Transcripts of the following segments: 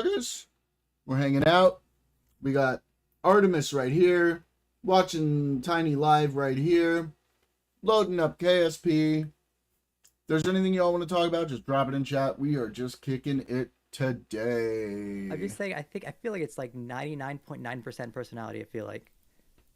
motherfuckers. We're hanging out. We got Artemis right here. Watching Tiny Live right here. Loading up KSP. If there's anything y'all want to talk about, just drop it in chat. We are just kicking it today. I'm just saying, I feel like it's like 99.9% personality, I feel like.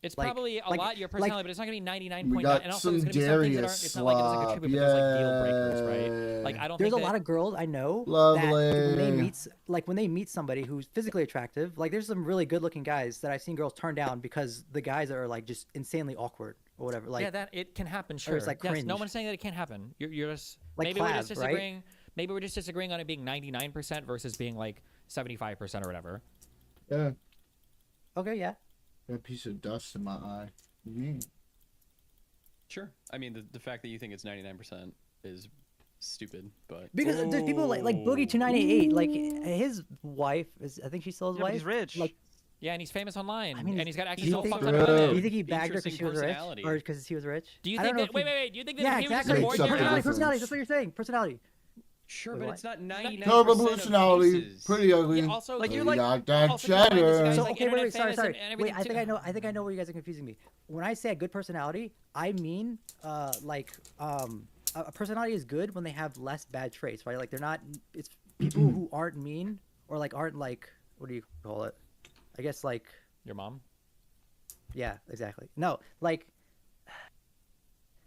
It's probably a lot your personality, but it's not gonna be 99.9. We got and also, some it's gonna be some things that aren't. Darius It's not like it doesn't contribute, but there's like deal breakers, right? Like I don't. There's think a lot of girls I know Lovely. that when they meet somebody who's physically attractive, like there's some really good-looking guys that I've seen girls turn down because the guys are like just insanely awkward or whatever. Like yeah, that it can happen. Sure. It's like yes, cringe. no one's saying that it can't happen. You're just like maybe class, we're just disagreeing. right? Maybe we're just disagreeing on it being 99% versus being like 75% or whatever. Yeah. Okay, yeah. Got a piece of dust in my eye. Sure. I mean, the fact that you think it's 99% is stupid, but because there's people like Boogie2988, like his wife is, I think she's still his wife. He's rich. Like, yeah, and he's famous online, I mean, and he's got access do to you a think, fuck ton of women. do you think he bagged her because Interesting she was rich, personality. or because he was rich? Do you I think don't know that? if Wait. Do you think that Yeah, if he was exactly. just a board Makes up guy? the Personality. That's what you're saying. Personality. sure, Wait, but what? it's not 99%. Terrible of personality. cases. Pretty ugly. Yeah, also, Like, you you're like- got that also keep in mind this cheddar. guy's, So like, okay, internet wait, sorry. famous and everything Wait, too. I think I know where you guys are confusing me. When I say a good personality, I mean a personality is good when they have less bad traits, right? Like they're not. It's people who aren't mean or like aren't like, what do you call it? I guess like, Your mom? yeah, exactly. No, like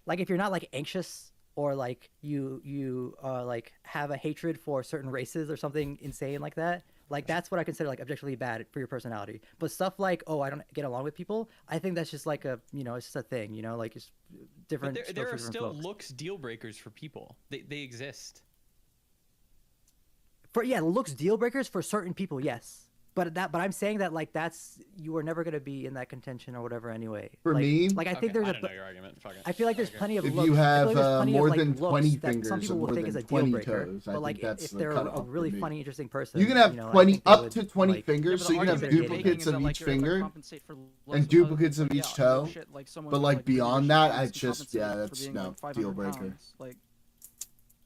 if you're not like anxious or like you like have a hatred for certain races or something insane like that, like that's what I consider like objectively bad for your personality. But stuff like, oh, I don't get along with people, I think that's just like a, it's just a thing, like it's different. But there are different still folks. looks deal breakers for people. They exist. Looks deal breakers for certain people, yes. But I'm saying that like you are never gonna be in that contention or whatever anyway. For like, me, like I think there's I don't know your argument. Fuck it. I feel like there's plenty of if looks. you have I feel like there's plenty more of, like, than looks 20 that fingers some and people will more think than is a 20 deal breaker. toes, I But think like that's if the they're a cutoff for really me. funny, interesting person, You can have I 20 think they up would, to 20 like, fingers, so you can have argument they're duplicates making of each you're gonna finger compensate for looks and of duplicates other- of each yeah, toe. shit, like someone But who's, like really beyond short that, I can just compensate for that's being, no like, 500 deal breaker. pounds. Like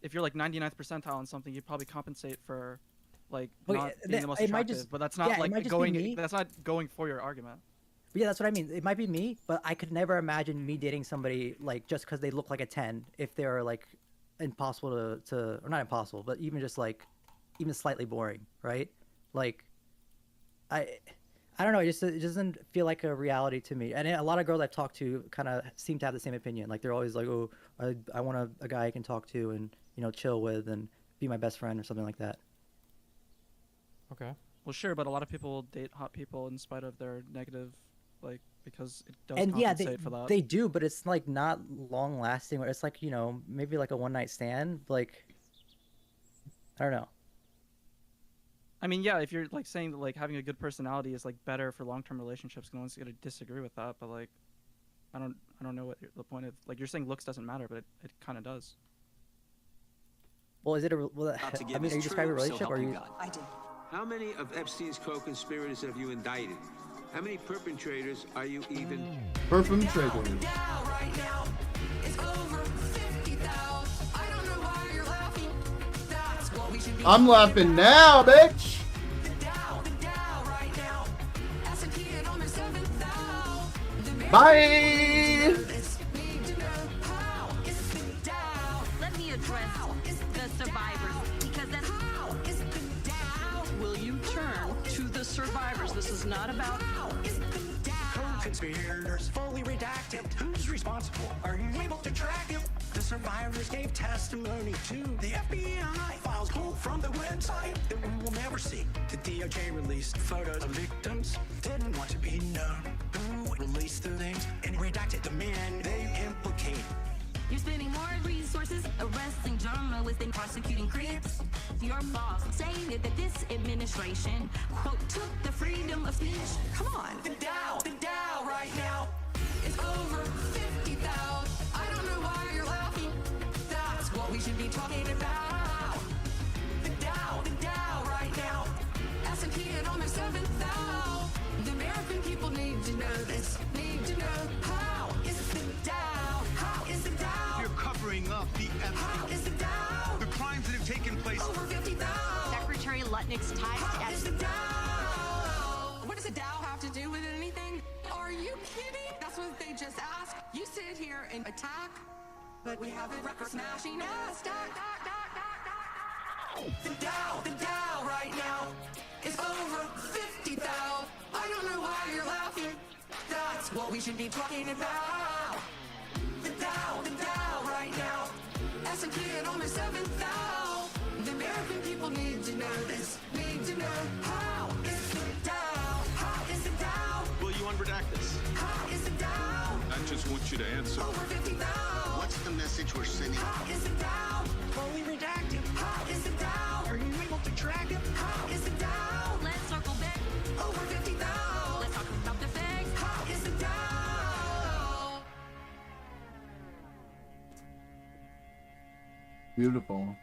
if you're like 99th percentile on something, you'd probably compensate for like Okay, not being the most it might attractive. just- But that's yeah, not it might like just be going. me. That's not going for your argument. Yeah, that's what I mean. It might be me, but I could never imagine me dating somebody like just because they look like a 10 if they're like impossible to or not impossible, but even just like even slightly boring, right? Like I don't know. It doesn't feel like a reality to me. And a lot of girls I've talked to kind of seem to have the same opinion. Like they're always like, oh, I want a guy I can talk to and chill with and be my best friend or something like that. Okay. Well, sure, but a lot of people date hot people in spite of their negative, like because it does And yeah, compensate for that. they do, but it's like not long lasting. It's like maybe like a one night stand. Like I don't know. I mean, yeah, if you're like saying that like having a good personality is like better for long-term relationships, no one's gonna disagree with that. But like, I don't know what the point of like you're saying looks doesn't matter, but it kind of does. Well, is it a? Well, I mean, are you describing a relationship or are you? I did. How many of Epstein's co-conspirators have you indicted? How many perpetrators are you even? Perpetrator. I'm laughing now, bitch. Bye. Let me address the survivors because that's will you turn to the survivors? This is not about Co-conspirators fully redacted. Who's responsible? Are you able to track it? The survivors gave testimony to the FBI. Files pulled from the website that we will never see. The DOJ released photos of victims. Didn't want to be known. Who released the names and redacted the men they implicated. you're spending more resources arresting journalists than prosecuting critics. Your boss saying that this administration, quote, took the freedom of speech. Come on. The Dow right now is over 50,000. I don't know why you're laughing. That's what we should be talking about. The Dow right now. S&P at almost 7,000. The American people need to know this. Need to know how is the Dow? How is the Dow? You're covering up the How is evidence. the Dow? The crimes that have taken place. Over 50,000. Secretary Gary Lutnick's ties to Is the Dow? What does the Dow have to do with anything? Are you kidding? That's what they just asked. You sit here and attack, but we have a record smashing NASDAQ. The Dow right now is over 50,000. I don't know why you're laughing. That's what we should be talking about. The Dow right now. S&P at almost 7,000. The American people need to know this. Need to know how is the Dow? How is the Dow? Will you unredact this? How is the Dow? I just want you to answer. Over 50,000. What's the message we're sending? How is the Dow? Fully redacted. How is the Dow? Are you able to track it? How is the Dow? Let's circle back. Over 50,000. Let's talk about the facts. How is the Dow? Beautiful.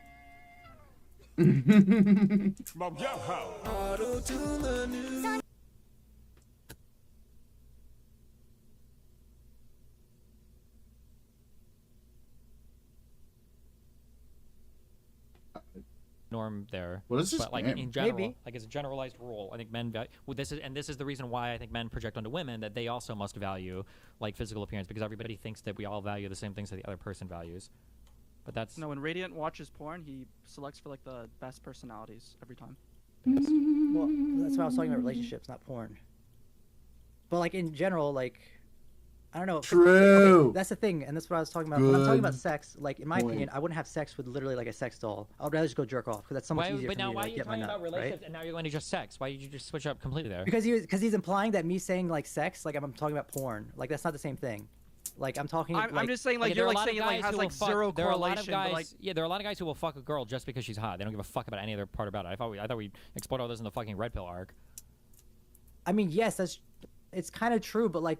norm there. What is this But like game? in general, Maybe. like as a generalized rule, I think men value. Well, this is the reason why I think men project onto women that they also must value like physical appearance, because everybody thinks that we all value the same things that the other person values. But that's No, when Radiant watches porn, he selects for like the best personalities every time. Well, that's why I was talking about relationships, not porn. But like in general, like I don't know. True. Okay, that's the thing, and that's what I was talking about. When I'm talking about Good sex, like in my point. opinion, I wouldn't have sex with literally like a sex doll. I would rather just go jerk off because that's so much why, easier but for now me to why are like, you get my talking nut, about relationships right? and now you're going to just sex? Why did you just switch up completely there? Because he's implying that me saying like sex, like I'm talking about porn. Like that's not the same thing. Like I'm talking. I'm just saying, like Okay, you're there are a like lot of saying, like guys has who like will fuck- zero there are a lot of correlation. guys, But, like, yeah, there are a lot of guys who will fuck a girl just because she's hot. They don't give a fuck about any other part about it. I thought we explored all this in the fucking red pill arc. I mean, yes, it's kind of true, but like,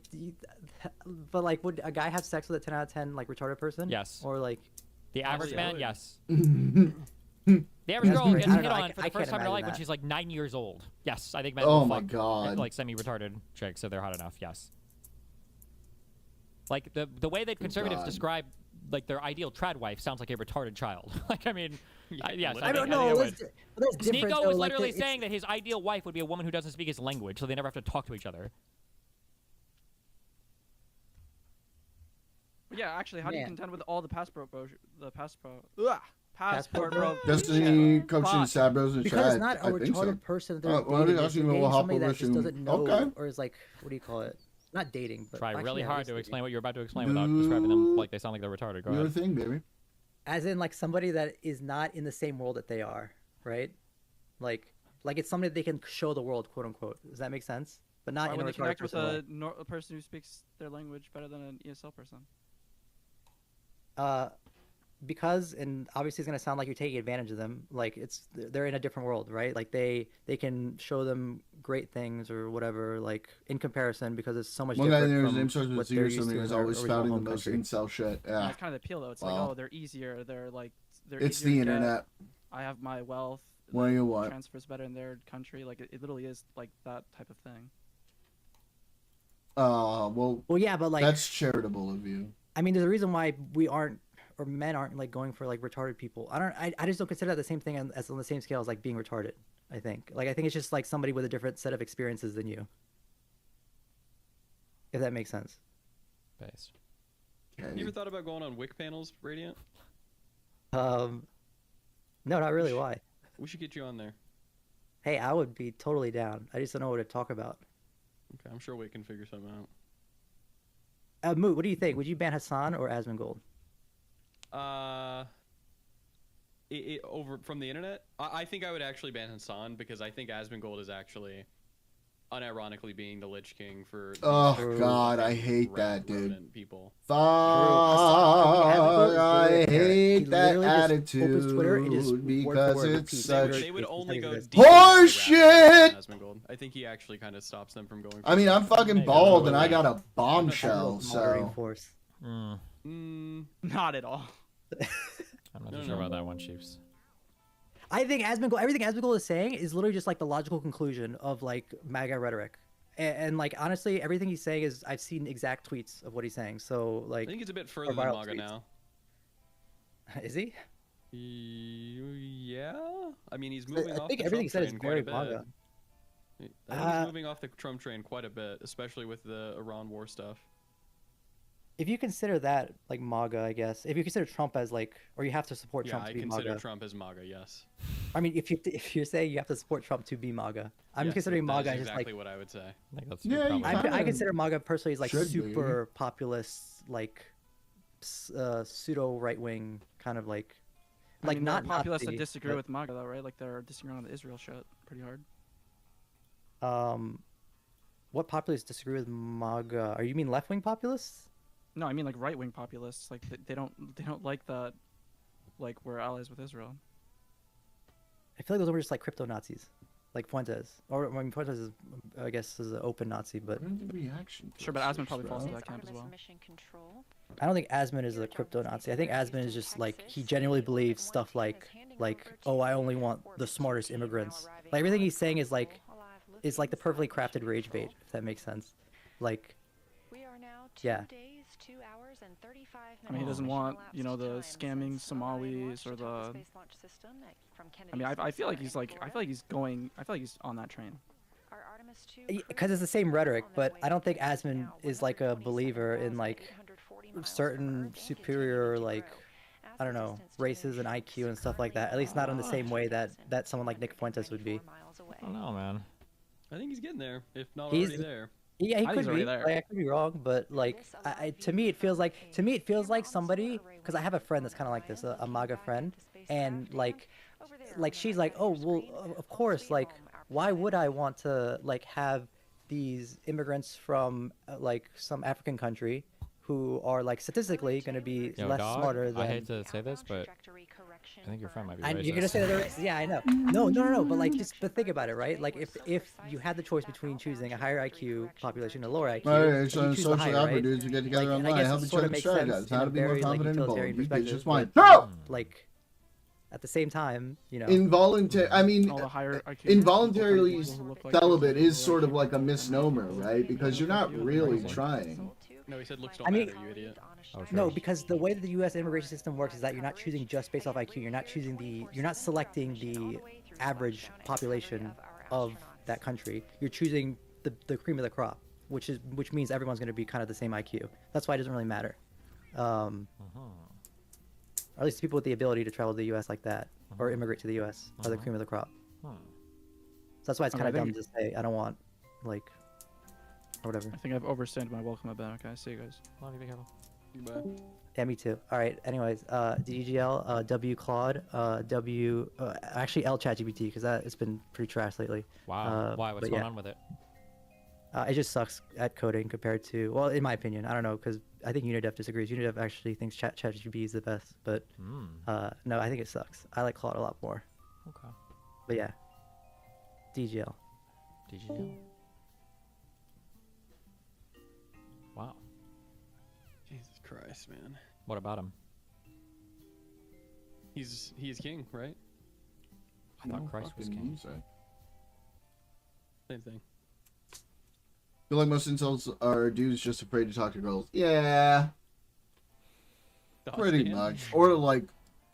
would a guy have sex with a 10 out of 10 like retarded person? Yes. Or like, The average yeah, man, would. yes. The average That's girl great. gets I don't hit know, on I for the can't first time in her imagine life when that. she's like 9 years old. Yes, I think men Oh will my fuck God. like semi-retarded chicks if they're hot enough. Yes. Like the way that conservatives God. describe like their ideal trad wife sounds like a retarded child. Like I mean, yes, I don't think know. it That's, would. that's different. Sneeko though, was like, literally it's- saying that his ideal wife would be a woman who doesn't speak his language, so they never have to talk to each other. yeah, actually, how do you Man. contend with all the passport bro? Destiny shit. coaching Fuck. Sabros and because chat. it's not a I think so. retarded person that they're Oh, well, dating. I It's think dating we'll hop somebody over that just to- doesn't know, okay. or is like, what do you call it? Not dating, but Try actually, really yeah, hard it is to dating. explain what you're about to explain without describing them like they sound like they're retarded. Go Do your ahead. thing, baby. As in like somebody that is not in the same world that they are, right? Like it's somebody that they can show the world, quote unquote. Does that make sense? But not Why in a would they retarded connect with person way. a person who speaks their language better than an ESL person? Because, and obviously it's gonna sound like you're taking advantage of them. Like they're in a different world, right? Like they can show them great things or whatever. Like in comparison, because it's so much One guy different there, his from name starts with what Z they're or used something, to in is their always original spouting the home most country. incel shit. Yeah, Yeah. that's kind of the appeal though. It's like, Wow. oh, they're easier. They're It's easier the to get. internet. I have my wealth. What do you want? Transfers better in their country. Like it literally is like that type of thing. Well, Well, yeah, but like that's charitable of you. I mean, there's a reason why we aren't, or men aren't like going for like retarded people. I just don't consider that the same thing as on the same scale as like being retarded. I think it's just like somebody with a different set of experiences than you. If that makes sense. Based. You Okay. ever thought about going on Wick panels, Radiant? No, not really. Why? We should get you on there. Hey, I would be totally down. I just don't know what to talk about. Okay, I'm sure we can figure something out. Moot, what do you think? Would you ban Hassan or Asmongold? Over from the internet, I think I would actually ban Hassan because I think Asmongold is actually, unironically, being the Lich King for. Oh True. God, I hate that, dude. Revenant people. Fuck, Hassan, I he hate that literally just opens Twitter and just attitude word for because word it's repeats such. Twitter. They would only go Horse deeper into shit! Asmongold. I think he actually kind of stops them from going. I mean, I'm fucking Maybe. bald and I got a That's bombshell, the moderating so. force. Not at all. I'm not No, too sure no. about that one, Chiefs. I think everything Asmongold is saying is literally just like the logical conclusion of like MAGA rhetoric. And like honestly, everything he's saying is I've seen exact tweets of what he's saying. So I like, think he's a bit further than viral MAGA tweets. now. is he? Yeah, I mean he's I moving off think the everything Trump he said is train quite very a bit. MAGA. I think he's moving off the Trump train quite a bit, especially with the Iran war stuff. If you consider that like MAGA, I guess. If you consider Trump as like, or you have to support Yeah, Trump I to be consider MAGA. Trump as MAGA. Yes. I mean, if you're saying you have to support Trump to be MAGA, I'm Yes, considering that MAGA is as just exactly like what I would say. I think that's Yeah, you probably. kinda I consider MAGA personally as like should be. super populist, like pseudo right wing kind of like I mean, there are not populists that Nazi, disagree but, with MAGA though, right? Like they're disagreeing on the Israel shit pretty hard. What populists disagree with MAGA? Are you mean left wing populists? No, I mean like right wing populists. Like they don't like that. Like we're allies with Israel. I feel like those were just like crypto Nazis, like Fuentes. Or I mean, Fuentes is, I guess, is an open Nazi, but What are the reaction Sure, but process, Asman probably falls bro? into that camp as well. I don't think Asman is a crypto Nazi. I think Asman is just like he genuinely believes stuff like oh, I only want the smartest immigrants. Like everything he's saying is like the perfectly crafted rage bait, if that makes sense. Like yeah. I mean, he doesn't want, you know, the scamming Somalis or the. I mean, I feel like he's like, I feel like he's on that train. Because it's the same rhetoric, but I don't think Asman is like a believer in like certain superior like I don't know races and IQ and stuff like that. At least not in the same way that someone like Nick Fuentes would be. I don't know, man. I think he's getting there, if not He's- already there. Yeah, he I think could he's already be. there. Like, I could be wrong, but like to me it feels like somebody, because I have a friend that's kind of like this, a MAGA friend, and like she's like, oh well, of course, like why would I want to like have these immigrants from like some African country who are like statistically going to be Yo, less dog, smarter than. I hate to say this, but I think your friend might be And racist. you're gonna say that they're racist. Yeah, I know. No. But like, but think about it, right? Like, if you had the choice between choosing a higher IQ population or lower IQ, Alright, and so you choose the social higher, awkward right? dudes who get together Like, and I online, guess help it each sort other of makes strategize sense how in to a be more very like confident and bold. utilitarian You perspective. just want but, no like, at the same time, you know. involuntary. I mean, All the higher IQ involuntarily people who look like celibate people is who sort of actually like a misnomer, right? Because you're not really trying. No, he said looks I don't mean- matter, you idiot. Oh, No, sure. because the way that the U.S. immigration system works is that you're not choosing just based off IQ. You're not selecting the average population of that country. You're choosing the cream of the crop, which means everyone's going to be kind of the same IQ. That's why it doesn't really matter. Or at least people with the ability to travel to the U.S. like that or immigrate to the U.S. are the cream of the crop. So that's why it's Okay, kind of I dumb think- to say I don't want like or whatever. I think I've overstayed my welcome at back. Okay, see you guys. Love you, be careful. Goodbye. Yeah, me too. All right. Anyways, DGL, W Claude, W, actually L ChatGPT because it's been pretty trash lately. Wow. Why? What's but going yeah. on with it? It just sucks at coding compared to, well, in my opinion. I don't know because I think Unidev disagrees. Unidev actually thinks ChatGPT is the best, but no, I think it sucks. I like Claude a lot more. Okay. But yeah, DGL. DGL. Wow. Jesus Christ, man. What about him? He's king, right? I thought Christ was king. Same thing. Feel like most insults are dudes just afraid to talk to girls. Yeah, pretty Dan? much. Or like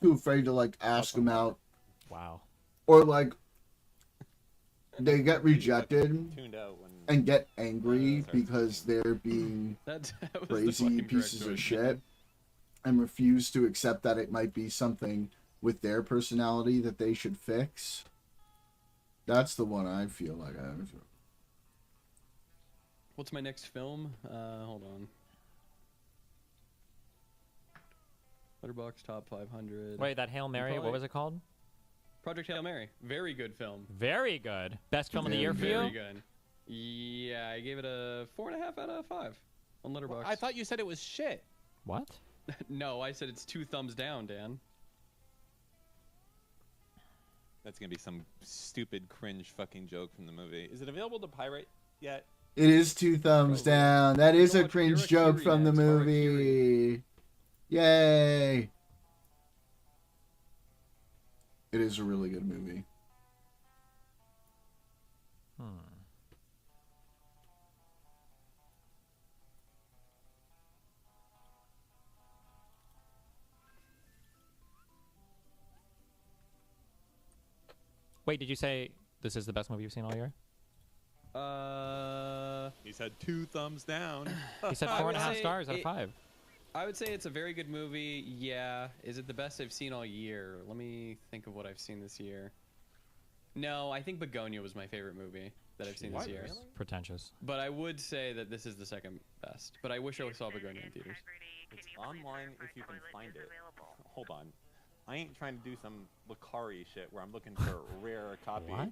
too afraid to like ask them out. Wow. Or like they get rejected Tuned out when and get angry because they're being That was the crazy fucking pieces correct of choice. shit and refuse to accept that it might be something with their personality that they should fix. That's the one I feel like I have. What's my next film? Hold on. Letterboxd top 500. Wait, that Hail Mary, what probably- was it called? Project Hail Mary. Very good film. Very good. Best film of the year for Very you? good. Yeah, I gave it a 4.5 out of 5 on Letterboxd. I thought you said it was shit. What? No, I said it's 2 thumbs down, Dan. That's gonna be some stupid cringe fucking joke from the movie. Is it available to pirate yet? It is 2 thumbs Probably. down. That is You know a what? cringe You're a joke Kiri, from the man. It's movie. Yay! It is a really good movie. Wait, did you say this is the best movie you've seen all year? He said 2 thumbs down. He said I would 4.5 say stars out of it- 5. I would say it's a very good movie. Yeah. Is it the best I've seen all year? Let me think of what I've seen this year. No, I think Begonia was my favorite movie that I've seen this year. Pretentious. But I would say that this is the second best. But I wish I saw Begonia in theaters. It's online if you can find it. Hold on. I ain't trying to do some Lucari shit where I'm looking for a rare copy What?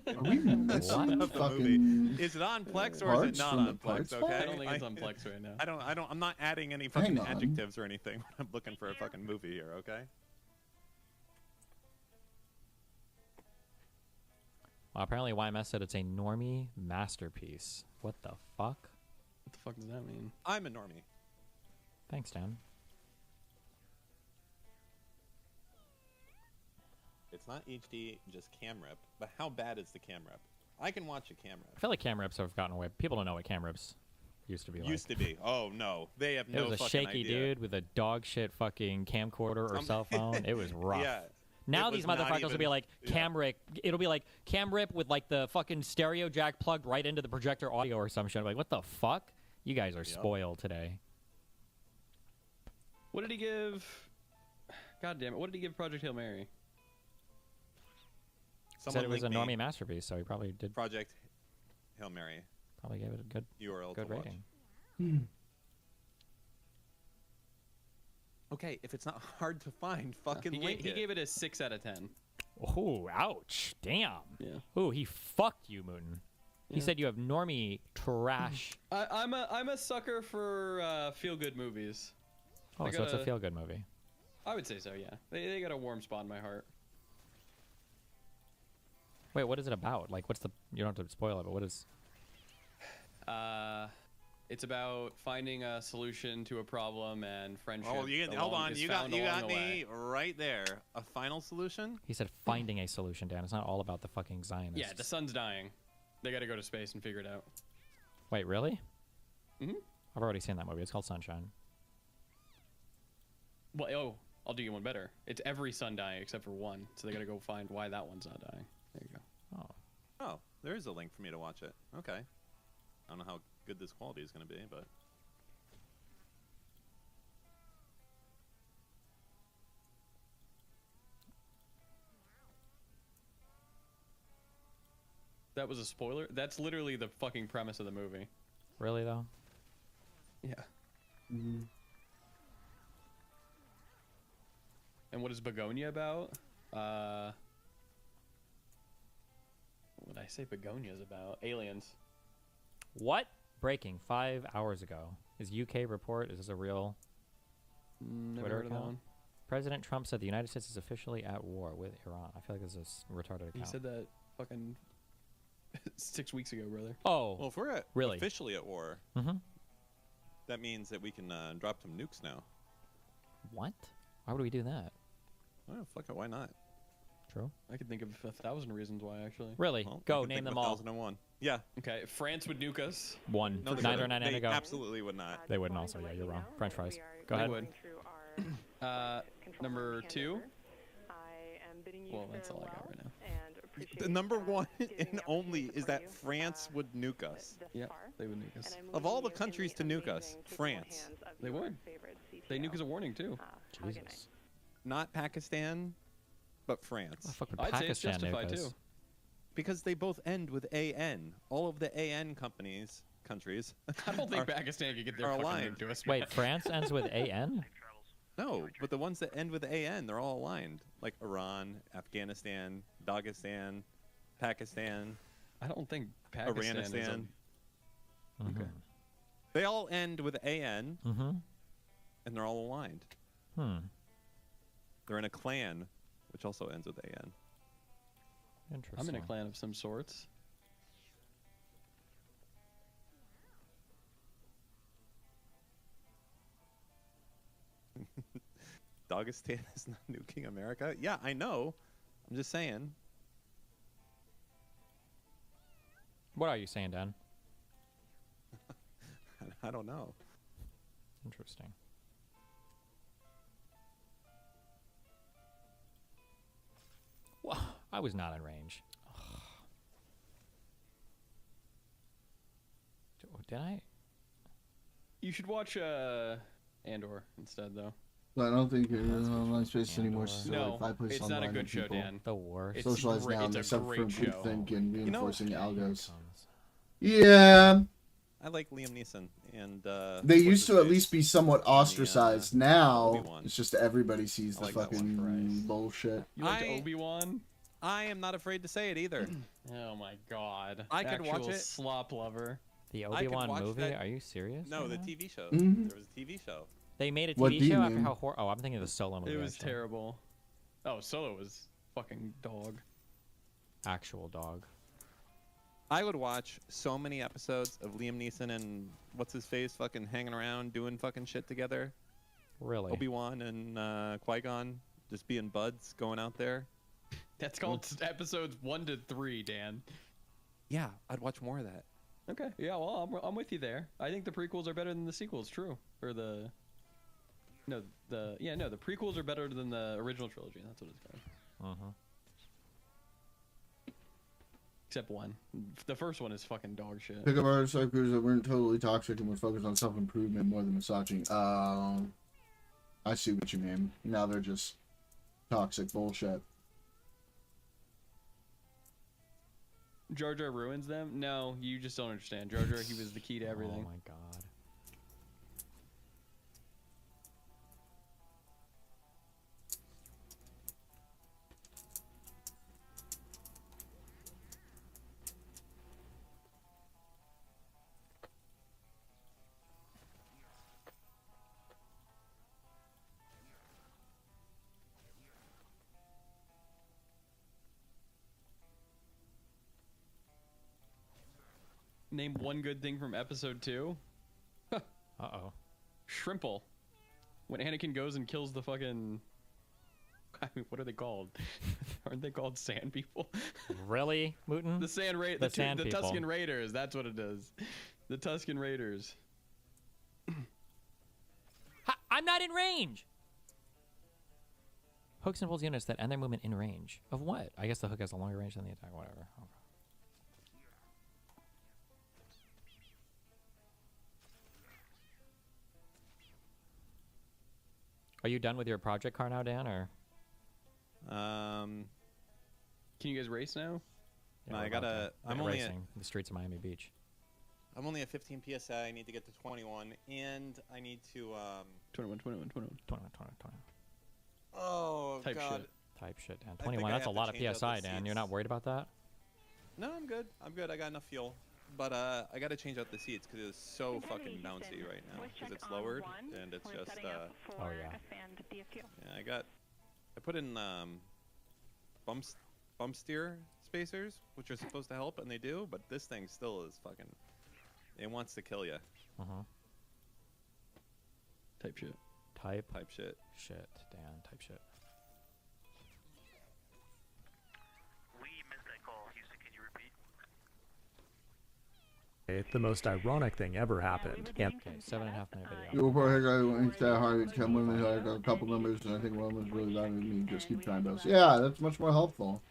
Are we missing of the fucking movie. Is it on Plex or is parts it not from the on parts Plex? vault? Okay. I don't think it's on Plex right now. I'm not adding any fucking on. adjectives or anything when I'm looking for a fucking movie here. Okay. Well, apparently YMS said it's a normie masterpiece. What the fuck? What the fuck does that mean? I'm a normie. Thanks, Dan. It's not HD, just cam rip. But how bad is the cam rip? I can watch a cam I rip. feel like cam rips have gotten away. People don't know what cam rips used to be like. Used to be. Oh no, they have no It was a fucking shaky idea. dude with a dog shit fucking camcorder or cell phone. It was rough. Yeah. Now It these was not motherfuckers will be even- like yeah. cam rip. It'll be like cam rip with like the fucking stereo jack plugged right into the projector audio or some shit. I'm like, what the fuck? You guys are spoiled today. What did he give? God damn it. What did he give Project Hail Mary? Said it was a linked me normie masterpiece, so he probably did. Project Hail Mary Probably gave it a good URL good to watch. rating. Okay, if it's not hard to find, fucking He, link he it. gave it a 6 out of 10. Oh, ouch! Damn. Yeah. Ooh, he fucked you, Mooten. He Yeah. said you have normie trash. I'm a sucker for feel good movies. Oh, I so it's a gotta- feel good movie. I would say so. Yeah. They got a warm spot in my heart. Wait, what is it about? Like, what's the? You don't have to spoil it, but what is? It's about finding a solution to a problem and friendship. Oh, hold along- on. is You got found along the me way. right there. A final solution? He said finding a solution, Dan. It's not all about the fucking Zionists. Yeah, the sun's dying. They got to go to space and figure it out. Wait, really? Mhm. I've already seen that movie. It's called Sunshine. Well, oh, I'll do you one better. It's every sun dying except for one, so they got to go find why that one's not dying. There you go. Oh. Oh, there is a link for me to watch it. Okay. I don't know how good this quality is going to be, but. That was a spoiler. That's literally the fucking premise of the movie. Really though? Yeah. And what is Begonia about? What would I say Begonia's about? Aliens. What? Breaking 5 hours ago. Is UK report? Is this a real Never Twitter heard of that account? one. President Trump said the United States is officially at war with Iran. I feel like this is a retarded account. He said that fucking 6 weeks ago, brother. Oh, Well, if we're really? officially at war, mm-hmm. that means that we can drop some nukes now. What? Why would we do that? Oh, fuck it. Why not? True. I could think of 1,000 reasons why, actually. Really? Well, I Go, can name think of them all. 1001. Yeah. Okay, France would nuke us. One. No, they 909 wouldn't. They ago. absolutely would not. They wouldn't also. Yeah, you're wrong. French fries. Go They ahead. would. Number 2. Well, that's all I got right now. The number one and only is that France would nuke us. Yeah, they would nuke us. Of all the countries to nuke us, France. They would. They nuke as a warning, too. Jesus. Not Pakistan, but France. The fuck would I'd say it's Pakistan justified, nuke us? too. Because they both end with AN. All of the AN countries. I don't think are- Pakistan could get their are fucking aligned. nuke to us. Wait, France ends with AN? No, but the ones that end with AN, they're all aligned. Like Iran, Afghanistan, Dagestan, Pakistan, I don't think Pakistan is a... Iranistan. Mm-hmm. They all end with AN, Mm-hmm. and they're all aligned. Hmm. They're in a clan, which also ends with AN. Interesting. I'm in a clan of some sorts. Dagestan is not nuking America. Yeah, I know. I'm just saying. What are you saying, Dan? I don't know. Interesting. Well, I was not in range. Did I? You should watch Andor instead, though. I don't think you're in online space anymore. It's still No, like 5 places it's not a online good with show, people. Dan. The worst. It's Socialize great- down, it's a except for great show. groupthink and reinforcing algos. Comes. Yeah, I like Liam Neeson and. they what's used his to at face? least be somewhat ostracized. Now Obi-Wan. it's just everybody sees I the like that one. fucking Christ. bullshit. You liked I- Obi-Wan? I am not afraid to say it either. Oh my god. I could watch Actual it. slop lover. The I could Obi-Wan watch movie? that- Are you serious? No, right the now? TV show. Mhm. There was a TV show. They made a What TV do you show after mean? how Oh, I'm thinking of the Solo movie. It was actually. terrible. Oh, Solo was fucking dog. Actual dog. I would watch so many episodes of Liam Neeson and what's his face fucking hanging around doing fucking shit together. Really? Obi-Wan and Qui-Gon just being buds going out there. That's called episodes 1 to 3, Dan. Yeah, I'd watch more of that. Okay, yeah, well, I'm with you there. I think the prequels are better than the sequels, true. Or the... No, the prequels are better than the original trilogy, that's what it's called. Uh-huh. Except one. The first one is fucking dog shit. Pick up artists like crews that weren't totally toxic and were focused on self-improvement more than massaging. I see what you mean. Now they're just toxic bullshit. Jar Jar ruins them? No, you just don't understand. Jar Jar, he was the key to everything. Oh my god. Name one good thing from episode 2. Uh-oh. Shrimple. When Anakin goes and kills the fucking... I mean, what are they called? Aren't they called sand people? Really, Mooten? The sand ra- The sand the people. Tusken Raiders, that's what it is. The Tusken Raiders. I'm not in range! Hooks and pulls units that end their movement in range. Of what? I guess the hook has a longer range than the attack, whatever. Okay. Are you done with your project car now, Dan, or? Um, Can you guys race now? Yeah, No, we're I about gotta- to I'm get only racing in the streets of Miami Beach. I'm only at 15 PSI. I need to get to 21, and I need to 21. 21. Oh Type God. shit. Type shit, Dan. I think 21, I that's a have to lot of change out the PSI, Dan. You're not seats. worried about that? No, I'm good. I'm good. I got enough fuel. But I got to change out the seats because it's so fucking bouncy right now because it's lowered and it's just Oh, yeah. yeah, I put in bump steer spacers, which are supposed to help, and they do, but this thing still is fucking, it wants to kill you. Uh-huh. Type shit. Type shit. Shit, Dan. Type shit. We missed that call. Houston, can you repeat? The most ironic thing ever happened. And Okay, 7.5 minute video. You report hey guy went that hard, 10 women, I got a couple numbers, and I think one was really valuable to me. Just keep trying those. Yeah, that's much more helpful.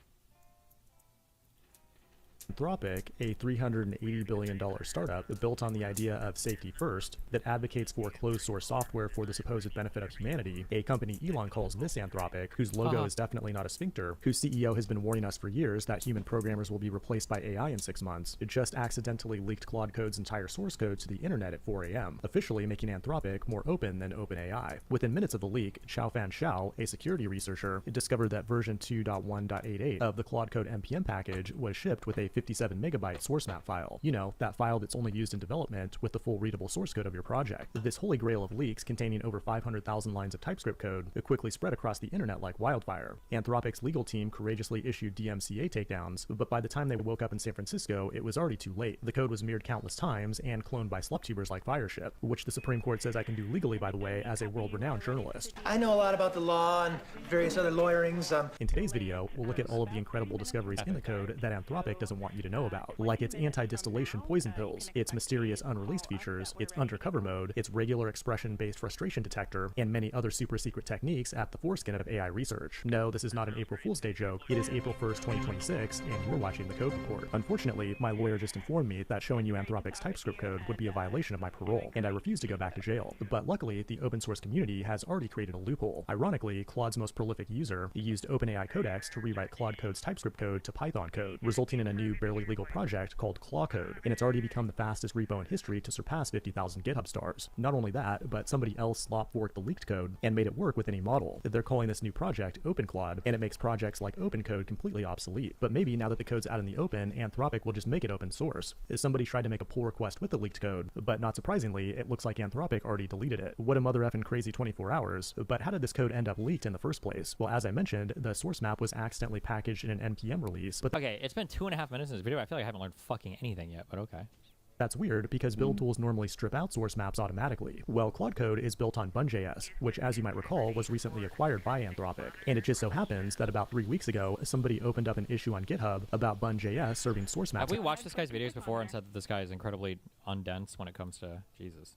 Anthropic, a $380 billion startup built on the idea of safety first, that advocates for closed source software for the supposed benefit of humanity, a company Elon calls this Anthropic, whose logo is definitely not a sphincter, whose CEO has been warning us for years that human programmers will be replaced by AI in 6 months, it just accidentally leaked Claude Code's entire source code to the internet at 4 a.m., officially making Anthropic more open than OpenAI. Within minutes of the leak, Xiaofan Xiao, a security researcher, discovered that version 2.1.88 of the Claude Code NPM package was shipped with a 57 megabyte source map file. You know, that file that's only used in development with the full readable source code of your project. This holy grail of leaks containing over 500,000 lines of TypeScript code that quickly spread across the internet like wildfire. Anthropic's legal team courageously issued DMCA takedowns, but by the time they woke up in San Francisco, it was already too late. The code was mirrored countless times and cloned by sluptubers like Fireship, which the Supreme Court says I can do legally, by the way, as a world-renowned journalist. I know a lot about the law and various other lawyerings. In today's video, we'll look at all of the incredible discoveries in the code that Anthropic doesn't want want you to know about, like its anti-distillation poison pills, its mysterious unreleased features, its undercover mode, its regular expression-based frustration detector, and many other super secret techniques at the foreskin of AI research. No, this is not an April Fool's Day joke. It is April 1st, 2026, and you're watching the Code Report. Unfortunately, my lawyer just informed me that showing you Anthropic's TypeScript code would be a violation of my parole, and I refuse to go back to jail. But luckily, the open source community has already created a loophole. Ironically, Claude's most prolific user used OpenAI Codex to rewrite Claude Code's TypeScript code to Python code, resulting in a new barely legal project called Claw Code, and it's already become the fastest repo in history to surpass 50,000 GitHub stars. Not only that, but somebody else slop forked the leaked code and made it work with any model. They're calling this new project OpenClaude, and it makes projects like OpenCode completely obsolete. But maybe now that the code's out in the open, Anthropic will just make it open source. Somebody tried to make a pull request with the leaked code, but not surprisingly, it looks like Anthropic already deleted it. What a mother effing crazy 24 hours. But how did this code end up leaked in the first place? Well, as I mentioned, the source map was accidentally packaged in an NPM release, but Okay, it's been 2.5 minutes in this video. I feel like I haven't learned fucking anything yet, but okay. that's weird because build tools normally strip out source maps automatically. Well, Claude Code is built on Bun.js, which, as you might recall, was recently acquired by Anthropic. And it just so happens that about 3 weeks ago, somebody opened up an issue on GitHub about Bun.js serving source maps. Have we watched this guy's videos before and said that this guy is incredibly undense when it comes to Jesus?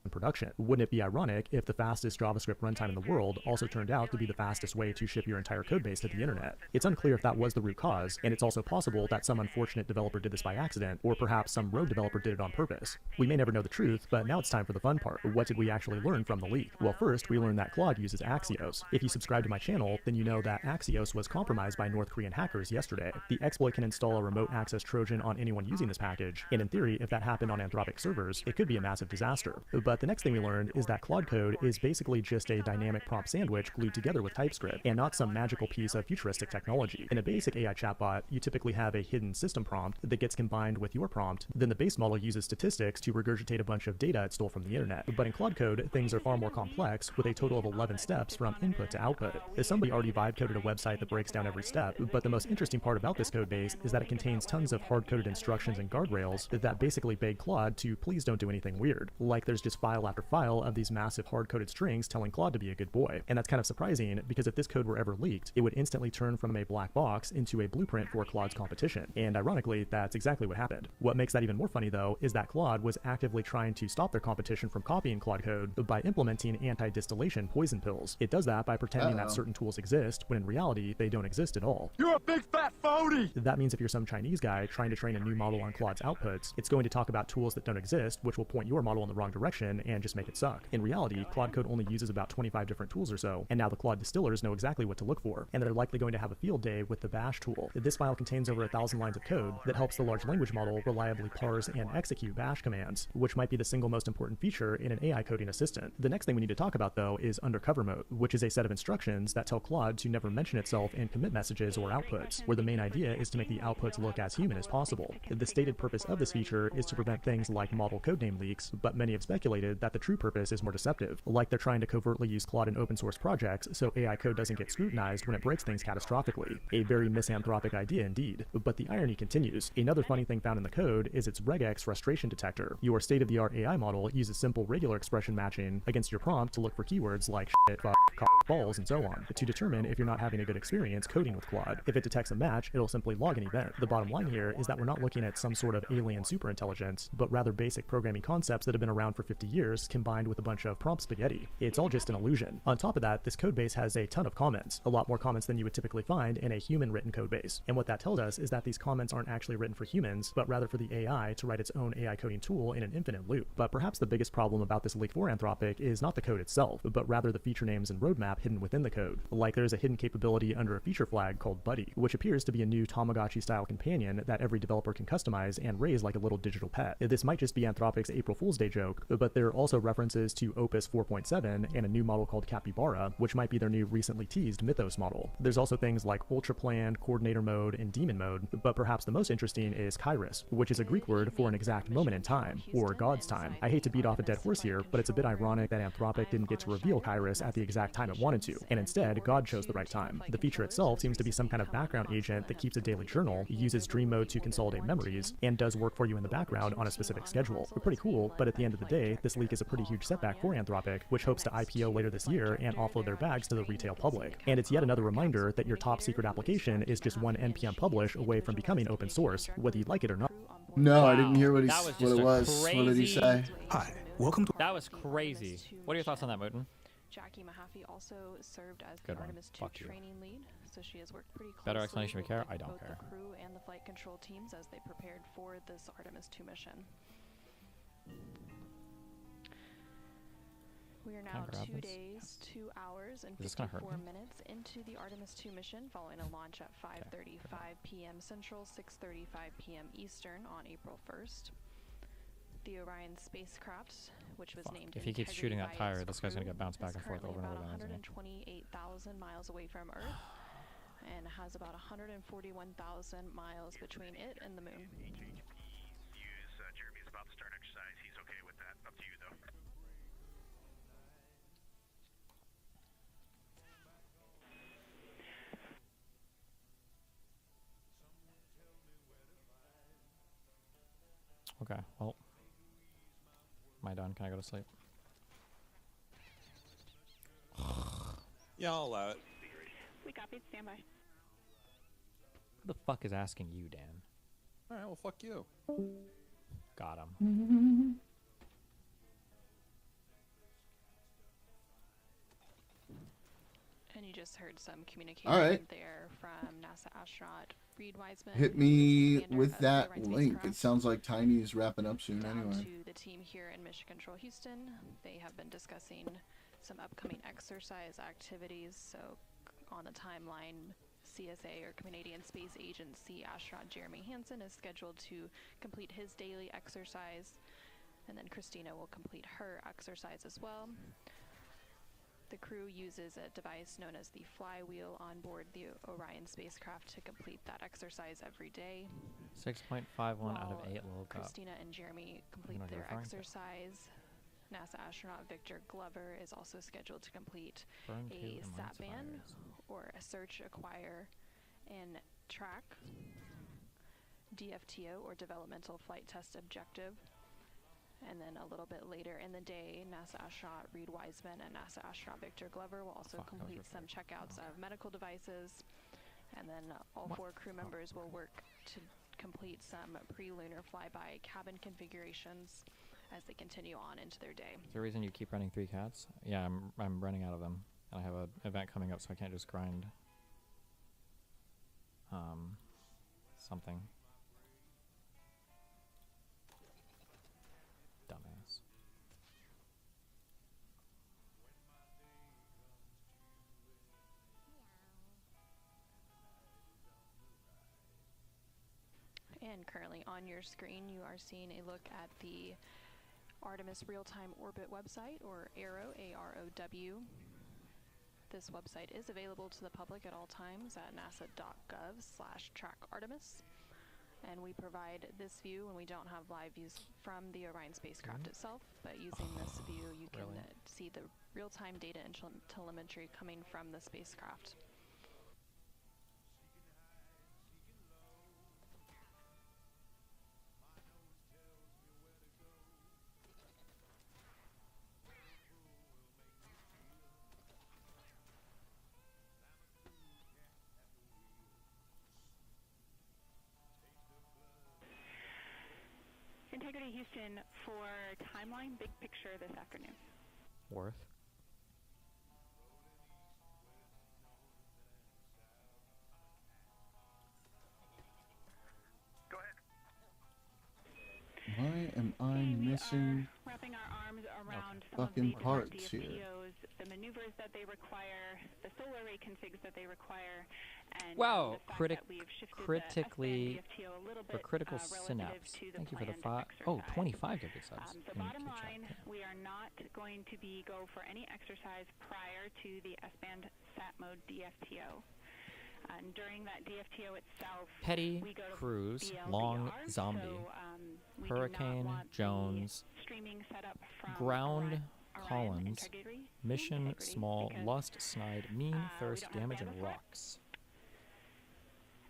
Production. Wouldn't it be ironic if the fastest JavaScript runtime in the world also turned out to be the fastest way to ship your entire codebase to the internet? It's unclear if that was the root cause, and it's also possible that some unfortunate developer did this by accident, or perhaps some rogue developer did it on purpose. We may never know the truth, but now it's time for the fun part. What did we actually learn from the leak? Well, first, we learned that Claude uses Axios. If you subscribe to my channel, then you know that Axios was compromised by North Korean hackers yesterday. The exploit can install a remote access Trojan on anyone using this package, and in theory, if that happened on Anthropic servers, it could be a massive disaster. But the next thing we learned is that Claude Code is basically just a dynamic prompt sandwich glued together with TypeScript, and not some magical piece of futuristic technology. In a basic AI chatbot, you typically have a hidden system prompt that gets combined with your prompt, then the base model uses statistics to regurgitate a bunch of data it stole from the internet. But in Claude Code, things are far more complex, with a total of 11 steps from input to output. Somebody already vibe coded a website that breaks down every step, but the most interesting part about this code base is that it contains tons of hard-coded instructions and guardrails that basically beg Claude to please don't do anything weird. Like there's just file after file of these massive hard-coded strings telling Claude to be a good boy. And that's kind of surprising because if this code were ever leaked, it would instantly turn from a black box into a blueprint for Claude's competition. And ironically, that's exactly what happened. What makes that even more funny though is that Claude was actively trying to stop their competition from copying Claude code by implementing anti-distillation poison pills. It does that by pretending that certain tools exist when in reality they don't exist at all. You're a big fat phony! That means if you're some Chinese guy trying to train a new model on Claude's outputs, it's going to talk about tools that don't exist, which will point your model in the wrong direction and just make it suck. In reality, Claude Code only uses about 25 different tools or so, and now the Claude distillers know exactly what to look for, and they're likely going to have a field day with the bash tool. This file contains over 1,000 lines of code that helps the large language model reliably parse and execute bash commands, which might be the single most important feature in an AI coding assistant. The next thing we need to talk about though is undercover mode, which is a set of instructions that tell Claude to never mention itself in commit messages or outputs, where the main idea is to make the outputs look as human as possible. The stated purpose of this feature is to prevent things like model codename leaks, but many have speculated that the true purpose is more deceptive, like they're trying to covertly use Claude in open source projects so AI code doesn't get scrutinized when it breaks things catastrophically. A very misanthropic idea indeed. But the irony continues. Another funny thing found in the code is its regex frustration detector. Your state-of-the-art AI model uses simple regular expression matching against your prompt to look for keywords like shit, fuck, cock, balls, and so on, to determine if you're not having a good experience coding with Claude. If it detects a match, it'll simply log an event. The bottom line here is that we're not looking at some sort of alien superintelligence, but rather basic programming concepts that have been around for 50 years combined with a bunch of prompt spaghetti. It's all just an illusion. On top of that, this codebase has a ton of comments, a lot more comments than you would typically find in a human-written codebase. And what that tells us is that these comments aren't actually written for humans, but rather for the AI to write its own AI coding tool in an infinite loop. But perhaps the biggest problem about this leak for Anthropic is not the code itself, but rather the feature names and roadmap hidden within the code. Like there's a hidden capability under a feature flag called Buddy, which appears to be a new Tamagotchi-style companion that every developer can customize and raise like a little digital pet. This might just be Anthropic's April Fool's Day joke, but there are also references to Opus 4.7 and a new model called Capybara, which might be their new recently teased Mythos model. There's also things like Ultra Plan, Coordinator Mode, and Demon Mode, but perhaps the most interesting is Kairos, which is a Greek word for an exact moment in time, or God's time. I hate to beat off a dead horse here, but it's a bit ironic that Anthropic didn't get to reveal Kairos at the exact time it wanted to, and instead, God chose the right time. The feature itself seems to be some kind of background agent that keeps a daily journal, uses Dream Mode to consolidate memories, and does work for you in the background on a specific schedule. Pretty cool, but at the end of the day, this leak is a pretty huge setback for Anthropic, which hopes to IPO later this year and offload their bags to the retail public. And it's yet another reminder that your top secret application is just one NPM publish away from becoming open source, whether you like it or not. No, I didn't Wow, hear what that was what just it a was. What did he crazy- say? Hi, welcome to. That was crazy. What are your thoughts on that, Moten? Jackie Mahaffey also served as Good the one. Artemis 2 Fuck you. training lead, so she has worked pretty closely Better explanation we care? with I don't both care. the crew and the flight control teams as they prepared for this Artemis 2 mission. We are Can I now grab 2 this? days, 2 hours, and Is this gonna hurt 54 me? minutes into the Artemis 2 mission, following a launch at 5:35 p.m. Central, 6:35 p.m. Eastern on April 1st. The Orion spacecraft, which was named If he keeps Integrity shooting that by tire, its this guy's gonna crew, get bounced back is and forth currently over and about over again, isn't he? 128,000 miles away from Earth and has about 141,000 miles between it and the moon. Jeremy's about to start exercise. He's okay with that. Up to you, though. Okay, well. Am I done? Can I go to sleep? Yeah, I'll allow it. We copied. Stand by. Who the fuck is asking you, Dan? All right, well, fuck you. Got him. And you just heard some communication All right. there from NASA astronaut Reed Wiseman. Hit who is the me commander with of the that Orion link. spacecraft. It sounds like Tiny's wrapping up soon Down anyway. to the team here in Mission Control Houston. They have been discussing some upcoming exercise activities. So on the timeline, CSA or Canadian Space Agency astronaut Jeremy Hansen is scheduled to complete his daily exercise, and then Christina will complete her exercise as well. The crew uses a device known as the flywheel on board the Orion spacecraft to complete that exercise every day. 6.51 out of 8 low cup. Christina and Jeremy complete know what you're their referring to. exercise. NASA astronaut Victor Glover is also scheduled to complete Burn a 2 SATBAN emulsifiers. or a search, acquire, and track DFTO or developmental flight test objective. And then a little bit later in the day, NASA astronaut Reed Wiseman and NASA astronaut Victor Glover will also Fuck, that was complete some checkouts of medical devices. And then all 4 crew members will work to complete some pre-lunar flyby cabin configurations as they continue on into their day. Is there a reason you keep running 3 cats? Yeah, I'm running out of them. And I have an event coming up, so I can't just grind something. Dumbass. And currently on your screen, you are seeing a look at the Artemis Real-Time Orbit website, or AROW, A-R-O-W. This website is available to the public at all times at nasa.gov/trackartemis. And we provide this view when we don't have live views from the Orion spacecraft itself, but using this view, you can Really? see the real-time data and telemetry coming from the spacecraft. Integrity Houston for timeline, big picture this afternoon. Worth. Go ahead. Why am I missing Wrapping our arms around some fucking of the different parts here? DFTOs, the maneuvers that they require, the solar array configs that they require, and Wow, the fact critic, that we've shifted critically, the S-band DFTO a little for bit, critical relative synapse. to the Thank you for the planned 5. Oh, exercise. 25 gig subs. The in bottom Q chat. line, we are not going to go for any exercise prior to the S-band SAT mode DFTO. And during that DFTO itself, Petty, we go to Cruise, BLDR, Long, Zombie, we do not Hurricane, want Jones, the streaming setup from Ground, Orion Collins, Integrity, Mission, Integrity, Small, because, Lust, Snide, Mean, we Thirst, don't have Damage, and bandwidth for it. Rocks.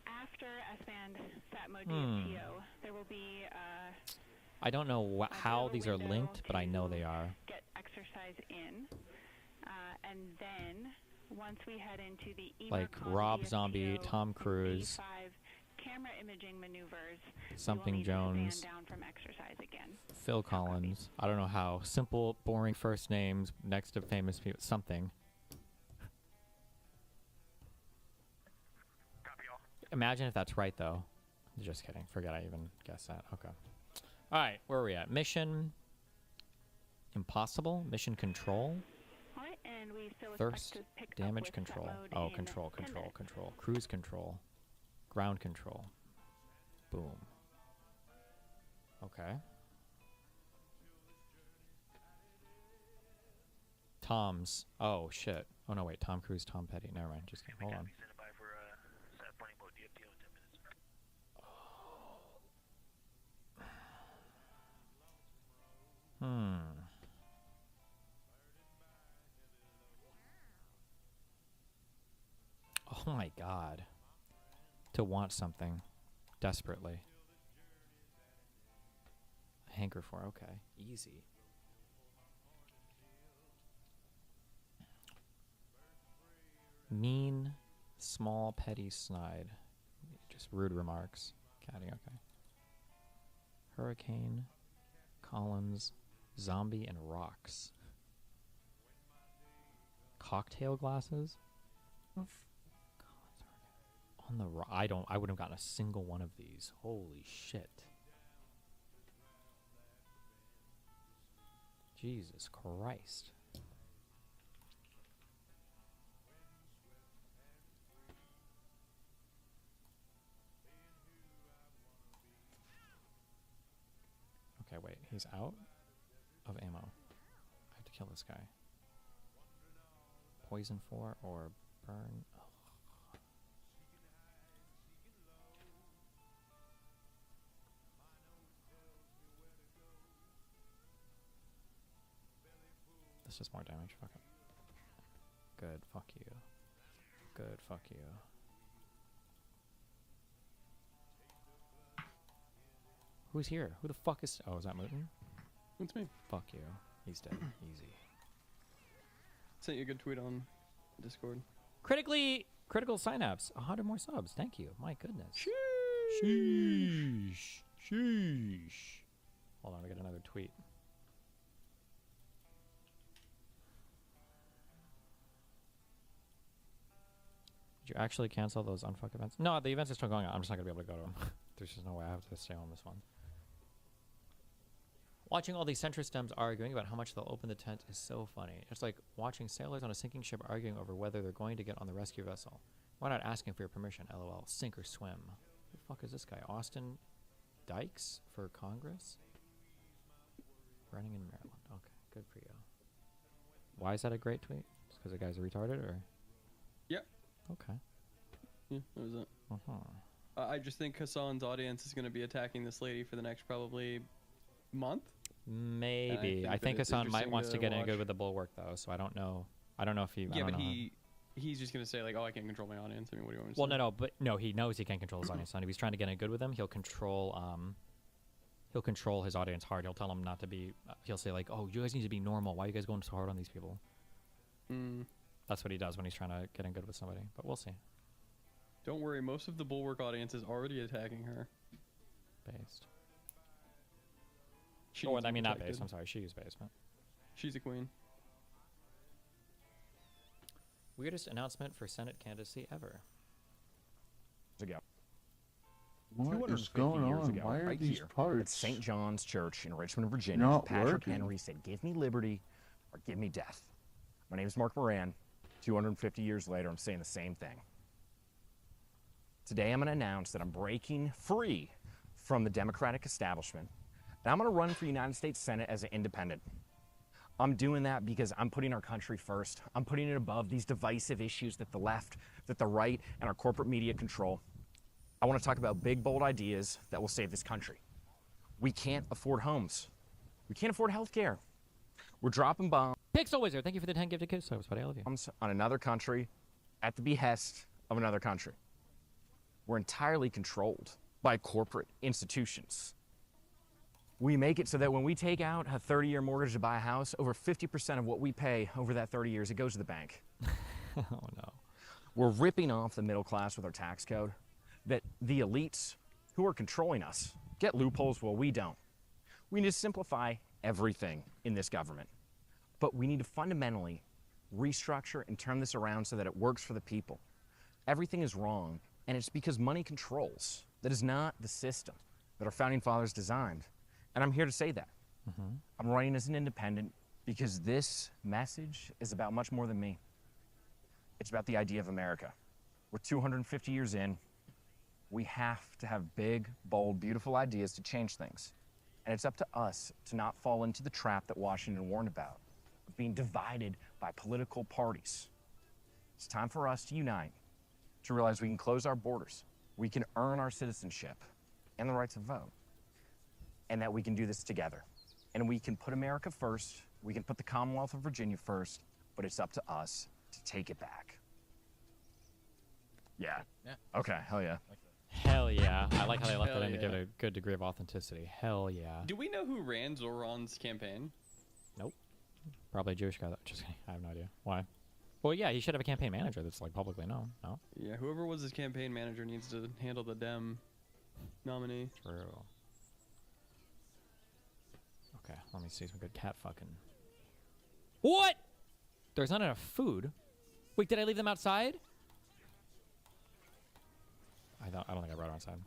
After S-band SAT mode Hmm. DFTO, there will be I don't know how these are linked, but I know they are. Get exercise in, and then once we head into the Like Rob Zombie, Tom Cruise, camera imaging maneuvers, Something Jones, down from exercise again. Phil Collins. I don't know how. Simple, boring first names next to famous people. Something. Imagine if that's right, though. Just kidding. Forget I even guessed that. Okay. All right. Where are we at? Mission Impossible? Mission Control? All right, and we still Thirst, damage control. Oh, control. Cruise control. Ground control. Boom. Okay. Tom's. Oh, shit. Oh, no, wait. Tom Cruise, Tom Petty. Never mind. Just kidding. Hold on. Oh my god. To want something desperately. Hanker for, okay. Easy. Mean, small, petty, snide. Just rude remarks. Caddy, okay. Hurricane, Collins, zombie, and rocks. Cocktail glasses? On the I wouldn't have gotten a single one of these. Holy shit. Jesus Christ. Okay, wait. He's out of ammo. I have to kill this guy. Poison 4 or burn. Oh. This is more damage. Fuck it. Good. Fuck you. Good. Fuck you. Who's here? Who the fuck is... Oh, is that Mooten? It's me. Fuck you. He's dead. Easy. Sent you a good tweet on Discord. Critical synapse. 100 more subs. Thank you. My goodness. Sheesh. Hold on, I got another tweet. Did you actually cancel those unfuck events? No, the events are still going on. I'm just not going to be able to go to them. There's just no way. I have to stay on this one. Watching all these centrist stems arguing about how much they'll open the tent is so funny. It's like watching sailors on a sinking ship arguing over whether they're going to get on the rescue vessel. Why not asking for your permission? LOL. Sink or swim. Who the fuck is this guy? Austin Dykes for Congress? Running in Maryland. Okay, good for you. Why is that a great tweet? Just because the guy's retarded, or? Yep. Okay. Yeah, that was it. I just think Hassan's audience is going to be attacking this lady for the next probably month. Maybe. I think Hassan might wants to get in good with the bulwark though, so I don't know. I don't know if he. Yeah, but he's just going to say like, oh, I can't control my audience. I mean, what do you want me to say? Well, no, he knows he can't control his audience. If he's trying to get in good with them, he'll control his audience hard. He'll tell them not to be. He'll say like, oh, you guys need to be normal. Why are you guys going so hard on these people? That's what he does when he's trying to get in good with somebody. But we'll see. Don't worry, most of the bulwark audience is already attacking her. Based. I mean, not based. I'm sorry, she is based. But she's a queen. Weirdest announcement for Senate candidacy ever. What is going on? Why are these parts at St. John's Church in Richmond, Virginia? Patrick Henry said, "Give me liberty, or give me death." My name is Mark Moran. 250 years later, I'm saying the same thing. Today, I'm going to announce that I'm breaking free from the Democratic establishment, and I'm going to run for United States Senate as an independent. I'm doing that because I'm putting our country first. I'm putting it above these divisive issues that the left, that the right, and our corporate media control. I want to talk about big, bold ideas that will save this country. We can't afford homes. We can't afford health care. We're dropping bombs. Pixel Wizard, thank you for the 10 gifted kids. Buddy, I love you. On another country at the behest of another country. We're entirely controlled by corporate institutions. We make it so that when we take out a 30-year mortgage to buy a house, over 50% of what we pay over that 30 years, it goes to the bank. Oh, no. We're ripping off the middle class with our tax code, that the elites who are controlling us get loopholes while we don't. We need to simplify everything in this government, but we need to fundamentally restructure and turn this around so that it works for the people. Everything is wrong, and it's because money controls. That is not the system that our founding fathers designed. And I'm here to say that. I'm running as an independent because this message is about much more than me. It's about the idea of America. We're 250 years in. We have to have big, bold, beautiful ideas to change things. And it's up to us to not fall into the trap that Washington warned about, of being divided by political parties. It's time for us to unite, to realize we can close our borders, we can earn our citizenship and the right to vote, and that we can do this together. And we can put America first, we can put the Commonwealth of Virginia first, but it's up to us to take it back. Yeah. Okay, hell yeah. Hell yeah. I like how they left Hell that in to give yeah. it a good degree of authenticity. Hell yeah. Do we know who ran Zoran's campaign? Nope. Probably a Jewish guy. Just kidding. I have no idea. Why? Well, yeah, he should have a campaign manager that's like publicly known. No? Yeah, whoever was his campaign manager needs to handle the Dem nominee. True. Okay, let me see some good cat fucking. What? There's not enough food. Wait, did I leave them outside? I don't think I brought them outside.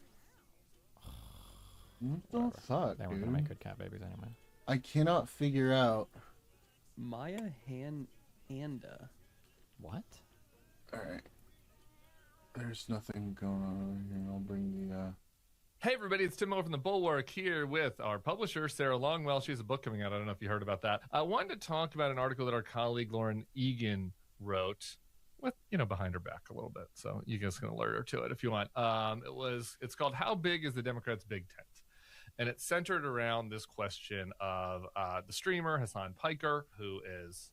What the fuck, They weren't gonna make dude? good cat babies anyway. I cannot figure out. Maya Anda. What? Alright. There's nothing going on over here. I'll bring the, Hey everybody, it's Tim Mo from The Bulwark here with our publisher, Sarah Longwell. She has a book coming out. I don't know if you heard about that. I wanted to talk about an article that our colleague Lauren Egan wrote with, behind her back a little bit. So you guys can alert her to it if you want. It's called How Big is the Democrats' Big Tent? And it's centered around this question of the streamer Hassan Piker, who is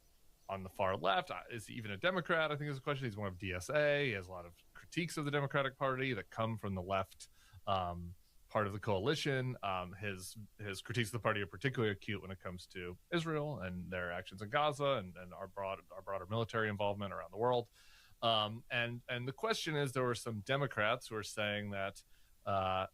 on the far left. Is he even a Democrat? I think is the question. He's one of DSA. He has a lot of critiques of the Democratic Party that come from the left part of the coalition. His critiques of the party are particularly acute when it comes to Israel and their actions in Gaza and our broader military involvement around the world. And the question is, there were some Democrats who are saying that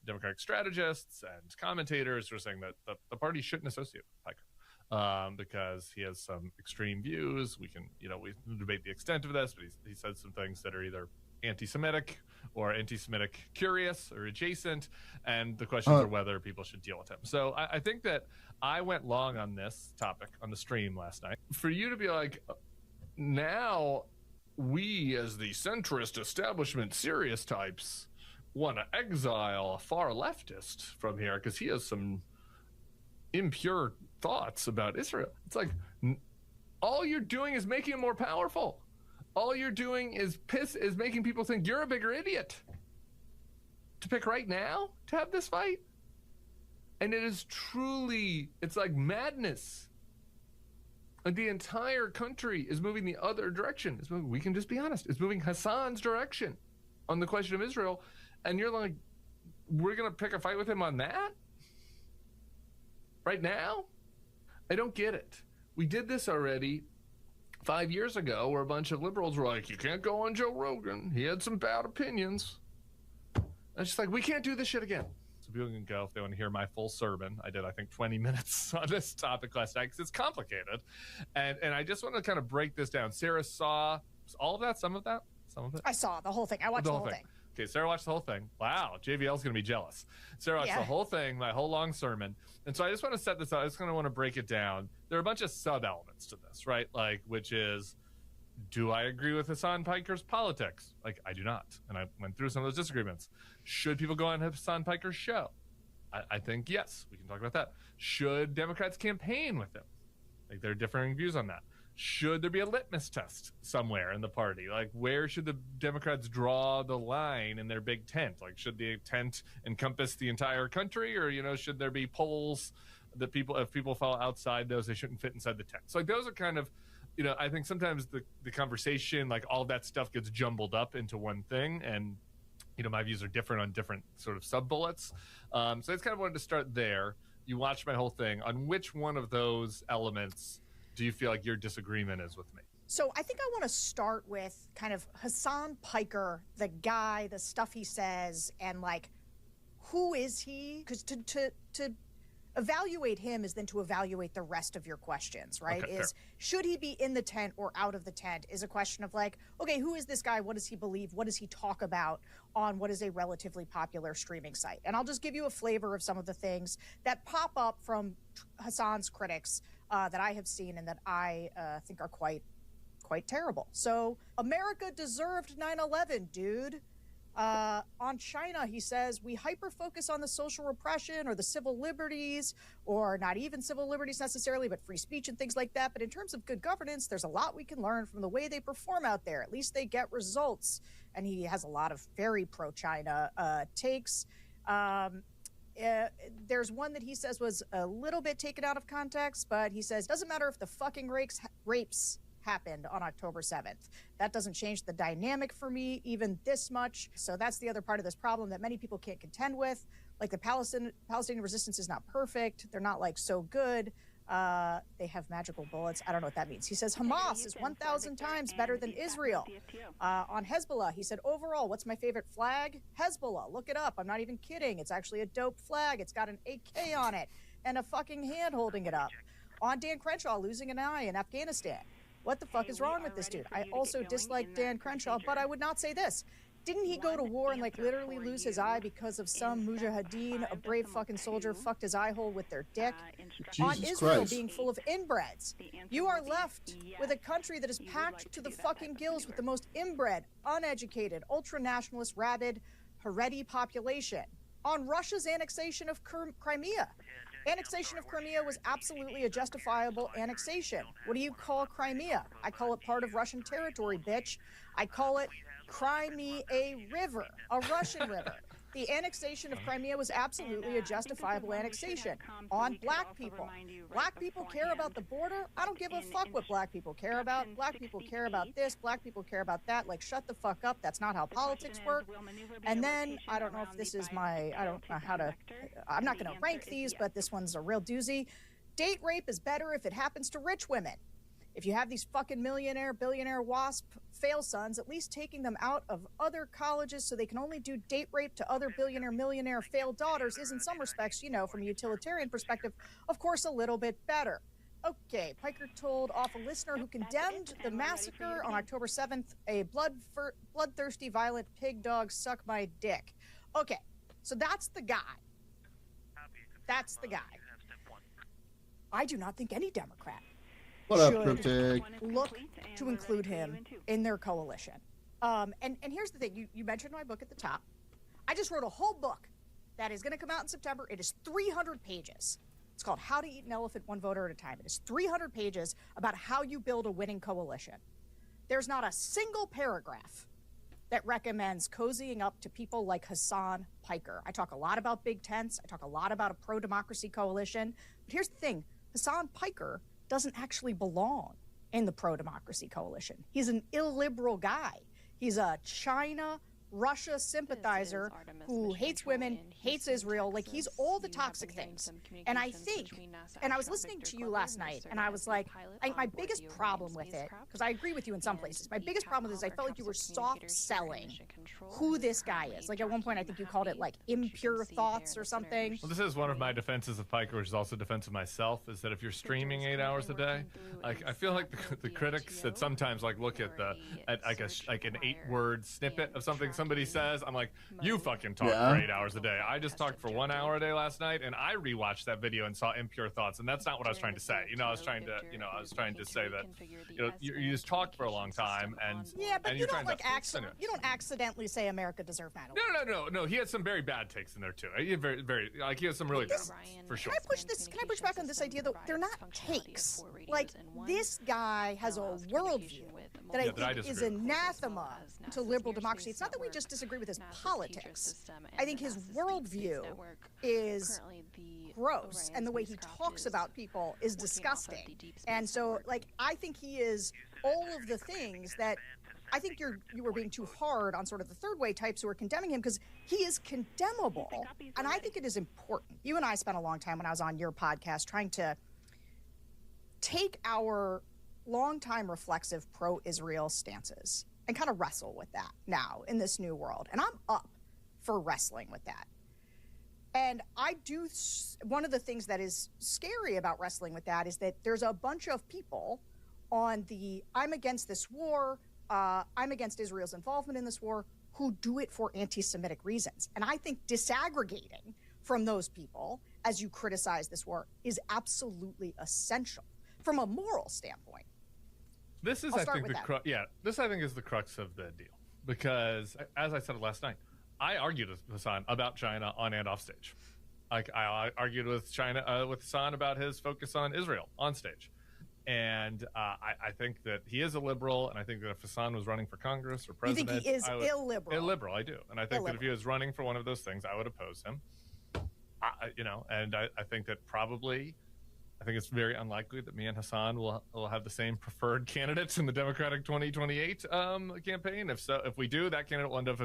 Democratic strategists and commentators were saying that the party shouldn't associate with Piker because he has some extreme views. We can, we debate the extent of this, but he said some things that are either anti-Semitic or anti-Semitic curious or adjacent, and the questions are whether people should deal with him. So I think that I went long on this topic on the stream last night. For you to be like, now we as the centrist establishment serious types want to exile a far leftist from here because he has some impure thoughts about Israel. It's like, all you're doing is making him more powerful. All you're doing is making people think you're a bigger idiot. To pick right now to have this fight? And it is truly, it's like madness. And the entire country is moving the other direction. We can just be honest. It's moving Hassan's direction on the question of Israel. And you're like, we're going to pick a fight with him on that? Right now? I don't get it. We did this already 5 years ago where a bunch of liberals were like, you can't go on Joe Rogan. He had some bad opinions. And it's just like, we can't do this shit again. So people can go if they want to hear my full sermon. I did, I think, 20 minutes on this topic last night because it's complicated. And I just want to kind of break this down. Sarah saw all of that, some of that? Some of it? I saw the whole thing. I watched the whole thing. Okay, Sarah watched the whole thing. Wow, JVL's going to be jealous. Sarah watched the whole thing, my whole long sermon. And so I just want to set this out. I just kind of want to break it down. There are a bunch of sub-elements to this, right? Like, which is, do I agree with Hassan Piker's politics? Like, I do not. And I went through some of those disagreements. Should people go on Hassan Piker's show? I think yes. We can talk about that. Should Democrats campaign with him? Like, there are differing views on that. Should there be a litmus test somewhere in the party? Like, where should the Democrats draw the line in their big tent? Like, should the tent encompass the entire country, or, should there be polls that if people fall outside those, they shouldn't fit inside the tent? So, like, those are kind of, I think sometimes the conversation, like, all that stuff gets jumbled up into one thing, and, my views are different on different sort of sub-bullets. So I just kind of wanted to start there. you watched my whole thing. On which one of those elements do you feel like your disagreement is with me? So I think I want to start with kind of Hassan Piker, the guy, the stuff he says, and like, who is he? Because to evaluate him is then to evaluate the rest of your questions, right? Okay, is fair. should he be in the tent or out of the tent is a question of like, okay, who is this guy? What does he believe? What does he talk about on what is a relatively popular streaming site? And I'll just give you a flavor of some of the things that pop up from Hassan's critics that I have seen and that I think are quite terrible. So America deserved 9/11, dude. On China, he says, we hyper-focus on the social repression or the civil liberties, or not even civil liberties necessarily, but free speech and things like that. But in terms of good governance, there's a lot we can learn from the way they perform out there. At least they get results. And he has a lot of very pro-China takes. There's one that he says was a little bit taken out of context, but he says, doesn't matter if the fucking rapes happened on October 7th. That doesn't change the dynamic for me even this much. So that's the other part of this problem that many people can't contend with. Like the Palestinian resistance is not perfect. They're not like so good. They have magical bullets. I don't know what that means. He says Hamas is 1,000 times better than Israel. On Hezbollah, he said, overall, what's my favorite flag? Hezbollah. Look it up. I'm not even kidding. It's actually a dope flag. It's got an AK on it and a fucking hand holding it up. On Dan Crenshaw losing an eye in Afghanistan. What the fuck is wrong with this dude? I also dislike Dan Crenshaw, but I would not say this. Didn't he go to war and like literally lose his eye because of some mujahideen, a brave fucking soldier, fucked his eye hole with their dick? On Israel Christ. being full of inbreds. You are left with a country that is packed to the fucking gills with the most inbred, uneducated, ultra-nationalist, rabid, Haredi population. On Russia's annexation of Crimea. Annexation of Crimea was absolutely a justifiable annexation. What do you call Crimea? I call it part of Russian territory, bitch. I call it Crimea River, a Russian river. The annexation of Crimea was absolutely a justifiable annexation. On black people. Black people care about the border? I don't give a fuck what black people care about. Black people care about this. Black people care about that. Like, shut the fuck up. That's not how politics work. And then, I don't know if this is my, I don't know how to, I'm not going to rank these, but this one's a real doozy. Date rape is better if it happens to rich women. If you have these fucking millionaire, billionaire WASP fail sons, at least taking them out of other colleges so they can only do date rape to other billionaire, millionaire failed daughters is in some respects, you know, from a utilitarian perspective, of course, a little bit better. Okay, Piker told off a listener who condemned the massacre on October 7th, a bloodthirsty, violent pig dog suck my dick. Okay, so that's the guy. That's the guy. I do not think any Democrat What up, should Cryptic? look to include him in their coalition. And here's the thing. You mentioned my book at the top. I just wrote a whole book that is going to come out in September. It is 300 pages. It's called How to Eat an Elephant One Voter at a Time. It is 300 pages about how you build a winning coalition. There's not a single paragraph that recommends cozying up to people like Hassan Piker. I talk a lot about big tents. I talk a lot about a pro-democracy coalition. But here's the thing. Hassan Piker doesn't actually belong in the pro-democracy coalition. He's an illiberal guy. He's a China-Russia sympathizer who hates women, hates Israel. Like, he's all the toxic things. And I think, and I was listening to you last night, and I was like, my biggest problem with it, because I agree with you in some places, my biggest problem is I felt like you were soft-selling who this guy is. Like, at one point, I think you called it, like, impure thoughts or something. Well, this is one of my defenses of Piker, which is also defense of myself, is that if you're streaming 8 hours a day, like, I feel like the critics that sometimes like look at like an 8-word snippet of something somebody says, I'm like, you fucking talk for 8 hours a day. I just talked for 1 hour a day last night, and I rewatched that video and saw impure thoughts, and that's not what I was trying to say. I was trying to say that you just talk for a long time, and yeah, but and you you're don't trying to, you don't accidentally say America deserved 9/11. No. He had some very bad takes in there too. He had some really bad ones, for sure. Can I push back on this idea though? They're not takes. Like, this guy has a worldview that I think is anathema to liberal democracy. It's not that we just disagree with his politics. I think his worldview is gross, and the way he talks about people is disgusting. And so, like, I think he is all of the things that I think you were being too hard on sort of the third way types who are condemning him, because he is condemnable. And I think it is important. You and I spent a long time when I was on your podcast trying to take our longtime reflexive pro-Israel stances and kind of wrestle with that now in this new world. And I'm up for wrestling with that. And one of the things that is scary about wrestling with that is that there's a bunch of people on the I'm against this war, I'm against Israel's involvement in this war, who do it for anti-Semitic reasons. And I think disaggregating from those people as you criticize this war is absolutely essential from a moral standpoint. This is, I think, this I think is the crux of the deal, because as I said last night, I argued with Hassan about China on and off stage. Like I argued with Hassan about his focus on Israel on stage. And I think that he is a liberal, and I think that if Hassan was running for Congress or president, you think he is illiberal? Illiberal, I do, and I think that if he was running for one of those things, I would oppose him. And I think that probably, I think it's very unlikely that me and Hassan will have the same preferred candidates in the Democratic 2028 campaign. If we do, that candidate will end up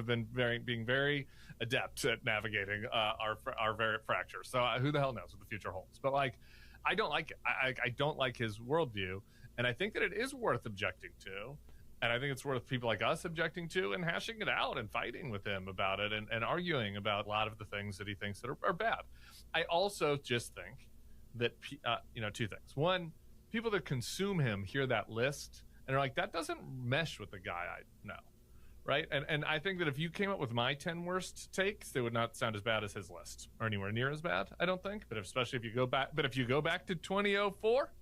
being very adept at navigating our very fractures. So who the hell knows what the future holds? But I don't like it. I don't like his worldview, and I think that it is worth objecting to, and I think it's worth people like us objecting to and hashing it out and fighting with him about it and arguing about a lot of the things that he thinks that are bad. I also just think that two things. One, people that consume him hear that list and are like, that doesn't mesh with the guy I know, right? And I think that if you came up with my 10 worst takes, they would not sound as bad as his list, or anywhere near as bad, I don't think. But especially if you go back to 2004,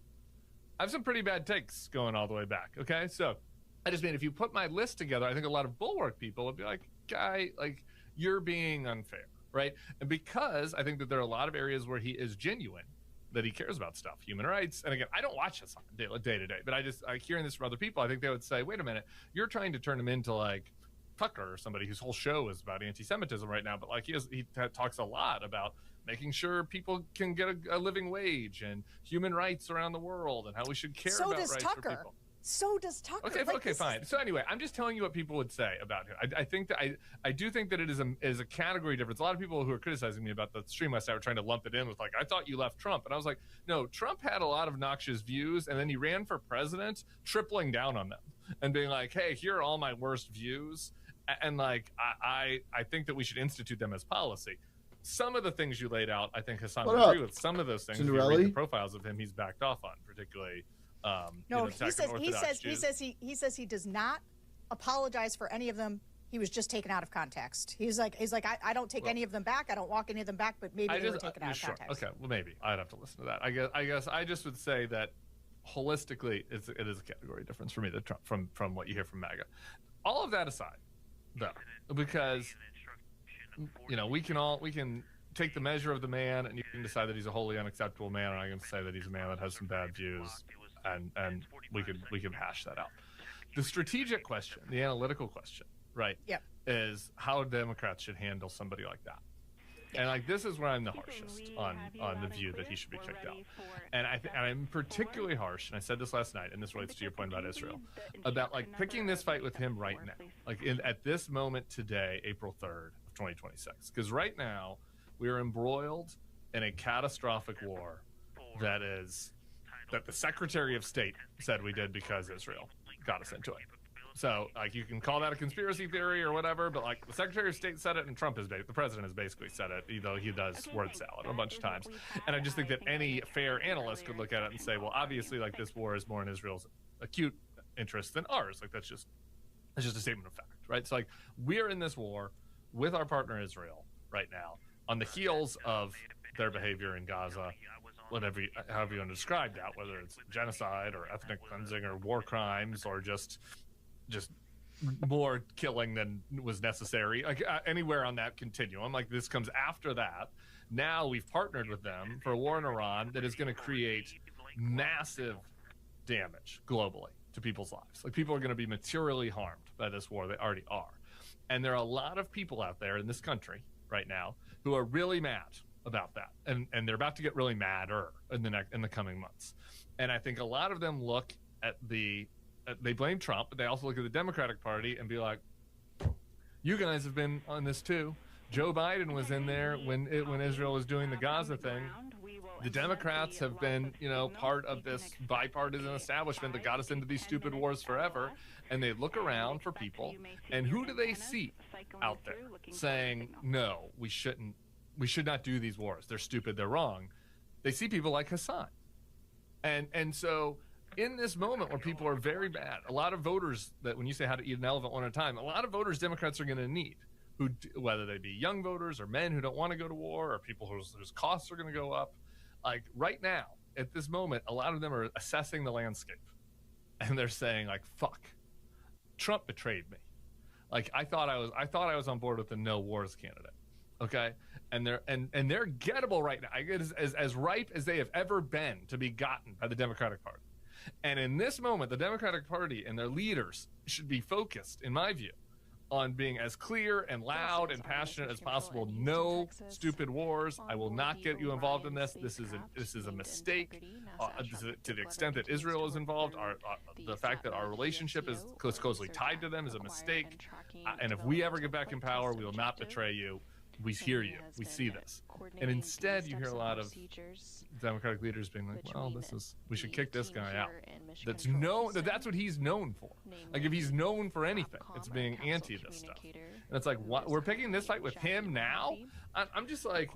I have some pretty bad takes going all the way back. Okay, so I just mean, if you put my list together, I think a lot of Bulwark people would be like, guy, like, you're being unfair, right? And because I think that there are a lot of areas where he is genuine, that he cares about stuff, human rights. And again, I don't watch this on day to day, but I hearing this from other people, I think they would say, wait a minute, you're trying to turn him into like Tucker or somebody whose whole show is about anti-Semitism right now. But like he talks a lot about making sure people can get a living wage and human rights around the world and how we should care about rights for people. So does Tucker. Okay, fine. So anyway, I'm just telling you what people would say about him. I think that I do think that it is a category difference. A lot of people who are criticizing me about the stream last night were trying to lump it in with like, I thought you left Trump. And I was like, no, Trump had a lot of noxious views, and then he ran for president, tripling down on them and being like, hey, here are all my worst views. And like, I think that we should institute them as policy. Some of the things you laid out, I think Hassan would agree with. Some of those things, if you read the profiles of him, he's backed off on, particularly. He says he does not apologize for any of them. He was just taken out of context. He's like I don't take any of them back. I don't walk any of them back, but maybe they were taken out of context. Okay, well maybe I'd have to listen to that. I guess I just would say that holistically, it is a category difference for me that from what you hear from MAGA. All of that aside, though, because we can take the measure of the man, and you can decide that he's a wholly unacceptable man, and I can say that he's a man that has some bad views. And we can hash that out. The strategic question, the analytical question, right, is how Democrats should handle somebody like that. And like, this is where I'm the harshest on the view that he should be kicked out. And I'm particularly harsh, and I said this last night, and this relates to your point about Israel, about like picking this fight with him right now, like at this moment today, April 3rd of 2026, because right now we are embroiled in a catastrophic war that the Secretary of State said we did because Israel got us into it. So, like, you can call that a conspiracy theory or whatever, but like the Secretary of State said it, and the president has basically said it, though he does word salad a bunch of times. And I just think that any fair analyst could look at it and say, well, obviously, like, this war is more in Israel's acute interest than ours. Like, that's just a statement of fact, right? So, like, we're in this war with our partner Israel right now on the heels of their behavior in Gaza. However you want to describe that, whether it's genocide or ethnic cleansing or war crimes or just more killing than was necessary, like anywhere on that continuum. Like, this comes after that. Now we've partnered with them for a war in Iran that is going to create massive damage globally to people's lives. Like, people are going to be materially harmed by this war. They already are. And there are a lot of people out there in this country right now who are really mad about that, and they're about to get really madder in the coming months. And I think a lot of them look at the they blame Trump, but they also look at the Democratic Party and be like, you guys have been on this too. Joe Biden was in there when Israel was doing the Gaza thing. The Democrats have been, part of this bipartisan establishment that got us into these stupid wars forever. And they look around for people, and who do they see out there saying, no, we should not do these wars. They're stupid. They're wrong. They see people like Hassan. And so in this moment where people are very bad, a lot of voters that when you say how to eat an elephant one at a time, a lot of voters Democrats are going to need, whether they be young voters or men who don't want to go to war or people whose costs are going to go up. Like right now, at this moment, a lot of them are assessing the landscape, and they're saying like, "Fuck, Trump betrayed me." Like I thought I was on board with the no wars candidate, okay? And they're gettable right now. I get as ripe as they have ever been to be gotten by the Democratic Party. And in this moment, the Democratic Party and their leaders should be focused, in my view, on being as clear and loud and passionate as possible. No stupid wars. I will not get you involved in this. This is a mistake. To the extent that Israel is involved, the fact that our relationship is closely tied to them is a mistake. And if we ever get back in power, we will not betray you. We hear you. We see this. And instead, you hear a lot of Democratic leaders being like, well, we should kick this guy out. That's what he's known for. Like, if he's known for anything, it's being anti this stuff. And it's like, what? We're picking this fight with him now? I'm just like,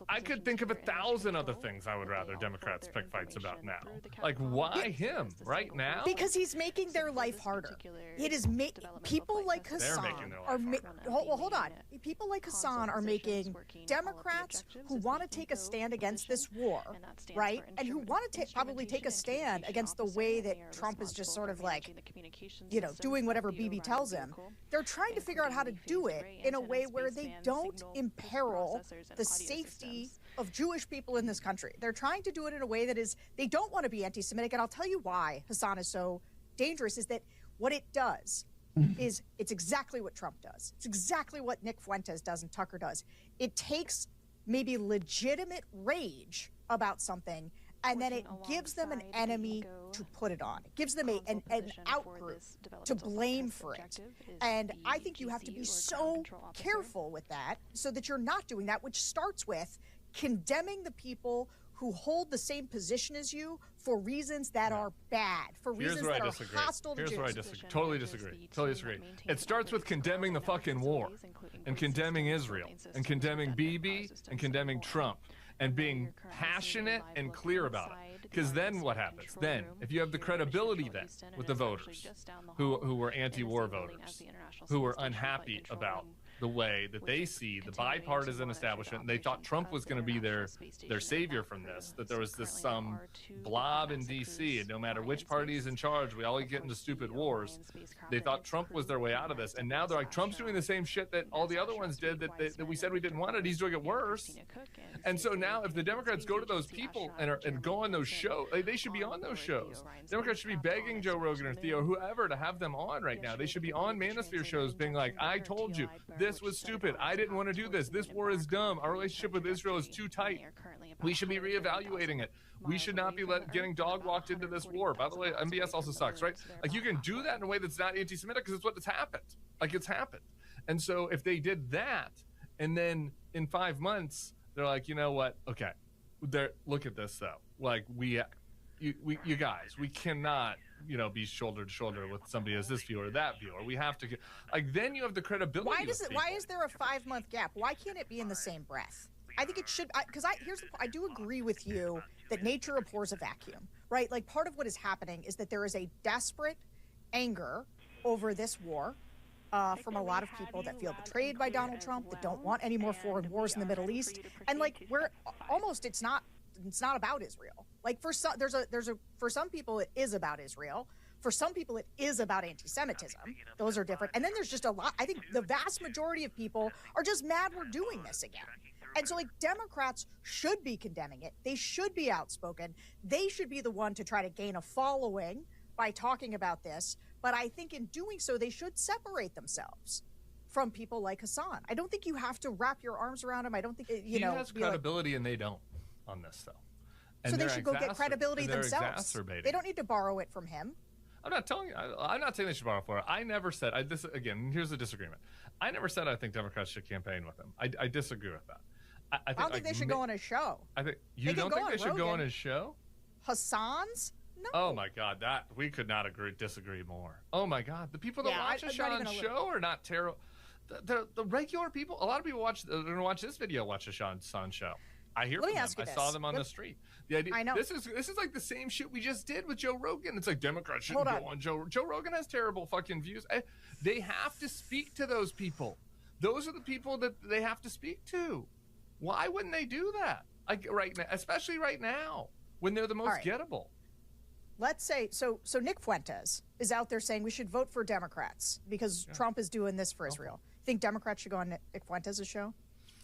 I could think of 1,000 other things I would rather Democrats pick fights about now. Like, why him right now? Because he's making their life harder. It is people like Hassan are hold on. People like Hassan are making Democrats who want to take a stand against this war, right? And who want to probably take a stand against the way that Trump is just sort of like, doing whatever Bibi tells him. They're trying to figure out how to do it in a way where they don't imperil the safety of Jewish people in this country. They're trying to do it in a way that they don't want to be anti-Semitic. And I'll tell you why Hassan is so dangerous is that what it does is it's exactly what Trump does. It's exactly what Nick Fuentes does and Tucker does. It takes maybe legitimate rage about something, and then it gives them an enemy to put it on. It gives them an outgroup to blame for it. And I think you have to be so careful with that so that you're not doing that, which starts with condemning the people who hold the same position as you for reasons that are bad, for reasons that are hostile to Jews. Here's where I disagree. Totally disagree. It starts with condemning the fucking war and condemning Israel and condemning Bibi and condemning Trump and being passionate and clear about it. Because then what happens? Then, if you have the credibility then with the voters who were anti-war voters, who were unhappy about the way that they see the bipartisan establishment, and they thought Trump was going to be their savior from this, that there was some blob in D.C., and no matter which party is in charge, we all get into stupid wars. They thought Trump was their way out of this, and now they're like, Trump's doing the same shit that all the other ones did that we said we didn't want it. He's doing it worse. And so now if the Democrats go to those people and go on those shows, they should be on those shows. Democrats should be begging Joe Rogan or Theo, whoever, to have them on right now. They should be on Manosphere shows being like, I told you, this was stupid. I didn't want to do this. This war is dumb. Our relationship with Israel is too tight. We should be reevaluating it. We should not be getting dog walked into this war. By the way, MBS also sucks, right? Like, you can do that in a way that's not anti-Semitic because it's what has happened. Like, it's happened. And so if they did that, and then in 5 months, they're like, you know what? Okay. Look at this, though. Like, you guys, we cannot, be shoulder to shoulder with somebody as this viewer or that viewer. We have to get, like, then you have the credibility. Why is there a 5-month gap? Why can't it be in the same breath? I think it should, because I do agree with you that nature abhors a vacuum, right? Like, part of what is happening is that there is a desperate anger over this war from a lot of people that feel betrayed by Donald Trump, that don't want any more foreign wars in the Middle East, and like, we're almost, it's not about Israel. Like, for some people it is about Israel. For some people it is about anti-Semitism. Those are different. And then there's just a lot. I think the vast majority of people are just mad we're doing this again. And so, like, Democrats should be condemning it. They should be outspoken. They should be the one to try to gain a following by talking about this. But I think in doing so, they should separate themselves from people like Hassan. I don't think you have to wrap your arms around him. I don't think, he has credibility, and they don't on this, though. And so they should go get credibility themselves. They don't need to borrow it from him. I'm not telling you. I'm not saying they should run for it. I never said. This again. Here's the disagreement. I never said I think Democrats should campaign with him. I disagree with that. I don't think they should go on his show. I think you don't think they should go on his show. Hassan's? No. Oh my God, that we could not disagree more. Oh my God, the people that watch Hassan's show are not terrible. The regular people, a lot of people are going to watch this video, watch Hassan's show. I hear from them. I saw them on the street. The idea, I know. This is like the same shit we just did with Joe Rogan. It's like Democrats shouldn't go on Joe Rogan has terrible fucking views. They have to speak to those people. Those are the people that they have to speak to. Why wouldn't they do that? Like right now, especially right now when they're the most gettable. Let's say so Nick Fuentes is out there saying we should vote for Democrats because Trump is doing this for Israel. Think Democrats should go on Nick Fuentes' show?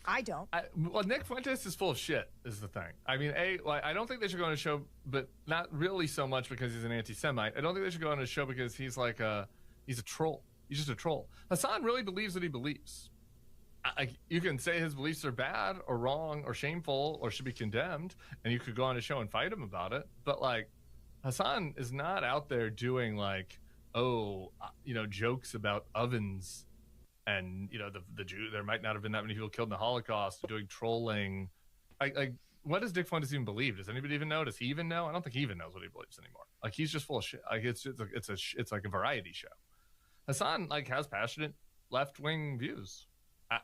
I don't. Well, Nick Fuentes is full of shit, is the thing. I mean, I don't think they should go on a show, but not really so much because he's an anti-Semite. I don't think they should go on a show because he's he's a troll. He's just a troll. Hassan really believes what he believes. You can say his beliefs are bad or wrong or shameful or should be condemned, and you could go on a show and fight him about it. But Hassan is not out there doing jokes about ovens. And the Jew, there might not have been that many people killed in the Holocaust, doing trolling. What does Nick Fuentes even believe? Does anybody even know? Does he even know? I don't think he even knows what he believes anymore. He's just full of shit. It's like a variety show. Hassan has passionate left wing views,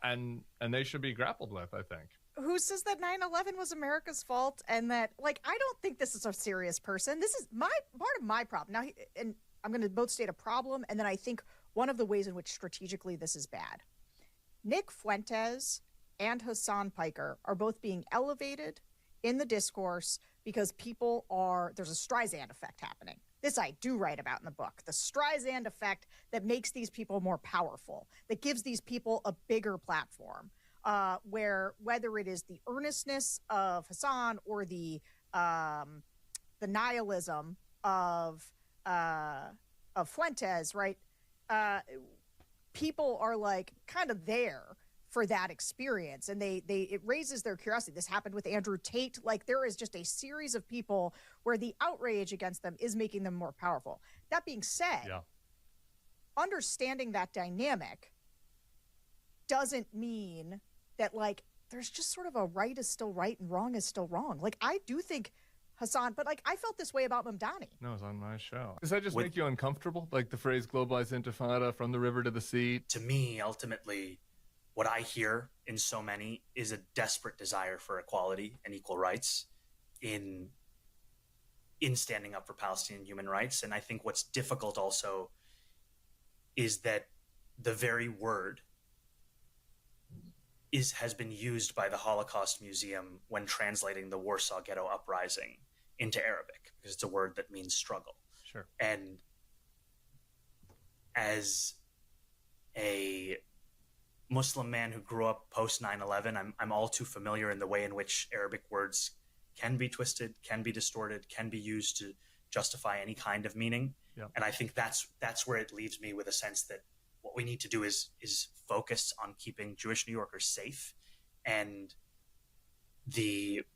and they should be grappled with. I think. Who says that 9/11 was America's fault and that I don't think this is a serious person. This is part of my problem now, and I'm going to both state a problem, and then I think one of the ways in which strategically this is bad. Nick Fuentes and Hassan Piker are both being elevated in the discourse because there's a Streisand effect happening. This I do write about in the book. The Streisand effect that makes these people more powerful, that gives these people a bigger platform, where whether it is the earnestness of Hassan or the nihilism of Fuentes, right? People are kind of there for that experience, and it raises their curiosity. This happened with Andrew Tate. There is just a series of people where the outrage against them is making them more powerful. That being said, understanding that dynamic doesn't mean that there's just sort of a right is still right and wrong is still wrong. I do think Hassan, but I felt this way about Mamdani. No, it's on my show. Does that just make you uncomfortable? The phrase globalized intifada, from the river to the sea? To me, ultimately, what I hear in so many is a desperate desire for equality and equal rights in standing up for Palestinian human rights. And I think what's difficult also is that the very word has been used by the Holocaust Museum when translating the Warsaw Ghetto Uprising into Arabic, because it's a word that means struggle. Sure. And as a Muslim man who grew up post 9/11, I'm all too familiar in the way in which Arabic words can be twisted, can be distorted, can be used to justify any kind of meaning. Yeah. And I think that's where it leaves me with a sense that what we need to do is focus on keeping Jewish New Yorkers safe, and the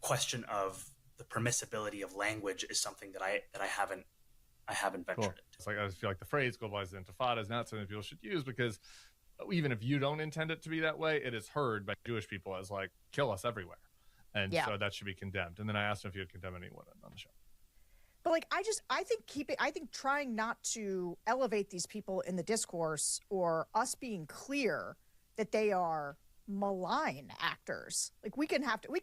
question of the permissibility of language is something that I haven't ventured into. It's I just feel like the phrase globalized intifada is not something people should use, because even if you don't intend it to be that way, it is heard by Jewish people as kill us everywhere. And so that should be condemned. And then I asked him if he would condemn anyone on the show. But I think trying not to elevate these people in the discourse, or us being clear that they are malign actors, we can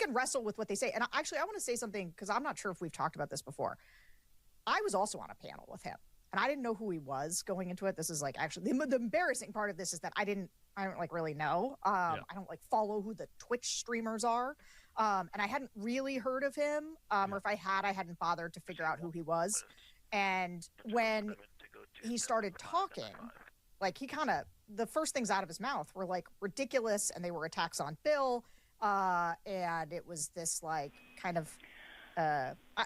wrestle with what they say. And actually, I want to say something, because I'm not sure if we've talked about this before. I was also on a panel with him, and I didn't know who he was going into it. This is actually the embarrassing part of this is that I don't really know. I don't follow who the Twitch streamers are. And I hadn't really heard of him, or if I had, I hadn't bothered to figure out who he was. And when he started talking, the first things out of his mouth were ridiculous, and they were attacks on Bill. And it was this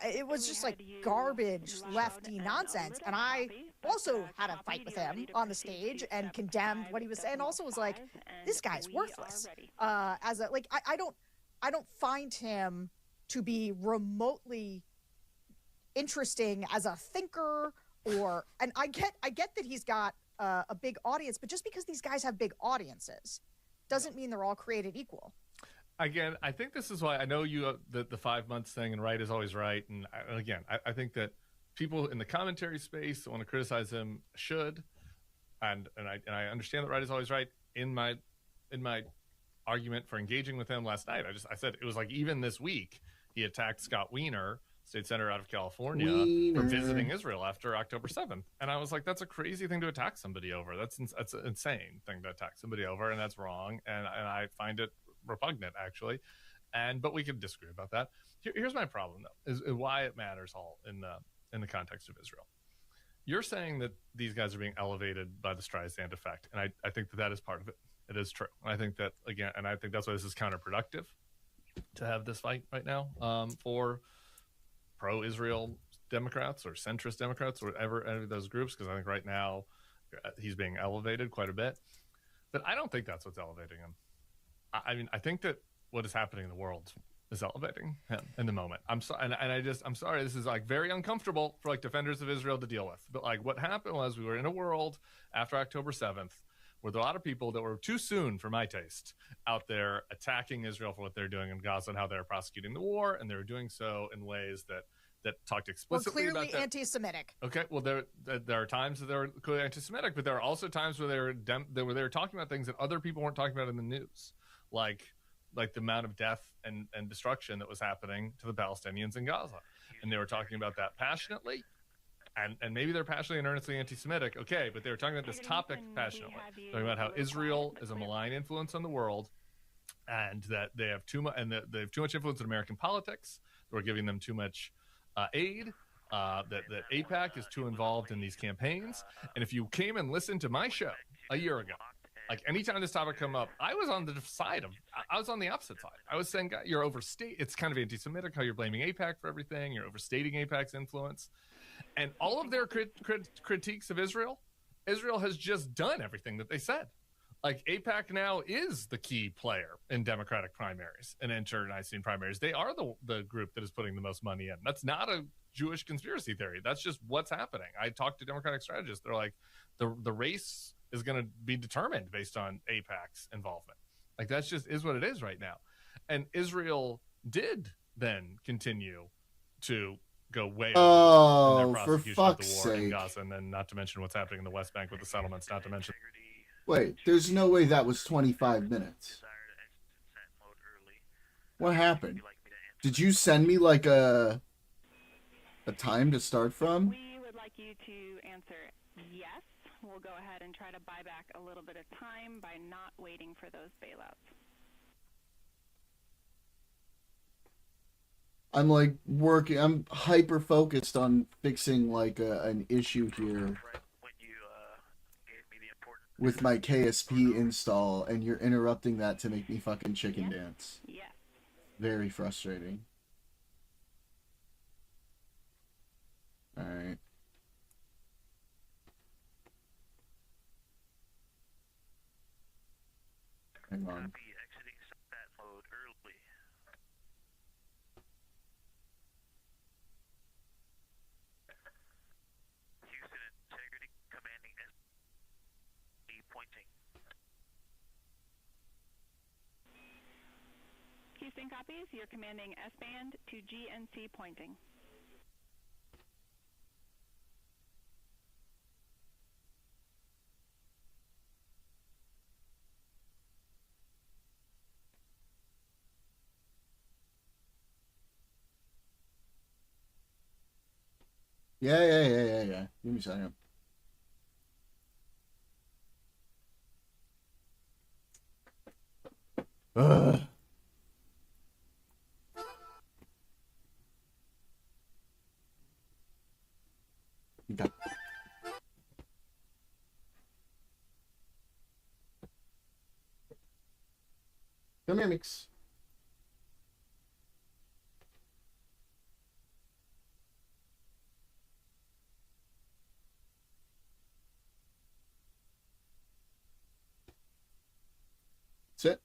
it was just garbage lefty nonsense. And I also had a fight with him on the stage and condemned what he was saying. Also was this guy's worthless. I don't find him to be remotely interesting as a thinker and I get that he's got a big audience, but just because these guys have big audiences doesn't mean they're all created equal. Again, I think this is why I know you the 5 months thing and right is always right. And I think that people in the commentary space that want to criticize him should, and I understand that right is always right. In my argument for engaging with him last night, I said it was like even this week he attacked Scott Wiener, state senator out of California, for visiting Israel after October 7th. And I was like, that's a crazy thing to attack somebody over. That's an insane thing to attack somebody over, and that's wrong. And I find it repugnant, actually. But we could disagree about that. Here's my problem, though, is why it matters all in the context of Israel. You're saying that these guys are being elevated by the Streisand effect, and I think that is part of it. It is true. I think that, again, and I think that's why this is counterproductive to have this fight right now for pro-Israel Democrats or centrist Democrats or whatever, any of those groups, because I think right now he's being elevated quite a bit. But I don't think that's what's elevating him. I mean, I think that what is happening in the world is elevating him in the moment. I'm sorry, and I'm sorry. This is like very uncomfortable for like defenders of Israel to deal with. But like what happened was we were in a world after October 7th where there were a lot of people that were too soon for my taste out there attacking Israel for what they're doing in Gaza and how they're prosecuting the war, and they were doing so in ways that talked explicitly clearly about that. Anti-Semitic. Okay, well there are times that they're clearly anti-Semitic, but there are also times where they were talking about things that other people weren't talking about in the news, like the amount of death and destruction that was happening to the Palestinians in Gaza, and they were talking about that passionately. And maybe they're passionately and earnestly anti-Semitic, okay, but they were talking about this topic passionately, talking about how Israel is a malign influence on the world, and that they have too much, and that they have too much influence in American politics. We're giving them too much aid. That AIPAC is too involved in these campaigns. And if you came and listened to my show a year ago, like anytime this topic come up, I was on the side of, I was on the opposite side. I was saying, you're overstate. It's kind of anti-Semitic how you're blaming AIPAC for everything. You're overstating AIPAC's influence. And all of their critiques of Israel has just done everything that they said. Like AIPAC now is the key player in Democratic primaries and internecine primaries. They are the group that is putting the most money in. That's not a Jewish conspiracy theory. That's just what's happening. I talked to Democratic strategists. They're like, the race is going to be determined based on AIPAC's involvement. Like that's just is what it is right now. And Israel did then continue to go way over in their for prosecution fuck's of the war in sake. Gaza, and then not to mention what's happening in the West Bank with the settlements, not to mention. Wait, there's no way that was 25 minutes. What happened? Did you send me like a time to start from? We would like you to answer yes. We'll go ahead and try to buy back a little bit of time by not waiting for those bailouts. I'm like working, I'm hyper focused on fixing like an issue here with my KSP install, and you're interrupting that to make me fucking chicken dance. Yeah. Very frustrating. Alright. Hang on. Houston copies. You're commanding S-band to GNC pointing. Yeah. Give me a second. Ugh. Okay. Come here, Mix. Sit.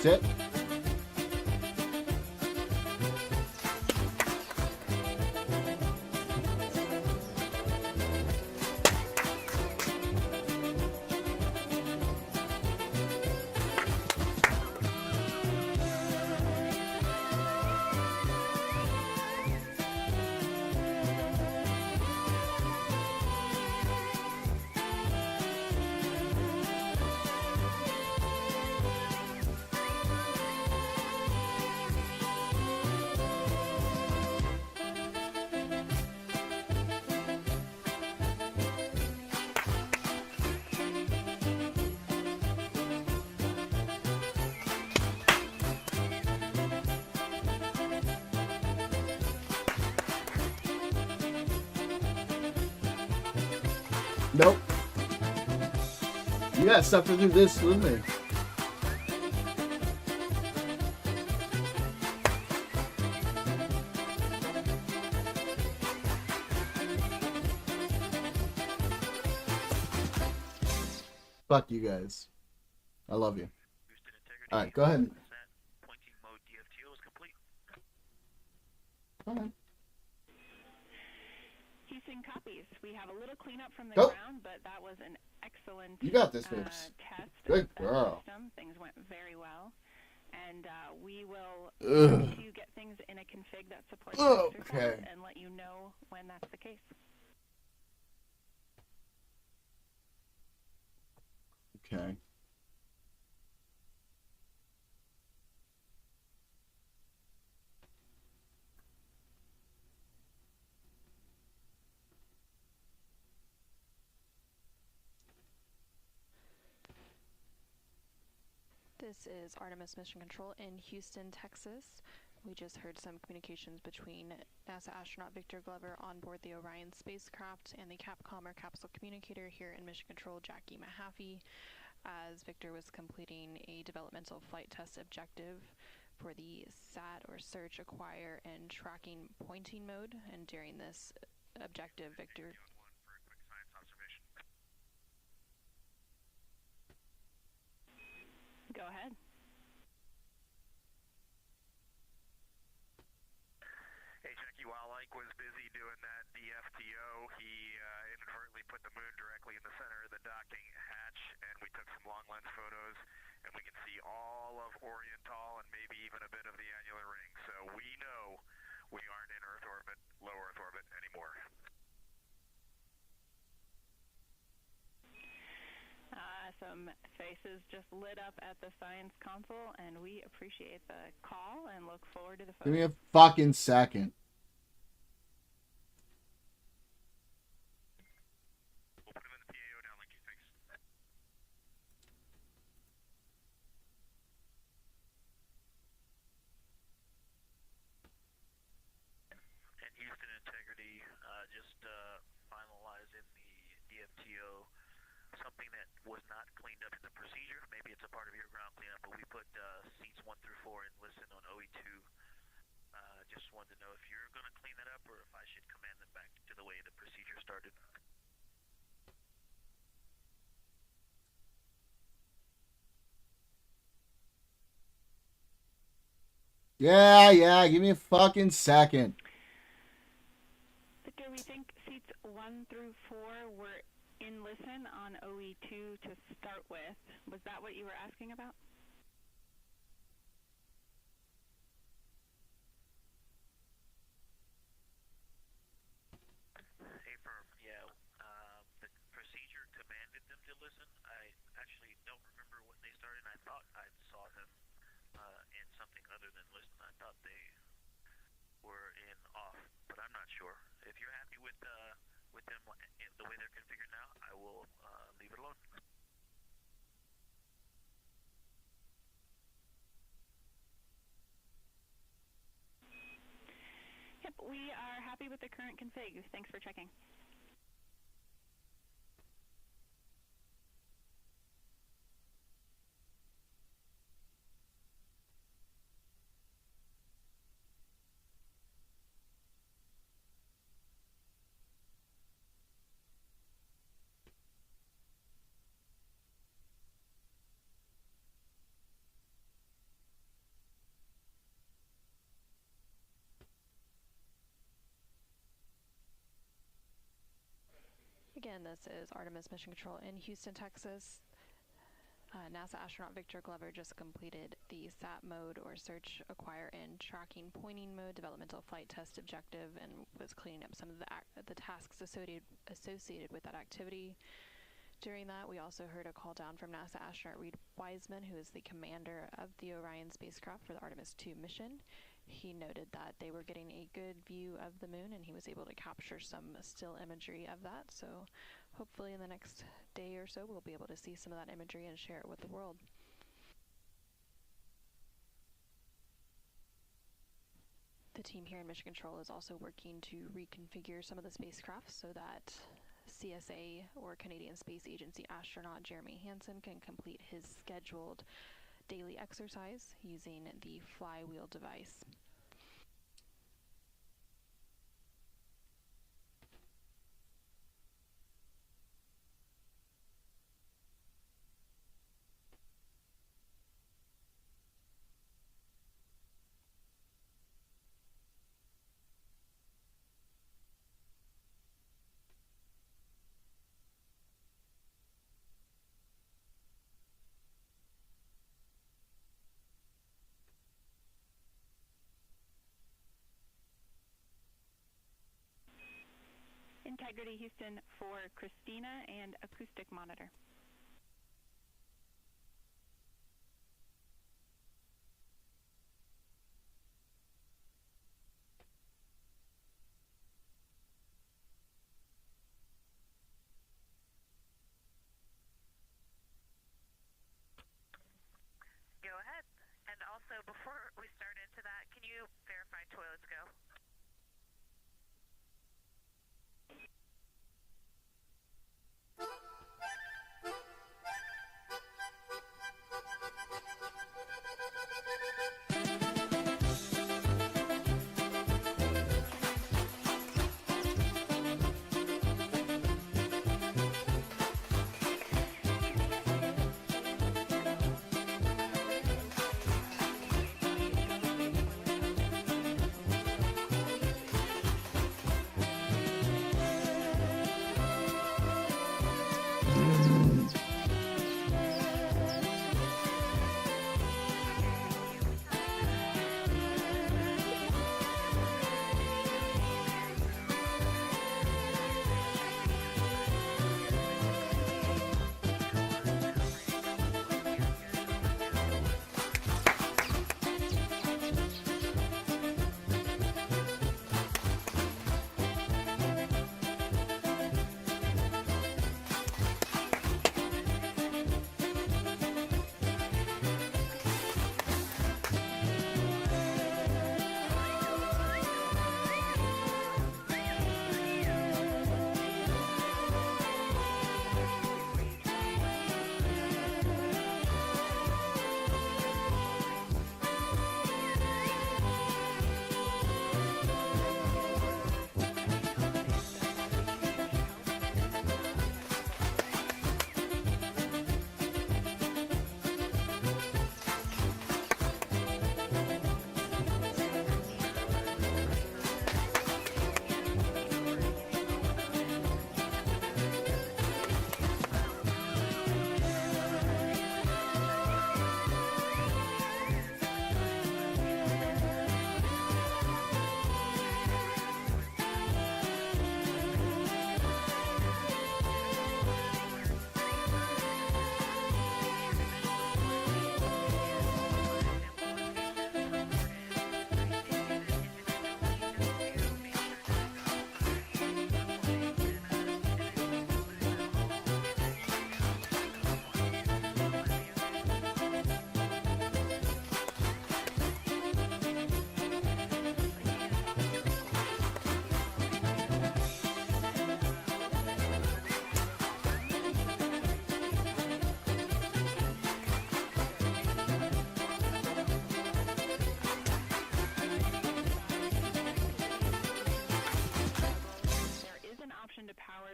Sit. Nope. You gotta suffer through this with me. Fuck you guys. I love you. Alright, go ahead. Go ahead. Houston copies. We have a little cleanup from the Go. ground, but that was an excellent You got this, babes. test. Good of the girl. system. Things went very well. And we will Ugh. to get things in a config that supports Okay. exercise and let you know when that's the case. Okay. This is Artemis Mission Control in Houston, Texas. We just heard some communications between NASA astronaut Victor Glover on board the Orion spacecraft and the Capcom or capsule communicator here in Mission Control, Jackie Mahaffey, as Victor was completing a developmental flight test objective for the SAT or Search, Acquire, and Tracking Pointing mode. And during this objective, Victor... Go ahead. Hey, Jackie, while Ike was busy doing that DFTO, he inadvertently put the moon directly in the center of the docking hatch, and we took some long lens photos, and we can see all of Oriental and maybe even a bit of the annular ring. So we know we aren't in Earth orbit, low Earth orbit anymore. Some faces just lit up at the science console, and we appreciate the call and look forward to the photos. Give me a fucking second. And Houston Integrity just finalizing the DFTO. Something that was not cleaned up in the procedure. Maybe it's a part of your ground cleanup, but we put seats 1 through 4 in listen on OE2. Just wanted to know if you're going to clean that up or if I should command them back to the way the procedure started. Yeah, give me a fucking second. Victor, we think seats 1 through 4 were in listen on OE2 to start with. Was that what you were asking about? Hey, firm. Yeah, the procedure commanded them to listen. I actually don't remember when they started. I thought I saw them in something other than listen. I thought they were in off, but I'm not sure. If you're happy with them in the way they're configured now, I will leave it alone. Yep, we are happy with the current config. Thanks for checking. Again, this is Artemis Mission Control in Houston, Texas. NASA astronaut Victor Glover just completed the SAT mode, or search, acquire, and tracking pointing mode developmental flight test objective, and was cleaning up some of the tasks associated with that activity. During that, we also heard a call down from NASA astronaut Reed Wiseman, who is the commander of the Orion spacecraft for the Artemis 2 mission. He noted that they were getting a good view of the moon, and he was able to capture some still imagery of that. So hopefully in the next day or so, we'll be able to see some of that imagery and share it with the world. The team here in Mission Control is also working to reconfigure some of the spacecraft so that CSA, or Canadian Space Agency astronaut Jeremy Hansen, can complete his scheduled daily exercise using the flywheel device. Integrity Houston for Christina and acoustic monitor. Go ahead. And also, before we start into that, can you verify toilets go?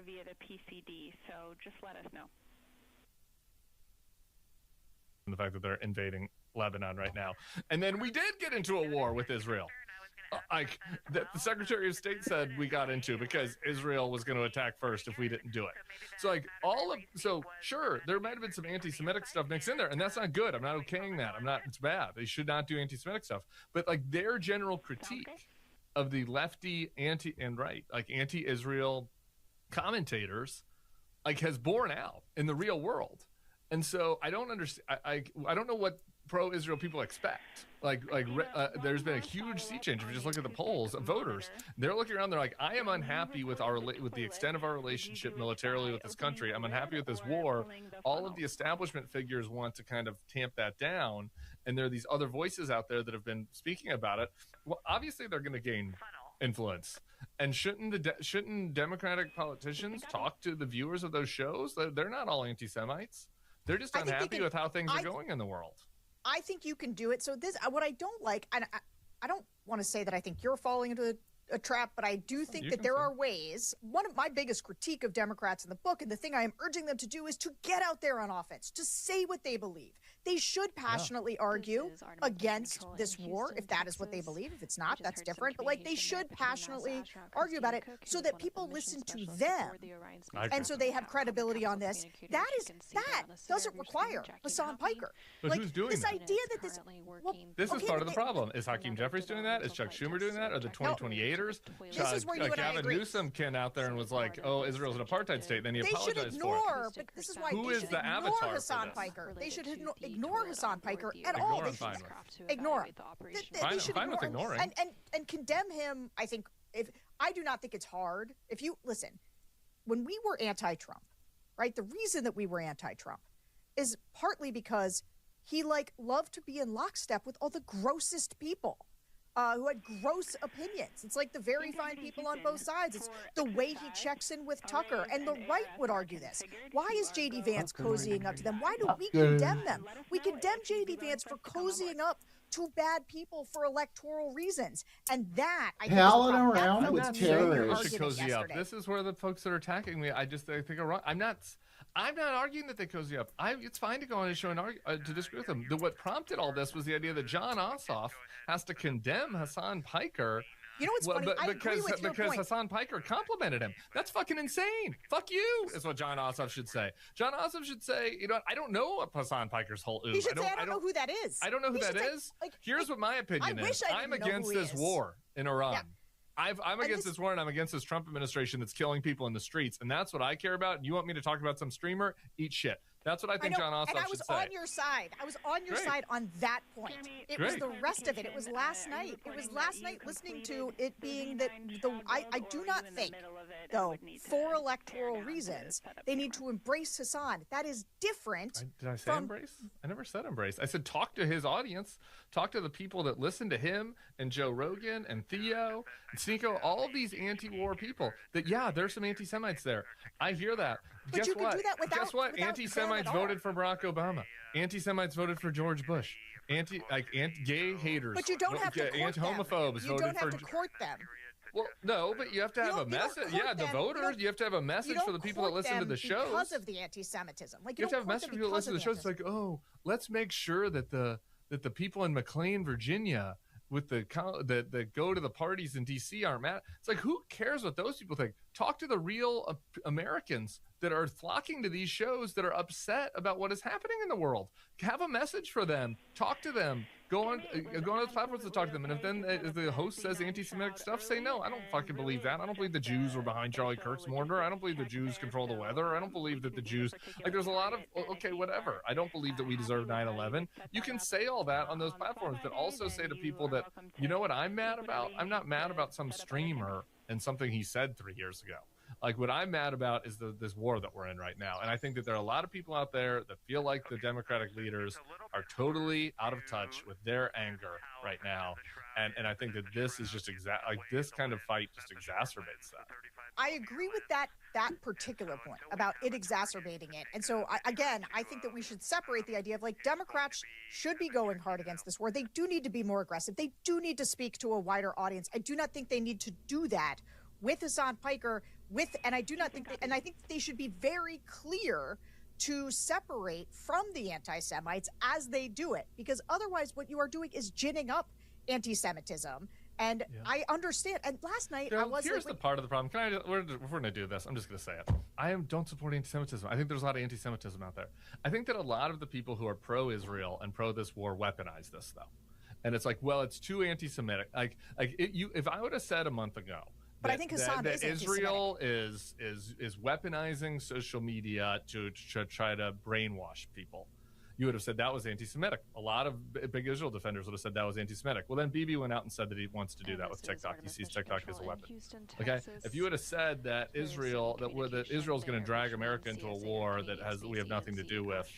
via the PCD, so just let us know. The fact that they're invading Lebanon right now. And then we did get into a war with Israel. like that the Secretary of State said we got into because Israel was going to attack first if we didn't do it. So like sure, there might have been some anti-Semitic stuff mixed in there, and that's not good. I'm not okaying that. It's bad. They should not do anti-Semitic stuff. But like their general critique of the lefty anti-Israel commentators like has borne out in the real world. And so I don't understand. I don't know what pro-Israel people expect. There's been a huge sea change. If you just look at the polls of voters, they're looking around. They're like, I am unhappy with the extent of our relationship militarily with this country. I'm unhappy with this war. All of the establishment figures want to kind of tamp that down, and there are these other voices out there that have been speaking about it. Well, obviously they're going to gain influence. And shouldn't Democratic politicians talk to the viewers of those shows? They're not all anti-Semites. They're just unhappy with how things are going in the world. I think you can do it. So what I don't like, and I don't want to say that I think you're falling into a trap, but I do think that there are ways. One of my biggest critique of Democrats in the book, and the thing I am urging them to do, is to get out there on offense, to say what they believe. They should passionately argue against this war, if that is what they believe. If it's not, that's different. But like, they should passionately argue about it so that people listen to them, and so they have credibility on this. That doesn't require Hassan Piker. But who's doing this that? idea that this? Well, This is part of the problem. Is Hakeem Jeffries doing that? Is Chuck Schumer doing that? Are the 2028ers? This is where you and I Gavin agree. Newsom came out there and was like, "Oh, Israel's an apartheid state." Then he They should apologized ignore, for it. but this is why Who they is should the ignore avatar for Hassan this? Piker. They should ignore Hassan Piker at Ignore all. him, They should fine ignore him. They should fine with ignore him. ignoring. And condemn him. I do not think it's hard. If you listen, when we were anti-Trump, right? The reason that we were anti-Trump is partly because he loved to be in lockstep with all the grossest people. Who had gross opinions. It's like the very fine people on both sides. It's the way he checks in with Tucker. And the right would argue this. Why is J.D. Vance cozying up to them? Why do we condemn them? We condemn J.D. Vance for cozying up to bad people for electoral reasons. And that, I think, Palling is around that with felt very terrorists. argument Cozy up. yesterday. This is where the folks that are attacking me, I think are wrong. I'm not arguing that they cozy up. It's fine to go on a show and argue, to disagree with them. What prompted all this was the idea that John Ossoff has to condemn Hassan Piker. You know what's funny? I agree with your because point. Hassan Piker complimented him. That's fucking insane. Fuck you, is what John Ossoff should say. John Ossoff should say, I don't know what Hassan Piker's whole He should say, I don't know who that is. I don't know who He that should is. say, Here's what my opinion I wish is. I I'm didn't know against who he this is. war in Iran. Yeah. I'm against this war, and I'm against this Trump administration that's killing people in the streets, and that's what I care about. And you want me to talk about some streamer? Eat shit. That's what I think John Ossoff should say. And I was on your side. I was on your side on that point. It was the rest of it. It was last night. It was last night listening to it being that I do not think, though, for electoral reasons, they need to embrace Hassan. That is different. Did I say embrace? I never said embrace. I said talk to his audience. Talk to the people that listen to him and Joe Rogan and Theo and Sneeko, all of these anti-war people. There's some anti-Semites there. I hear that. But you can do that without Guess what? without Anti-Semites them at all. voted for Barack Obama. Anti-Semites voted for George Bush. Gay haters. But you don't have to court them. Homophobes You voted don't have for. to court them. Well, no, but you have to have a message. Yeah, the voters. You have to have a message for the people that listen to the shows. Because of the anti-Semitism, You have to have a message for people that listen to the shows. It's like, let's make sure that the people in McLean, Virginia, with that go to the parties in D.C. aren't mad. It's like, who cares what those people think? Talk to the real Americans that are flocking to these shows that are upset about what is happening in the world. Have a message for them. Talk to them. Go on those platforms to talk to them. And if the host says anti-Semitic stuff, say no. I don't fucking believe that. I don't believe the Jews were behind Charlie Kirk's murder. I don't believe the Jews control the weather. I don't believe that the Jews there's a lot of whatever. I don't believe that we deserve 9/11. You can say all that on those platforms, but also say to people that, you know what I'm mad about? I'm not mad about some streamer and something he said 3 years ago. Like, what I'm mad about is this war that we're in right now. And I think that there are a lot of people out there that feel like the Democratic leaders are totally out of touch with their anger right now. And I think that this is just this kind of fight just exacerbates that. I agree with that particular point about it exacerbating it. And so, I think that we should separate the idea of Democrats should be going hard against this war. They do need to be more aggressive. They do need to speak to a wider audience. I do not think they need to do that with Hassan Piker. I think they should be very clear to separate from the anti-Semites as they do it, because otherwise what you are doing is ginning up anti-Semitism And I understand. And last night I was here's the part of the problem. Can I? If we're going to do this, I'm just going to say it. Don't support anti-Semitism. I think there's a lot of anti-Semitism out there. I think that a lot of the people who are pro-Israel and pro this war weaponize this though, and it's like, well, it's too anti-Semitic. If I would have said a month ago. But I think Hassan is Israel is weaponizing social media to try to brainwash people. You would have said that was anti-Semitic. A lot of big Israel defenders would have said that was anti-Semitic. Well, then Bibi went out and said that he wants to do that with TikTok. He sees TikTok as a weapon. Okay, if you would have said that Israel's going to drag America into a war that we have nothing to do with,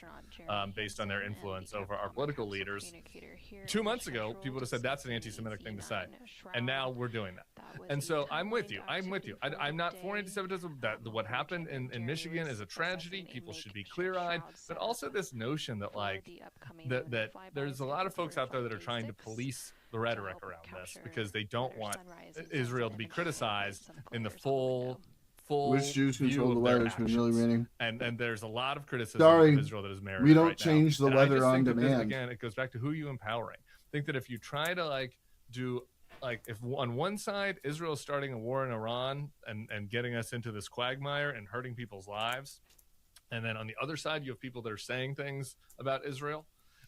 based on their influence over our political leaders, 2 months ago, people would have said that's an anti-Semitic thing to say, and now we're doing that. And so I'm with you. I'm not for anti-Semitism. That what happened in Michigan is a tragedy. People should be clear-eyed, but also this notion that that there's a lot of folks out there that are trying to police the rhetoric around this because they don't want Israel to be criticized in the full which Jews control the weather has been really raining. And there's a lot of criticism of Israel that is merited. We don't right change now. the weather on demand. Again, it goes back to who you empowering. I think that if you try to if on one side Israel is starting a war in Iran and getting us into this quagmire and hurting people's lives, and then on the other side you have people that are saying things about Israel,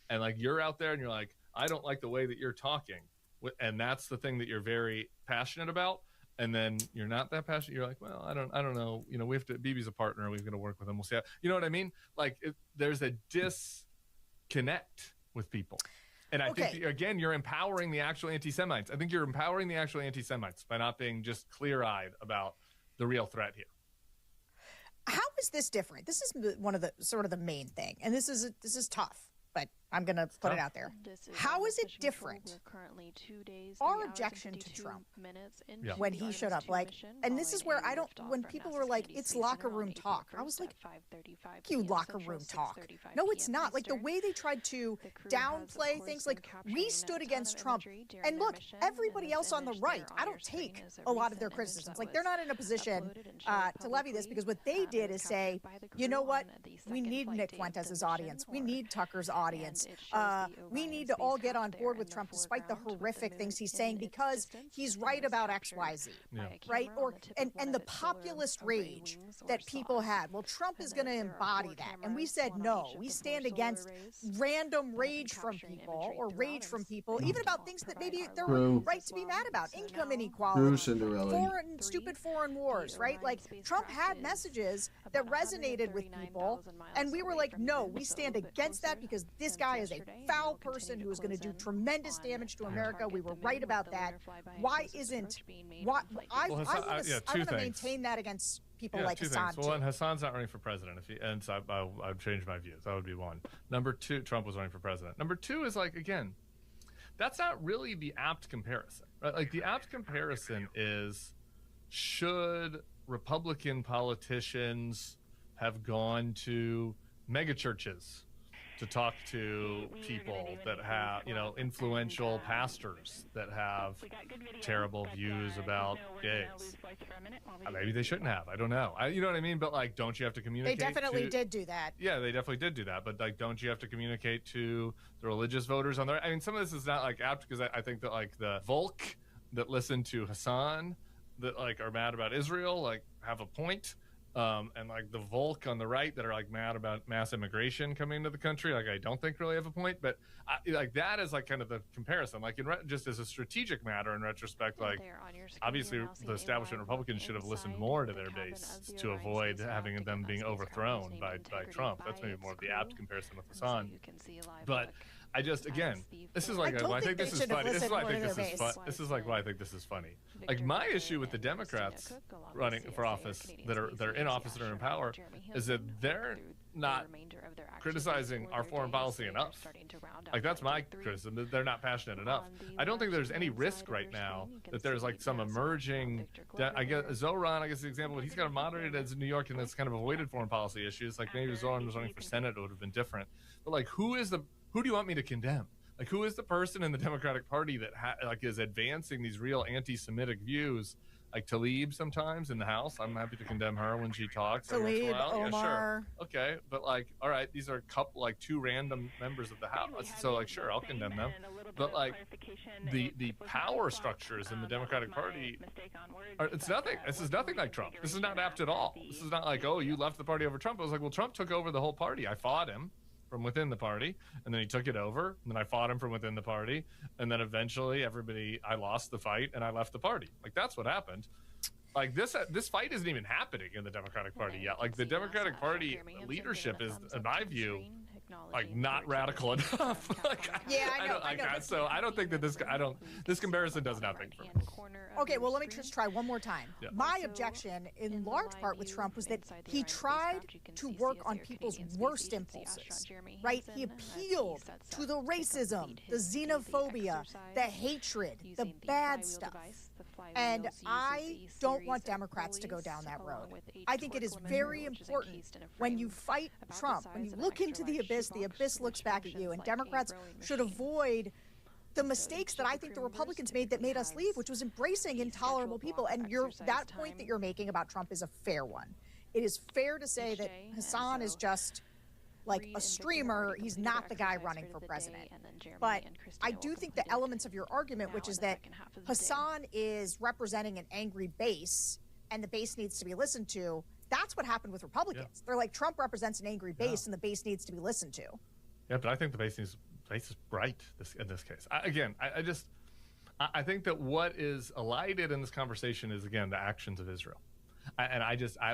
and you're out there and you're like, I don't like the way that you're talking, and that's the thing that you're very passionate about, and then you're not that passionate. You're like, well, I don't know. We have to. Bibi's a partner. We've got to work with him. We'll see how. You know what I mean? There's a disconnect with people. And I think, again, you're empowering the actual anti-Semites. I think you're empowering the actual anti-Semites by not being just clear-eyed about the real threat here. How is this different? This is one of the sort of the main thing. And this is tough, but I'm going to put it out there. How is it different? Currently 2 days. Our objection to Trump when he showed up, and this is where when people were like, it's locker room talk, I was like, you locker room talk. No, it's not. The way they tried to downplay things, we stood against Trump. And look, everybody else on the right, I don't take a lot of their criticisms. They're not in a position to levy this, because what they did is say, you know what? We need Nick Fuentes' audience. We need Tucker's audience. We need to all get on board with Trump despite the horrific things he's saying, because he's right about XYZ, right? And the populist rage that people had. Well, Trump is going to embody that. And we said, no, we stand against random rage from people, or rage from people, even about things that maybe they're right to be mad about. Income inequality, stupid foreign wars, right? Trump had messages that resonated with people, and we were like, no, we stand against that, because this guy is a foul person who is going to do tremendous damage to America. We were right about that. Why isn't? I want to maintain that against people like Hassan. Well, and Hassan's not running for president. So I've changed my views. That would be one. Number two, Trump was running for president. Number two is again, that's not really the apt comparison, right? The apt comparison is, should Republican politicians have gone to megachurches to talk to people that have, influential pastors that have terrible views about gays? Maybe they shouldn't have. I don't know. You know what I mean? But don't you have to communicate? They definitely did do that. Yeah, they definitely did do that. But don't you have to communicate to the religious voters on there? I mean, some of this is not apt, because I think that the Volk that listen to Hassan that are mad about Israel have a point. And the Volk on the right that are mad about mass immigration coming into the country, I don't think really have a point. But that is kind of the comparison. Just as a strategic matter, in retrospect, obviously the establishment Republicans should have listened more to their base to avoid having them being overthrown by Trump. That's maybe more of the apt comparison with Hassan. But I just, again, this is why I think this is funny. This is why I think this is fun. This is why I think this is funny. My issue with the Democrats running for office that are in office, that are in power, is that they're not criticizing our foreign policy enough. That's my criticism, that they're not passionate enough. I don't think there's any risk right now that there's some emerging, I guess Zoran, the example, but he's kind of moderated as New York and that's kind of avoided foreign policy issues. Maybe Zoran was running for Senate, it would have been different. But who do you want me to condemn? Who is the person in the Democratic Party that is advancing these real anti-Semitic views like Talib sometimes in the House. I'm happy to condemn her when she talks every once in a Talib, while. Yeah, Omar. sure. Okay, but like, all right, these are two random members of the House. So like, sure, I'll condemn them. But like, the power structures in the Democratic Party, it's nothing. This is nothing like Trump. This is not apt at all. This is not like, oh, you left the party over Trump. It was like, well, Trump took over the whole party. I fought him from within the party, and then he took it over, and then I fought him from within the party, and then eventually I lost the fight and I left the party. Like, that's what happened. Like, this fight isn't even happening in the Democratic Party yet. Like, the Democratic Party leadership is, in my view, like, not radical enough. Like, yeah, I know. So I don't think that this comparison does nothing for me. Okay, well, let me just try one more time. Yeah. My objection, in large part with Trump, was that he tried to work on people's worst impulses, right? He appealed to the racism, the xenophobia, the hatred, the bad stuff. And I don't want Democrats to go down that road. I think it is very important when you fight Trump, when you look into the abyss looks back at you, and Democrats should avoid the mistakes that I think the Republicans made that made us leave, which was embracing intolerable people. And that point that you're making about Trump is a fair one. It is fair to say that Hassan is just like a streamer. He's not the guy running for president. But I do think the elements of your argument, which is that Hassan is representing an angry base and the base needs to be listened to, that's what happened with Republicans. Yeah. They're like, Trump represents an angry base and the base needs to be listened to. Yeah, but I think the base is right in this case. I think that what is elided in this conversation is, again, the actions of Israel.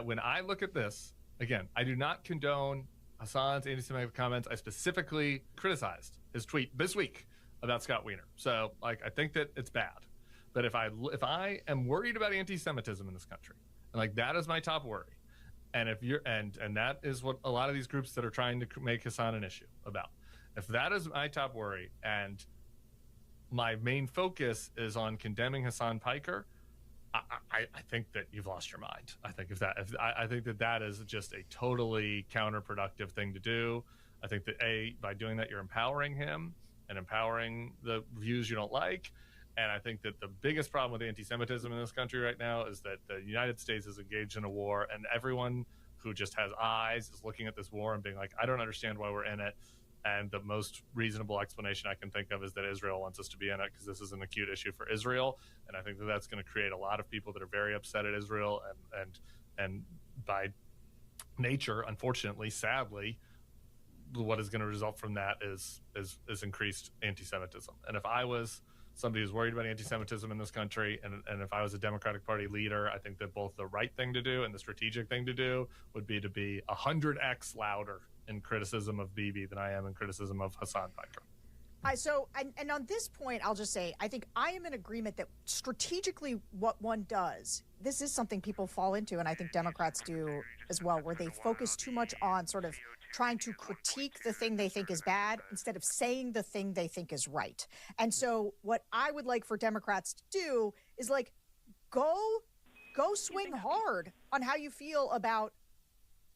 When I look at this, again, I do not condone Hassan's anti-Semitic comments. I specifically criticized his tweet this week about Scott Wiener. So, like, I think that it's bad. But if I am worried about anti-Semitism in this country, and like that is my top worry, and if you're and that is what a lot of these groups that are trying to make Hassan an issue about. If that is my top worry, and my main focus is on condemning Hassan Piker, I think that you've lost your mind. I think I think that is just a totally counterproductive thing to do. I think that by doing that, you're empowering him and empowering the views you don't like. And I think that the biggest problem with anti-Semitism in this country right now is that the United States is engaged in a war, and everyone who just has eyes is looking at this war and being like, I don't understand why we're in it. And the most reasonable explanation I can think of is that Israel wants us to be in it because this is an acute issue for Israel. And I think that that's going to create a lot of people that are very upset at Israel. And by nature, unfortunately, sadly, what is going to result from that is increased anti-Semitism. And if I was somebody who's worried about anti-Semitism in this country, and if I was a Democratic Party leader, I think that both the right thing to do and the strategic thing to do would be to be 100x louder in criticism of Bibi than I am in criticism of Hassan Piker. And on this point, I'll just say, I think I am in agreement that strategically what one does, this is something people fall into, and I think Democrats do as well, where they focus too much on sort of trying to critique the thing they think is bad instead of saying the thing they think is right. And so what I would like for Democrats to do is like, go swing hard on how you feel about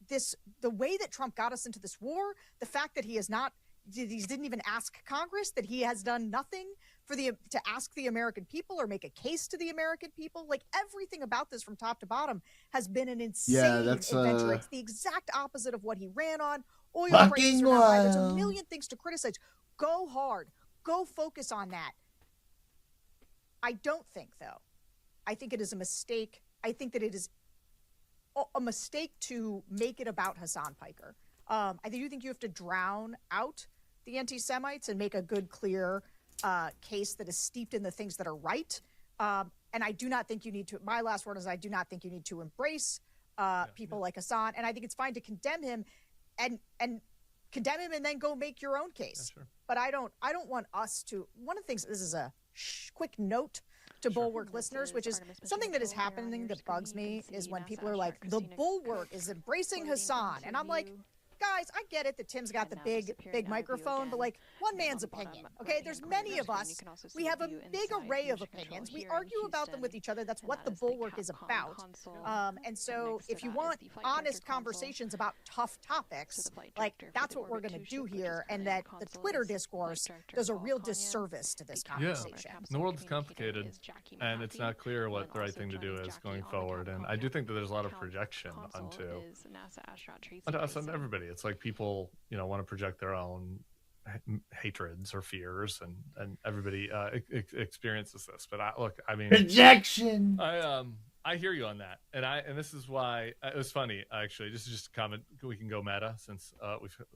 this, the way that Trump got us into this war, the fact that he didn't even ask Congress, that he has done nothing to ask the American people or make a case to the American people. Like, everything about this from top to bottom has been an insane adventure. It's the exact opposite of what he ran on. Oil prices are now high. There's a million things to criticize. Go hard. Go focus on that. I don't think, though. I think it is a mistake. I think that it is a mistake to make it about Hassan Piker. I do think you have to drown out the anti-Semites and make a good, clear case that is steeped in the things that are right. And I do not think you need to, my last word is, I do not think you need to embrace people like Hassan. And I think it's fine to condemn him and condemn him and then go make your own case. Yeah, sure. But I don't want us to, one of the things, this is a quick note to Bulwark listeners, which is something that is happening that bugs me, is when people are like, the Bulwark is embracing Hassan. And I'm like, guys, I get it that Tim's got the big microphone, but like one man's opinion, okay? There's many of us. We have a big array of opinions. We argue about them with each other. That's what the Bulwark is about. And so if you want honest conversations about tough topics, like that's what we're going to do here, and that the Twitter discourse does a real disservice to this conversation. The world is complicated, and it's not clear what the right thing to do is going forward. And I do think that there's a lot of projection onto us and everybody. It's like people, want to project their own hatreds or fears, and everybody experiences this. But I mean, projection. I hear you on that, and this is why it was funny actually. This is just a comment. We can go meta since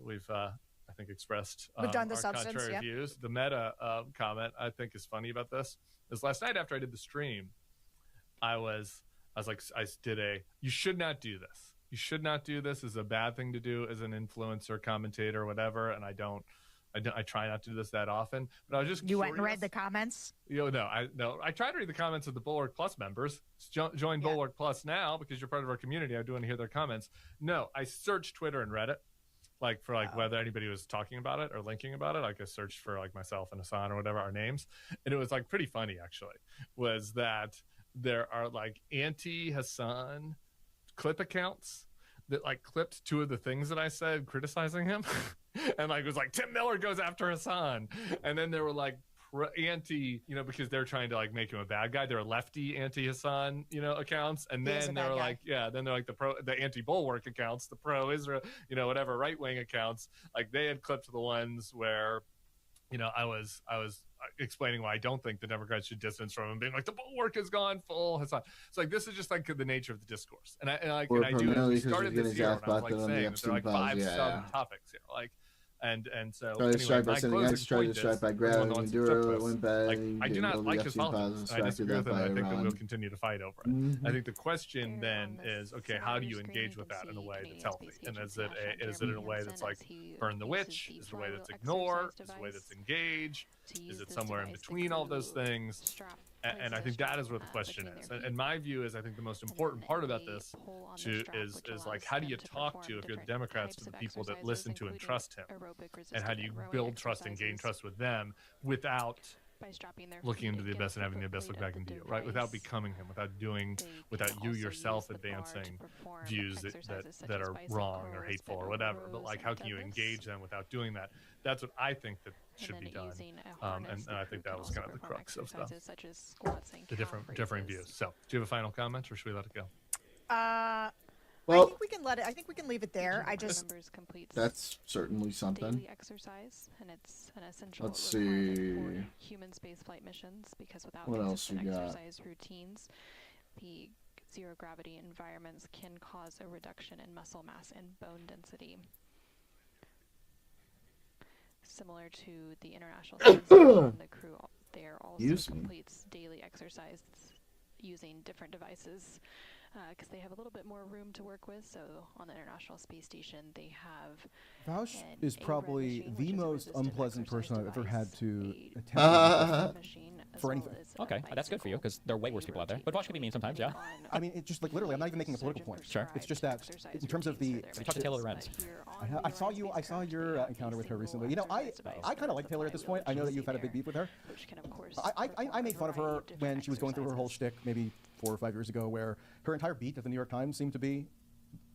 we've I think expressed we've done the our substance, contrary views. The meta comment I think is funny about this is last night after I did the stream, I was like, you should not do this. You should not do this. Is a bad thing to do as an influencer, commentator, whatever. And I try not to do this that often. But I was just went and read the comments. I try to read the comments of the Bulwark Plus members. Join Bulwark Plus now because you're part of our community. I do want to hear their comments. No, I searched Twitter and Reddit, for whether anybody was talking about it or linking about it. Like I searched for myself and Hassan or whatever our names, and it was pretty funny actually. Was that there are anti-Hassan clip accounts that clipped two of the things that I said criticizing him, and it was Tim Miller goes after Hassan, and then there were anti, because they're trying to make him a bad guy. They're lefty anti-Hassan, accounts, and then they're the anti-Bulwark accounts, the pro-Israel, whatever right-wing accounts. They had clipped the ones where, I was explaining why I don't think the Democrats should distance from him, being the Bulwark has gone full Hassan. It's this is just the nature of the discourse, and I do. We started this year, and I was saying that there are 5 sub-topics here, And so try by sending X, try to strike by grabbing, endure, win bad. I do not like his politics. I disagree with him. I think that we'll continue to fight over it. I think the question then is, okay, how do you engage with that in a way that's healthy? And is it in a way that's burn the witch? Is it a way that's ignore? Is it a way that's engage? Is it somewhere in between all those things? And I think that is what the question is. And my view is, I think the most important part about this is how do you talk to, if you're the Democrats, to the people that listen to and trust him? And how do you build trust and gain trust with them without looking into the abyss and having the abyss look back into you, right? Without becoming him, without you yourself advancing views that are wrong or hateful or whatever. But how can you engage them without doing that? That's what I think that should be done. And I think that was kind of the crux of the differing views. So, do you have a final comment, or should we let it go? I think we can let it. I think we can leave it there. That's certainly something. Daily exercise, and it's an essential Let's see. for human spaceflight missions, because without what else we got? exercise routines, the zero gravity environments can cause a reduction in muscle mass and bone density. Similar to the International Space Station, the crew there also completes daily exercise using different devices, because they have a little bit more room to work with. So on the International Space Station, they have Vaush is probably the most unpleasant person I've ever had to attempt for anything. Okay, that's good for you, because there are way worse people out there. But Vaush can be mean sometimes, yeah. I mean, it's just literally, I'm not even making a political point. Sure. It's just that in terms of the. You talked to Taylor Lorenz. I saw your encounter with her recently. I kind of like Taylor at this point. I know that you've had a big beef with her. I made fun of her when she was going through her whole shtick maybe 4 or 5 years ago, where her entire beat at the New York Times seemed to be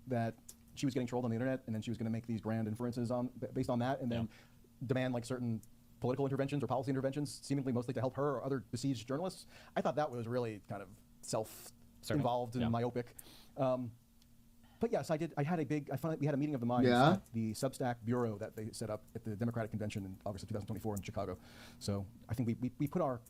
that she was getting trolled on the internet, and then she was going to make these grand inferences based on that, and then demand certain political interventions or policy interventions, seemingly mostly to help her or other besieged journalists. I thought that was really kind of self-involved and myopic. But yes, we had a meeting of the minds at the Substack bureau that they set up at the Democratic Convention in August of 2024 in Chicago. So I think we put our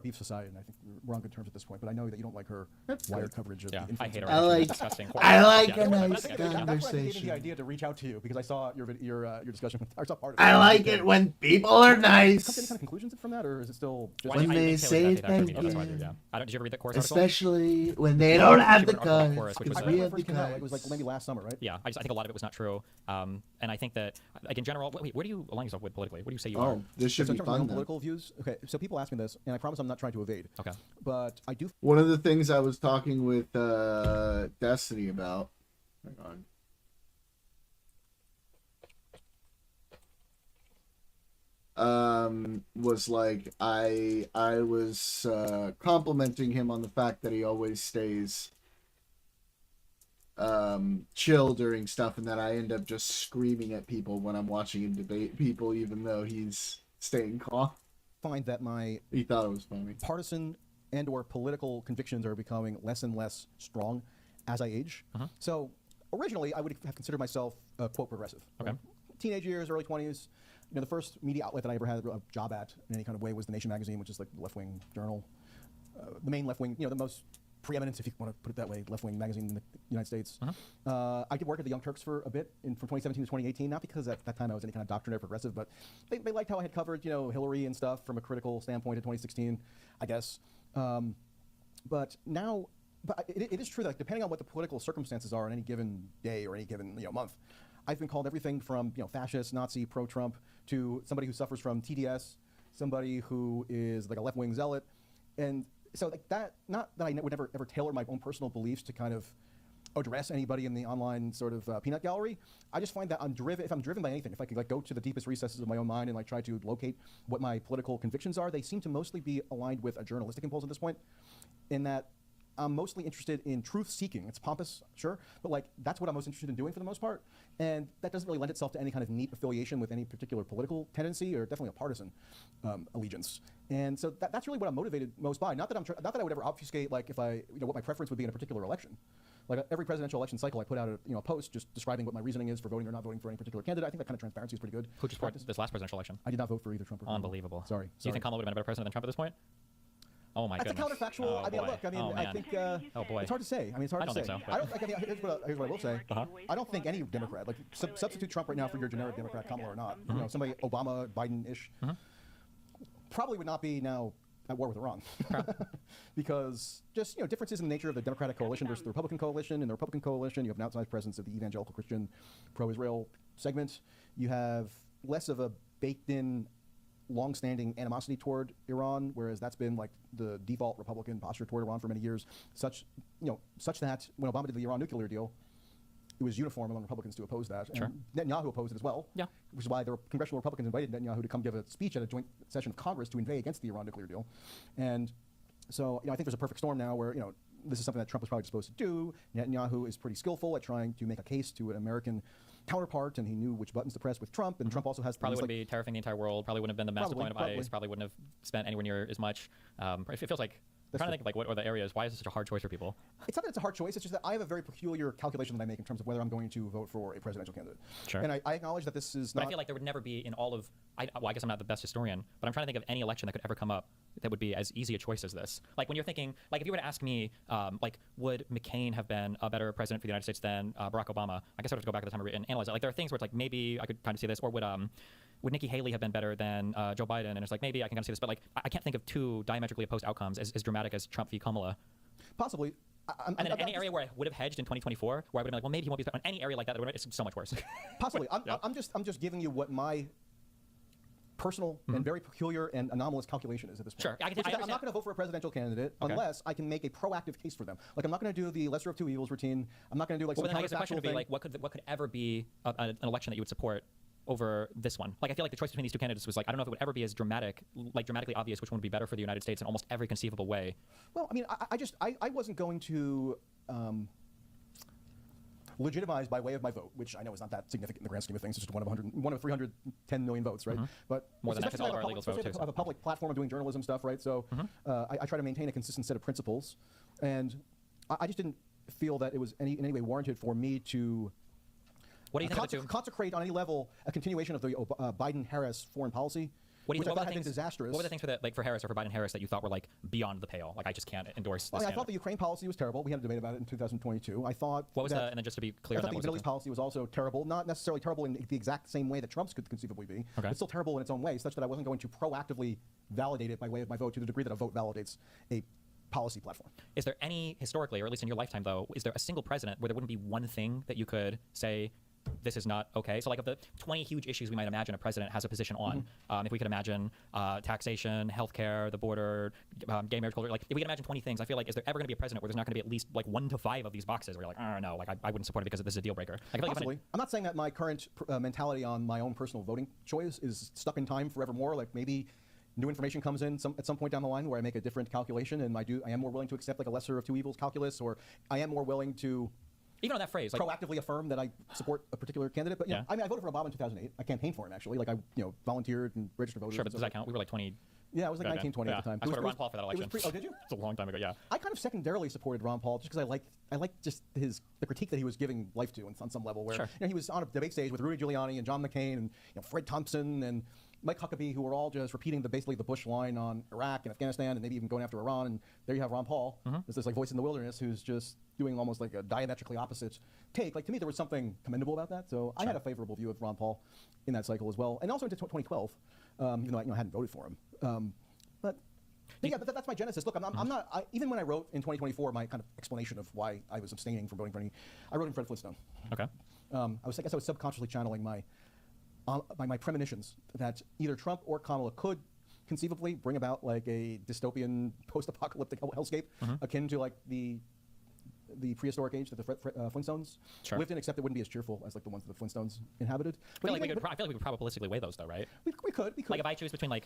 beefs aside, and I think we're on good terms at this point. But I know that you don't like her wired coverage of the influencer. I hate her. I like a nice conversation. That's why I gave the idea to reach out to you, because I saw your discussion. I saw part of it. I like it when people are nice. Come to any kind of conclusions from that, or is it still just when they say thank you? Did you ever read that course article? Especially when they don't have the guns. Because we have the guns. It was maybe last summer, right? Yeah, I think a lot of it was not true. And I think that, in general, where do you align yourself with politically? What do you say you are? This should be in terms fun. of political views. Okay, so people ask me this, and I promise I'm not trying to evade. Okay. But I do. One of the things I was talking with Destiny about. Hang on. was like, I was complimenting him on the fact that he always stays chill during stuff, and that I end up just screaming at people when I'm watching him debate people, even though he's staying calm. Find that my he thought it was funny. Partisan and or political convictions are becoming less and less strong as I age. So originally, I would have considered myself quote progressive. Okay. Right? Teenage years, early 20s. You know, the first media outlet that I ever had a job at in any kind of way was The Nation magazine, which is like the left-wing journal, the main left-wing, you know, the most preeminent, if you want to put it that way, left-wing magazine in the United States. I did work at the Young Turks for a bit, from 2017 to 2018, not because at that time I was any kind of doctrinaire progressive, but they liked how I had covered, you know, Hillary and stuff from a critical standpoint in 2016, I guess. But now, it is true that, like, depending on what the political circumstances are on any given day or any given, you know, month, I've been called everything from, you know, fascist, Nazi, pro-Trump, to somebody who suffers from TDS, somebody who is like a left-wing zealot, and so like that. Not that I would never ever tailor my own personal beliefs to kind of address anybody in the online sort of peanut gallery. I just find that if I'm driven by anything, if I could like go to the deepest recesses of my own mind and like try to locate what my political convictions are, they seem to mostly be aligned with a journalistic impulse at this point, in that I'm mostly interested in truth seeking. It's pompous, sure, but like that's what I'm most interested in doing for the most part, and that doesn't really lend itself to any kind of neat affiliation with any particular political tendency or definitely a partisan allegiance. And so that's really what I'm motivated most by. Not that I would ever obfuscate like if what my preference would be in a particular election. Like every presidential election cycle, I put out a post just describing what my reasoning is for voting or not voting for any particular candidate. I think that kind of transparency is pretty good. Who just supported this last presidential election? I did not vote for either Trump or Kamala. Unbelievable. Sorry. Do you think Kamala would have been a better president than Trump at this point? Oh my That's goodness. a counterfactual. Oh, I mean, boy. look. I mean, Oh, I man. think. Oh boy. It's hard to say. I mean, it's hard I don't to say. think so, I don't. Like, I mean, here's what I will say. Uh-huh. I don't think any Democrat, like substitute Trump right now for your generic Democrat, Kamala or not. You know, somebody Obama, Biden-ish, probably would not be now at war with Iran, because just differences in the nature of the Democratic coalition versus the Republican coalition. In the Republican coalition, you have an outsized presence of the evangelical Christian, pro-Israel segment. You have less of a baked-in, long-standing animosity toward Iran, whereas that's been like the default Republican posture toward Iran for many years. Such that when Obama did the Iran nuclear deal, it was uniform among Republicans to oppose that. Sure. And Netanyahu opposed it as well. Yeah. Which is why the congressional Republicans invited Netanyahu to come give a speech at a joint session of Congress to inveigh against the Iran nuclear deal. And so I think there's a perfect storm now where this is something that Trump was probably supposed to do. Netanyahu is pretty skillful at trying to make a case to an American counterpart, and he knew which buttons to press with Trump. And Trump also has probably wouldn't be tariffing the entire world. Probably wouldn't have been the mass deployment of ICE. Probably wouldn't have spent anywhere near as much. It feels like. I'm trying to think of like what are the areas. Why is this such a hard choice for people? It's not that it's a hard choice. It's just that I have a very peculiar calculation that I make in terms of whether I'm going to vote for a presidential candidate. Sure. And I acknowledge that this is But not. I feel like there would never be in all of. I guess I'm not the best historian, but I'm trying to think of any election that could ever come up that would be as easy a choice as this. Like when you're thinking, like if you were to ask me, like would McCain have been a better president for the United States than Barack Obama? I guess I'd have to go back to the time and analyze it. Like there are things where it's like maybe I could kind of see this, or would Nikki Haley have been better than Joe Biden? And it's like maybe I can kind of see this, but like I can't think of two diametrically opposed outcomes as dramatic as Trump v. Kamala. Possibly. And then any area where I would have hedged in 2024, where I would have been like, well, maybe he won't be on any area like that. It's so much worse. Possibly. I'm just giving you what my personal and very peculiar and anomalous calculation is at this point. Sure. I'm not going to vote for a presidential candidate unless I can make a proactive case for them. Like I'm not going to do the lesser of two evils routine. I'm not going to do like some then I guess the question would be thing. like, what could ever be an election that you would support over this one? Like I feel like the choice between these two candidates was like, I don't know if it would ever be as dramatically obvious which one would be better for the United States in almost every conceivable way. Well, I mean, I wasn't going to legitimize by way of my vote, which I know is not that significant in the grand scheme of things. It's just one of 310 million votes, right? But more than that, because all of our illegals vote too. I have a public platform of doing journalism stuff, right? So I try to maintain a consistent set of principles, and I just didn't feel that it was in any way warranted for me to. What do you think consecrate on any level a continuation of the Biden-Harris foreign policy, which I thought had been disastrous. What were the things for Harris or for Biden-Harris that you thought were like beyond the pale? Like I just can't endorse this. I thought the Ukraine policy was terrible. We had a debate about it in 2022. I thought. What was that? And then just to be clear, I thought the Middle East policy was also terrible. Not necessarily terrible in the exact same way that Trump's could conceivably be, but still terrible in its own way, such that I wasn't going to proactively validate it by way of my vote to the degree that a vote validates a policy platform. Is there any historically, or at least in your lifetime, though, is there a single president where there wouldn't be one thing that you could say? this is not okay. So like of the 20 huge issues we might imagine a president has a position on, if we could imagine taxation, healthcare, the border, gay marriage culture, like if we can imagine 20 things, I feel like is there ever going to be a president where there's not going to be at least like 1 to 5 of these boxes where you're like, oh no, like I wouldn't support it because this is a deal breaker. Like, I feel like Possibly. I'm not saying that my current mentality on my own personal voting choice is stuck in time forevermore. Like maybe new information comes in at some point down the line where I make a different calculation, and I am more willing to accept like a lesser of two evils calculus, or I am more willing to even on that phrase, like, proactively affirm that I support a particular candidate. But yeah, I mean, I voted for Obama in 2008. I campaigned for him actually. Like I volunteered and registered voters. Sure, but does that count? We were like 20. Yeah, I was like 19, 20 at the time. I supported Ron Paul for that election. Oh, did you? It's a long time ago. Yeah. I kind of secondarily supported Ron Paul just because I like just the critique that he was giving life to on some level. Where he was on a debate stage with Rudy Giuliani and John McCain and Fred Thompson and Mike Huckabee, who were all just repeating basically the Bush line on Iraq and Afghanistan and maybe even going after Iran. And there you have Ron Paul, there's this like voice in the wilderness who's just doing almost like a diametrically opposite take. Like to me, there was something commendable about that. So I had a favorable view of Ron Paul in that cycle as well, and also into 2012, even though I hadn't voted for him. But that's my genesis. Look, I'm not. Even when I wrote in 2024, my kind of explanation of why I was abstaining from voting for any, I wrote in Fred Flintstone. Okay. I guess I was subconsciously channeling my premonitions that either Trump or Kamala could conceivably bring about like a dystopian post-apocalyptic hellscape akin to like the prehistoric age that the Flintstones lived in, except it wouldn't be as cheerful as like the ones that the Flintstones inhabited. I feel like we could probabilistically weigh those though, right? We could. Like if I choose between like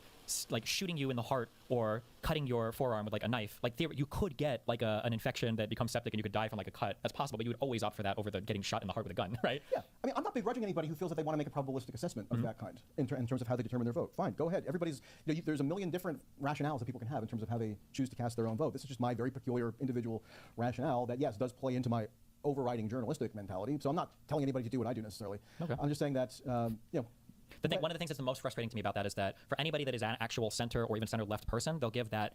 shooting you in the heart or cutting your forearm with like a knife, like you could get like an infection that becomes septic and you could die from like a cut. That's possible, but you would always opt for that over the getting shot in the heart with a gun, right? Yeah. I mean, I'm not begrudging anybody who feels that they want to make a probabilistic assessment of that kind in terms of how they determine their vote. Fine, go ahead. Everybody's there's a million different rationales that people can have in terms of how they choose to cast their own vote. This is just my very peculiar individual rationale that yes does play into my overriding journalistic mentality. So I'm not telling anybody to do what I do necessarily. Okay. I'm just saying that one of the things that's the most frustrating to me about that is that for anybody that is an actual center or even center left person, they'll give that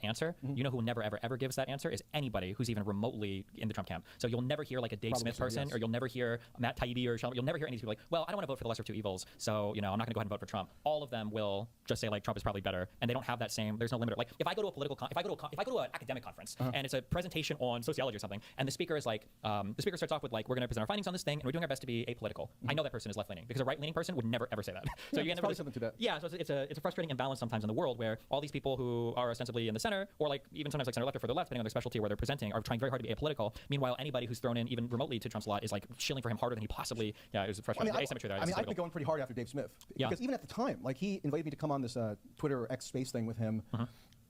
answer. You know who never ever gives that answer is anybody who's even remotely in the Trump camp. So you'll never hear like a Dave Smith person, or you'll never hear Matt Taibbi or you'll never hear any of these people like, well, I don't want to vote for the lesser of two evils, so I'm not going to go ahead and vote for Trump. All of them will just say like Trump is probably better, and they don't have that same. There's no limiter. Like if I go to a political, if I go to an academic conference and it's a presentation on sociology or something, and the speaker is like, the speaker starts off with like, we're going to present our findings on this thing, and we're doing our best to be apolitical. I know that person is left leaning because a right leaning person would never ever say that. So you probably something to that. Yeah, so it's a frustrating imbalance sometimes in the world where all these people who are ostensibly in the center, or like even sometimes like center left or further left, depending on their specialty where they're presenting, are trying very hard to be apolitical. Meanwhile, anybody who's thrown in even remotely to Trump's lot is like shilling for him harder than he possibly. Yeah, it was frustrating. The asymmetry there. I've been going pretty hard after Dave Smith because even at the time, like he invited me to come on this Twitter X Space thing with him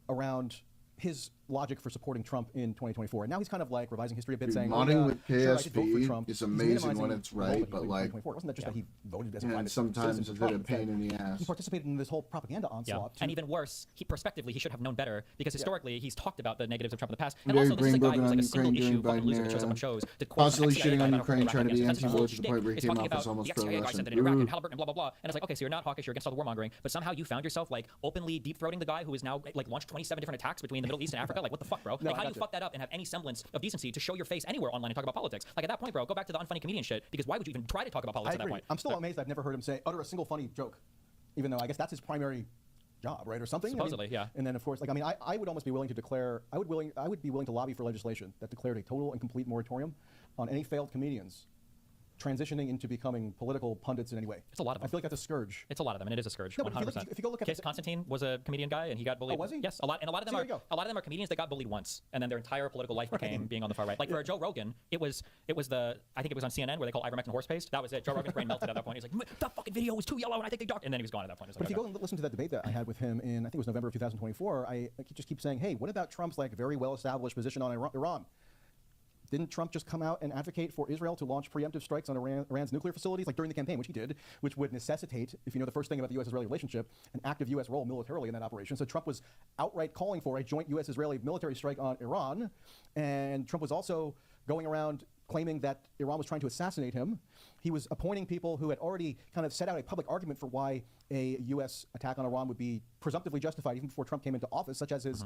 around his logic for supporting Trump in 2024, and now he's kind of like revising history a bit, saying, modding with sure, I did vote for Trump. is amazing when it's right, but like, wasn't that just that he voted as a and private sometimes citizen it's for a Trump? pain in the ass. He participated in this whole propaganda onslaught. And even worse, prospectively, he should have known better because historically he's talked about the negatives of Trump in the past. Very And also, this is a guy who's like a Ukraine single issue during fucking loser Biden that shows up on shows. constantly shitting on Ukraine, trying to be anti-war to the point where he It's came talking off as about almost the CIA guy pro-Russian. sent it in Iraq and Halliburton and blah blah blah. And it's like, okay, so you're not hawkish, you're against all the warmongering, but somehow you found yourself like openly deep throating the guy who is now like launched 27 different attacks between the Middle East and Africa. Like what the fuck, bro? Like how do you fuck that up and have any semblance of decency to show your face anywhere online and talk about politics? Like at that point, bro, go back to the unfunny comedian shit, because why would you even try to talk about politics I at that agree. point? I'm still amazed I've never heard him utter a single funny joke, even though I guess that's his primary job, right, or something. Supposedly, yeah. And then of course, like I would almost be willing to declare, I would be willing to lobby for legislation that declared a total and complete moratorium on any failed comedians transitioning into becoming political pundits in any way. It's a lot of them. I feel like that's a surge. It's a lot of them, and it is a scourge. No, but 100%. if you go look at Casey Constantine was a comedian guy, and he got bullied. Oh, was he? Yes, a lot of them are comedians that got bullied once, and then their entire political life became being on the far right. Like for Joe Rogan, I think it was on CNN where they call ivermectin horse paste. That was it. Joe Rogan's brain melted at that point. He's like, that fucking video was too yellow, and I think they dark. And then he was gone at that point. But if you go and listen to that debate that I had with him in, I think it was November of 2024, I just keep saying, hey, what about Trump's like very well-established position on Iran? Didn't Trump just come out and advocate for Israel to launch preemptive strikes on Iran's nuclear facilities, like during the campaign, which he did, which would necessitate, if you know the first thing about the U.S.-Israeli relationship, an active U.S. role militarily in that operation. So Trump was outright calling for a joint U.S.-Israeli military strike on Iran, and Trump was also going around claiming that Iran was trying to assassinate him. He was appointing people who had already kind of set out a public argument for why a U.S. attack on Iran would be presumptively justified even before Trump came into office, such as his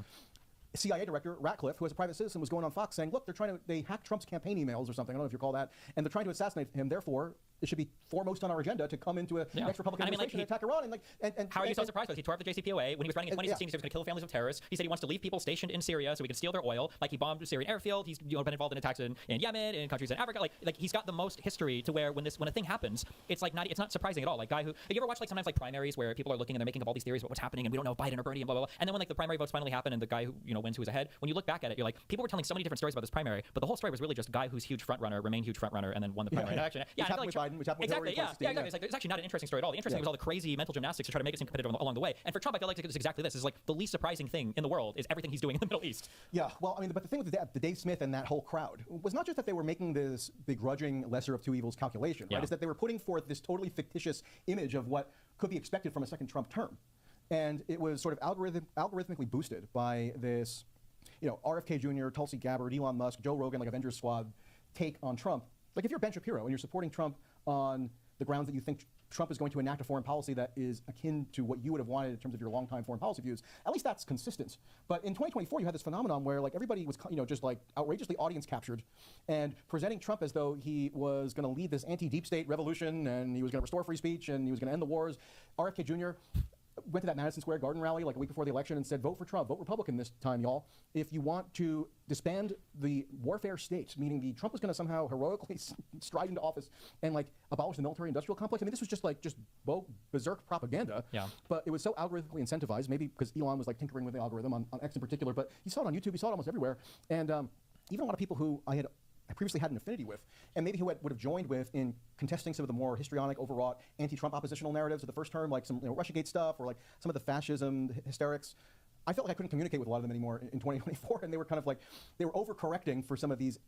CIA director, Ratcliffe, who as a private citizen was going on Fox saying, look, they hacked Trump's campaign emails or something, I don't know if you recall that, and they're trying to assassinate him, therefore, it should be foremost on our agenda to come into a next Republican administration and attack Iran. And how are you so surprised? He tore up the JCPOA when he was running in 2016. He said he was going to kill the families of terrorists. He said he wants to leave people stationed in Syria so we can steal their oil. Like he bombed a Syrian airfield. He's been involved in attacks in Yemen, in countries in Africa. Like he's got the most history to where when a thing happens, it's not surprising at all. Like guy who you ever watch like sometimes like primaries where people are looking and they're making up all these theories about what's happening and we don't know if Biden or Bernie and blah blah blah. And then when like the primary votes finally happen and the guy who wins who was ahead, when you look back at it, you're like people were telling so many different stories about this primary, but the whole story was really just a guy who's huge front runner, remained huge front runner, and then won the primary election. Yeah, which happened with Biden, which happened with Hillary. Exactly. It's actually not an interesting story at all. The interesting thing was all the crazy mental gymnastics to try to make it seem competitive along the way. And for Trump, I feel like it's exactly this. It's like the least surprising thing in the world is everything he's doing in the Middle East. Yeah, well, I mean, but the thing with the Dave Smith and that whole crowd was not just that they were making this begrudging lesser of two evils calculation, right? Is that they were putting forth this totally fictitious image of what could be expected from a second Trump term. And it was sort of algorithmically boosted by this, RFK Jr., Tulsi Gabbard, Elon Musk, Joe Rogan, like Avengers Squad take on Trump. Like if you're Ben Shapiro and you're supporting Trump on the grounds that you think Trump is going to enact a foreign policy that is akin to what you would have wanted in terms of your longtime foreign policy views, at least that's consistent. But in 2024, you had this phenomenon where like everybody was, just like outrageously audience captured and presenting Trump as though he was going to lead this anti-deep state revolution and he was going to restore free speech and he was going to end the wars. RFK Jr. went to that Madison Square Garden rally like a week before the election and said, vote for Trump, vote Republican this time, y'all. If you want to disband the warfare state, meaning the Trump was going to somehow heroically stride into office and like abolish the military industrial complex. I mean, this was just berserk propaganda. Yeah. But it was so algorithmically incentivized, maybe because Elon was like tinkering with the algorithm on X in particular, but you saw it on YouTube, you saw it almost everywhere. And even a lot of people who I previously had an affinity with, and maybe who would have joined with in contesting some of the more histrionic, overwrought anti-Trump oppositional narratives of the first term, like some Russiagate stuff or like some of the fascism hysterics. I felt like I couldn't communicate with a lot of them anymore in 2024, and they were kind of like, they were overcorrecting for some of these,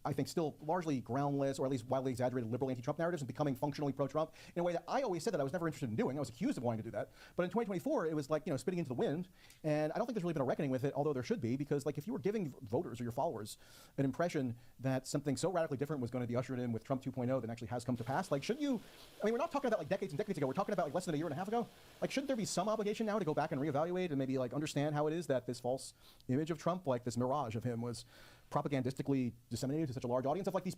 I think, still largely groundless or at least wildly exaggerated liberal anti-Trump narratives and becoming functionally pro-Trump in a way that I always said that I was never interested in doing. I was accused of wanting to do that. But in 2024, it was like, spitting into the wind. And I don't think there's really been a reckoning with it, although there should be, because like if you were giving voters or your followers an impression that something so radically different was going to be ushered in with Trump 2.0 than actually has come to pass, like shouldn't you, I mean, we're not talking about like decades and decades ago, we're talking about like less than a year and a half ago. Like shouldn't there be some obligation now to go back and reevaluate and maybe like understand how it is that this false image of Trump, like this mirage of him was propagandistically disseminated to such a large audience of like these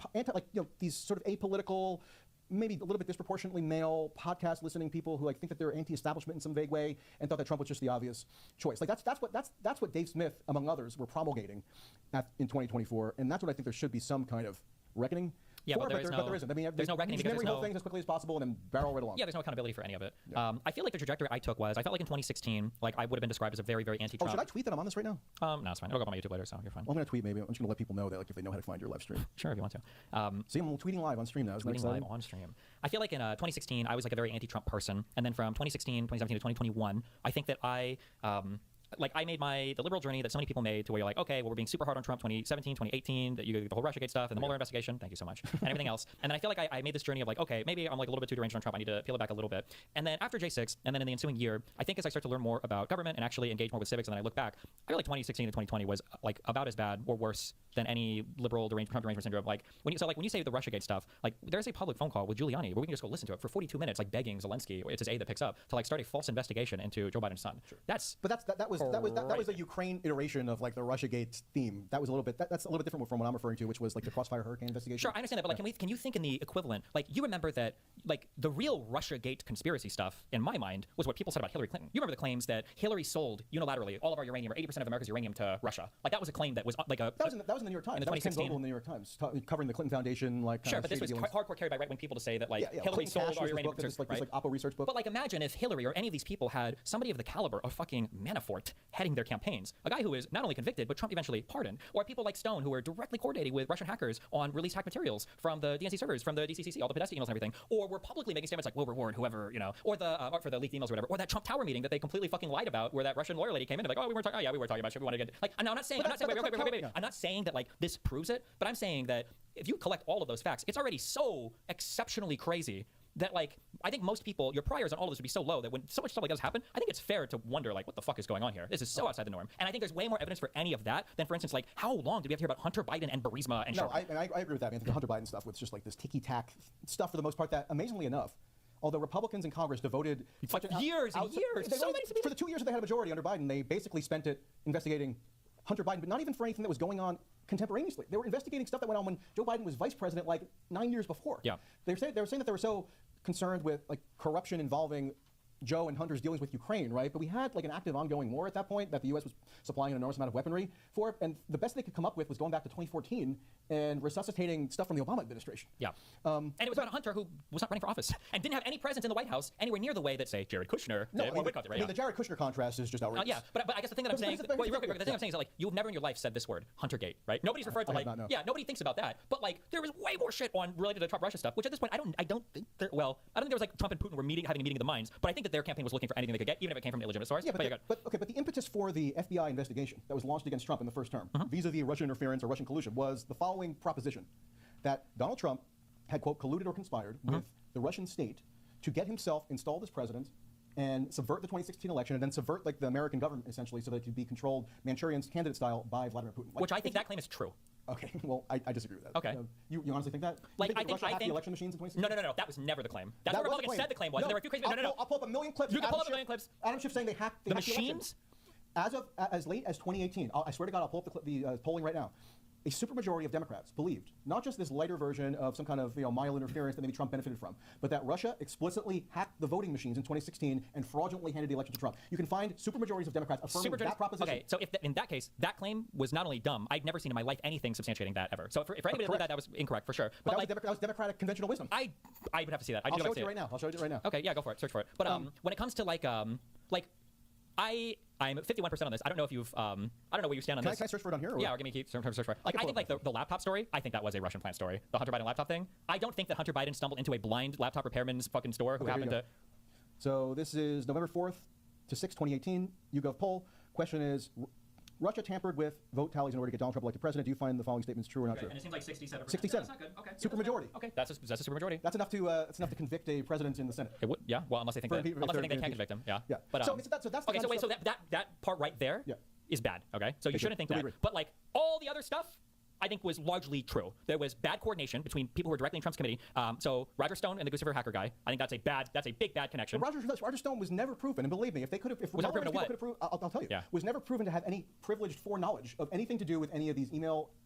these sort of apolitical, maybe a little bit disproportionately male podcast listening people who like think that they're anti-establishment in some vague way and thought that Trump was just the obvious choice. Like that's what Dave Smith, among others, were promulgating in 2024, and that's what I think there should be some kind of reckoning. Yeah, but there isn't. I mean, there's no reckoning because there's things as quickly as possible and then barrel right along. Yeah, there's no accountability for any of it. Yeah. I feel like the trajectory I took was, I felt like in 2016, like I would have been described as a very, very anti-Trump. Oh, should I tweet that I'm on this right now? No, it's fine. It'll go up on my YouTube later, so you're fine. Well, I'm going to tweet maybe. I'm just going to let people know that like if they know how to find your live stream. Sure, if you want to. See, I'm tweeting live on stream now. Tweeting live on stream. I feel like in 2016, I was like a very anti-Trump person. And then from 2016, 2017 to 2021, I think that I made the liberal journey that so many people made to where you're like, okay, well, we're being super hard on Trump 2017, 2018, that you get the whole Russiagate stuff and the Mueller investigation, thank you so much, and everything else. And then I feel like I made this journey of like, okay, maybe I'm like a little bit too deranged on Trump, I need to peel it back a little bit. And then after J6, and then in the ensuing year, I think as I start to learn more about government and actually engage more with civics, and then I look back, I feel like 2016 to 2020 was like about as bad or worse than any liberal Trump derangement syndrome. Like when you say the Russiagate stuff, like there's a public phone call with Giuliani where we can just go listen to it for 42 minutes, like begging Zelensky, it's his aide that picks up, to like start a false investigation into Joe Biden's son. Sure. That was the Ukraine iteration of like the Russiagate theme. That was a little bit that's a little bit different from what I'm referring to, which was like the Crossfire Hurricane investigation. Sure, I understand that, but like can you think in the equivalent? Like you remember that like the real Russiagate conspiracy stuff in my mind was what people said about Hillary Clinton. You remember the claims that Hillary sold unilaterally all of our uranium or 80% of America's uranium to Russia. Like that was a claim that was like a that was in the New York Times. That was Ken Vogel in the New York Times covering the Clinton Foundation. Like sure, but this was hardcore carried by right-wing people to say that like Hillary sold our uranium. This like Oppo research book. But like imagine if Hillary or any of these people had somebody of the caliber of fucking Manafort heading their campaigns, a guy who is not only convicted but Trump eventually pardoned, or people like Stone who were directly coordinating with Russian hackers on released hacked materials from the DNC servers, from the DCCC, all the Podesta emails and everything, or were publicly making statements like we'll reward whoever, or the for the leaked emails or whatever, or that Trump Tower meeting that they completely fucking lied about, where that Russian lawyer lady came in and like, oh, we weren't talking, we were talking about shit, we wanted to get like, I'm not saying, I'm not saying that like this proves it, but I'm saying that if you collect all of those facts, it's already so exceptionally crazy that like I think most people, your priors on all of this would be so low that when so much stuff like this happen, I think it's fair to wonder like what the fuck is going on here. This is so outside the norm, and I think there's way more evidence for any of that than, for instance, like how long do we have to hear about Hunter Biden and Burisma and I agree with that. I think the Hunter Biden stuff was just like this ticky-tack stuff for the most part that, amazingly enough, although Republicans in Congress devoted years and years, for the 2 years that they had a majority under Biden, they basically spent it investigating Hunter Biden, but not even for anything that was going on contemporaneously. They were investigating stuff that went on when Joe Biden was vice president like 9 years before. Yeah. They were saying that they were so concerned with like corruption involving Joe and Hunter's dealings with Ukraine, right? But we had like an active ongoing war at that point that the U.S. was supplying an enormous amount of weaponry for, and the best they could come up with was going back to 2014 and resuscitating stuff from the Obama administration. Yeah. And it was about a Hunter who was not running for office and didn't have any presence in the White House anywhere near the way that, say, Jared Kushner No, did. I mean, the Jared Kushner contrast is just outrageous. Yeah, but I guess the thing that I'm saying, but real quick, the thing I'm saying is that, like, you've never in your life said this word, Huntergate, right? Nobody's referred to, I have like, not, no. yeah, nobody thinks about that. But, like, there was way more shit on related to Trump-Russia stuff, which at this point, I don't think there was, like, Trump and Putin were having a meeting of the minds, but I think that their campaign was looking for anything they could get, even if it came from an illegitimate source. Yeah, but the impetus for the FBI investigation that was launched against Trump in the first term, Uh-huh. vis-a-vis Russian interference or Russian collusion, was the following proposition: that Donald Trump had, quote, colluded or conspired with the Russian state to get himself installed as president and subvert the 2016 election, and then subvert like the American government essentially, so that it could be controlled Manchurian's candidate style by Vladimir Putin. Like, Which I think that claim is true. Okay, well, I disagree with that. Okay. You honestly think that? Like, you think Russia hacked the election machines in 2016? No, that was never the claim. That's That what was the Republicans claim. said the claim was. No, And there were a few crazy. I'll pull up a million clips. You can Adam pull up a Schiff- million clips. Adam Schiff saying they hacked The election. machines? As late as 2018, I swear to God, I'll pull up the polling right now. A supermajority of Democrats believed not just this lighter version of some kind of mild interference that maybe Trump benefited from, but that Russia explicitly hacked the voting machines in 2016 and fraudulently handed the election to Trump. You can find supermajorities of Democrats affirming that proposition. Okay, so in that case, that claim was not only dumb. I'd never seen in my life anything substantiating that ever. So for anybody to believe that was incorrect for sure. But that was Democratic conventional wisdom. I would have to see that. I'll show it to you right now. I'll show it right now. Okay, yeah, go for it. Search for it. But when it comes to I'm 51% on this. I don't know if you've I don't know where you stand on this. Can I search for it on here? Or yeah, or give me a search for it. Like, I think like the laptop story, I think that was a Russian plant story. The Hunter Biden laptop thing. I don't think that Hunter Biden stumbled into a blind laptop repairman's fucking store who happened to. So this is November 4th to 6, 2018. YouGov poll. Question is, Russia tampered with vote tallies in order to get Donald Trump elected president. Do you find the following statements true or not true? And it seems like 67%. 67. That's not good. Okay. Supermajority. Okay, that's a supermajority. That's enough to convict a president in the Senate. It would, yeah. Well, unless they think they can convict him. Yeah. Yeah. But so that's okay. So wait. So that part right there is bad. Okay. So you shouldn't think that. But like all the other stuff, I think was largely true. There was bad coordination between people who were directly in Trump's committee. So Roger Stone and the Guccifer hacker guy. I think that's a big bad connection. But Roger Stone was never proven, and believe me, if was never proven what? I'll tell you. Yeah. Was never proven to have any privileged foreknowledge of anything to do with any of these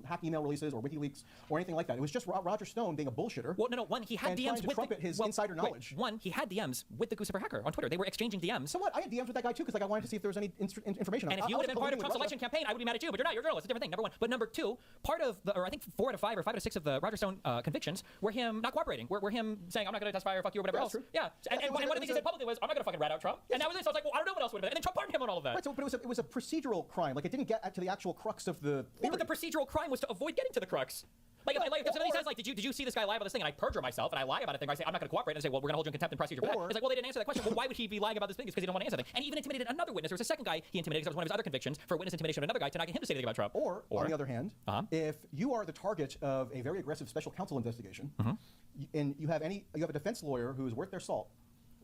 hack email releases or WikiLeaks or anything like that. It was just Roger Stone being a bullshitter. Well, no. One, he had DMs to with trumpet his insider knowledge. One, he had DMs with the Guccifer hacker on Twitter. They were exchanging DMs. So what? I had DMs with that guy too because I wanted to see if there was any information. And if you would have been part of Trump's election campaign, I would be mad at you. But you're not. You're a journalist. It's a different thing. Number one. But number two, part of I think 4 out of 5 or 5 out of 6 of the Roger Stone convictions were him not cooperating. Were him saying, I'm not going to testify or fuck you or whatever else. True. Yeah. And one of the things he said publicly was, I'm not going to fucking rat out Trump. And that was it. So I was like, well, I don't know what else would have been. And then Trump pardoned him on all of that. Right. So, but it was a procedural crime. Like it didn't get to the actual crux of the. Well, but the procedural crime was to avoid getting to the crux. Like if somebody says, like, did you see this guy lie about this thing? And I perjure myself and I lie about a thing. I say, I'm not going to cooperate. And I say, well, we're going to hold you in contempt and press you for that. It's like, well, they didn't answer that question. Well, why would he be lying about this thing? It's because he didn't want to answer the thing. And he even intimidated another witness. There was a second guy he intimidated because that was one of his other convictions for witness intimidation of another guy to not get him to say anything about Trump. Or on the other hand, if you are the target of a very aggressive special counsel investigation, and you have a defense lawyer who is worth their salt,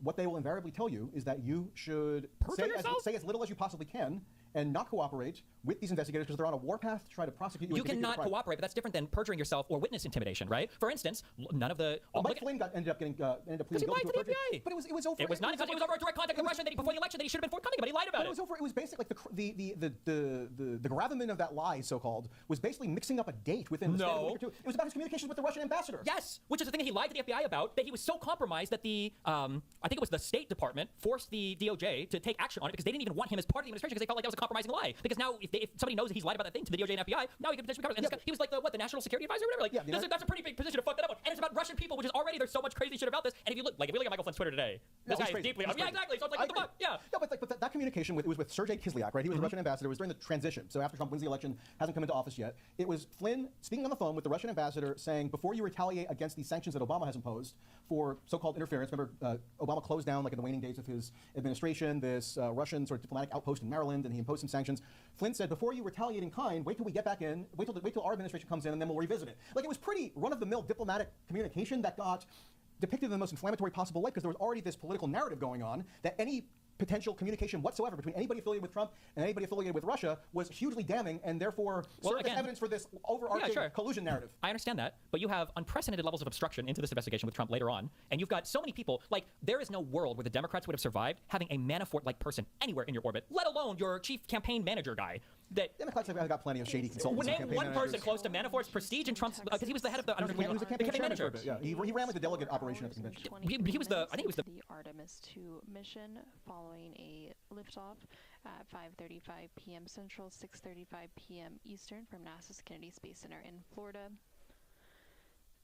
what they will invariably tell you is that you should say as little as you possibly can and not cooperate with these investigators because they're on a warpath to try to prosecute you. You cannot cooperate, but that's different than perjuring yourself or witness intimidation, right? For instance, none of the. Mike Flynn ended up pleading guilty to the FBI. But it was over. It was not because it was over a direct contact with Russia before the election that he should have been forthcoming, but he lied about it. It was basically like the gravamen of that lie, so-called, was basically mixing up a date within the span of a week or two. It was about his communications with the Russian ambassador. Yes, which is the thing that he lied to the FBI about, that he was so compromised that the I think it was the State Department forced the DOJ to take action on it because they didn't even want him as part of the administration because they felt like that was a compromising lie. Because now if somebody knows that he's lied about that thing to the DOJ and FBI, now he could potentially be compromised. And this guy, he was like the national security advisor or whatever. Like that's a pretty big position to fuck that up on. And it's about Russian people, which is already there's so much crazy shit about this. And if you look at Michael Flynn's Twitter today, this guy is deeply exactly. So it's like what the fuck? Yeah. Yeah, but that communication it was with Sergei Kislyak, right? He was the Russian ambassador. It was during the transition. So after Trump wins the election, hasn't come into office yet. It was Flynn speaking on the phone with the Russian ambassador saying, before you retaliate against the sanctions that Obama has imposed for so-called interference. Remember, Obama closed down, like in the waning days of his administration, this Russian sort of diplomatic outpost in Maryland, and he imposed some sanctions. Flynn said, before you retaliate in kind, wait till we get back in, wait till our administration comes in, and then we'll revisit it. Like, it was pretty run-of-the-mill diplomatic communication that got depicted in the most inflammatory possible way because there was already this political narrative going on that any potential communication whatsoever between anybody affiliated with Trump and anybody affiliated with Russia was hugely damning and therefore served as evidence for this overarching collusion narrative. I understand that, but you have unprecedented levels of obstruction into this investigation with Trump later on, and you've got so many people, like, there is no world where the Democrats would have survived having a Manafort-like person anywhere in your orbit, let alone your chief campaign manager guy. that Democrats have got plenty of shady consultants. and name campaign one person managers. close to Manafort's prestige and Trump's because he was the head of the. I don't know if He you was know, the campaign chairman manager. for a bit, yeah. He ran with the delegate operation at the convention. He was the. I think he was the. The Artemis 2 mission following a liftoff at 5:35 p.m. Central, 6:35 p.m. Eastern from NASA's Kennedy Space Center in Florida.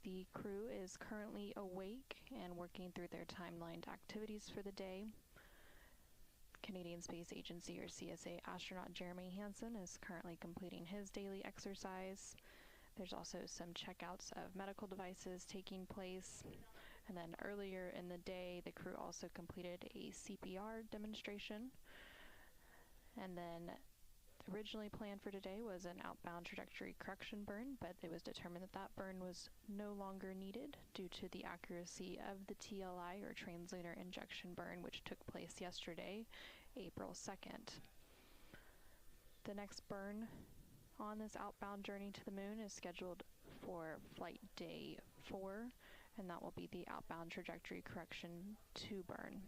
The crew is currently awake and working through their timelined activities for the day. Canadian Space Agency, or CSA, astronaut Jeremy Hansen is currently completing his daily exercise. There's also some checkouts of medical devices taking place. And then earlier in the day, the crew also completed a CPR demonstration. And then originally planned for today was an outbound trajectory correction burn, but it was determined that that burn was no longer needed due to the accuracy of the TLI, or translunar injection burn, which took place yesterday, April 2nd. The next burn on this outbound journey to the moon is scheduled for flight day 4, and that will be the outbound trajectory correction 2 burn.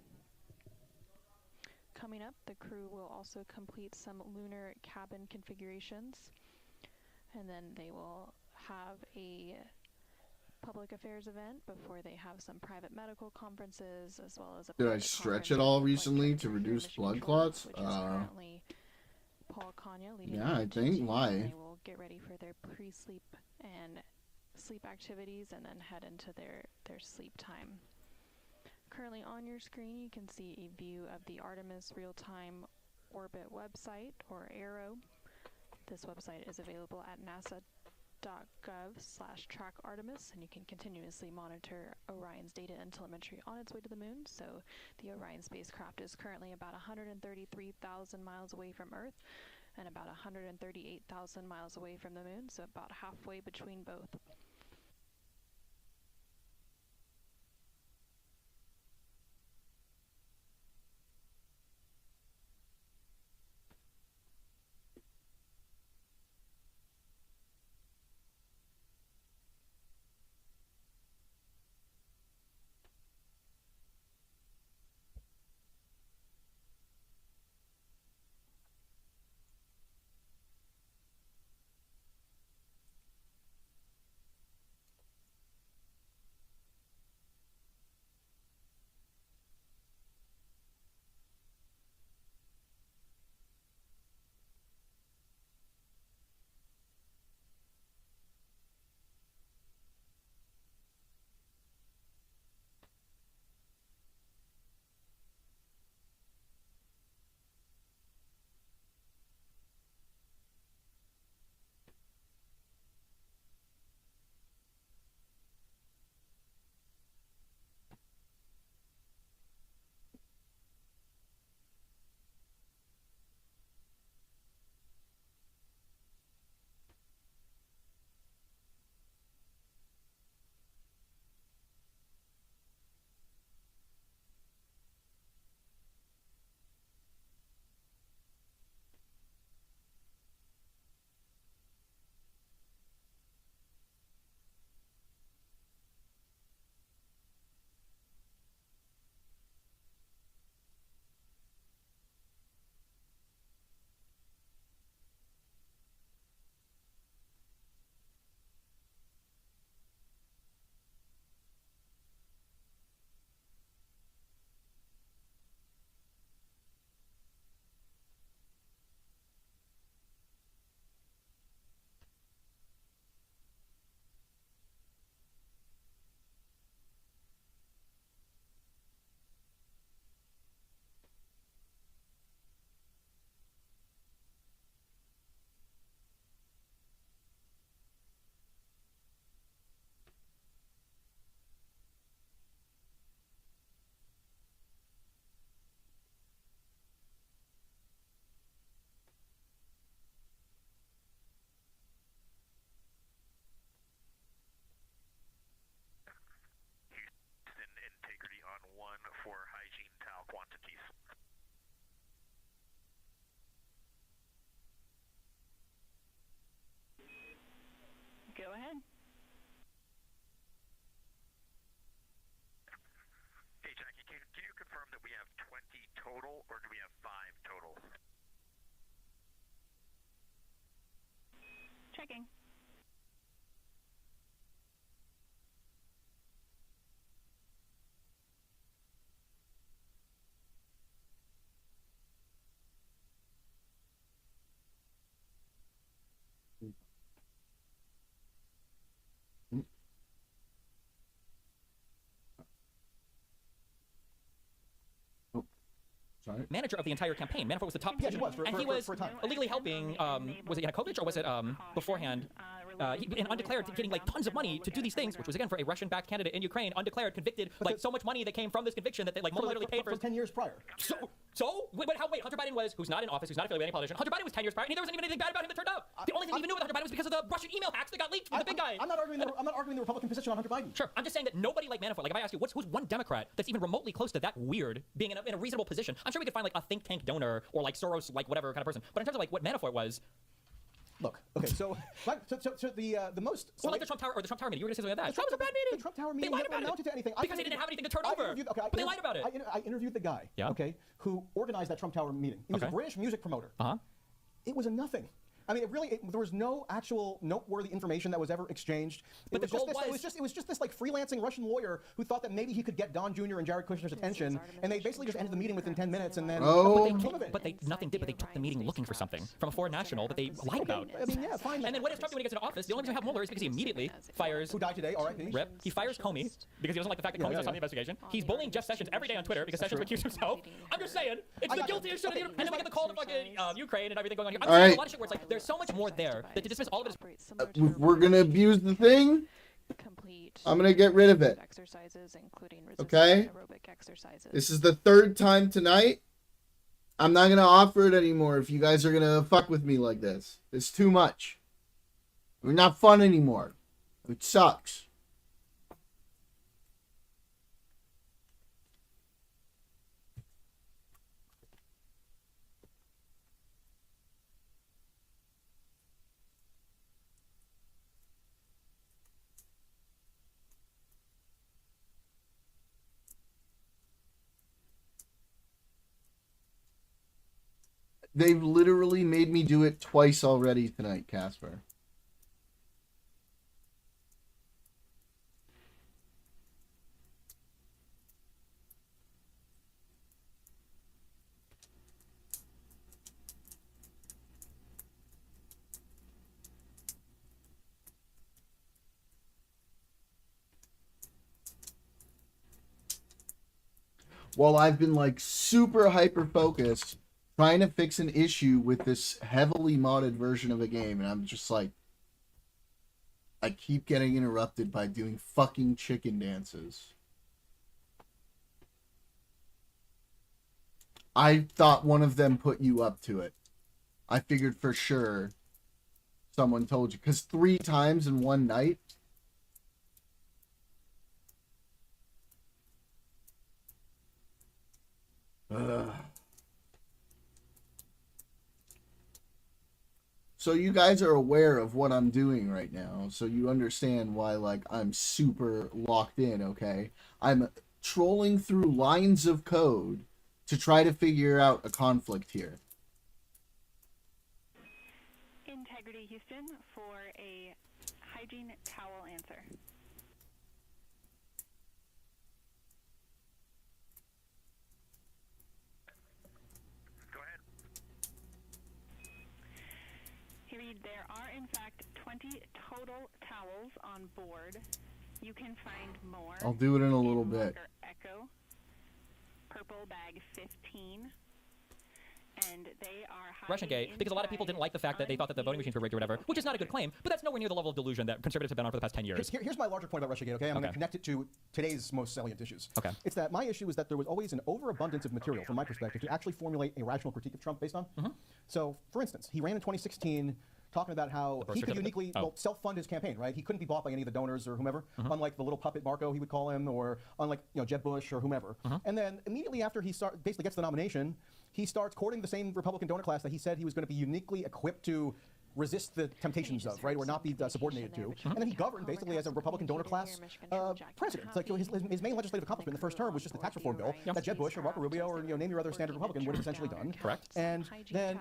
Coming up, the crew will also complete some lunar cabin configurations, and then they will have a public affairs event before they have some private medical conferences, as well as a Did I stretch it all recently to reduce blood clots? which is currently Paul Kanya leading Yeah, I the think. team. Why? They will get ready for their pre-sleep and sleep activities and then head into their sleep time. Currently on your screen, you can see a view of the Artemis real-time orbit website, or ARROW. This website is available at nasa.gov/trackartemis, and you can continuously monitor Orion's data and telemetry on its way to the moon. So the Orion spacecraft is currently about 133,000 miles away from Earth and about 138,000 miles away from the moon, so about halfway between both. Integrity on 1 for hygiene towel quantities. Go ahead. Hey, Jackie, can you confirm that we have 20 total, or do we have 5 total? Checking. Sorry. Manager of the entire campaign. Manafort was the top Yeah, position, he was for and he was a time. illegally helping. Was it Yanukovych or was it beforehand? And undeclared, getting like tons of money to do these things, which was again for a Russian-backed candidate in Ukraine, undeclared, convicted, like so much money that came from this conviction that they like Mueller literally paid for. From 10 years prior. Wait, Hunter Biden who's not in office, who's not affiliated with any politician. Hunter Biden was 10 years prior, and there wasn't even anything bad about him that turned out. The only thing we even knew about Hunter Biden was because of the Russian email hacks that got leaked from the big guy. I'm not arguing the Republican position on Hunter Biden. Sure, I'm just saying that nobody like Manafort. Like if I ask you, who's one Democrat that's even remotely close to that weird, being in a reasonable position? I'm sure we could find like a think tank donor or like Soros, like whatever kind of person. But in terms of like what Manafort was. Look, okay, so the most... Or like the Trump Tower meeting. You were going to say something like that. Trump was a bad meeting. The Trump Tower meeting They lied about amounted to anything. Because they didn't have anything to turn over. But they lied about it. I interviewed the guy, okay, who organized that Trump Tower meeting. He was a British music promoter. It was a nothing. I mean, there was no actual noteworthy information that was ever exchanged. It was just this like freelancing Russian lawyer who thought that maybe he could get Don Jr. and Jared Kushner's attention, and they basically just ended the meeting within 10 minutes, and then But they took the meeting looking for something from a foreign national that they lied about. I mean, yeah, fine. And then what does Trump do when he gets into office? The only reason we have Mueller is because he immediately fires. Who died today? R.I.P. Rip. He fires Comey because he doesn't like the fact that Comey's on the investigation. He's bullying Jeff Sessions every day on Twitter because Sessions accused himself. I'm just saying, it's the guiltiest shit. And then we get the call to fucking Ukraine and everything going on here. I'm saying a lot of shit where it's like there's so much more there. That to dismiss all of it We're gonna abuse the thing. I'm gonna get rid of it. Okay. This is the third time tonight. I'm not gonna offer it anymore if you guys are gonna fuck with me like this. It's too much. We're not fun anymore. It sucks. They've literally made me do it twice already tonight, Casper. While I've been like super hyper focused trying to fix an issue with this heavily modded version of a game, and I'm just like, I keep getting interrupted by doing fucking chicken dances. I thought one of them put you up to it. I figured for sure someone told you, because 3 times in one night. Ugh. So you guys are aware of what I'm doing right now, so you understand why, like, I'm super locked in, okay? I'm trolling through lines of code to try to figure out a conflict here. Integrity Houston for a hygiene towel answer. There are, in fact, 20 total towels on board. You can find more. I'll do it in a little bit. Echo, purple bag 15, and they are Russian gate because a lot of people didn't like the fact that they thought that the voting machines were rigged or whatever, which is not a good claim, but that's nowhere near the level of delusion that conservatives have been on for the past 10 years. Here's my larger point about Russiagate, okay? I'm going to connect it to today's most salient issues. Okay. It's that my issue is that there was always an overabundance of material, from my perspective, to actually formulate a rational critique of Trump based on. So, for instance, he ran in 2016 talking about how he could uniquely self-fund his campaign, right? He couldn't be bought by any of the donors or whomever, unlike the little puppet Marco, he would call him, or unlike Jeb Bush or whomever. And then immediately after he basically gets the nomination, he starts courting the same Republican donor class that he said he was going to be uniquely equipped to resist the temptations of, right, or not be subordinated to. And then he governed basically as a Republican donor class president. It's like his main legislative accomplishment in the first term was just the tax reform bill that Jeb Bush or Marco Rubio or name your other standard Republican would have essentially done. Correct. And then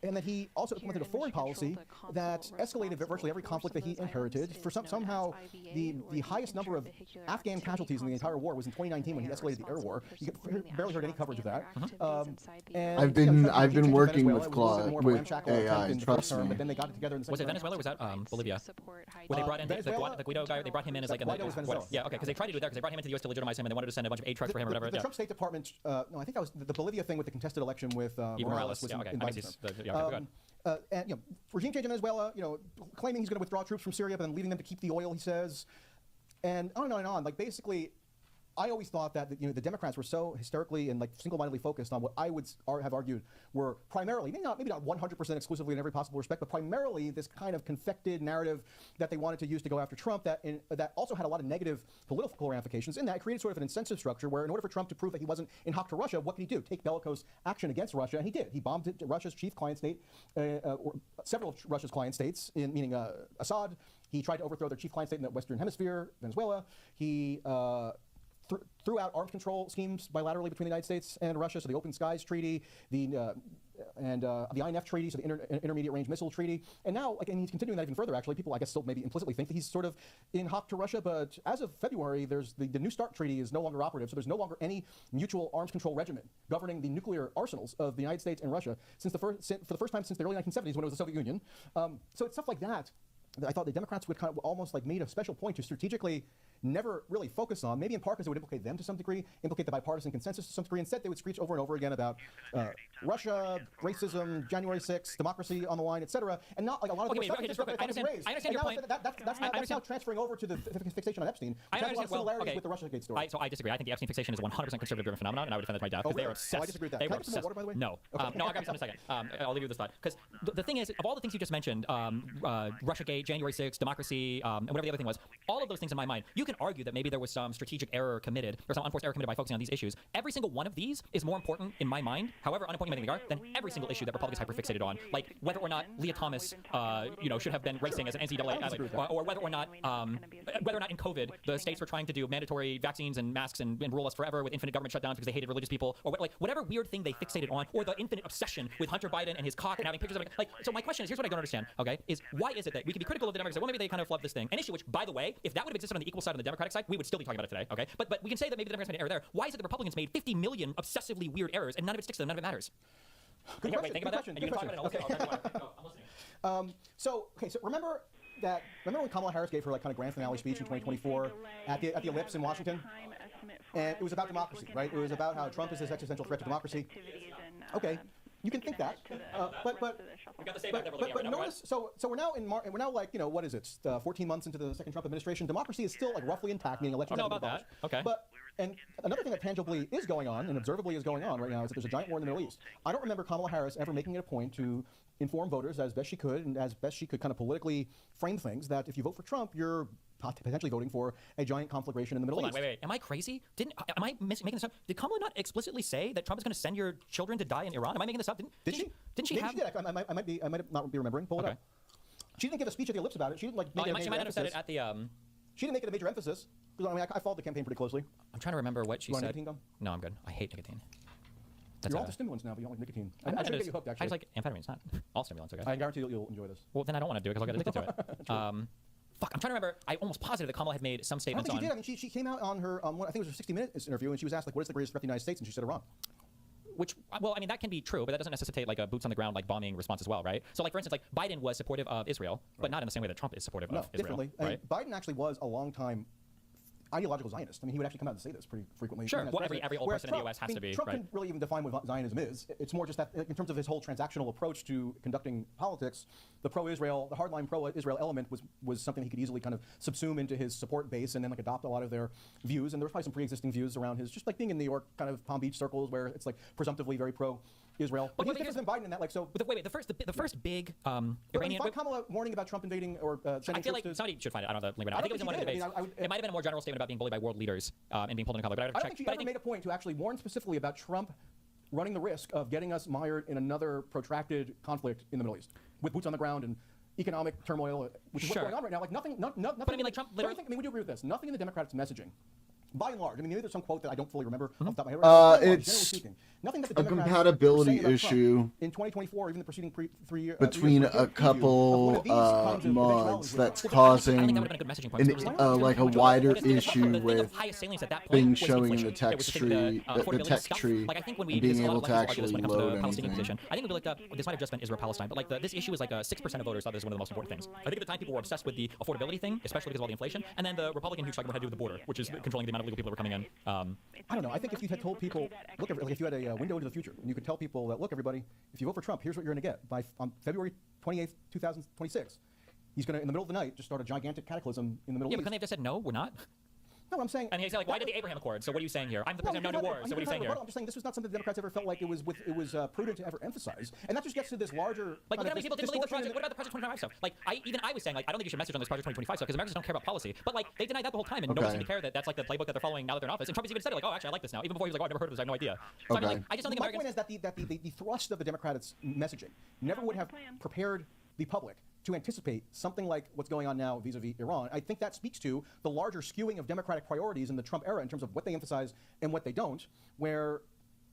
and then he also implemented a foreign policy that escalated virtually every conflict that he inherited. For somehow the highest number of Afghan casualties in the entire war was in 2019 when he escalated the air war. You barely heard any coverage of that. And I've been working with AI. Trust me. But then they got it together in the Was it Venezuela or was that Bolivia? Where they brought in the Guido guy, they brought him in as like yeah, okay, because they tried to do that because they brought him into the U.S. to legitimize him and they wanted to send a bunch of aid trucks for him or whatever. The Trump State Department, no, I think that was the Bolivia thing with the contested election with Morales. Was okay. in and regime change in Venezuela, claiming he's going to withdraw troops from Syria, but then leaving them to keep the oil, he says, and on and on and on. Like basically, I always thought that the Democrats were so hysterically and like single-mindedly focused on what I would have argued were primarily, maybe not 100% exclusively in every possible respect, but primarily this kind of confected narrative that they wanted to use to go after Trump that also had a lot of negative political ramifications. In that, it created sort of an incentive structure where in order for Trump to prove that he wasn't in hock to Russia, what could he do? Take bellicose action against Russia, and he did. He bombed Russia's chief client state, or several of Russia's client states, meaning Assad. He tried to overthrow their chief client state in the Western Hemisphere, Venezuela. He threw out arms control schemes bilaterally between the United States and Russia, so the Open Skies Treaty, the INF Treaty, so the Intermediate Range Missile Treaty, and now, and he's continuing that even further. Actually, people, I guess, still maybe implicitly think that he's sort of in hock to Russia, but as of February, there's the New START Treaty is no longer operative, so there's no longer any mutual arms control regimen governing the nuclear arsenals of the United States and Russia for the first time since the early 1970s when it was the Soviet Union. So it's stuff like that I thought the Democrats would kind of almost like made a special point to strategically never really focus on, maybe in part because it would implicate them to some degree, implicate the bipartisan consensus to some degree. Instead, they would screech over and over again about Russia, racism, January 6th, democracy on the line, etc. And not like a lot of the stuff that I understand your point. That's now transferring over to the fixation on Epstein. I understand similarities with the Russiagate story. So I disagree. I think the Epstein fixation is a 100% conservative-driven phenomenon, and I would defend that to my death because they are obsessed. I disagree with that. They Can were I get some more water, by the way? No. No, I'll grab some in a second. I'll leave you with this thought. Because the thing is, of all the things you just mentioned, Russiagate, January 6th, democracy, and whatever the other thing was, all of those things in my mind, you can argue that maybe there was some strategic error committed or some unforced error committed by focusing on these issues. Every single one of these is more important in my mind, however unimportant you may think they are, than every single issue that Republicans hyperfixated on, like whether or not Leah Thomas, should have been racing as an NCAA athlete, or whether or not in COVID the states were trying to do mandatory vaccines and masks and rule us forever with infinite government shutdowns because they hated religious people, or whatever weird thing they fixated on, or the infinite obsession with Hunter Biden and his cock and having pictures of it. So my question is, here's what I don't understand, okay, is why is it that we can be critical of the Democrats and say, well, maybe they kind of flubbed this thing, an issue which, by the way, if that would have existed on the equal side on the Democratic side, we would still be talking about it today, okay? But we can say that maybe the Democrats made an error there. Why is it the Republicans made 50 million obsessively weird errors and none of it sticks to them, none of it matters? Good question. Think about that, and you can talk about it. I'm listening. So remember when Kamala Harris gave her like kind of grand finale speech in 2024 at the Ellipse in Washington? And it was about democracy, right? It was about how Trump is this existential threat to democracy. Okay, you can think that, but notice. So we're now in we're now like what is it? 14 months into the second Trump administration. Democracy is still like roughly intact, meaning elections. I know about that. Okay. And another thing that tangibly is going on and observably is going on right now is that there's a giant war in the Middle East. I don't remember Kamala Harris ever making it a point to inform voters as best she could and as best she could kind of politically frame things that if you vote for Trump, you're potentially voting for a giant conflagration in the Middle East. Wait. Am I crazy? Am I making this up? Did Kamala not explicitly say that Trump is going to send your children to die in Iran? Am I making this up? Did she? Didn't she have? She did. I might not be remembering. Pull it up. She didn't give a speech at the Ellipse about it. She didn't like make it a major emphasis. Said it at the. She didn't make it a major emphasis. I mean, I followed the campaign pretty closely. I'm trying to remember what she said. Nicotine gum? No, I'm good. I hate nicotine. You're all the stimulants now, but you don't like nicotine. I'm trying to get you hooked, actually. I just like amphetamines, not all stimulants, okay? I guarantee you'll enjoy this. Well, then I don't want to do it because I'll get addicted to it. Fuck, I'm trying to remember. I'm almost positive that Kamala had made some statements on... I think she did. I mean, she came out on her, I think it was her 60 Minutes interview, and she was asked, like, what is the greatest threat to the United States? And she said Iran. Which, well, I mean, that can be true, but that doesn't necessitate like a boots on the ground, like bombing response as well, right? So, like, for instance, like Biden was supportive of Israel, but not in the same way that Trump is supportive of Israel. Differently. Right? Biden actually was a long time ideological Zionist. I mean, he would actually come out and say this pretty frequently. Sure, well, every old person in the U.S. has to be. Trump can really even define what Zionism is. It's more just that in terms of his whole transactional approach to conducting politics, the pro-Israel, the hardline pro-Israel element was something he could easily kind of subsume into his support base and then like adopt a lot of their views. And there was probably some pre-existing views around his, just like being in New York, kind of Palm Beach circles where it's like presumptively very pro-Israel. But he's different than Biden in that, like, so. Wait, the first big Iranian. Kamala warning about Trump invading or sending I feel like somebody should find it. I don't know the link. I think it was in one of the debates. It might have been a more general statement about being bullied by world leaders and being pulled in a conflict. I don't think she ever made a point to actually warn specifically about Trump running the risk of getting us mired in another protracted conflict in the Middle East with boots on the ground and economic turmoil, which is what's Sure. going on right now. Like nothing. Nothing. But I mean, like Trump literally. I mean, would you agree with this? Nothing in the Democrats' messaging, by and large. I mean, maybe there's some quote that I don't fully remember off the top of my head. Right now, but by and large, It's generally speaking, nothing that the a Democrats compatibility were saying about issue Trump in 2024, or even the preceding 3 years between a couple mods that's causing like a wider issue with things showing in the text tree, Like I think when we and being there's a lot able of to language argue this actually when it comes to load the Palestinian anything. position. I think when we looked up, this might have just been Israel-Palestine, but like this issue is like 6% of voters thought this was one of the most important things. I think at the time people were obsessed with the affordability thing, especially because of all the inflation, and then the Republican who's talking about how to do with the border, which is controlling the amount of legal people that were coming in. I don't know. I think if you had told people, look, like if you had a window into the future, and you could tell people that, look, everybody, if you vote for Trump, here's what you're going to get. On February 28th, 2026, he's going to, in the middle of the night, just start a gigantic cataclysm in the Middle Yeah, but East. couldn't they have just said no, we're not? No, I'm saying. And he's like, why did the Abraham Accord? So what are you saying here? I'm the president of no new wars. So what are you saying here? I'm just saying this was not something the Democrats ever felt like it was prudent to ever emphasize, and that just gets to this larger. Like, kind how of many people didn't believe the project? distortion What about the Project 2025 stuff? Like, I was saying, like, I don't think you should message on this Project 2025 stuff because Americans don't care about policy. But like, they denied that the whole time, and nobody seemed to care that that's like the playbook that they're following now that they're in office. And Trump has even said it, like, oh, actually, I like this now. Even before he was like, oh, I've never heard of this. I have no idea. So I mean, like, I just don't think My Americans. point is that the thrust of the Democrats' messaging never would have prepared the public to anticipate something like what's going on now vis-a-vis Iran. I think that speaks to the larger skewing of Democratic priorities in the Trump era in terms of what they emphasize and what they don't, where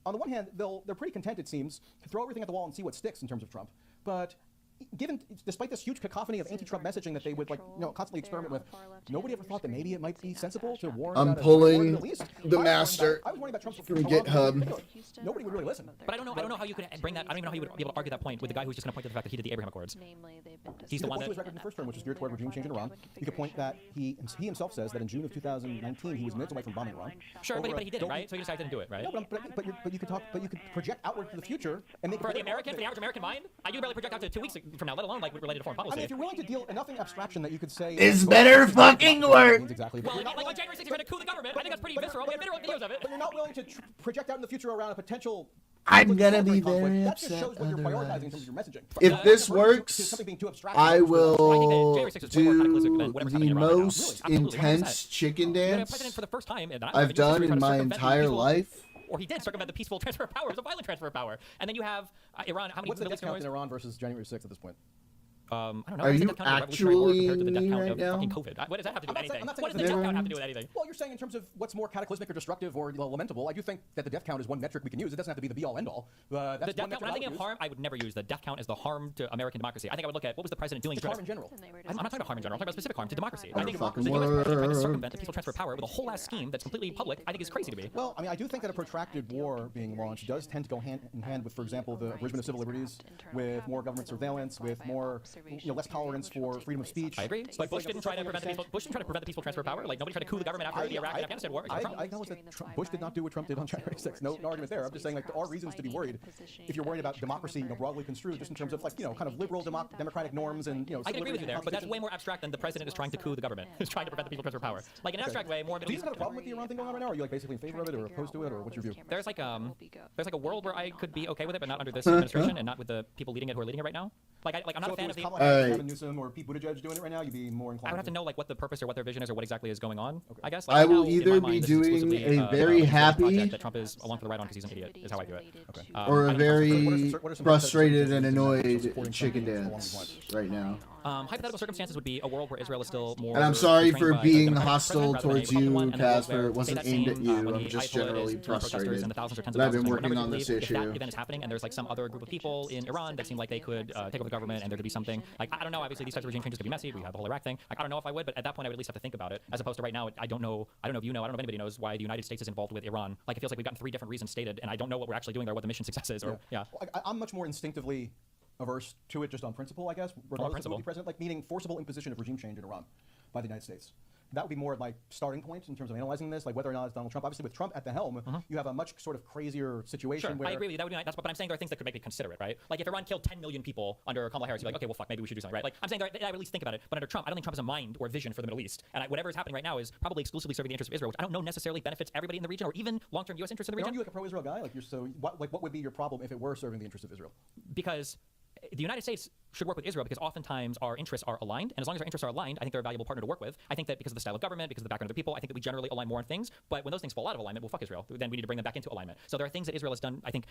on the one hand, they're pretty content, it seems, to throw everything at the wall and see what sticks in terms of Trump. But despite this huge cacophony of anti-Trump messaging that they would constantly experiment with, nobody ever thought that maybe it might be sensible to warn I'm about pulling the Middle East. the master I was warning about Trump from for a long time. GitHub. Nobody would really listen. But I don't know how you could bring that. I don't even know how you would be able to argue that point with the guy who's just going to point to the fact that he did the Abraham Accords. He's the one that. that. His record in the first term, which is geared toward regime change in Iran. You could point that he himself says that in June of 2019 he was minutes away from bombing Iran. Sure, but he didn't, right? So he decided to do it, right? No, but you could project outward to the future and make for the average American mind. I can barely project out to 2 weeks from now, let alone like related to foreign policy. I mean, if you're willing to deal enough in abstraction that you could say this better fucking work. Exactly. Well, like on January 6th, you're trying to coup the government. I think that's pretty visceral. We have videos of it. But you're not willing to project out in the future around a potential. I'm gonna be very that just upset shows what you're prioritizing in terms of your messaging. If this works, I will do the most intense chicken dance I've done in my entire life. Or he did circumvent the peaceful transfer of power. It was a violent transfer of power. And then you have Iran. How many? What's the death count in Iran versus January 6th at this point? I don't know. Are you actually compared to the death count right of now? fucking COVID? What does that have to do with anything? What does the death count have to do with anything? Well, you're saying in terms of what's more cataclysmic or destructive or lamentable. I do think that the death count is one metric we can use. It doesn't have to be the be-all, end-all. The death count. When I'm thinking of harm, I would never use the death count as the harm to American democracy. I think I would look at what was the president doing. Harm in general. I'm not talking about harm in general. I'm talking about specific harm to democracy. Oh, I think the U.S. trying to circumvent the peaceful transfer of power with a whole ass scheme that's completely public. I think is crazy to me. Well, I mean, I do think that a protracted war being launched does tend to go hand in hand with, for example, the abridgment of civil liberties, with more government surveillance, with more, less tolerance for freedom of speech. I agree. But Bush didn't try to prevent the peaceful transfer of power. Like nobody tried to coup the government after the Iraq and Afghanistan war. I know that Bush did not do what Trump did on January 6th. No argument there. I'm just saying, like, there are reasons to be worried if you're worried about democracy, broadly construed, just in terms of, like, kind of liberal democratic norms and, I can agree with you there, but that's way more abstract than the president is trying to coup the government. Is trying to prevent the peaceful transfer of power. Like in an abstract way, more. Do you have a problem with the Iran thing going on right now? Or are you like basically in favor of it, or opposed to it, or what's your view? There's like a world where I could be okay with it, but not under this administration and not with the people leading it who are leading it right now. Like I'm not a fan of the. Gavin Newsom or Pete Buttigieg doing it right now, you'd be more inclined. I would have to know like what the purpose or what their vision is or what exactly is going on. Okay. I guess. I will either be doing a very happy that Trump is along for the ride on because he's an idiot. Is how I do it. Okay. Or a very frustrated and annoyed chicken dance right now. Hypothetical circumstances would be a world where Israel is still more. And I'm sorry for restrained by being the Democratic hostile president rather than towards a Republican you, one, and a world Casper. where, It wasn't say that aimed at same, you. when I'm the just ISIL is generally 200 protesters frustrated and the thousands or tens of that I've thousands been of numbers working on would this leave. If that issue. event is happening and there's like some other group of people in Iran that seem like they could take over the government and there could be something like I don't know. Obviously, these types of regime changes could be messy. We have the whole Iraq thing. Like, I don't know if I would, but at that point, I would at least have to think about it. As opposed to right now, I don't know. I don't know if you know. I don't know if anybody knows why the United States is involved with Iran. Like, it feels like we've gotten 3 different reasons stated, and I don't know what we're actually doing there, what the mission success is. Or Well, I'm much more instinctively averse to it just on principle, I guess, regardless of who be president, like meaning forcible imposition of regime change in Iran by the United States. That would be more my starting point in terms of analyzing this, like whether or not it's Donald Trump. Obviously, with Trump at the helm, you have a much sort of crazier situation. Sure, where I agree with you. That would be that's what I'm saying. There are things that could make me consider it, right? Like if Iran killed 10 million people under Kamala Harris, you're like, okay, well, fuck, maybe we should do something, right? Like I'm saying, I would at least think about it. But under Trump, I don't think Trump has a mind or vision for the Middle East. And whatever is happening right now is probably exclusively serving the interests of Israel, which I don't know necessarily benefits everybody in the region or even long-term U.S. interests in the region. Aren't you like a pro-Israel guy? Like you're so what would be your problem if it were serving the interests of Israel? Because the United States should work with Israel because oftentimes our interests are aligned, and as long as our interests are aligned, I think they're a valuable partner to work with. I think that because of the style of government, because of the background of the people, I think that we generally align more on things. But when those things fall out of alignment, well, fuck Israel. Then we need to bring them back into alignment. So there are things that Israel has done. I think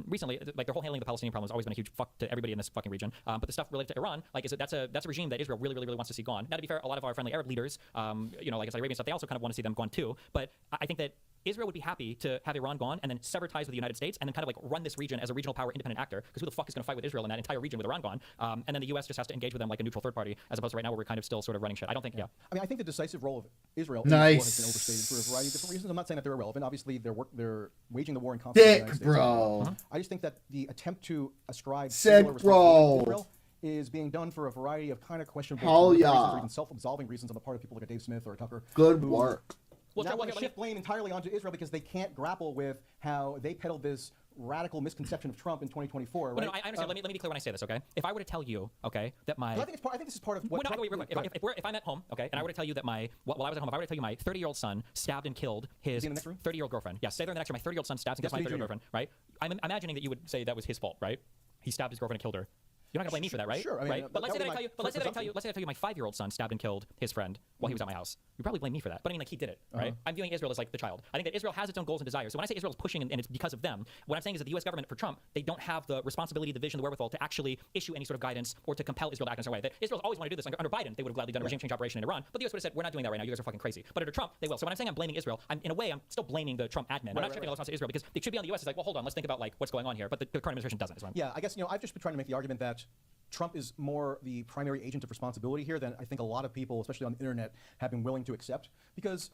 recently, like their whole handling of the Palestinian problem has always been a huge fuck to everybody in this fucking region. But the stuff related to Iran, like, that's a regime that Israel really wants to see gone. Now, to be fair, a lot of our friendly Arab leaders, like Saudi Arabia and stuff, they also kind of want to see them gone too. But I think that Israel would be happy to have Iran gone and then sever ties with the United States and then kind of like run this region as a regional power independent actor, because who the fuck is going to fight with Israel in that entire region with Iran gone? And then the U.S. just has to engage with them like a neutral third party, as opposed to right now where we're kind of still sort of running shit. I don't think, I mean, I think the decisive role of Israel Nice. in this war has been overstated for a variety of different reasons. I'm not saying that they're irrelevant. Obviously, they're waging the war in concert with the United States. Bro. I just think that the attempt to ascribe Sick, singular responsibility to bro. Israel is being done for a variety of kind of questionable Hell reasons, yeah. or even self-absolving reasons on the part of people like a Dave Smith or a Tucker. Good who work. Well, now Trevor, want to shift blame entirely onto Israel because they can't grapple with how they peddled this radical misconception of Trump in 2024. Right? Well, no, I understand. Let me be clear when I say this, okay? If I were to tell you, okay, that my I think this is part of what. Well, no, wait, real quick. If I'm at home, okay, and I were to tell you that while I was at home, if I were to tell you my 30-year-old son stabbed and killed his 30-year-old girlfriend. Yeah, stay there in the next room. My 30-year-old son stabs and kills my 30-year-old girlfriend, right? I'm imagining that you would say that was his fault, right? He stabbed his girlfriend and killed her. You're not gonna blame me for that, right? Sure. I mean, right? But let's say that I tell you. But let's say that I tell you my 5-year-old son stabbed and killed his friend while he was at my house. You probably blame me for that. But I mean, like, he did it, right? I'm viewing Israel as like the child. I think that Israel has its own goals and desires. So when I say Israel is pushing and it's because of them, what I'm saying is that the U.S. government for Trump, they don't have the responsibility, the vision, the wherewithal to actually issue any sort of guidance or to compel Israel to act in a certain way. That Israel's always wanted to do this. Under Biden, they would have gladly done a regime change operation in Iran. But the U.S. would have said, we're not doing that right now. You guys are fucking crazy. But under Trump, they will. So when I'm saying I'm blaming Israel, in a way, I'm still blaming the Trump admin. I'm not shifting all this onto Israel because it should be on the U.S. It's like, well, hold on, let's think about like what's going on here. But the current administration doesn't. Yeah, I guess I've just been trying to make the argument that Trump is more the primary agent of responsibility here than I think a lot of people, especially on the internet, have been willing to accept. Because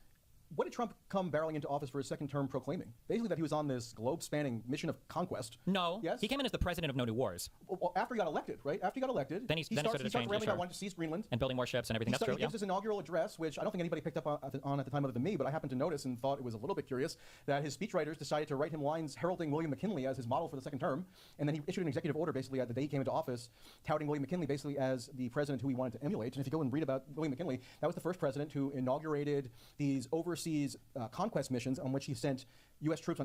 what did Trump come barreling into office for his second term proclaiming? Basically that he was on this globe-spanning mission of conquest. No. Yes? He came in as the president of No New Wars. Well, after he got elected, right? After he got elected, Then he started railing about wanting to seize Greenland. And building more ships and everything. That's true. He gives his inaugural address, which I don't think anybody picked up on at the time other than me, but I happened to notice and thought it was a little bit curious that his speechwriters decided to write him lines heralding William McKinley as his model for the second term, and then he issued an executive order basically at the day he came into office, touting William McKinley basically as the president who he wanted to emulate. And if you go and read about William McKinley, that was the first president who inaugurated these overseas conquest missions on which he sent U.S. troops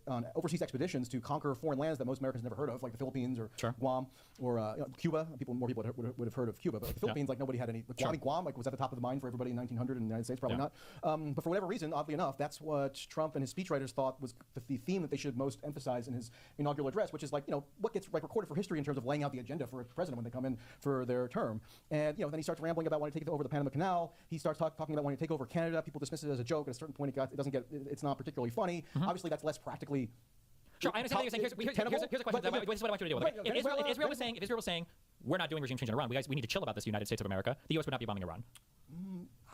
on overseas expeditions to conquer foreign lands that most Americans never heard of, like the Philippines or Guam or Cuba. More people would have heard of Cuba, but like the Philippines, like nobody had any. Guam, like was at the top of the mind for everybody in 1900 in the United States, probably not. But for whatever reason, oddly enough, that's what Trump and his speechwriters thought was the theme that they should most emphasize in his inaugural address, which is like what gets like recorded for history in terms of laying out the agenda for a president when they come in for their term. And then he starts rambling about wanting to take over the Panama Canal. He starts talking about wanting to take over Canada. People dismiss it as a joke. At a certain point, it's not particularly funny. Obviously, that's less practically. Sure, I understand what you're saying. Here's a question. This is what I want you to deal with. If Israel was saying, we're not doing regime change in Iran, we need to chill about this, United States of America, the U.S. would not be bombing Iran.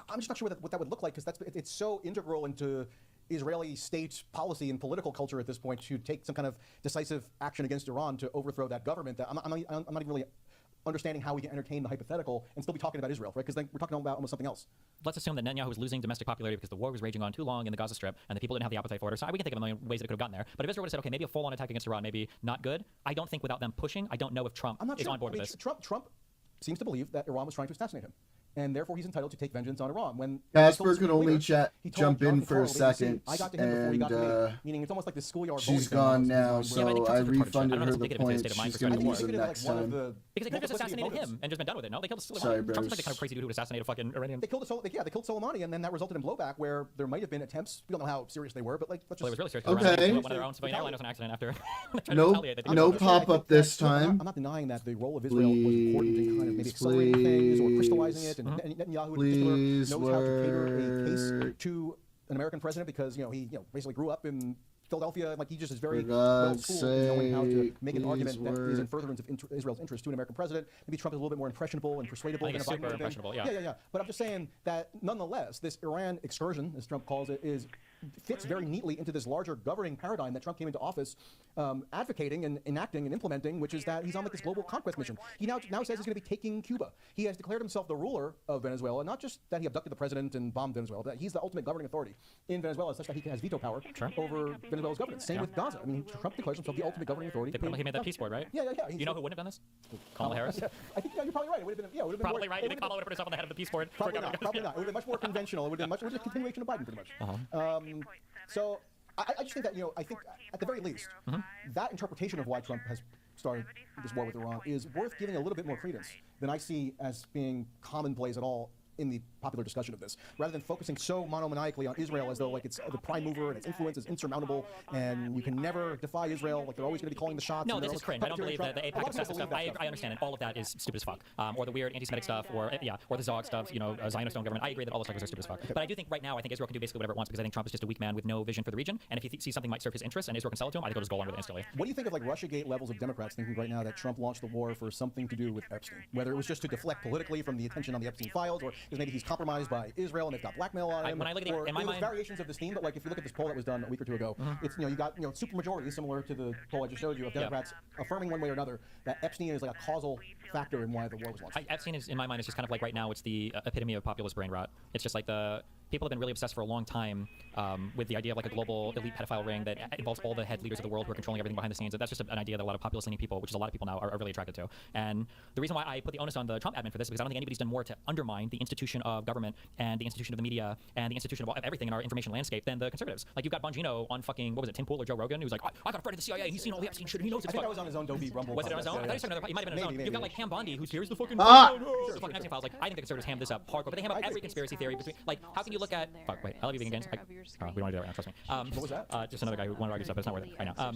I'm just not sure what that would look like, because it's so integral into Israeli state policy and political culture at this point to take some kind of decisive action against Iran to overthrow that government that I'm not even really understanding how we can entertain the hypothetical and still be talking about Israel, right? Because then we're talking about almost something else. Let's assume that Netanyahu was losing domestic popularity because the war was raging on too long in the Gaza Strip and the people didn't have the appetite for it. So we can think of a million ways that it could have gotten there. But if Israel would have said, okay, maybe a full-on attack against Iran, maybe not good, I don't think without them pushing, I don't know if Trump is on board with this. Trump seems to believe that Iran was trying to assassinate him, and therefore he's entitled to take vengeance on Iran. When Casper could only jump in for a second, I got to him before he got to me. Meaning it's almost like the schoolyard. She's gone now, so I refunded her the point. She's going to use it next time. Because they could have just assassinated him and just been done with it. No, they killed Soleimani. Sorry, bros. Trump's like the kind of crazy dude who would assassinate a fucking Iranian. They killed Soleimani, and then that resulted in blowback where there might have been attempts. We don't know how serious they were, but like let's just. Well, it was really serious. Okay. One of their own civilian airline was an accident after. No pop up this time. I'm not denying that the role of Israel was important in kind of maybe accelerating things or crystallizing it, and Netanyahu in particular knows how to cater a case to an American president because he basically grew up in Philadelphia, like he just is very well schooled in knowing how to make an argument that is in furtherance of Israel's interest to an American president. Maybe Trump is a little bit more impressionable and persuadable than super impressionable, yeah. But I'm just saying that nonetheless, this Iran excursion, as Trump calls it, fits very neatly into this larger governing paradigm that Trump came into office advocating and enacting and implementing, which is that he's on like this global conquest mission. He now says he's going to be taking Cuba. He has declared himself the ruler of Venezuela, not just that he abducted the president and bombed Venezuela, but he's the ultimate governing authority in Venezuela, such that he has veto power over Venezuela's governance. Same with Gaza. I mean, Trump declares himself the ultimate governing authority. He made that peace board, right? Yeah. You know who wouldn't have done this? Kamala Harris. I think you're probably right. It would have been probably right. You think Kamala would have put herself on the head of the peace board? Probably not. It would have been much more conventional. It would have been much a continuation of Biden, pretty much. So I just think that I think at the very least that interpretation of why Trump has started this war with Iran is worth giving a little bit more credence than I see as being commonplace at all in the popular discussion of this, rather than focusing so monomaniacally on Israel as though like it's the prime mover and its influence is insurmountable and you can never defy Israel, like they're always going to be calling the shots. No, this is cringe. I don't believe that the AIPAC obsessive stuff. I understand it. All of that is stupid as fuck. Or the weird anti-Semitic stuff, or or the Zog stuff. Zionist owned government. I agree that all those things are stupid as fuck. But I do think right now, I think Israel can do basically whatever it wants because I think Trump is just a weak man with no vision for the region. And if he sees something might serve his interests and Israel can sell it to him, I think he'll just go along with it instantly. What do you think of like Russiagate levels of Democrats thinking right now that Trump launched the war for something to do with Epstein? Whether it was just to deflect politically from the attention on the Epstein files, or because maybe he's compromised by Israel and they've got blackmail on him. When I look at or in my mind, variations of this theme, but like if you look at this poll that was done a week or two ago, it's you got super majority similar to the poll I just showed you of Democrats affirming one way or another that Epstein is like a causal factor in why the war was launched. Epstein is in my mind is just kind of like right now it's the epitome of populist brain rot. It's just like the people have been really obsessed for a long time with the idea of like a global elite pedophile ring that involves all the head leaders of the world who are controlling everything behind the scenes. And that's just an idea that a lot of populist-leaning people, which is a lot of people now, are really attracted to. And the reason why I put the onus on the Trump admin for this is because I don't think anybody's done more to undermine the institution of government and the institution of the media and the institution of everything in our information landscape than the conservatives. Like you've got Bongino on fucking, what was it, Tim Pool or Joe Rogan, who's like, I got a friend of the CIA, he's seen all the Epstein shit, he knows it's I think I was on his own Dopey Rumble. Was it on his own? I thought he was on another, he might have been on his own. You've got like Ham Bondi, who's here's the fucking the fucking Epstein files. Like I think the conservatives ham this up hardcore, but they ham up every conspiracy theory between. Like how can you look at? Fuck, wait, I love you vegan gains. We don't want to do that right now. Trust me. What was that? Just another guy who wanted to argue stuff, but it's not worth it right now.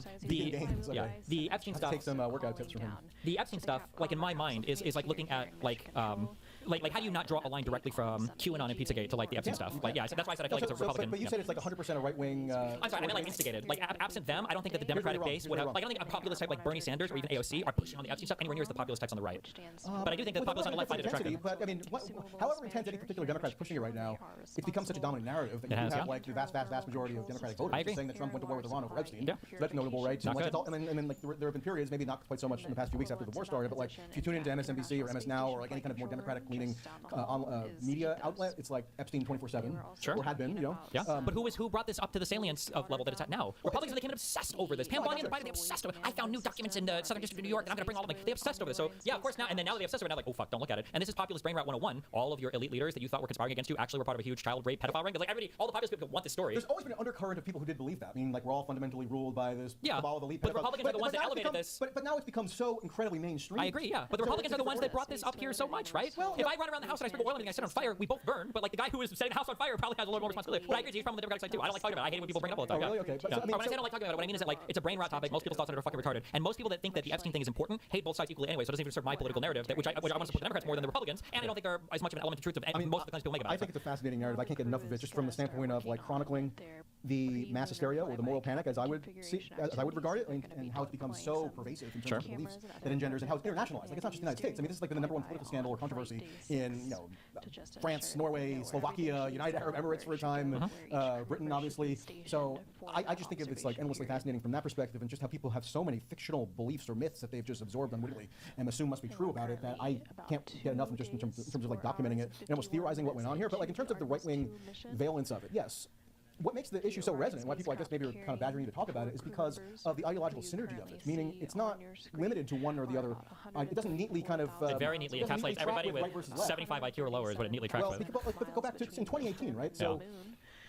The Epstein stuff. Take some workout tips from him. The Epstein stuff, like in my mind, is like looking at like how do you not draw a line directly from QAnon and Pizzagate to like the Epstein stuff? Like so that's why I said I feel like it's a Republican. But you said it's like 100% a right wing. I'm sorry, I meant like instigated. Like absent them, I don't think that the Democratic base would have. Like I don't think a populist type like Bernie Sanders or even AOC are pushing on the Epstein stuff anywhere near as the populist types on the right. But I do think that the populist on the left find it attractive. But I mean, however intense any particular Democrat is pushing it right now, it's become such a dominant narrative that you have like the vast majority of Democratic voters saying that Trump went to war with Iran over Epstein. So that's notable, right? So and then like there have been periods, maybe not quite so much in the past few weeks after the war started, but like if you tune into MSNBC or MS Now or like any kind of more Democratic-leaning media outlet, it's like Epstein 24/7. Sure. Or had been, Yeah. But who brought this up to the salience of level that it's at now? Republicans became obsessed over this. Pam Bondi and the Biden, they obsessed over it. I found new documents in the Southern District of New York, and I'm going to bring all of them. They obsessed over this. So yeah, of course now, and then now that they obsessed over it, now like, oh fuck, don't look at it. And this is populist brain rot 101. All of your elite leaders that you thought were conspiring against you actually were part of a huge child rape pedophile ring. Because like everybody, all the populist people want this story. There's always been an undercurrent of people who did believe that. I mean, like we're all fundamentally ruled by this cabal of elite. But Republicans are the ones that elevated this. But now it's become so incredibly mainstream. I agree, yeah. But the Republicans are the ones that brought this up here so much, right? Well, if I run around the house and I sprinkle oil on anything, I set on fire, we both burn. But like the guy who was setting the house on fire probably has a little more responsibility. But I agree, he's from the Democratic side too. I don't like talking about it. I hate it when people bring it up all the time. Really? Okay. But when I say I don't like talking about it, what I mean is that like it's a brain rot topic. Most people's thoughts on it are fucking retarded. And most people that think that the Epstein thing is important hate both sides equally anyway. So it doesn't even serve my political narrative, which I want to support the Democrats more than the Republicans. And I don't think there are as much of an element of truth of most of the claims people make about it. I think it's a fascinating narrative. I can't get enough of it, just from the standpoint of like chronicling the mass hysteria or the moral panic, as I would regard it, and how it's become so pervasive in terms of the beliefs that engenders and how it's internationalized. Like it's not just the United States. I mean, this is like the #1 political scandal or controversy in France, Norway, Slovakia, United Arab Emirates for a time, Britain, obviously. So I just think it's like endlessly fascinating from that perspective, and just how people have so many fictional beliefs or myths that they've just absorbed unwittingly and assume must be true about it that I can't get enough in terms of like documenting it and almost theorizing what went on here. But like in terms of the right-wing valence of it, yes. What makes the issue so resonant, why people, I guess, maybe are kind of badgering you to talk about it, is because of the ideological synergy of it. Meaning, it's not limited to one or the other. It doesn't neatly kind of... it very neatly encapsulates everybody with 75 IQ or lower is what it neatly tracks with. Go back to in 2018, right? So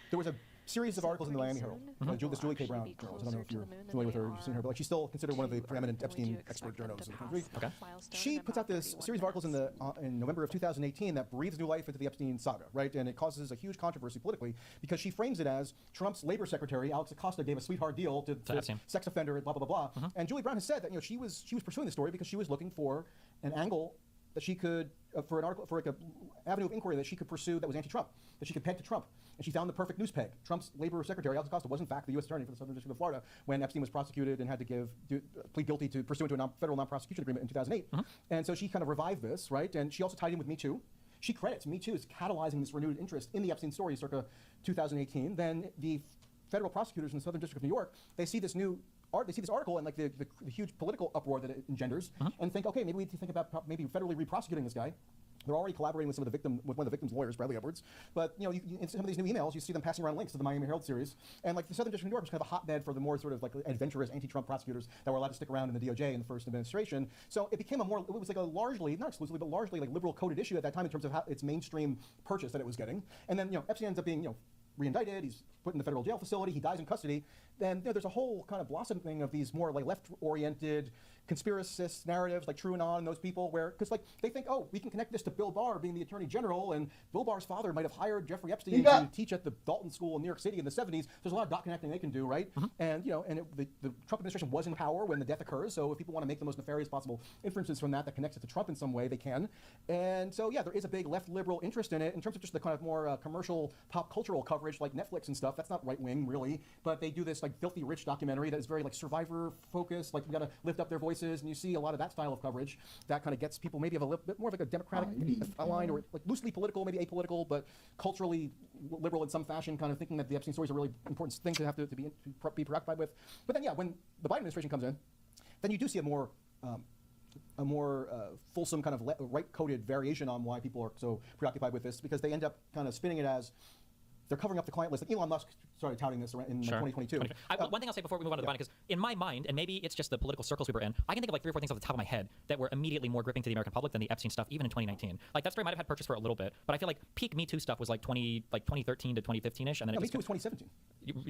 there was a series of articles in the Miami Herald. This Julie K. Brown journalist. I don't know if you're familiar with her, you've seen her, but like she's still considered one of the preeminent Epstein expert journalists in the country. Okay. She puts out this series of articles in November of 2018 that breathes new life into the Epstein saga, right? And it causes a huge controversy politically because she frames it as Trump's labor secretary, Alex Acosta, gave a sweetheart deal to this sex offender, blah, blah, blah, blah. And Julie Brown has said that she was pursuing the story because she was looking for an angle that she could, for an avenue of inquiry that she could pursue that was anti-Trump, that she could peg to Trump. And she found the perfect news peg. Trump's labor secretary, Alex Acosta, was in fact the U.S. attorney for the Southern District of Florida when Epstein was prosecuted and had to plead guilty to pursuant to a federal non-prosecution agreement in 2008. And so she kind of revived this, right? And she also tied in with Me Too. She credits Me Too as catalyzing this renewed interest in the Epstein story circa 2018. Then the federal prosecutors in the Southern District of New York, they see this article and like the huge political uproar that it engenders, and think, okay, maybe we need to think about maybe federally re-prosecuting this guy. They're already collaborating with one of the victim's lawyers, Bradley Edwards. But in some of these new emails, you see them passing around links to the Miami Herald series, and like the Southern District of New York was kind of a hotbed for the more sort of like adventurous anti-Trump prosecutors that were allowed to stick around in the DOJ in the first administration. So it became it was like a largely, not exclusively, but largely like liberal coded issue at that time in terms of how its mainstream purchase that it was getting. And then Epstein ends up being re-indicted. He's put in the federal jail facility. He dies in custody. Then there's a whole kind of blossoming of these more like left-oriented conspiracist narratives like TrueAnon and those people where, because like they think, oh, we can connect this to Bill Barr being the Attorney General, and Bill Barr's father might have hired Jeffrey Epstein to teach at the Dalton School in New York City in the 70s. There's a lot of dot connecting they can do, right? And the Trump administration was in power when the death occurs, so if people want to make the most nefarious possible inferences from that connects it to Trump in some way, they can. And so yeah, there is a big left liberal interest in it in terms of just the kind of more commercial pop cultural coverage like Netflix and stuff. That's not right wing really, but they do this like filthy rich documentary that is very like survivor focused, like we got to lift up their voices, and you see a lot of that style of coverage that kind of gets people maybe have a little bit more of like a democratic line, or like loosely political, maybe apolitical, but culturally liberal in some fashion, kind of thinking that the Epstein story is a really important thing to have to be preoccupied with. But then yeah, when the Biden administration comes in, then you do see a more fulsome kind of right-coded variation on why people are so preoccupied with this, because they end up kind of spinning it as they're covering up the client list. Like Elon Musk started touting this in 2022. One thing I'll say before we move on to the Biden, because in my mind, and maybe it's just the political circles we were in, I can think of like 3 or 4 things off the top of my head that were immediately more gripping to the American public than the Epstein stuff, even in 2019. Like that story might have had purchase for a little bit, but I feel like peak Me Too stuff was like 2013 to 2015ish, and then Me Too was 2017.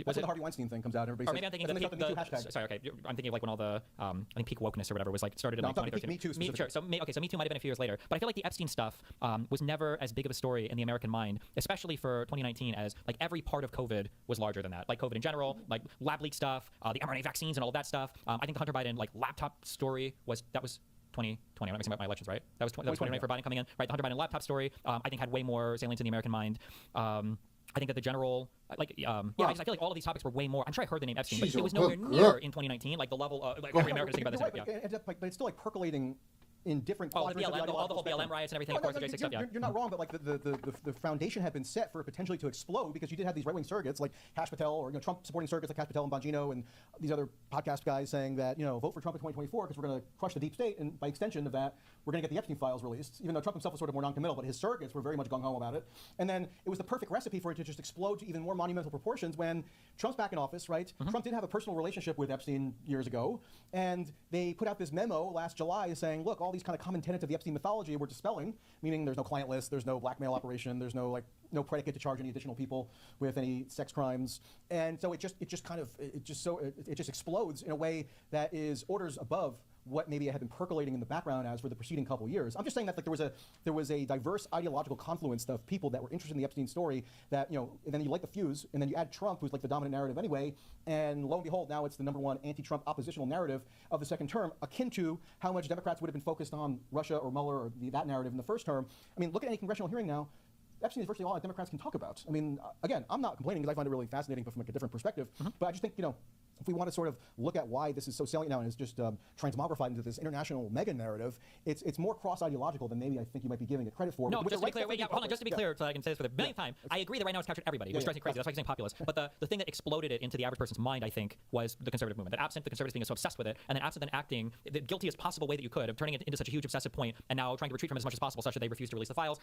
That's when the Harvey Weinstein thing comes out. And or maybe I'm thinking of the sorry, okay, I'm thinking of like when all the I think peak wokeness or whatever was like started in like 2013. Me Too. Sure. So Me Too might have been a few years later, but I feel like the Epstein stuff was never as big of a story in the American mind, especially for 2019, as like every part of COVID was larger than that. Like COVID in general, like lab leak stuff, the mRNA vaccines and all of that stuff. I think the Hunter Biden like laptop story was 2020. I'm not mixing up my elections, right? That was 2020 for Biden coming in, right? The Hunter Biden laptop story, I think had way more salience in the American mind. I think that the general, I feel like all of these topics were way more. I'm sure I heard the name Epstein, but it was nowhere near in 2019, like the level of like every American is thinking about this. But it's still like percolating in different quadrants all the whole BLM riots and everything. Of course, the J6 stuff. Yeah, you're not wrong, but like the foundation had been set for it potentially to explode, because you did have these right-wing surrogates like Kash Patel, or Trump supporting surrogates like Kash Patel and Bongino and these other podcast guys saying that vote for Trump in 2024 because we're going to crush the deep state, and by extension of that we're going to get the Epstein files released. Even though Trump himself was sort of more non-committal, but his surrogates were very much gung-ho about it. And then it was the perfect recipe for it to just explode to even more monumental proportions when Trump's back in office, right? Trump did have a personal relationship with Epstein years ago, and they put out this memo last July saying, look, all these kind of common tenets of the Epstein mythology we're dispelling, meaning there's no client list, there's no blackmail operation, there's no predicate to charge any additional people with any sex crimes. And so it just explodes in a way that is orders above what maybe had been percolating in the background as for the preceding couple years. I'm just saying that like there was a diverse ideological confluence of people that were interested in the Epstein story that, and then you light the fuse, and then you add Trump, who's like the dominant narrative anyway, and lo and behold, now it's the #1 anti-Trump oppositional narrative of the second term, akin to how much Democrats would have been focused on Russia or Mueller or that narrative in the first term. I mean, look at any congressional hearing now. Epstein is virtually all that Democrats can talk about. I mean, again, I'm not complaining because I find it really fascinating, but from like a different perspective. But I just think, if we want to sort of look at why this is so salient now and is just transmogrified into this international mega narrative, it's more cross-ideological than maybe I think you might be giving it credit for. No, just to be clear, hold on, just to be clear, so I can say this for the millionth time, I agree that right now it's captured everybody, which drives me crazy. That's why I'm saying populist. But the thing that exploded it into the average person's mind, I think, was the conservative movement. That absent the conservatives being so obsessed with it, and then absent then acting the guiltiest possible way that you could of turning it into such a huge obsessive point, and now trying to retreat from it as much as possible, such that they refused to release the files.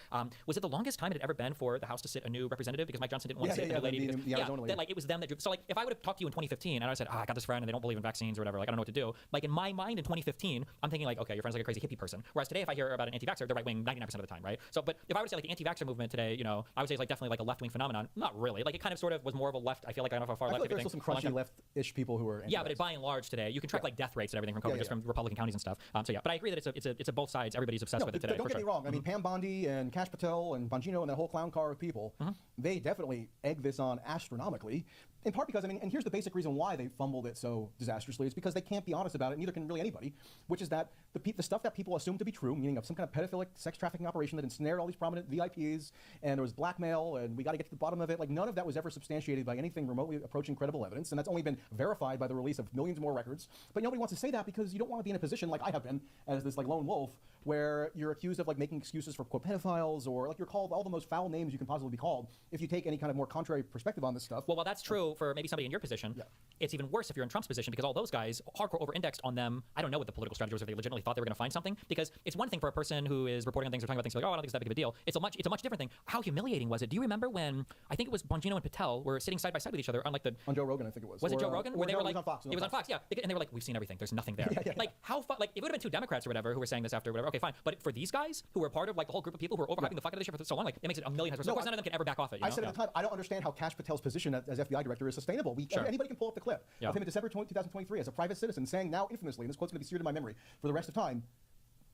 Was it the longest time it had ever been for the House to sit a new representative because Mike Johnson didn't want to sit a new lady? That like it was them that drew. So like if I would have talked to you in 2015 and I said, I got this friend and they don't believe in vaccines or whatever, like I don't know what to do. Like in my mind in 2015, I'm thinking like, okay, your friend's like a crazy hippie person. Whereas today, if I hear about an anti-vaxxer, they're right wing 99% of the time, right? So, but if I were to say like the anti-vaxxer movement today, I would say it's like definitely like a left wing phenomenon. Not really. Like it kind of sort of was more of a left. I feel like I don't know how far left. Like there's still some crunchy left-ish people who are. Yeah, but by and large today, you can track like death rates and everything from COVID just from Republican counties and stuff. So yeah, but I agree that it's a both sides. Everybody's obsessed with it today. Don't get me wrong. I mean, Pam Bondi and Kash Patel and Bongino and that whole clown car of people, they definitely egg this on astronomically. In part because, and here's the basic reason why they fumbled it so disastrously, is because they can't be honest about it, neither can really anybody, which is that the stuff that people assume to be true, meaning of some kind of pedophilic sex trafficking operation that ensnared all these prominent VIPs, and there was blackmail, and we got to get to the bottom of it, like none of that was ever substantiated by anything remotely approaching credible evidence, and that's only been verified by the release of millions more records. But nobody wants to say that because you don't want to be in a position like I have been as this like lone wolf, where you're accused of like making excuses for quote pedophiles, or like you're called all the most foul names you can possibly be called if you take any kind of more contrary perspective on this stuff. Well, while that's true for maybe somebody in your position, it's even worse if you're in Trump's position, because all those guys hardcore over-indexed on them. I don't know what the political strategy was, if they legitimately thought they were going to find something, because it's one thing for a person who is reporting on things or talking about things like, oh, I don't think it's that big of a deal. It's a much different thing. How humiliating was it? Do you remember when I think it was Bongino and Patel were sitting side by side with each other on on Joe Rogan, I think it was. Was it Joe Rogan? Where they were like, it was on Fox. It was on Fox, yeah. And they were like, we've seen everything. There's nothing there. Like how like it would have been two Democrats or whatever who were saying this after whatever. Okay, fine. But for these guys who were part of like the whole group of people who were overhyping the fuck out of this shit for so long, like it makes it a million times worse. Of course, none of them can ever back off it. I said at the time, I don't understand how Kash Patel's position as FBI director character is sustainable. Anybody can pull up the clip of him in December 2023 as a private citizen saying, now infamously, and this quote's going to be seared in my memory for the rest of time,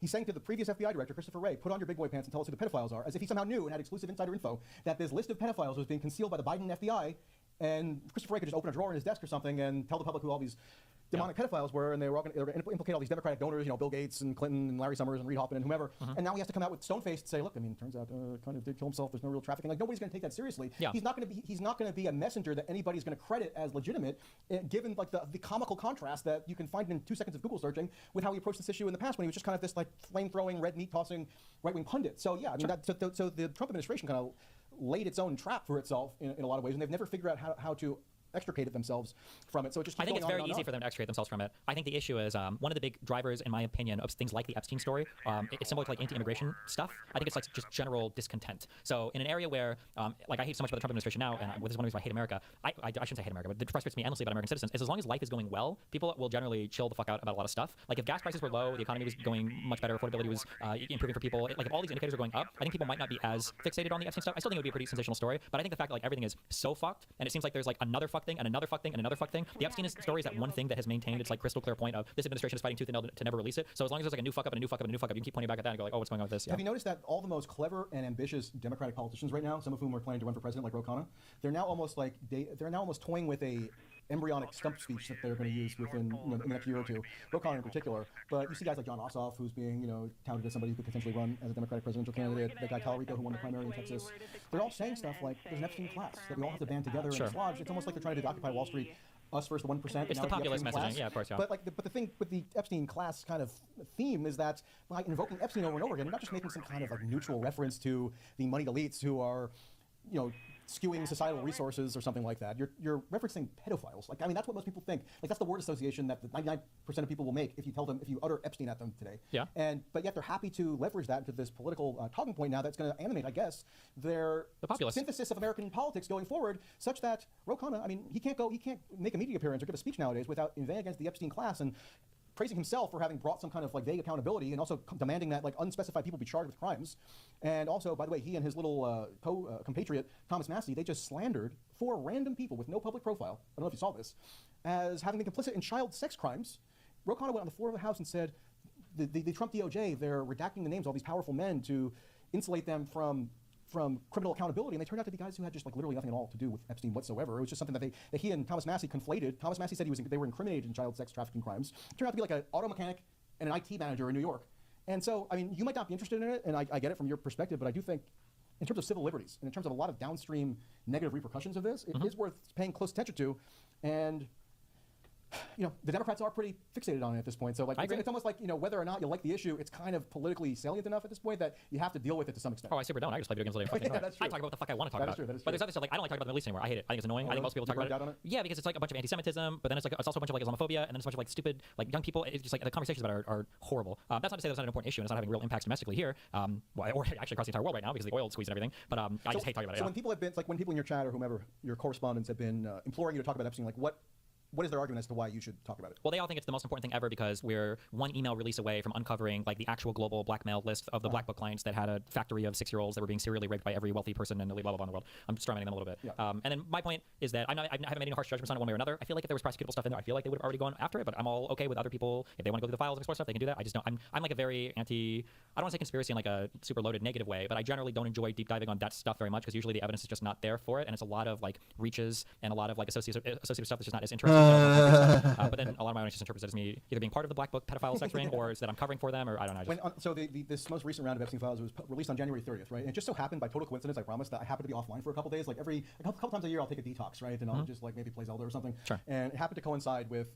he's saying to the previous FBI director, Christopher Wray, put on your big boy pants and tell us who the pedophiles are, as if he somehow knew and had exclusive insider info that this list of pedophiles was being concealed by the Biden FBI, and Christopher Wray could just open a drawer in his desk or something and tell the public who all these demonic pedophiles were, and they were all going to implicate all these Democratic donors, Bill Gates and Clinton and Larry Summers and Reid Hoffman and whomever. And now he has to come out with stone-faced and say, look, turns out kind of did kill himself. There's no real trafficking. Like, nobody's going to take that seriously. He's not going to be a messenger that anybody's going to credit as legitimate, given like the comical contrast that you can find in 2 seconds of Google searching with how he approached this issue in the past when he was just kind of this like flame-throwing, red meat-tossing right-wing pundit. So yeah, so the Trump administration kind of laid its own trap for itself in a lot of ways, and they've never figured out how to extricate themselves from it. So it just keeps I think it's going very on easy for them to extricate themselves from it. I think the issue is one of the big drivers, in my opinion, of things like the Epstein story. It's similar to like anti-immigration stuff. I think it's like just general discontent. So in an area where, like I hate so much about the Trump administration now, and this is one of the reasons why I hate America. I shouldn't say hate America, but it frustrates me endlessly about American citizens. Is as long as life is going well, people will generally chill the fuck out about a lot of stuff. Like if gas prices were low, the economy was going much better, affordability was improving for people. Like if all these indicators are going up, I think people might not be as fixated on the Epstein stuff. I still think it would be a pretty sensational story, but I think the fact that like everything is so fucked, and it seems like there's like another fuck thing and another fuck thing and another fuck thing. The Epstein story is that one thing that has maintained its like crystal clear point of this administration is fighting tooth and nail to never release it. So as long as there's like a new fuck up and a new fuck up and a new fuck up, you can keep pointing back at that and go like, oh, what's going on with this? Have you noticed that all the most clever and ambitious Democratic politicians right now, some of whom are planning to run for president, like Ro Khanna, they're now almost toying with a embryonic stump speech that they're going to use within in the next year or two. Ro Khanna in particular, but you see guys like John Ossoff, who's being touted as somebody who could potentially run as a Democratic presidential candidate. That guy Talarico, who won the primary in Texas. They're all saying stuff like there's an Epstein class that we all have to band together and dislodge. It's almost like they're trying to Occupy Wall Street. Us versus the 1%. It's the populist messaging, yeah, of course, yeah. But the thing with the Epstein class kind of theme is that by invoking Epstein over and over again, you're not just making some kind of like neutral reference to the moneyed elites who are, skewing societal resources or something like that. You're referencing pedophiles. Like, that's what most people think. Like, that's the word association that the 99% of people will make if you utter Epstein at them today. Yeah. But yet they're happy to leverage that into this political talking point now that's going to animate, I guess, the synthesis of American politics going forward, such that Ro Khanna, he can't make a media appearance or give a speech nowadays without inveighing against the Epstein class and praising himself for having brought some kind of like vague accountability, and also demanding that like unspecified people be charged with crimes. And also, by the way, he and his little compatriot Thomas Massey, they just slandered 4 random people with no public profile, I don't know if you saw this, as having been complicit in child sex crimes. Ro Khanna went on the floor of the House and said the Trump DOJ, they're redacting the names of all these powerful men to insulate them from criminal accountability, and they turned out to be guys who had just like literally nothing at all to do with Epstein whatsoever. It was just something that he and Thomas Massey conflated. Thomas Massey said they were incriminated in child sex trafficking crimes. It turned out to be like an auto mechanic and an IT manager in New York. And so, you might not be interested in it, and I get it from your perspective, but I do think in terms of civil liberties and in terms of a lot of downstream negative repercussions of this, it is worth paying close attention to. And the Democrats are pretty fixated on it at this point. So it's almost like, whether or not you like the issue, it's kind of politically salient enough at this point that you have to deal with it to some extent. Oh, I super don't. I just play video games all day. Fucking I talk about what the fuck I want to talk about. That is true. But there's other stuff like I don't like talking about the Middle East anymore. I hate it. I think it's annoying. I think most people talk about it. Yeah, because it's like a bunch of anti-Semitism, but then it's also a bunch of like Islamophobia, and then it's a bunch of like stupid like young people. It's just like the conversations about it are horrible. That's not to say that's not an important issue and it's not having real impacts domestically here, or actually across the entire world right now because of the oil squeeze and everything. But I just hate talking about it. So when people have been when people in your chat or whomever your correspondents have been imploring you to talk about Epstein, like what is their argument as to why you should talk about it? Well, they all think it's the most important thing ever because we're one email release away from uncovering like the actual global blackmail list of the black book clients that had a factory of 6-year-olds that were being serially raped by every wealthy person in the blah blah blah in the world. I'm just strawmanning them a little bit. Yeah. And then my point is that I haven't made any harsh judgments on it one way or another. I feel like if there was prosecutable stuff in there, I feel like they would have already gone after it. But I'm all okay with other people if they want to go through the files and explore stuff, they can do that. I just don't. I'm like a very anti. I don't want to say conspiracy in like a super loaded negative way, but I generally don't enjoy deep diving on that stuff very much because usually the evidence is just not there for it, and it's a lot of like reaches and a lot of like associative stuff that's just not as interesting. But then a lot of my audience just interprets it as me either being part of the black book pedophile sex ring or is that I'm covering for them or I don't know. So this most recent round of Epstein files was released on January 30th, right? And it just so happened by total coincidence, I promise, that I happened to be offline for a couple days. Like a couple times a year, I'll take a detox, right? And I'll just like maybe play Zelda or something. Sure. And it happened to coincide with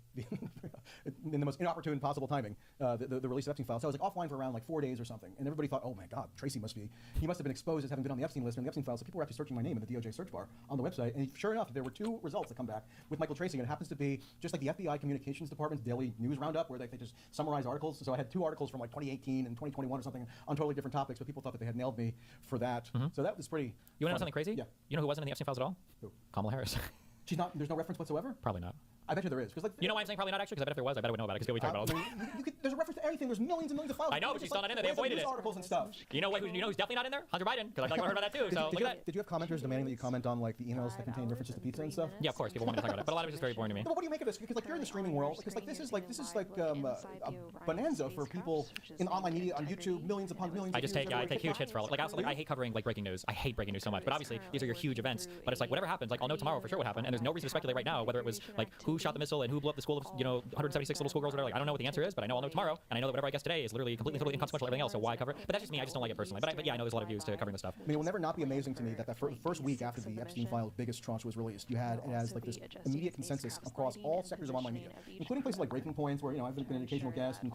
in the most inopportune possible timing, the release of Epstein files. So I was like offline for around like 4 days or something, and everybody thought, oh my God, Tracy must have been exposed as having been on the Epstein list or the Epstein files. So people were actually searching my name in the DOJ search bar on the website, and sure enough, there were 2 results that come back with Michael Tracy, and it happens to be just like the FBI Communications Department's daily news roundup where they just summarize articles. So I had 2 articles from like 2018 and 2021 or something on totally different topics, but people thought that they had nailed me for that. So that was pretty. You want to know something crazy? Yeah. You know who wasn't in the Epstein files at all? Who? Kamala Harris. She's not. There's no reference whatsoever. Probably not. I bet you there is. Because like, You know why I'm saying probably not actually? Because I bet if there was, I bet I would know about it. Because we talk about all you could, there's a reference to everything. There's millions and millions of files. I know, but she's still not in there. They avoided news it. articles and stuff. You know who's definitely not in there? Hunter Biden. Because I feel like I heard about that too. So look at that. Did you have commenters demanding that you comment on like the emails that contain references to pizza and stuff? Yeah, of course. People want me to talk about it, but a lot of it's just very boring to me. No, but what do you make of this? Because like you're in the streaming world. Because like this is like a bonanza for people in online media on YouTube. Millions upon millions. I take huge hits for all. Like also, like I hate covering like breaking news. I hate breaking news so much. But obviously these are your huge events. But it's like whatever happens, like I'll know tomorrow for sure what happened, and there's no reason to speculate right now whether it was like who shot the missile and who blew up the school of 176 little schoolgirls. Whatever. Like I don't know what the answer is, but I know I'll know tomorrow, and I know that whatever I guess today is literally completely totally inconsequential to everything else. So why cover it? But that's just me. I just don't like it personally. But yeah, I know there's a lot of views to covering this stuff. I mean, it will never not be amazing to me that first week after the Epstein Files' biggest tranche was released, you had it has like this immediate consensus across all sectors of online media, including places like Breaking Points, where I've been an occasional guest, and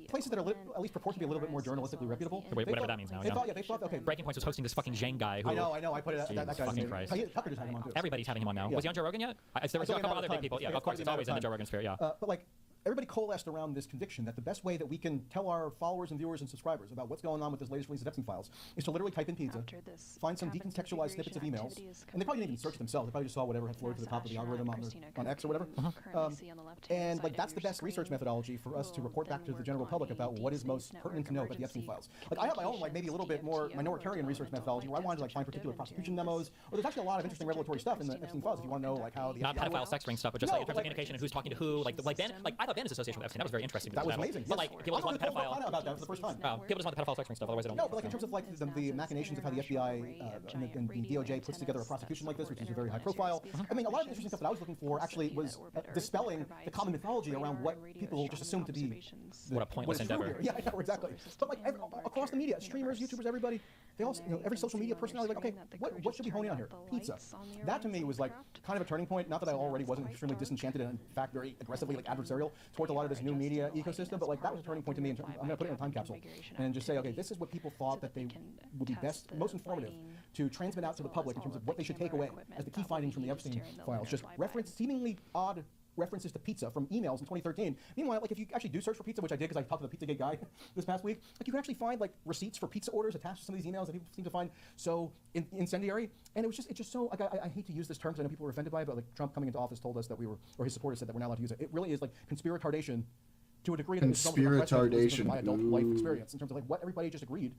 places that are at least purport to be a little bit more journalistically reputable. Whatever that means now. They thought, okay. Breaking Points was hosting this fucking Zhang guy. Who, I know. I put it. That guy's fucking Christ. Tucker just had him on too. Everybody's having him on now. Was he on Joe Rogan yet? There was a couple other big people. Yeah, of course. It's always in the Joe Rogan sphere. Yeah. But like. Everybody coalesced around this conviction that the best way that we can tell our followers and viewers and subscribers about what's going on with this latest release of Epstein Files is to literally type in pizza, find some decontextualized snippets of emails, and they probably didn't even search themselves. They probably just saw whatever had floated to the top of the algorithm on X or whatever. And like that's the best research methodology for us to report back to the general public about what is most pertinent to know about the Epstein Files. Like I have my own like maybe a little bit more minoritarian research methodology where I wanted to like find particular prosecution memos. Or there's actually a lot of interesting revelatory stuff in the Epstein Files if you want to know like how the not pedophile sex ring stuff, but just like in terms of communication and who's talking to who. Like Ben, like I thought Ben's association with Epstein that was very interesting. That was amazing. But like people just want the pedophile. About that for the first time. People just want the pedophile sex ring stuff. Otherwise, they don't. No, but like in terms of like the machinations of how the FBI and the DOJ puts together a prosecution like this, which is very high profile. I mean, a lot of the interesting stuff that I was looking for actually was dispelling the common mythology around what people just assume to be. What a pointless endeavor. Yeah, I know exactly. But like across the media, streamers, YouTubers, everybody, they all every social media personality like, okay, what should we hone in on here? Pizza. That to me was like kind of a turning point. Not that I already wasn't extremely disenchanted and in fact very aggressively like adversarial towards a lot of this new media ecosystem, but like that was a turning point to me. I'm going to put it in a time capsule and just say, okay, this is what people thought that they would be best, most informative to transmit out to the public in terms of what they should take away as the key findings from the Epstein Files. Just seemingly odd references to pizza from emails in 2013. Meanwhile, like if you actually do search for pizza, which I did because I talked to the Pizzagate guy this past week, like you can actually find like receipts for pizza orders attached to some of these emails that people seem to find so incendiary. And it's just so like I hate to use this term because I know people were offended by it, but like Trump coming into office told us that we were, or his supporters said that we're not allowed to use it. It really is like conspiratardation to a degree that is my adult life experience in terms of like what everybody just agreed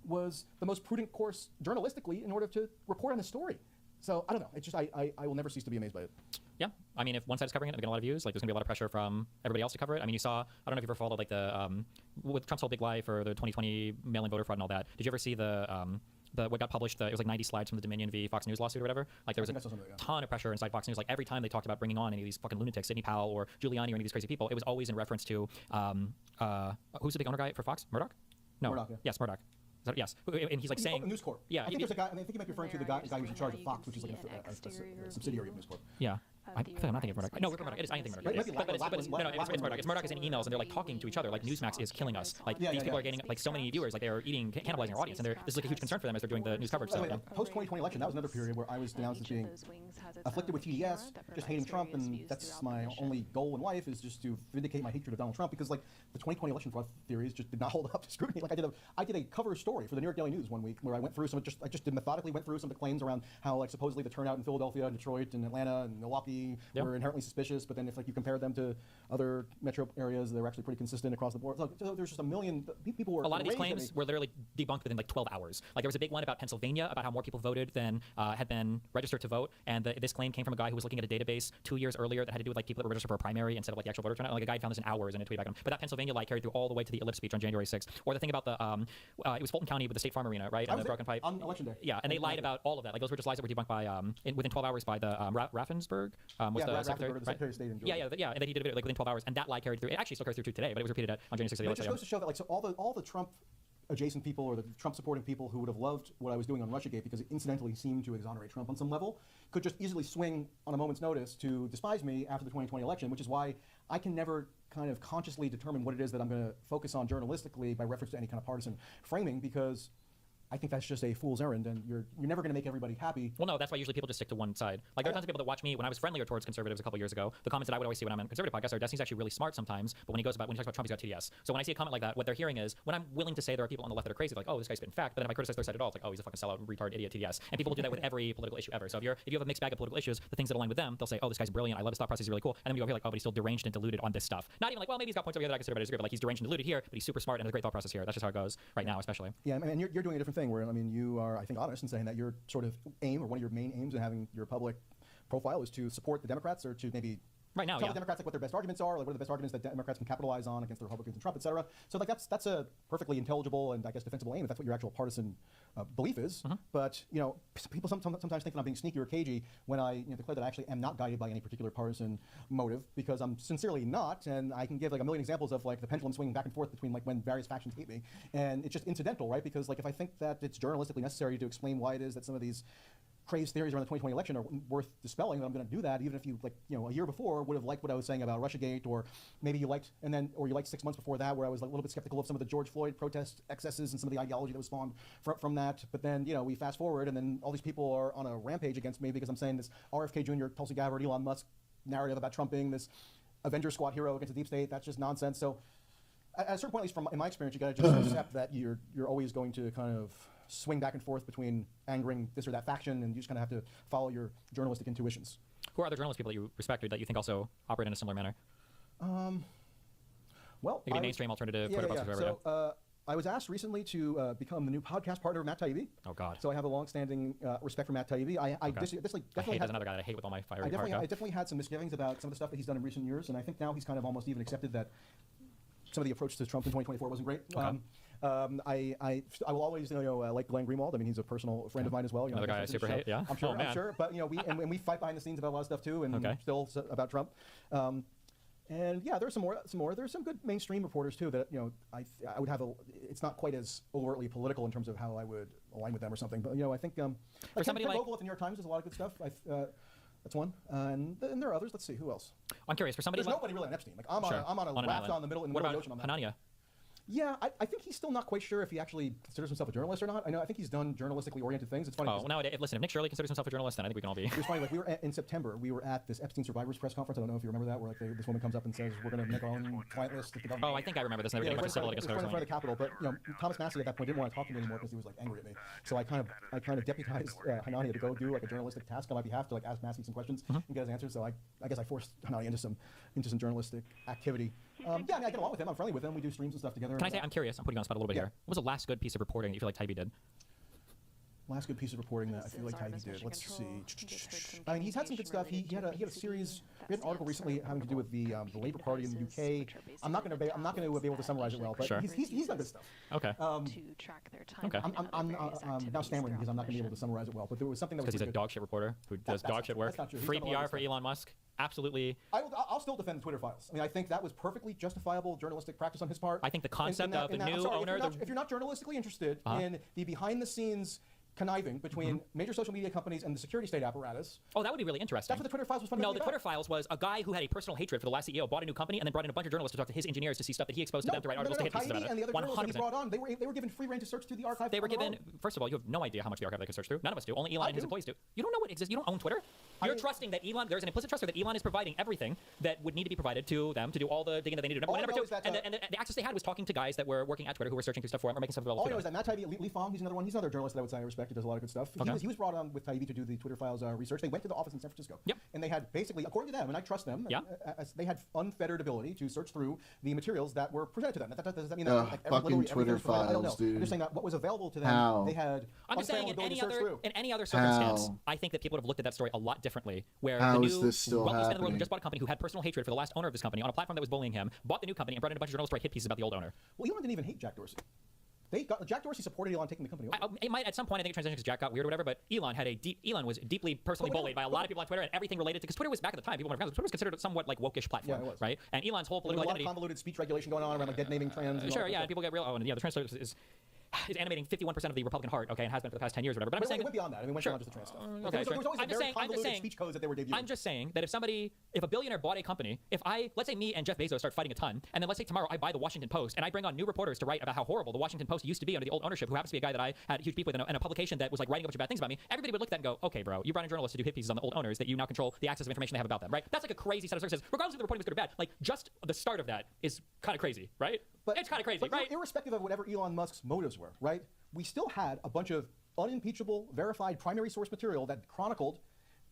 was the most prudent course journalistically in order to report on the story. So I don't know. It's just I will never cease to be amazed by it. Yeah, I mean, if one side is covering it, we get a lot of views. Like, there's gonna be a lot of pressure from everybody else to cover it. I mean, you saw. I don't know if you ever followed like the with Trump's whole big lie for the 2020 mail-in voter fraud and all that. Did you ever see the what got published? It was like 90 slides from the Dominion v. Fox News lawsuit or whatever. Like there was a ton of pressure inside Fox News. Like every time they talked about bringing on any of these fucking lunatics, Sidney Powell or Giuliani or any of these crazy people, it was always in reference to who's the big owner guy for Fox? Murdoch? No. Murdoch, yeah. Yes, Murdoch. Yes, and he's like saying News Corp. Yeah, I think there's a guy. I think you might be referring to the guy who's in charge of Fox, which is like a subsidiary of News Corp. Yeah. I think I'm not thinking of Murdoch. No, we're Murdoch. It is. I think Murdoch. It's Murdoch. It's Murdoch is in emails, and they're like talking to each other. Like Newsmax is killing us. Like these people are gaining like so many viewers. Like they're cannibalizing our audience, and this is like a huge concern for them as they're doing the news coverage. So, post 2020 election, that was another period where I was denounced as being afflicted with TDS, just hating Trump, and that's my only goal in life is just to vindicate my hatred of Donald Trump because like the 2020 election fraud theories just did not hold up to scrutiny. Like I did a cover story for the New York Daily News one week where I went through I just methodically went through some of the claims around how like supposedly the turnout in Philadelphia and Detroit and Atlanta and Milwaukee were inherently suspicious, but then if like you compare them to other metro areas, they're actually pretty consistent across the board. So there's just a million people were. A lot of these claims were literally debunked within like 12 hours. Like there was a big one about Pennsylvania about how more people voted than had been registered to vote, and this claim came from a guy who was looking at a database 2 years earlier that had to do with like people that were registered for a primary instead of like the actual voter turnout. Like a guy found this in hours and a tweet back on. But that Pennsylvania lie carried through all the way to the Ellipse speech on January 6th. Or the thing about the it was Fulton County with the State Farm Arena, right? And the broken pipe on election day. Yeah, and they lied about all of that. Like those were just lies that were debunked by within 12 hours by the Raffensperger. Was the Secretary of State in Georgia. Yeah, and then he did it like within 12 hours, and that lie carried through. It actually still carries through today, but it was repeated on January 6th of the election. It just goes to show that like so all the Trump adjacent people or the Trump supporting people who would have loved what I was doing on Russiagate because it incidentally seemed to exonerate Trump on some level could just easily swing on a moment's notice to despise me after the 2020 election, which is why I can never kind of consciously determine what it is that I'm going to focus on journalistically by reference to any kind of partisan framing because I think that's just a fool's errand, and you're never going to make everybody happy. Well, no, that's why usually people just stick to one side. Like there are tons of people that watch me when I was friendlier towards conservatives a couple years ago. The comments that I would always see when I'm on conservative podcasts are Destiny's actually really smart sometimes, but when he talks about Trump, he's got TDS. So when I see a comment like that, what they're hearing is when I'm willing to say there are people on the left that are crazy, like, oh, this guy's spitting fact, but then if I criticize their side at all, it's like, oh, he's a fucking sellout, retard, idiot, TDS. And people will do that with every political issue ever. So if you have a mixed bag of political issues, the things that align with them, they'll say, oh, this guy's brilliant, I love his thought process, he's really cool. And then you go here like, oh, but he's still deranged and deluded on this stuff. Not even like, well, maybe he's got points over here that I consider but I disagree, but like he's deranged and deluded here, but he's super smart and has a great thought process here. That's just how it goes right now, especially. Yeah, and you're doing a different thing where, I mean, you are, I think, honest in saying that your sort of aim, or one of your main aims in having your public profile is to support the Democrats, or to maybe right now, tell the Democrats like what their best arguments are, like what are the best arguments that Democrats can capitalize on against the Republicans and Trump, et cetera. So like that's a perfectly intelligible and I guess defensible aim if that's what your actual partisan belief is. But people sometimes think that I'm being sneaky or cagey when I declare that I actually am not guided by any particular partisan motive, because I'm sincerely not, and I can give like a million examples of like the pendulum swinging back and forth between like when various factions hate me, and it's just incidental, right? Because like if I think that it's journalistically necessary to explain why it is that some of these crazed theories around the 2020 election are worth dispelling, and I'm going to do that, even if you a year before would have liked what I was saying about Russiagate, or maybe you liked, or you liked 6 months before that where I was like a little bit skeptical of some of the George Floyd protest excesses and some of the ideology that was spawned from that. But then we fast forward, and then all these people are on a rampage against me because I'm saying this RFK Jr., Tulsi Gabbard, Elon Musk narrative about Trump being this Avenger Squad hero against the deep state. That's just nonsense. So at a certain point, at least in my experience, you got to just accept that you're always going to kind of swing back and forth between angering this or that faction, and you just kind of have to follow your journalistic intuitions. Who are other journalist people that you respect or that you think also operate in a similar manner? Well, it could be mainstream, alternative, Twitter, whatever. So I was asked recently to become the new podcast partner of Matt Taibbi. Oh God! So I have a long-standing respect for Matt Taibbi. I definitely hate another guy that I hate with all my fiery heart. I definitely had some misgivings about some of the stuff that he's done in recent years, and I think now he's kind of almost even accepted that some of the approach to Trump in 2024 wasn't great. Okay. I will always like Glenn Greenwald. I mean, he's a personal friend of mine as well. Another guy I super hate. Yeah, I'm sure. But we fight behind the scenes about a lot of stuff too, and still about Trump. And yeah, there's some more. There's some good mainstream reporters too that I would have it's not quite as overtly political in terms of how I would align with them or something. But I think for somebody Ken Vogel at the New York Times does a lot of good stuff. That's one, and there are others. Let's see who else. I'm curious for somebody. There's nobody really on Epstein. Like I'm on a raft in the middle of the ocean on that. Hanania? Yeah, I think he's still not quite sure if he actually considers himself a journalist or not. I think he's done journalistically oriented things. It's funny. Oh, now listen, if Nick Shirley considers himself a journalist, then I think we can all be. It was funny. Like in September, we were at this Epstein survivors press conference. I don't know if you remember that, where like this woman comes up and says we're going to make our own client list. Oh, I think I remember this. And everything in front of the Capitol. But Thomas Massey at that point didn't want to talk to me anymore because he was like angry at me. So I kind of deputized Hanania to go do like a journalistic task on my behalf to like ask Massey some questions and get his answers. So I guess I forced Hanania into some journalistic activity. Yeah, I mean, I get along with him. I'm friendly with him. We do streams and stuff together. Can I say, I'm curious, I'm putting you on the spot a little bit here. What was the last good piece of reporting that you feel like Taibbi did? Last good piece of reporting that I feel like Taibbi did. Let's see. I mean, he's had some good stuff. He had a series. We had an article recently having to do with the Labour Party in the UK. I'm not going to be able to summarize it well, but he's done good stuff. Okay. Okay. I'm now stammering because I'm not going to be able to summarize it well, but there was something that was because he's a dog shit reporter who does dog shit work. Free PR for Elon Musk. Absolutely. I'll still defend the Twitter files. I mean, I think that was perfectly justifiable journalistic practice on his part. I think the concept of the new owner. If you're not journalistically interested in the behind-the-scenes conniving between major social media companies and the security state apparatus. Oh, that would be really interesting. That's what the Twitter files was fundamentally about. No, the Twitter files was a guy who had a personal hatred for the last CEO, bought a new company, and then brought in a bunch of journalists to talk to his engineers to see stuff that he exposed to them to write articles to hit pieces about it. And the other journalists that he brought on, they were given free rein to search through the archive. They were given. First of all, you have no idea how much the archive they can search through. None of us do. Only Elon and his employees do. You don't know what exists. You don't own Twitter. You're trusting that Elon. There's an implicit trust that Elon is providing everything that would need to be provided to them to do all the digging that they need to do. Number two, and the access they had was talking to guys that were working at Twitter who were searching through stuff for him or making stuff available. All I know is that Matt Taibbi, Lee Fong, he's another one. He's another journalist that I would say I respect. He does a lot of good stuff. He was brought on with Taibbi to do the Twitter files research. They went to the office in San Francisco. Yep. And they had basically, according to them, and I trust them, they had unfettered ability to search through the materials that were presented to them. Does that mean that like, fucking Twitter files, I don't know. Dude. I'm just saying that what was available to them, they had. I'm just saying in any other circumstance, I think that people would have looked at that story a lot differently. Where How the new is this still wealthiest man in the world happening? who just bought a company who had personal hatred for the last owner of this company on a platform that was bullying him, bought the new company and brought in a bunch of journalists to write hit pieces about the old owner. Well, Elon didn't even hate Jack Dorsey. Jack Dorsey supported Elon taking the company over. It might at some point, I think, transition because Jack got weird or whatever, but Elon was deeply personally bullied by a lot of people on Twitter and everything related to, because Twitter was back at the time, people Twitter was considered a somewhat like woke-ish platform, right? And Elon's whole political identity. There was a lot of convoluted speech regulation going on around like dead naming trans. Sure, yeah, and people get real. Oh, and yeah, the trans is. is animating 51% of the Republican heart, okay, and has been for the past 10 years or whatever. But I'm just saying it went beyond that. I mean, it went beyond just the trans stuff. Okay, there was always a very convoluted speech codes that they were debuting. I'm just saying that if a billionaire bought a company, let's say me and Jeff Bezos start fighting a ton, and then let's say tomorrow I buy the Washington Post, and I bring on new reporters to write about how horrible the Washington Post used to be under the old ownership, who happens to be a guy that I had huge beef with, and a publication that was like writing a bunch of bad things about me, everybody would look at that and go, okay, bro, you brought in journalists to do hit pieces on the old owners that you now control the access of information they have about them, right? That's like a crazy set of circumstances. Regardless if the reporting was good or bad, like just the start of that is kind of crazy, right? It's kind of crazy, right? Irrespective of whatever Elon Musk's motives were, right? We still had a bunch of unimpeachable, verified primary source material that chronicled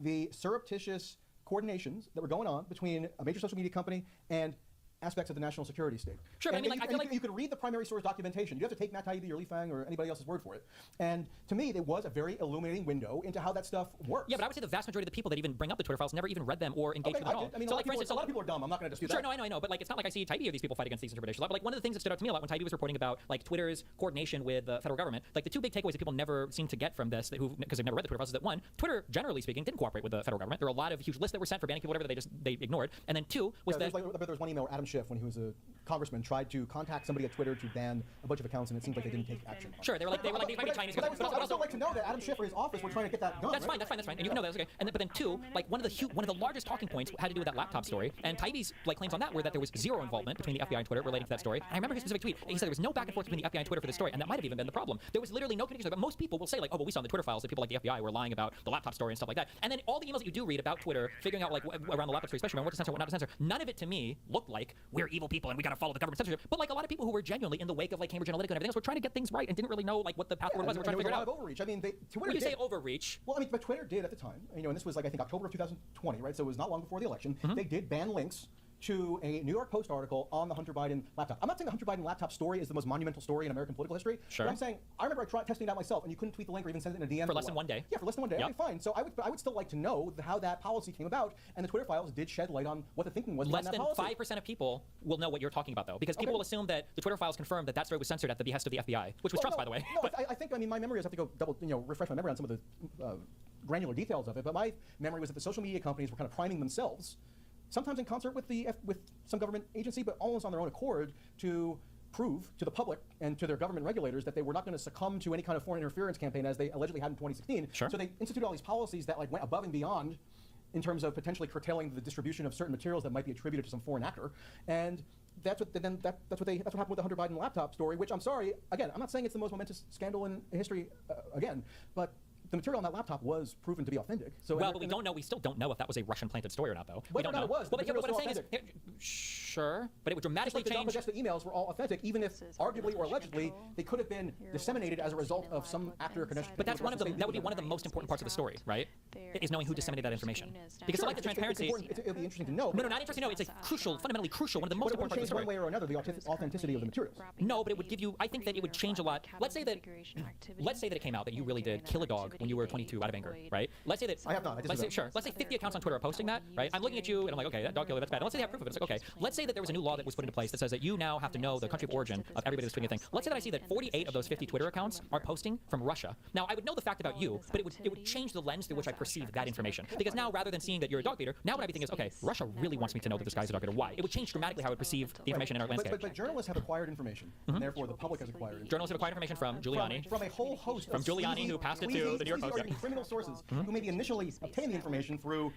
the surreptitious coordinations that were going on between a major social media company and aspects of the national security state. Sure, but I mean, like, I feel like you could read the primary source documentation. You have to take Matt Taibbi or Li Fang or anybody else's word for it. And to me, it was a very illuminating window into how that stuff works. Yeah, but I would say the vast majority of the people that even bring up the Twitter files never even read them or engaged with them at all. I mean, so, a like, for instance, a lot of people are dumb. I'm not going to dispute that. Sure, no, I know, but like, it's not like I see Taibbi or these people fight against these interpretations. But like, one of the things that stood out to me a lot when Taibbi was reporting about like Twitter's coordination with the federal government, like the two big takeaways that people never seem to get from this, because they've never read the Twitter files, is that one, Twitter, generally speaking, didn't cooperate with the federal government. There were a lot of huge lists that were sent for banning people, whatever, that they ignored. And then two was that there was one email where Adam Schiff, when he was a congressman, tried to contact somebody at Twitter to ban a bunch of accounts, and it seems like they didn't take action. Sure, they were like these might be Chinese. But I would still like to know that Adam Schiff or his office were trying to get that done. That's fine. And you can know that. That's okay. But then two, like one of the largest talking points had to do with that laptop story. And Taibbi's like claims on that were that there was zero involvement between the FBI and Twitter relating to that story. And I remember his specific tweet. He said there was no back and forth between the FBI and Twitter for this story, and that might have even been the problem. There was literally no communication. But most people will say like, oh, well, we saw in the Twitter files that people like the FBI were lying about the laptop story and stuff like that. And then all the emails that you do read about Twitter, figuring out like around the laptop story, especially around what to censor, what not to censor, none of it to me looked like we're evil people and we got to follow the government censorship. But like a lot of people who were genuinely in the wake of like Cambridge Analytica and everything else were trying to get things right and didn't really know like what the path forward was. We're trying to figure it out. There was a lot of overreach. I mean, Twitter when you say overreach, well, I mean, but Twitter did at the time, and this was like I think October of 2020, right? So it was not long before the election. They did ban links to a New York Post article on the Hunter Biden laptop. I'm not saying the Hunter Biden laptop story is the most monumental story in American political history. Sure. But I'm saying I remember I tried testing it out myself, and you couldn't tweet the link or even send it in a DM for less than 1 day. Yeah, for less than 1 day. Yep. Okay, fine. So I would still like to know how that policy came about, and the Twitter files did shed light on what the thinking was behind that policy. Less than 5% of people will know what you're talking about, though, because people will assume that the Twitter files confirmed that story was censored at the behest of the FBI, which was Trump's, by the way. No, I think my memory is I have to go refresh my memory on some of the granular details of it, but my memory was that the social media companies were kind of priming themselves, sometimes in concert with some government agency, but almost on their own accord, to prove to the public and to their government regulators that they were not going to succumb to any kind of foreign interference campaign as they allegedly had in 2016. Sure. So they instituted all these policies that like went above and beyond in terms of potentially curtailing the distribution of certain materials that might be attributed to some foreign actor. And that's what happened with the Hunter Biden laptop story, which I'm sorry, again, I'm not saying it's the most momentous scandal in history again, but the material on that laptop was proven to be authentic. So but we still don't know if that was a Russian-planted story or not, though. We don't know. It was. Well, but what I'm saying is, sure, but it would dramatically change. The emails were all authentic, even if arguably or allegedly they could have been disseminated as a result of some actor connection. But that's that would be one of the most important parts of the story, right? Is knowing who disseminated that information. Because like the transparency. It'll be interesting to know. No, not interesting to know. It's a fundamentally crucial, one of the most important parts of the story. One way or another, the authenticity of the materials. No, but it would give you. I think that it would change a lot. Let's say that it came out that you really did kill a dog when you were 22 out of anger, right? Let's say that I have not. Let's say 50 accounts on Twitter are posting that, right? I'm looking at you and I'm like, okay, that dog killer, that's bad. And let's say they have proof of it. It's like, okay. Let's say that there was a new law that was put into place that says that you now have to know the country of origin of everybody that's tweeting a thing. Let's say that I see that 48 of those 50 Twitter accounts are posting from Russia. Now I would know the fact about you, but it would change the lens through which I perceive that information. Because now rather than seeing that you're a dog beater, now what I'd be thinking is, okay, Russia really wants me to know that this guy's a dog beater. Why? It would change dramatically how I would perceive the information in our landscape. But journalists have acquired information, and therefore the public has acquired information. Journalists have acquired information from Giuliani. From a whole host from Giuliani, who passed it to the New York Post. Criminal sources who maybe initially obtained the information through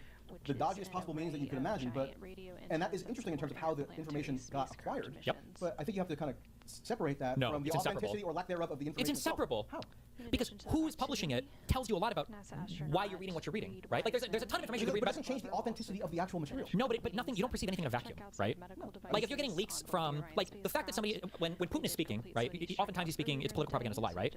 the dodgiest possible means that you can imagine, and that is interesting in terms of how the information got acquired. Yep. But I think you have to kind of separate that from the authenticity or lack thereof of the information. It's inseparable. How? Because who is publishing it tells you a lot about why you're reading what you're reading, right? Like there's a ton of information you can read. But it doesn't change the authenticity of the actual material. No, but nothing. You don't perceive anything in a vacuum, right? Like if you're getting leaks from, like the fact that somebody, when Putin is speaking, right? Oftentimes he's speaking, it's political propaganda is a lie, right?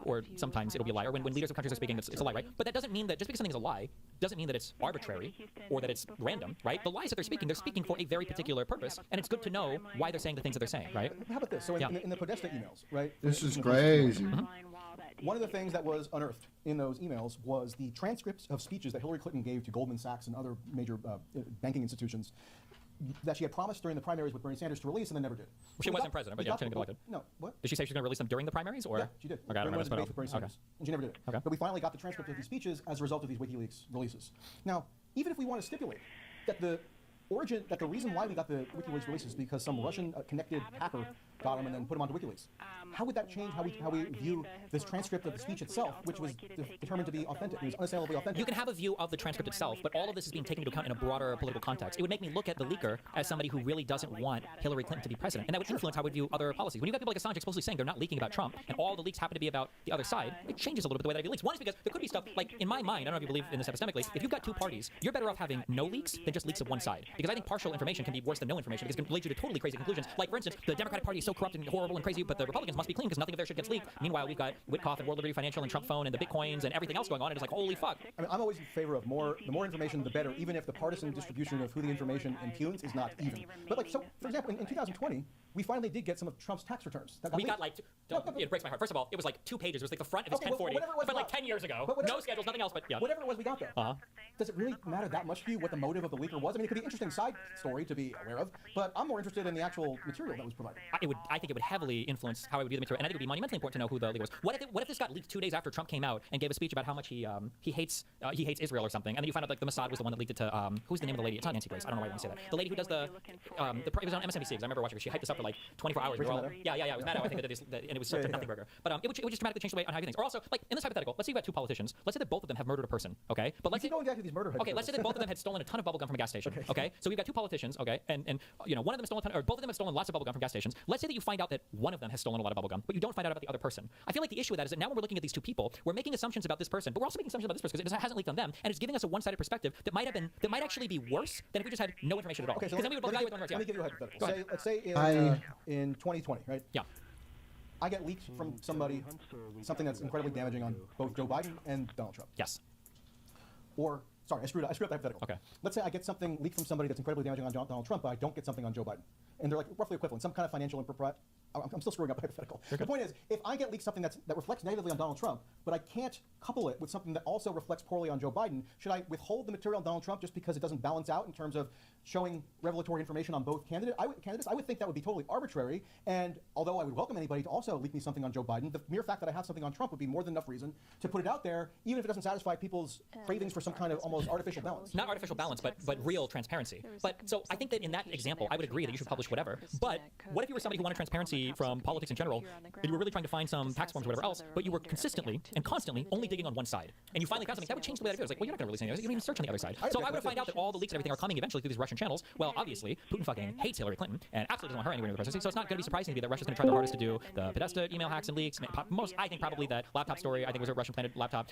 Or sometimes it'll be a lie. Or when leaders of countries are speaking, it's a lie, right? But that doesn't mean that just because something is a lie doesn't mean that it's arbitrary or that it's random, right? The lies that they're speaking for a very particular purpose, and it's good to know why they're saying the things that they're saying, right? How about this? So in the Podesta emails, right? This is crazy. One of the things that was unearthed in those emails was the transcripts of speeches that Hillary Clinton gave to Goldman Sachs and other major banking institutions that she had promised during the primaries with Bernie Sanders to release and then never did. Well, she wasn't president, but yeah, she didn't get elected. No, what? Did she say she was going to release them during the primaries, or? Yeah, she did. Okay, I don't remember this, Bernie Sanders, and she never did it. Okay. But we finally got the transcript of these speeches as a result of these WikiLeaks releases. Now, even if we want to stipulate that the origin, that the reason why we got the WikiLeaks release is because some Russian connected hacker got him and then put him onto WikiLeaks. How would that change how we view this transcript of the speech itself, which was determined to be authentic? It was unassailably authentic. You can have a view of the transcript itself, but all of this is being taken into account in a broader political context. It would make me look at the leaker as somebody who really doesn't want Hillary Clinton to be president, and that would influence how we view other policies. When you've got people like Assange explicitly saying they're not leaking about Trump, and all the leaks happen to be about the other side, it changes a little bit the way that I view leaks. One is because there could be stuff, like, in my mind, I don't know if you believe in this epistemically, if you've got two parties, you're better off having no leaks than just leaks of one side. Because I think partial information can be worse than no information, because it can lead you to totally crazy conclusions. Like, for instance, the Democratic Party is so corrupt and horrible and crazy, but the Republicans must be clean because nothing of their shit gets leaked. Meanwhile, we've got Witkoff and World Liberty Financial and Trump Phone and the Bitcoins and everything else going on, and it's like, holy fuck. I mean, I'm always in favor of the more information, the better, even if the partisan distribution of who the information impugns is not even. But like, so, for example, in 2020, we finally did get some of Trump's tax returns. We got like, it breaks my heart. First of all, it was like 2 pages. It was like the front of his 1040. But like 10 years ago. No schedules, nothing else, but yeah. Whatever it was we got though. Does it really matter that much to you what the motive of the leaker was? I mean, it could be an interesting side story to be aware of, but I'm more interested in the actual material that was provided. I think it would heavily influence how I would view the material, and I think it would be monumentally important to know who the leaker was. What if this got leaked 2 days after Trump came out and gave a speech about how much he hates Israel or something, and then you find out like the Mossad was the one that leaked it to who's the name of the lady? It's not Nancy Grace. I don't know why I want to say that. The lady who does it was on MSNBC because I remember watching it. She hyped this up for like 24 hours. Yeah. It was Maddow. I think and it was such a nothing burger. But it would just dramatically change the way on how you do things. Or also, like in this hypothetical, let's say you've got two politicians. Let's say that both of them have murdered a person. Okay, but let's say going back to these murder. Okay, let's say that both of them had stolen a ton of bubblegum from a gas station. Okay, so we've got two politicians. Okay, and one of them stole a ton, or both of them have stolen lots of bubblegum from gas stations. Let's say that you find out that one of them has stolen a lot of bubblegum, but you don't find out about the other person. I feel like the issue with that is that now when we're looking at these two people, we're making assumptions about this person, but we're also making assumptions about this person because it hasn't leaked on them, and it's giving us a one-sided perspective that might actually be worse than if we just had no information at all. Okay, so then we would both evaluate them. Let me give you a hypothetical. Let's say in 2020, right? Yeah. I get leaked from somebody something that's incredibly damaging on both Joe Biden and Donald Trump. Yes. Or, sorry, I screwed up the hypothetical. Okay. Let's say I get something leaked from somebody that's incredibly damaging on Donald Trump, but I don't get something on Joe Biden. And they're like roughly equivalent, some kind of financial impropriety. I'm still screwing up the hypothetical. The point is, if I get leaked something that reflects negatively on Donald Trump, but I can't couple it with something that also reflects poorly on Joe Biden, should I withhold the material on Donald Trump just because it doesn't balance out in terms of showing revelatory information on both candidates? I would think that would be totally arbitrary. And although I would welcome anybody to also leak me something on Joe Biden, the mere fact that I have something on Trump would be more than enough reason to put it out there, even if it doesn't satisfy people's cravings for some kind of almost artificial balance. Not artificial balance, but real transparency. But so I think that in that example, I would agree that you should publish whatever. But what if you were somebody who wanted transparency from politics in general, and you were really trying to find some tax forms or whatever else, but you were consistently and constantly only digging on one side, and you finally found something that would change the way that I do it. It's like, well, you're not going to release anything. You don't even search on the other side. So I would find out that all the leaks and everything are coming eventually through these Russian channels. Well, obviously, Putin fucking hates Hillary Clinton and absolutely doesn't want her anywhere near the presidency. So it's not going to be surprising to me that Russia's going to try their hardest to do the Podesta email hacks and leaks. I think probably that laptop story. I think was a Russian planted laptop.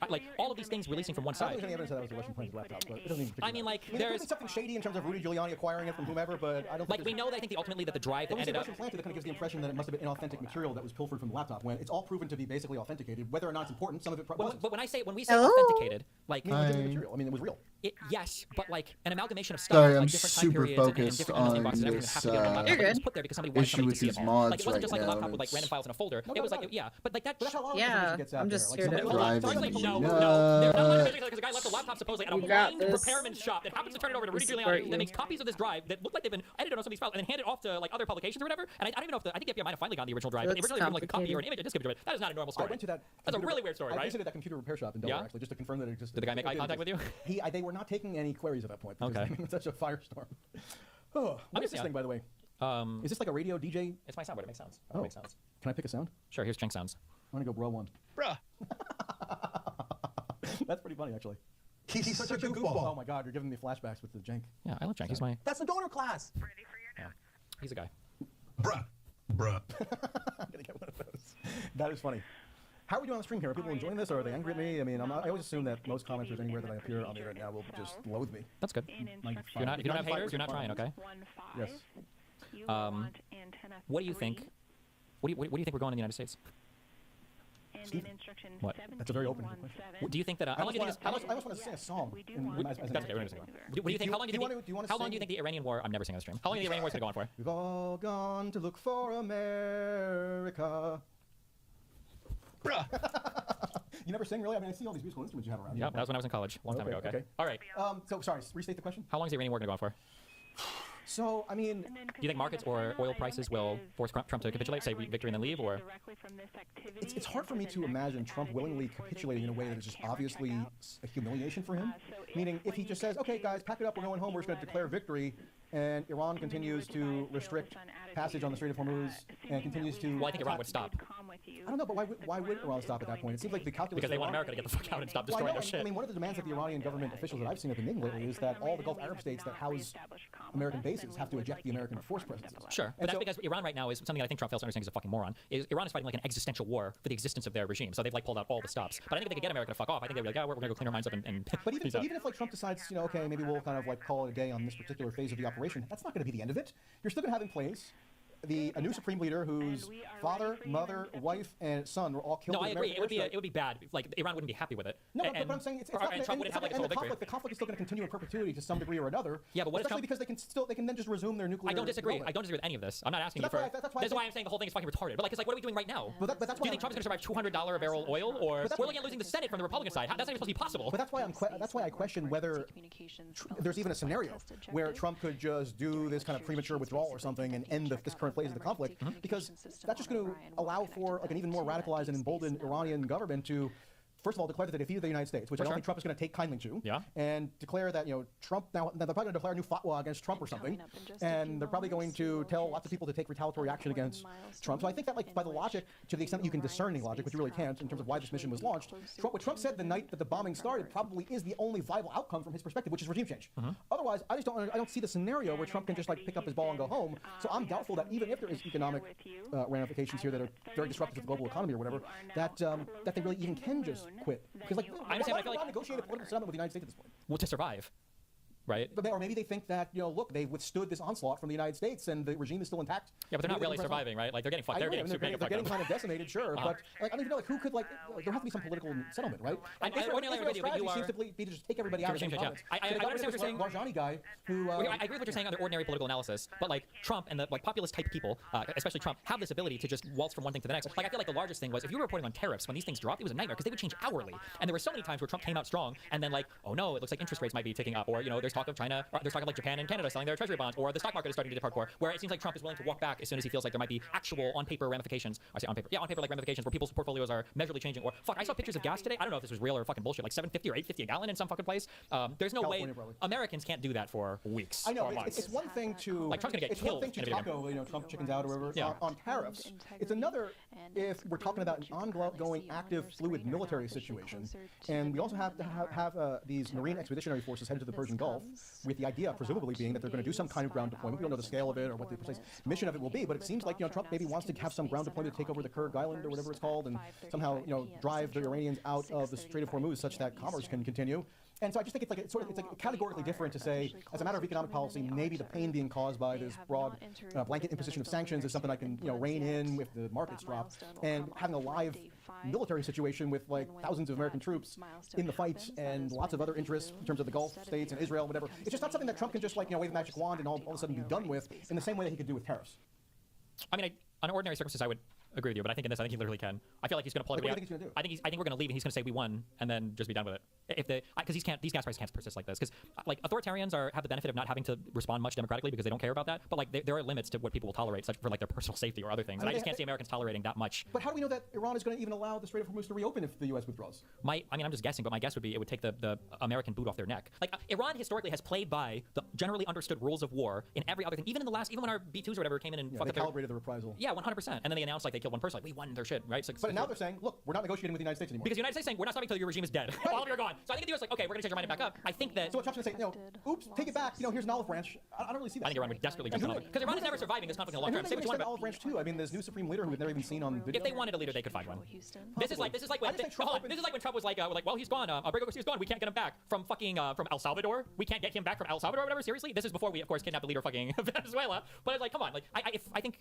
Like all of these things releasing from one side. I don't think there's any evidence that was a Russian planted laptop, but it doesn't even. I mean, like there could be something shady in terms of Rudy Giuliani acquiring it from whomever, but I don't. Like we know that I think ultimately that the drive that ended up. Russian planted, that kind of gives the impression that it must have been inauthentic material that was pilfered from the laptop when it's all proven to be basically authenticated. Whether or not it's important, some of it probably. But when we say authenticated, like material, I mean, it was real. Yes, but like an amalgamation of stuff. Sorry, I'm like different time super periods focused and different on boxes, and this was put there because somebody wanted issue somebody with to see these it all. mods Like it wasn't just like a right laptop now. with like random files in a folder. It was like but like that. Yeah, I'm just here to. No. There's not much because a guy left a laptop supposedly at a blind repairman shop that happens to turn it over to Rudy Giuliani that makes copies of this drive that look like they've been edited on somebody's files and then handed off to like other publications or whatever. And I don't even know if I think the FBI might have finally gotten the original drive. But the original like a copy or an image, a disk image of it. That is not a normal story. I went to that. That's a really weird story, right? I visited that computer repair shop in Delaware actually just to confirm that it existed. Did the guy make eye contact with you? They were not taking any queries at that point. Okay. It was such a firestorm. Oh, what is this thing, by the way? Is this like a radio DJ? It's my soundboard. It makes sounds. Oh. It makes sounds. Can I pick a sound? Sure. Here's Chink sounds. I'm gonna go bro one. Bruh. That's pretty funny, actually. He's such a goofball. Oh my God, you're giving me flashbacks with the Jenk. Yeah, I love Jenk. He's my. That's the donor class. Ready for your notes. He's a guy. Bruh. I'm gonna get one of those. That is funny. How are we doing on the stream here? Are people enjoying this, or are they angry at me? I mean, I always assume that most commenters anywhere that I appear on the internet now will just loathe me. That's good. If you don't have haters, you're not trying, okay? Yes. What do you think? What do you think we're going in the United States? Steve? What? That's a very open question. Do you think that? How long do you think? I almost want to sing a song. That's okay. We're gonna sing one. What do you think? How long do you think the Iranian war? I'm never singing on the stream. How long do you think the Iranian war is gonna go on for? We've all gone to look for America. Bruh. You never sing, really? I mean, I see all these musical instruments you have around. Yeah, that was when I was in college, a long time ago. Okay. All right. So sorry. Restate the question. How long is the Iranian war gonna go on for? So, I mean, Do you think markets or oil prices will force Trump to capitulate, say victory and then leave, or? it's hard for me to imagine Trump willingly capitulating in a way that is just obviously a humiliation for him. Meaning, if he just says, okay, guys, pack it up, we're going home, we're just going to declare victory, and Iran continues to restrict passage on the Strait of Hormuz, and continues to... Well, I think Iran would stop. I don't know, but why would Iran stop at that point? It seems like the calculus... Because they want America to get the fuck out and stop destroying their shit. I mean, one of the demands that the Iranian government officials that I've seen have been making lately is that all the Gulf Arab states that house American bases have to eject the American force presence. Sure, but that's because Iran right now is something that I think Trump fails to understand. He's a fucking moron. Iran is fighting like an existential war for the existence of their regime, so they've like pulled out all the stops. But I think if they could get America to fuck off, I think they'd be like, we're gonna go clean our minds up and But even if like Trump decides, okay, maybe we'll kind of like call it a day on this particular phase of the operation, that's not going to be the end of it. You're still going to have in place a new supreme leader whose father, mother, wife, and son were all killed. No, I agree. It would be bad. Like Iran wouldn't be happy with it. No, but I'm saying it's not. And Trump wouldn't have like a total victory. The conflict is still going to continue in perpetuity to some degree or another. Yeah, but what is Trump? Because they can then just resume their nuclear. I don't disagree. I don't disagree with any of this. I'm not asking you for. That's why I'm saying the whole thing is fucking retarded. But like, it's like, what are we doing right now? But that's do you think Trump's going to survive $200 a barrel oil, or we're looking at losing the Senate from the Republican side? That's not even supposed to be possible. But that's why I question whether there's even a scenario where Trump could just do this kind of premature withdrawal or something and end this current phase of the conflict, because that's just going to allow for like an even more radicalized and emboldened Iranian government to, first of all, declare that they defeated the United States, which I don't think Trump is going to take kindly to. Yeah. And declare that, Trump, now they're probably going to declare a new fatwa against Trump or something. And they're probably going to tell lots of people to take retaliatory action against Trump. So I think that, like, by the logic, to the extent that you can discern any logic, which you really can't in terms of why this mission was launched, what Trump said the night that the bombing started probably is the only viable outcome from his perspective, which is regime change. Otherwise, I don't see the scenario where Trump can just, like, pick up his ball and go home. So I'm doubtful that even if there is economic ramifications here that are very disruptive to the global economy or whatever, that they really even can just quit. Because, like, I understand, but I feel like negotiate a political settlement with the United States at this point. Well, to survive, right? Or maybe they think that, look, they withstood this onslaught from the United States and the regime is still intact. Yeah, but they're not really surviving, right? Like, they're getting fucked. They're getting kind of decimated, sure. But like, I don't even know, like, who could, like, there has to be some political settlement, right? Israel's strategy seems to be to just take everybody out. I understand what you're saying. Barjani guy who. I agree with what you're saying under ordinary political analysis, but like Trump and the like populist type people, especially Trump, have this ability to just waltz from one thing to the next. Like, I feel like the largest thing was if you were reporting on tariffs when these things dropped, it was a nightmare because they would change hourly, and there were so many times where Trump came out strong and then like, oh no, it looks like interest rates might be ticking up, or there's talk of China, there's talk of like Japan and Canada selling their treasury bonds, or the stock market is starting to dip hardcore, where it seems like Trump is willing to walk back as soon as he feels like there might be actual on paper ramifications. I say on paper, yeah, on paper like ramifications where people's portfolios are measurably changing. Or fuck, I saw pictures of gas today. I don't know if this was real or fucking bullshit, like $7.50 or $8.50 a gallon in some fucking place. There's no way Americans can't do that for weeks. I know or months. It's one thing to like Trump's gonna get killed. It's one thing to taco, Trump chickens out or whatever on tariffs. It's another if we're talking about an ongoing, active, fluid military situation, and we also have to have these marine expeditionary forces headed to the Persian Gulf, with the idea presumably being that they're going to do some kind of ground deployment. We don't know the scale of it or what the precise mission of it will be, but it seems like Trump maybe wants to have some ground deployment to take over the Kurg Island or whatever it's called, and somehow drive the Iranians out of the Strait of Hormuz such that commerce can continue. And so I just think it's categorically different to say, as a matter of economic policy, maybe the pain being caused by this broad blanket imposition of sanctions is something I can rein in if the markets drop, and having a live military situation with like thousands of American troops in the fight and lots of other interests in terms of the Gulf states and Israel, whatever. It's just not something that Trump can just wave a magic wand and all of a sudden be done with in the same way that he could do with tariffs. I mean, under ordinary circumstances, I would agree with you, but I think in this, I think he literally can. I feel like he's going to pull everybody out. What do you think he's going to do? I think we're going to leave and he's going to say we won and then just be done with it. Because these gas prices can't persist like this. Because like authoritarians have the benefit of not having to respond much democratically because they don't care about that. But like there are limits to what people will tolerate, such for like their personal safety or other things. And I just can't see Americans tolerating that much. But how do we know that Iran is going to even allow the Strait of Hormuz to reopen if the U.S. withdraws? I'm just guessing, but my guess would be it would take the American boot off their neck. Like Iran historically has played by the generally understood rules of war in every other thing. Even when our B2s or whatever came in and fucked up calibrated the reprisal. Yeah, 100%. And then they announced like they killed one person. Like we won their shit, right? But now they're saying, look, we're not negotiating with the United States anymore. Because the United States is saying we're not stopping until your regime is dead. All of you are gone. So I think the U.S. like, okay, we're going to change our mind back up. I think that. So what Trump's going to say, oops, take it back. Here's an olive branch. I don't really see that. I think Iran would desperately jump on it because Iran is never surviving this conflict in the long term. Say what you want about olive branch too. I mean, there's new supreme leader who we've never even seen on video. If they wanted a leader, they could find one. This is like when Trump was like, well, he's gone. Abrego Garcia's gone. We can't get him back from from El Salvador. We can't get him back from El Salvador or whatever. Seriously, this is before we of course kidnapped the leader of fucking Venezuela. But it's like, come on, like I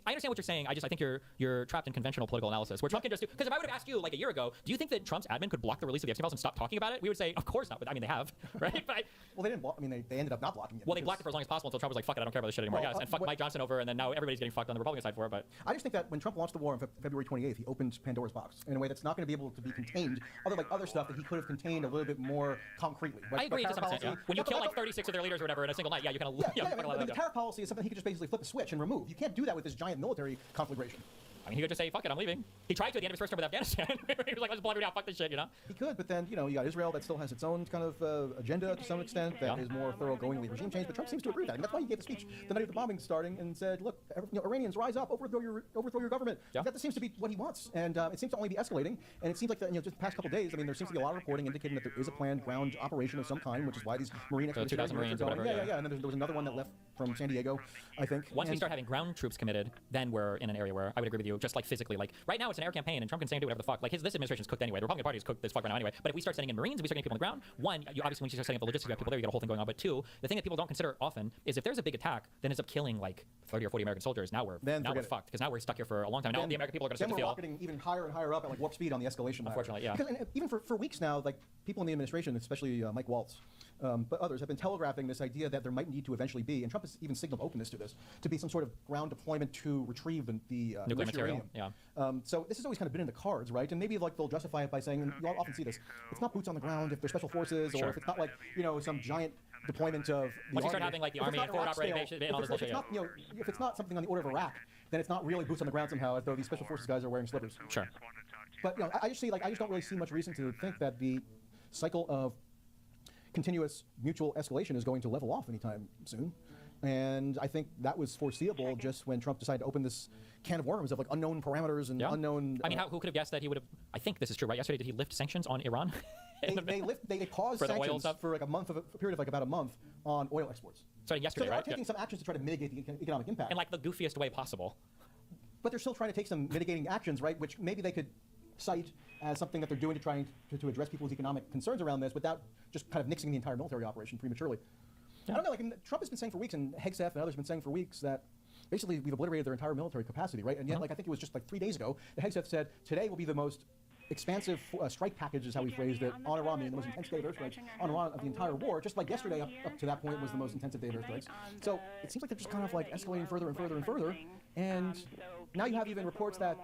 understand what you're saying. I think you're trapped in conventional political analysis where Trump can just do. Because if I would have asked you like a year ago, do you think that Trump's admin could block the release of the Epstein files and stop talking about it? We would say say, of course not. But I mean, they have, right? But well, they didn't block. I mean, they ended up not blocking it. Well, they blocked it for as long as possible until Trump was like, fuck it, I don't care about this shit anymore. Well, Yes, and fuck Mike Johnson over, and then now everybody's getting fucked on the Republican side for it. But I just think that when Trump launched the war on February 28th, he opened Pandora's box in a way that's not going to be able to be contained, other stuff that he could have contained a little bit more concretely. I agree to some extent. Yeah. When you kill like 36 of their leaders or whatever in a single night, yeah, you kind of I mean, the tariff policy is something he could just basically flip a switch and remove. You can't do that with this giant military conflagration. I mean, he could just say, fuck it, I'm leaving. He tried to at the end of his first term with Afghanistan. He was like, let's blow everything out, fuck this shit, you know? He could, but then, you got Israel that still has its own kind of agenda to some extent that is more thoroughgoingly regime change, but Trump seems to agree with that. And that's why he gave the speech the night of the bombing starting and said, look, Iranians, rise up, overthrow your government. Yeah. That seems to be what he wants. And it seems to only be escalating. And it seems like that, just the past couple of days, I mean, there seems to be a lot of reporting indicating that there is a planned ground operation of some kind, which is why these Marine expeditions 2,000 Marines or whatever. Yeah. And then there was another one that left from San Diego, I think. Once we start having ground troops committed, then we're in an area where I would agree with you, just like physically. Like, right now it's an air campaign, and Trump can say do whatever the fuck. Like, this administration's cooked anyway. The Republican Party is cooked this fuck right now anyway. But if we start sending in Marines, if we start getting people on the ground, one, you obviously when you start setting up the logistics, you have people there, you got a whole thing going on. But two, the thing that people don't consider often is if there's a big attack, then ends up killing like 30 or 40 American soldiers. Now we're fucked because now we're stuck here for a long time. Now the American people are going to start to we're feel rocketing even higher and higher up at like warp speed on the escalation ladder. Unfortunately, yeah. Because even for weeks now, like people in the administration, especially Mike Waltz, but others have been telegraphing this idea that there might need to eventually be, and Trump has even signaled openness to this, to be some sort of ground deployment to retrieve the nuclear material. Uranium. Yeah. So this has always kind of been in the cards, right? And maybe like they'll justify it by saying, and you often see this, it's not boots on the ground if they're special forces, or if it's not like some giant deployment of the once you army. start having like the army and forward operating bases and all this bullshit. If it's not something on the order of Iraq, then it's not really boots on the ground somehow, as though these special forces guys are wearing slippers. Sure. But I just don't really see much reason to think that the cycle of continuous mutual escalation is going to level off anytime soon. And I think that was foreseeable just when Trump decided to open this can of worms of like unknown parameters and unknown. I mean, who could have guessed that he would have? I think this is true, right? Yesterday, did he lift sanctions on Iran? They paused sanctions for like a period of like about a month on oil exports. Sorry, yesterday, so they right? are taking some actions to try to mitigate the economic impact. In like the goofiest way possible. But they're still trying to take some mitigating actions, right? Which maybe they could cite as something that they're doing to try to address people's economic concerns around this without just kind of nixing the entire military operation prematurely. I don't know, like Trump has been saying for weeks, and Hegseth and others have been saying for weeks that basically we've obliterated their entire military capacity, right? And yet, like I think it was just like 3 days ago, that Hegseth said, today will be the most expansive strike package is how he phrased it, on Iran, meaning the most intense day of airstrikes on Iran of the entire war, just like yesterday up to that point was the most intensive day of airstrikes. So it seems like they're just kind of like escalating further and further and further, and now you have even reports that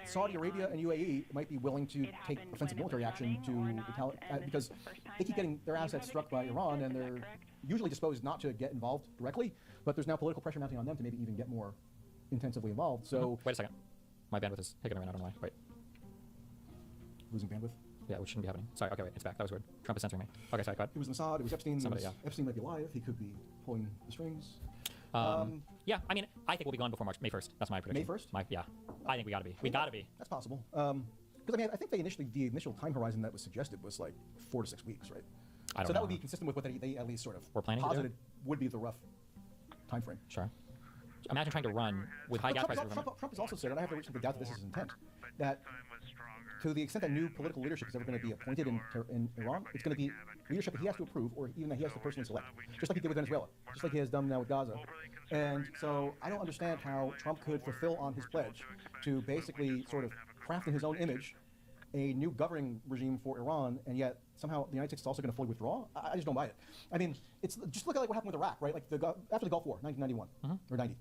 Saudi Arabia and UAE might be willing to take offensive military action to because they keep getting their assets struck by Iran, and they're usually disposed not to get involved directly, but there's now political pressure mounting on them to maybe even get more intensively involved. So wait a second, my bandwidth is taking right now. I don't know why. Wait. Losing bandwidth? Yeah, which shouldn't be happening. Sorry, okay, wait, it's back. That was weird. Trump is censoring me. Okay, sorry, go ahead. It was Mossad, it was Epstein. Somebody, Epstein might be alive. He could be pulling the strings. Yeah, I mean, I think we'll be gone before May 1st. That's my prediction. May 1st? Yeah, I think we gotta be. We gotta be. That's possible. Because I mean, I think the initial time horizon that was suggested was like 4 to 6 weeks, right? I don't so know. that would be consistent with what they at least sort of We're planning posited would be the rough time frame. Sure. Imagine trying to run with high gas prices. Trump has also said, and I have no reason to doubt that this is his intent, that to the extent that new political leadership is ever going to be appointed in Iran, it's going to be leadership that he has to approve or even that he has to personally select, just like he did with Venezuela, just like he has done now with Gaza. And so I don't understand how Trump could fulfill on his pledge to basically sort of craft in his own image a new governing regime for Iran, and yet somehow the United States is also going to fully withdraw. I just don't buy it. I mean, it's just look at like what happened with Iraq, right? Like after the Gulf War, 1991 or 90.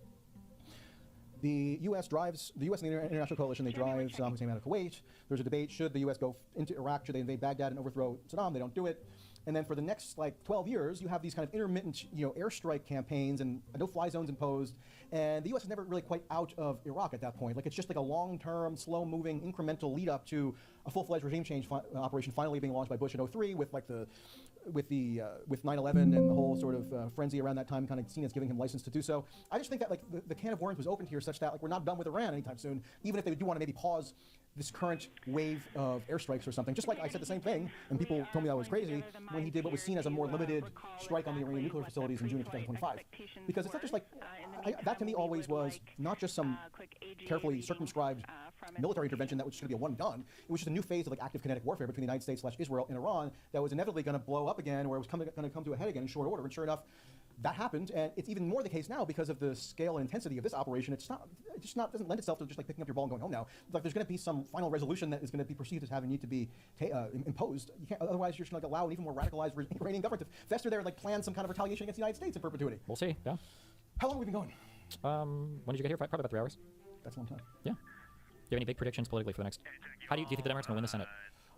The U.S. and the international coalition, they drive Saddam Hussein out of Kuwait. There's a debate, should the U.S. go into Iraq, should they invade Baghdad and overthrow Saddam? They don't do it. And then for the next like 12 years, you have these kind of intermittent, airstrike campaigns and no-fly zones imposed. And the U.S. is never really quite out of Iraq at that point. Like it's just like a long-term, slow-moving, incremental lead-up to a full-fledged regime change operation finally being launched by Bush in 2003 with 9/11 and the whole sort of frenzy around that time, kind of seen as giving him license to do so. I just think that like the can of worms was opened here such that like we're not done with Iran anytime soon, even if they do want to maybe pause this current wave of airstrikes or something. Just like I said the same thing, and people told me I was crazy when he did what was seen as a more limited strike on the Iranian nuclear facilities in June of 2025. Because it's not just like, that to me always was not just some carefully circumscribed military intervention that was just going to be a one and done. It was just a new phase of like active kinetic warfare between the United States / Israel and Iran that was inevitably going to blow up again, or it was going to come to a head again in short order. And sure enough, that happened, and it's even more the case now because of the scale and intensity of this operation. It just not doesn't lend itself to just like picking up your ball and going home now. Like there's going to be some final resolution that is going to be perceived as having need to be imposed. You can't, otherwise, you're just going to allow an even more radicalized Iranian government to fester there and like plan some kind of retaliation against the United States in perpetuity. We'll see. Yeah. How long have we been going? When did you get here? Probably about 3 hours. That's a long time. Yeah. Do you have any big predictions politically for the next? How do you think the Democrats are going to win the Senate?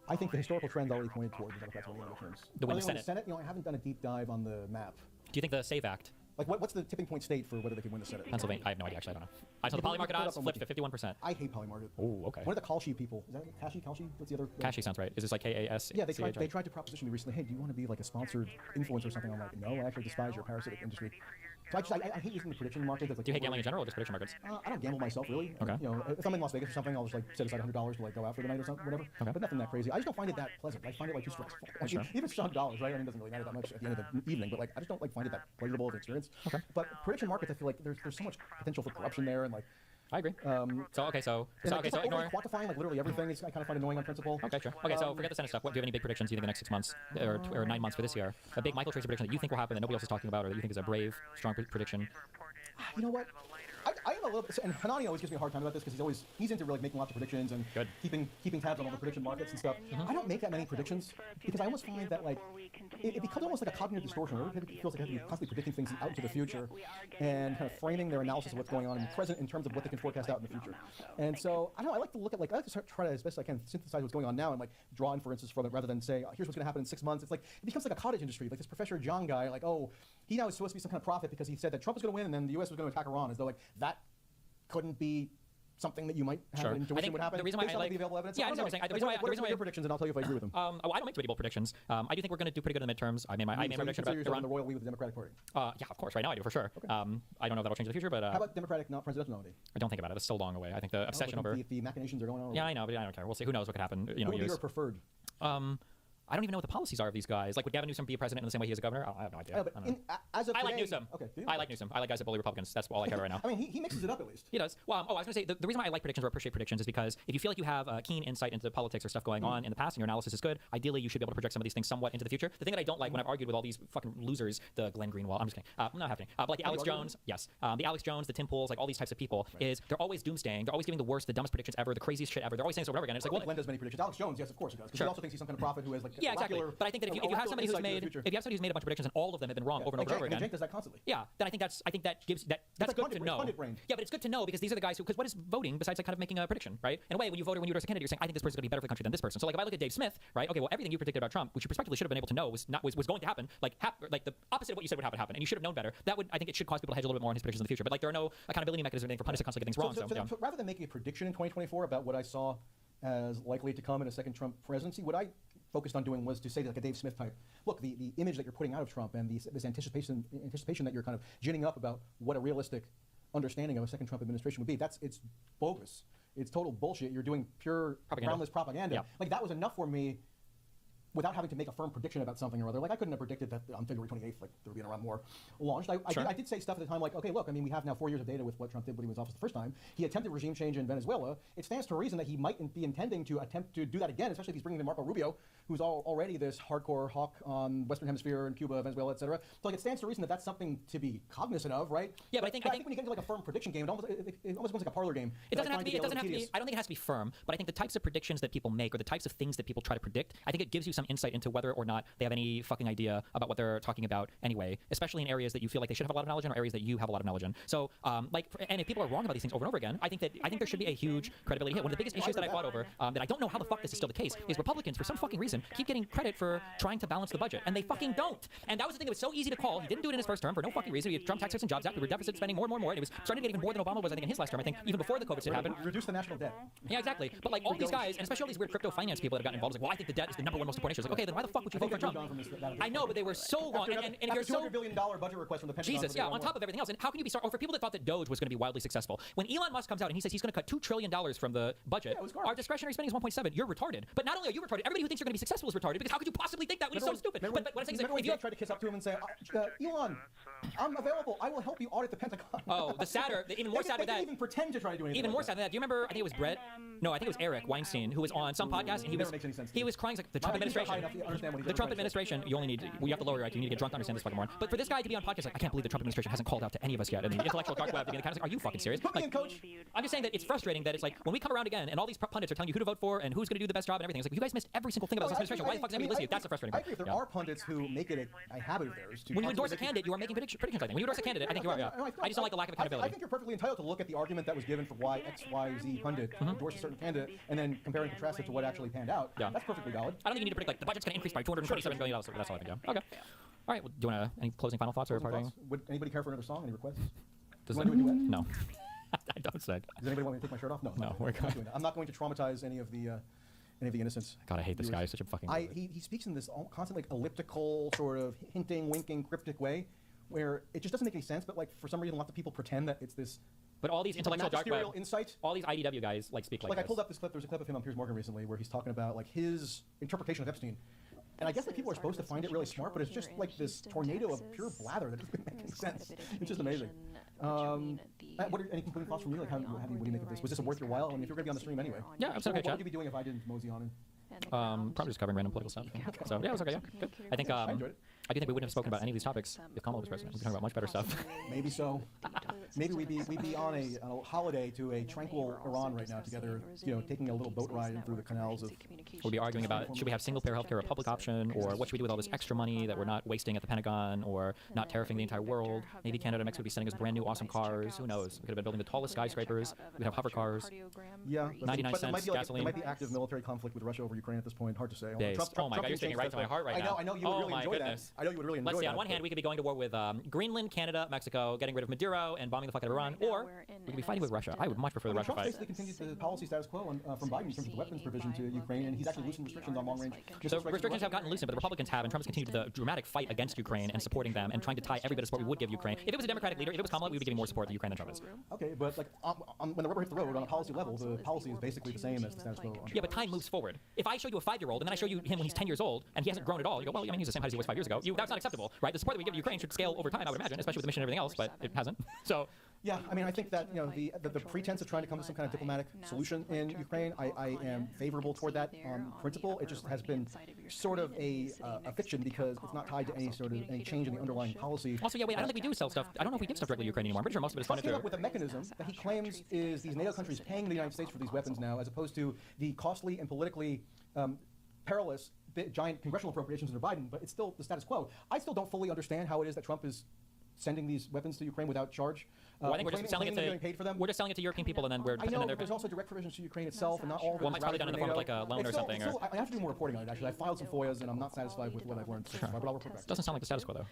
I think the historical trend already pointed towards the Democrats winning the midterms. The win the Senate. You know, I haven't done a deep dive on the map. Do you think the SAVE Act? Like, what's the tipping point state for whether they can win the Senate? Pennsylvania. I have no idea. Actually, I don't know. I saw the poly market odds flipped to 51%. I hate poly market. Oh, okay. One of the Kalshi people. Is that Kashi? What's the other? Kashi sounds right. Is this like KAS? Yeah, they tried to proposition me recently. Hey, do you want to be like a sponsored influencer or something? I'm like, no, I actually despise your parasitic industry. So I hate using the prediction market. That's like, do you hate gambling in general or just prediction markets? I don't gamble myself really. Okay. You know, if I'm in Las Vegas or something, I'll just like set aside $100 to like go out for the night or something, whatever. Okay. But nothing that crazy. I just don't find it that pleasant. I find it like too stressful. Like, Sure. Even if it's $100, right? I mean, it doesn't really matter that much at the end of the evening. But like, I just don't like find it that pleasurable of an experience. Okay. But prediction markets, I feel like there's so much potential for corruption there, and like. I agree. So Ignore quantifying like literally everything is I kind of find annoying on principle. Okay, sure. Okay, so forget the Senate stuff. What, do you have any big predictions? Do you think the next 6 months or 9 months for this year? A big Michael Tracy prediction that you think will happen that nobody else is talking about, or that you think is a brave, strong prediction? You know what? I am a little bit, and Hanani always gives me a hard time about this because he's into really making lots of predictions and keeping tabs on all the prediction markets and stuff. I don't make that many predictions because I almost find that like it becomes almost like a cognitive distortion. Everybody feels like they have to be constantly predicting things out into the future and kind of framing their analysis of what's going on in the present in terms of what they can forecast out in the future. And so I don't know. I like to look at I like to try to as best I can synthesize what's going on now and like draw inferences from it rather than say here's what's going to happen in 6 months. It's like it becomes like a cottage industry. Like this Professor John guy, like he now is supposed to be some kind of prophet because he said that Trump was going to win and then the U.S. was going to attack Iran, as though like that couldn't be something that you might have an intuition would happen. The reason why I like the available evidence. Yeah, I understand what you're saying. The reason why your predictions, and I'll tell you if I agree with them. I don't make too many bold predictions. I do think we're going to do pretty good in the midterms. I made my prediction about Iran. The royal we with the Democratic Party. Yeah, of course. Right now I do for sure. Okay. I don't know if that'll change in the future, but how about Democratic not presidential nominee? I don't think about it. It's so long away. I think the obsession over the machinations are going on. Yeah, I know, but I don't care. We'll see. Who knows what could happen? Who would be your preferred? I don't even know what the policies are of these guys. Like, would Gavin Newsom be a president in the same way he is a governor? I have no idea. I like Newsom. Okay. I like Newsom. I like guys that bully Republicans. That's all I care about right now. I mean, he mixes it up at least. He does. Well, I was going to say, the reason why I like predictions or appreciate predictions is because if you feel like you have a keen insight into politics or stuff going on in the past and your analysis is good, ideally you should be able to project some of these things somewhat into the future. The thing that I don't like when I've argued with all these fucking losers, the Glenn Greenwald, I'm just kidding, not happening, but like the Alex Jones, the Alex Jones, the Tim Pools, like all these types of people, is they're always doomsdaying. They're always giving the worst, the dumbest predictions ever, the craziest shit ever. They're always saying so over and over again. It's like, well, Glenn does many predictions. Alex Jones, yes, of course he does. Because he also thinks he's some kind of prophet who has like exactly. But I think that if you have somebody who's made a bunch of predictions and all of them have been wrong over and over again. Jake does that constantly. Yeah, then I think that gives that's good to know. Yeah, but it's good to know because these are the guys who, because what is voting besides like kind of making a prediction, right? In a way, when you vote or when you vote as a candidate, you're saying I think this person's going to be better for the country than this person. So like if I look at Dave Smith, right? Okay, well everything you predicted about Trump, which you prospectively should have been able to know was going to happen, like the opposite of what you said would happen, and you should have known better. I think it should cause people to hedge a little bit more on his predictions in the future. But like there are no accountability mechanisms for punish to constantly get things wrong. So rather than making a prediction in 2024 about what I saw as likely to come in a second Trump presidency, what I focused on doing was to say like a Dave Smith type, look, the image that you're putting out of Trump and this anticipation that you're kind of ginning up about what a realistic understanding of a second Trump administration would be, it's bogus. It's total bullshit. You're doing pure groundless propaganda. Yeah. Like that was enough for me without having to make a firm prediction about something or other. Like I couldn't have predicted that on February 28th, like there would be an Iran war launched. I did say stuff at the time like, okay, look, I mean, we have now 4 years of data with what Trump did when he was in office the first time. He attempted regime change in Venezuela. It stands to reason that he might be intending to attempt to do that again, especially if he's bringing in Marco Rubio, who's already this hardcore hawk on Western Hemisphere and Cuba, Venezuela, etc. So like it stands to reason that that's something to be cognizant of, right? Yeah, but I think when you get into like a firm prediction game, it almost becomes like a parlor game. It doesn't have to be. I don't think it has to be firm, but I think the types of predictions that people make or the types of things that people try to predict, I think it gives you some insight into whether or not they have any fucking idea about what they're talking about anyway, especially in areas that you feel like they should have a lot of knowledge in or areas that you have a lot of knowledge in. So, and if people are wrong about these things over and over again, I think there should be a huge credibility hit. One of the biggest issues that I fought over, that I don't know how the fuck this is still the case, is Republicans, for some fucking reason, keep getting credit for trying to balance the budget, and they fucking don't. And that was the thing that was so easy to call. He didn't do it in his first term for no fucking reason. We had Trump Tax Cuts and Jobs Act. We were deficit spending more, and it was starting to get even more than Obama was, I think, in his last term. I think even before the COVID shit happened. Reduce the national debt. Yeah, exactly. But like all these guys, and especially all these weird crypto finance people that have gotten involved, like, well, I think the debt is the number one most important issue. It's like, okay, then why the fuck would you vote for Trump? I know, but they were so long. And if you're so $200 billion budget request from the Pentagon. Jesus, yeah, on top of everything else. And how can you be sorry? For people that thought that Doge was going to be wildly successful, when Elon Musk comes out and he says he's going to cut $2 trillion from the budget, our discretionary spending is 1.7. You're retarded. But not only are you retarded, everybody who thinks you're going to be successful is retarded, because how could you possibly think that when he's so stupid? But what I'm saying is that if you try to kiss up to him and say, Elon, I'm available. I will help you audit the Pentagon. Oh, even more sad with that. Even pretend to try to do anything. Even more sad than that. Do you remember? I think it was Brett. No, I think it was Eric Weinstein who was on some podcast and he was crying like the Trump administration. administration. high enough to understand what he's The Trump trying to say. administration, you only need, you have to lower your IQ. You need to get drunk to understand this fucking more. But for this guy to be on podcast, like, I can't believe the Trump administration hasn't called out to any of us yet in the intellectual dark web. Like, are you fucking serious? Put me in, Like, coach. I'm just saying that it's frustrating that it's like when we come around again and all these pundits are telling you who to vote for and who's going to do the best job and everything. It's like you guys missed every single thing about this administration. Why the fuck is anybody listening? That's the frustrating I part. agree. If there Yeah. are pundits who make it a habit of theirs to When you constantly endorse a make- candidate, you are making predictions. I think when you endorse a candidate, I think you are. Yeah. No, I just don't like the lack of accountability. I think you're perfectly entitled to look at the argument that was given for why X, Y, Z pundit Mm-hmm. endorsed a certain candidate and then compare and contrast it to what actually panned out. Yeah. That's perfectly valid. I don't think you need to predict like the budget's going to increase by $227 billion. That's all I think. Yeah. Okay. All right. Well, do you want any closing final thoughts or Closing parting? thoughts? Would anybody care for another song? Any requests? Does You wanna do a duet? No. I don't say. Does anybody want me to take my shirt off? No. No, I'm we're not good. doing that. I'm not going to traumatize any of the innocents. God, I hate this guy. He's such a fucking. He speaks in this constant like elliptical sort of hinting, winking, cryptic way, where it just doesn't make any sense. But like for some reason, lots of people pretend that it's this. But all these intellectual dark web magisterial insight. All these IDW guys like speak like I this. pulled up this clip. There's a clip of him on Piers Morgan recently where he's talking about like his interpretation of Epstein. And I guess that people are supposed to find it really smart, but it's just like this tornado of pure blather that doesn't make sense. It's just amazing. What are any concluding thoughts from you? Like, what do you make of this? Was this worth your while? I mean, if you're going to be on the stream anyway. Yeah, I'm okay. What would you be doing if I didn't mosey on in? Probably just covering random political stuff. So yeah, it was okay. Yeah, good. I think I enjoyed it. I do think we wouldn't have spoken about any of these topics if Kamala was president. We'd be talking about much better stuff. Maybe so. Maybe we'd be on a holiday to a tranquil Iran right now together, you know, taking a little boat ride through the canals of. We'd be arguing about should we have single-payer healthcare or a public option, or what should we do with all this extra money that we're not wasting at the Pentagon, or not tariffing the entire world. Maybe Canada and Mexico would be sending us brand new awesome cars. Who knows? We could have been building the tallest skyscrapers. We'd have hover cars. Yeah, 99 but there might cents be like, gasoline. there might be active military conflict with Russia over Ukraine at this point. Hard to say. Based. Oh my God, you're speaking right to my heart right now. I know you would Oh really my enjoy goodness. that. I know you would really enjoy that. Let's see. On one hand, we could be going to war with Greenland, Canada, Mexico, getting rid of Maduro and bombing the fuck out of Iran, or we could be fighting with Russia. I would much prefer the Russia Trump fight. basically continues the policy status quo from Biden in terms of the weapons provision to Ukraine, and he's actually loosened restrictions on long-range. So restrictions have gotten loosened, but the Republicans have, and Trump has continued the dramatic fight against Ukraine and supporting them and trying to tie every bit of support we would give Ukraine. If it was a Democratic leader, if it was Kamala, we would be giving more support to Ukraine than Trump is. Okay, but like when the rubber hits the road on a policy level, the policy is basically the same as the status quo. Yeah, but time moves forward. If I show you a 5-year-old and then I show you him when he's 10 years old and he hasn't grown at all, you go, well, I mean, he's the same height as he was 5 years ago. That's not acceptable, right? The support that we give to Ukraine should scale over time, I would imagine, especially with the mission and everything else, but it hasn't. So. Yeah, I mean, I think that the pretense of trying to come to some kind of diplomatic solution in Ukraine, I am favorable toward that on principle. It just has been sort of a fiction because it's not tied to any change in the underlying policy. Also, yeah, wait, I don't think we do sell stuff. I don't know if we give stuff directly to Ukraine anymore. I'm pretty sure most of it is Trump funded came up through. with a mechanism that he claims is these NATO countries paying the United States for these weapons now, as opposed to the costly and politically perilous giant congressional appropriations under Biden, but it's still the status quo. I still don't fully understand how it is that Trump is sending these weapons to Ukraine without charge. Well, I think we're just selling it to getting paid for them. We're just selling it to European people, and then we're. I know, and then but there's also direct provisions to Ukraine itself, and not all of it. Well, it's probably done in the form of like a loan or something. Or I have to do more reporting on it. Actually, I filed some FOIAs, and I'm not satisfied with what I've learned so far. But I'll report back. Doesn't sound like the status quo though.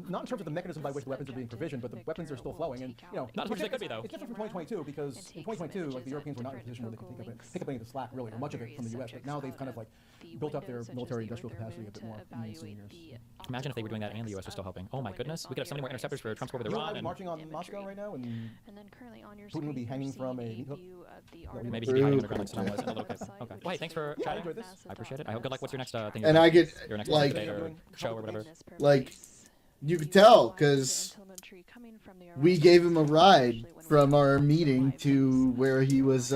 Not in terms of the mechanism by which the weapons are being provisioned, but the weapons are still flowing, and Not as much as they could be though. It's different from 2022 because in 2022, like the Europeans were not in a position where they could pick up any of the slack, really, or much of it from the U.S. But now they've kind of like built up their military industrial capacity a bit more in recent years. Imagine if they were doing that and the U.S. was still helping. Oh my goodness, we could have so many more interceptors for Trump's war with You and I Iran. would be marching on Moscow right now, and Putin would be hanging from a meat hook. Maybe he'd be hiding underground like Saddam was in a little cave. Okay. Well, hey, thanks for Yeah, I chatting. enjoyed this. I appreciate it. I hope good luck. What's your next thing? And I get, your next like- debate or show or whatever. Like, you could tell because we gave him a ride from our meeting to where he was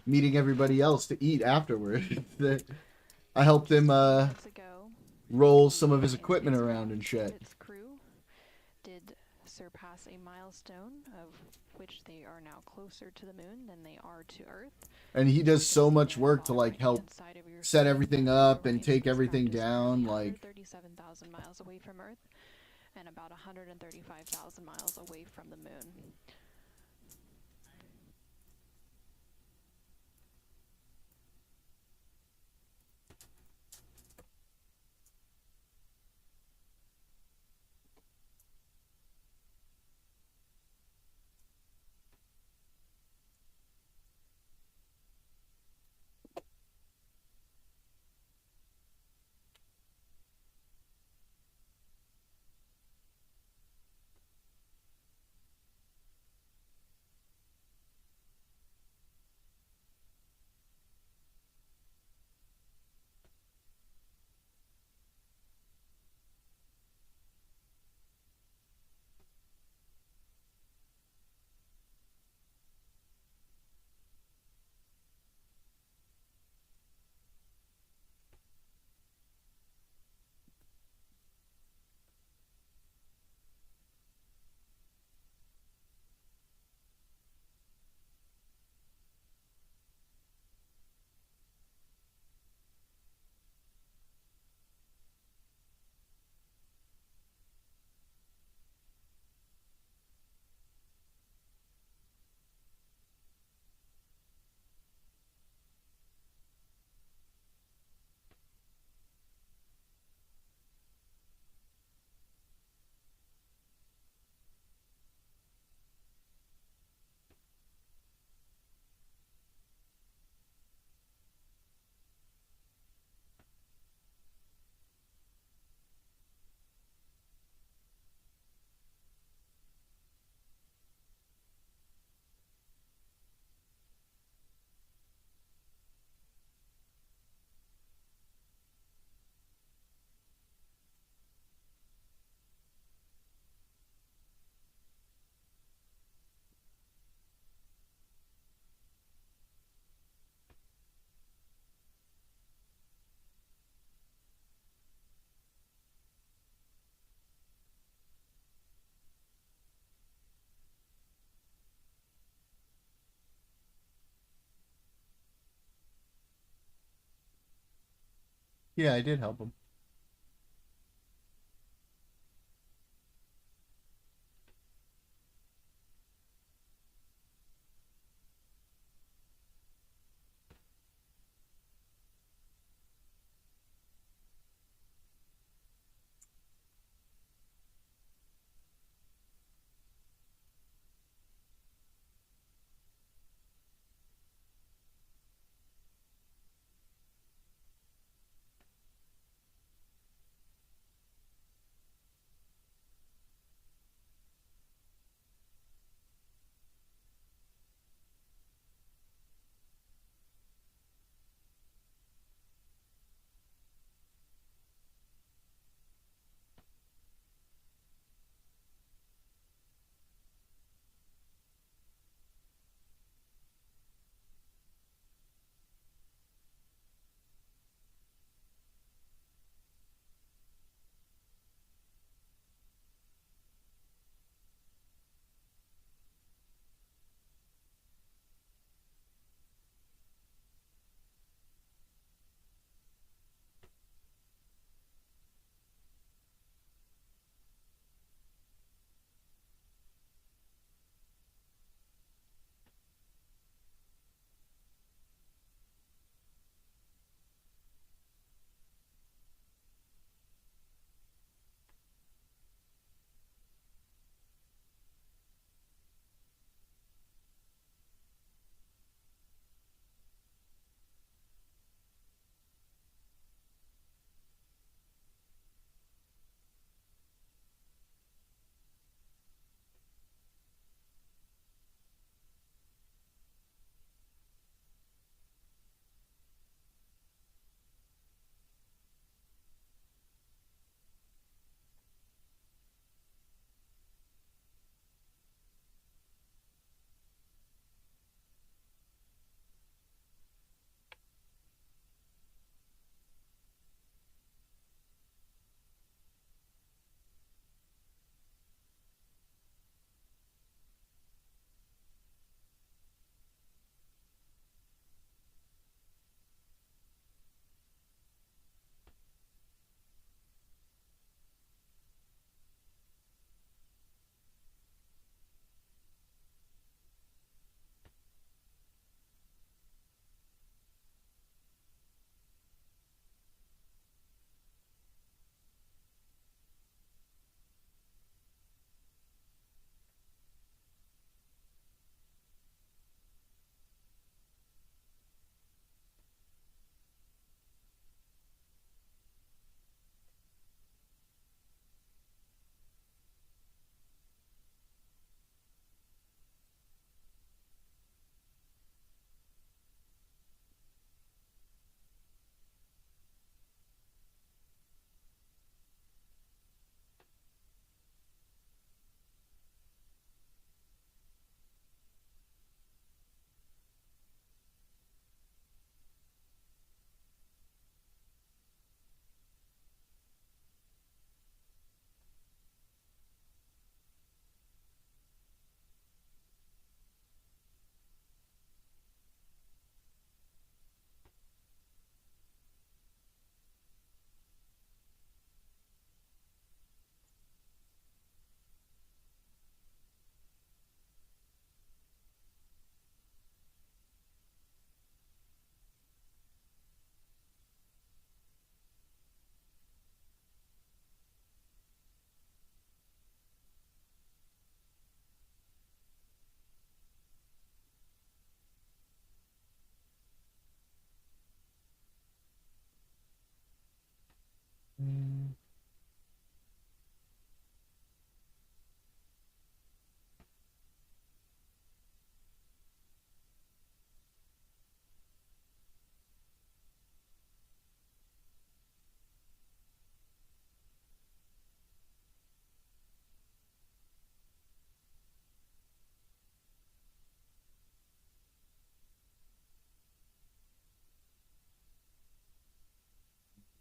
meeting everybody else to eat afterward. I helped him roll some of his equipment around and shit. Its crew did surpass a milestone of which they are now closer to the moon than they are to Earth. And he does so much work to like help set everything up and take everything down. Like 37,000 miles away from Earth and about 135,000 miles away from the moon. Yeah, I did help him.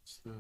It's the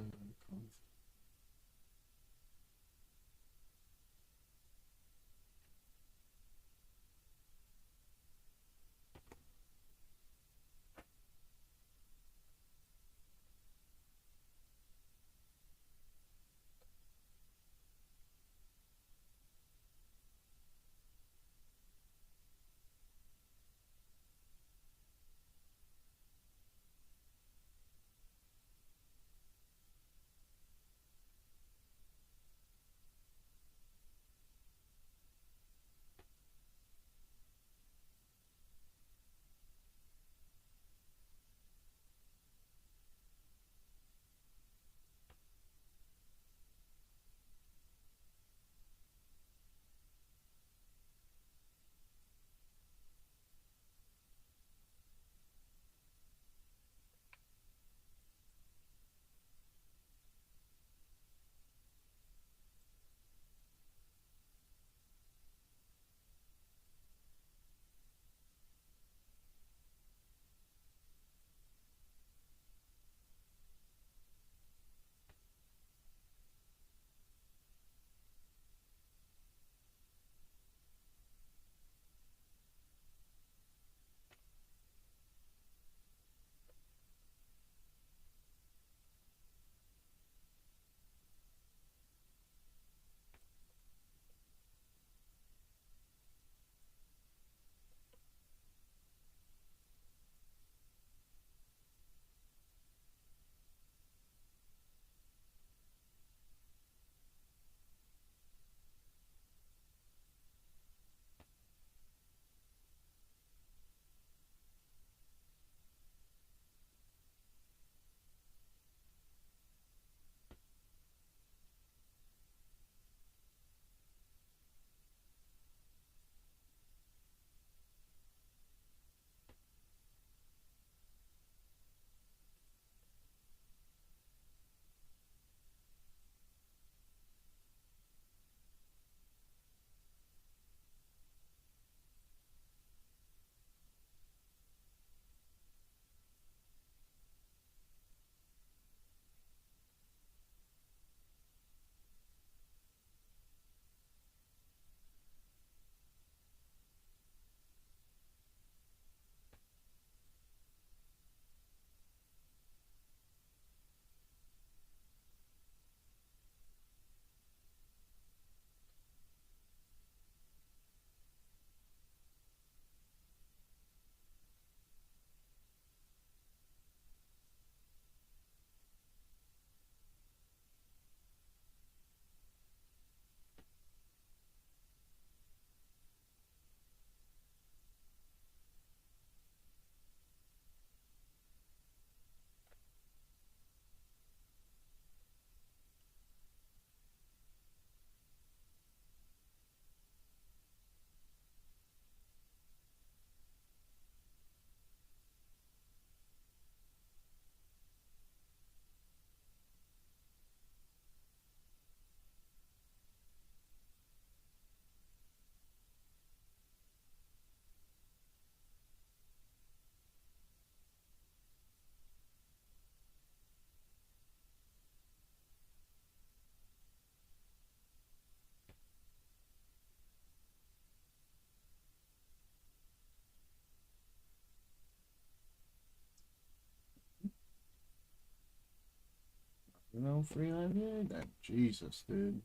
no free on here? Then Jesus, dude.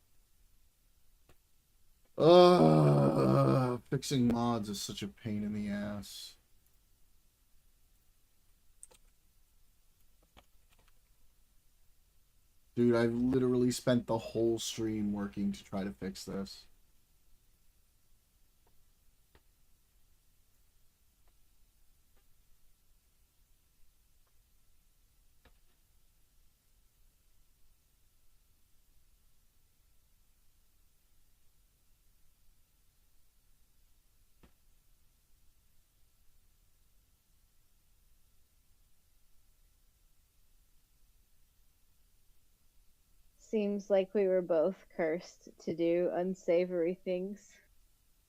Fixing mods is such a pain in the ass. Dude, I've literally spent the whole stream working to try to fix this. Seems like we were both cursed to do unsavory things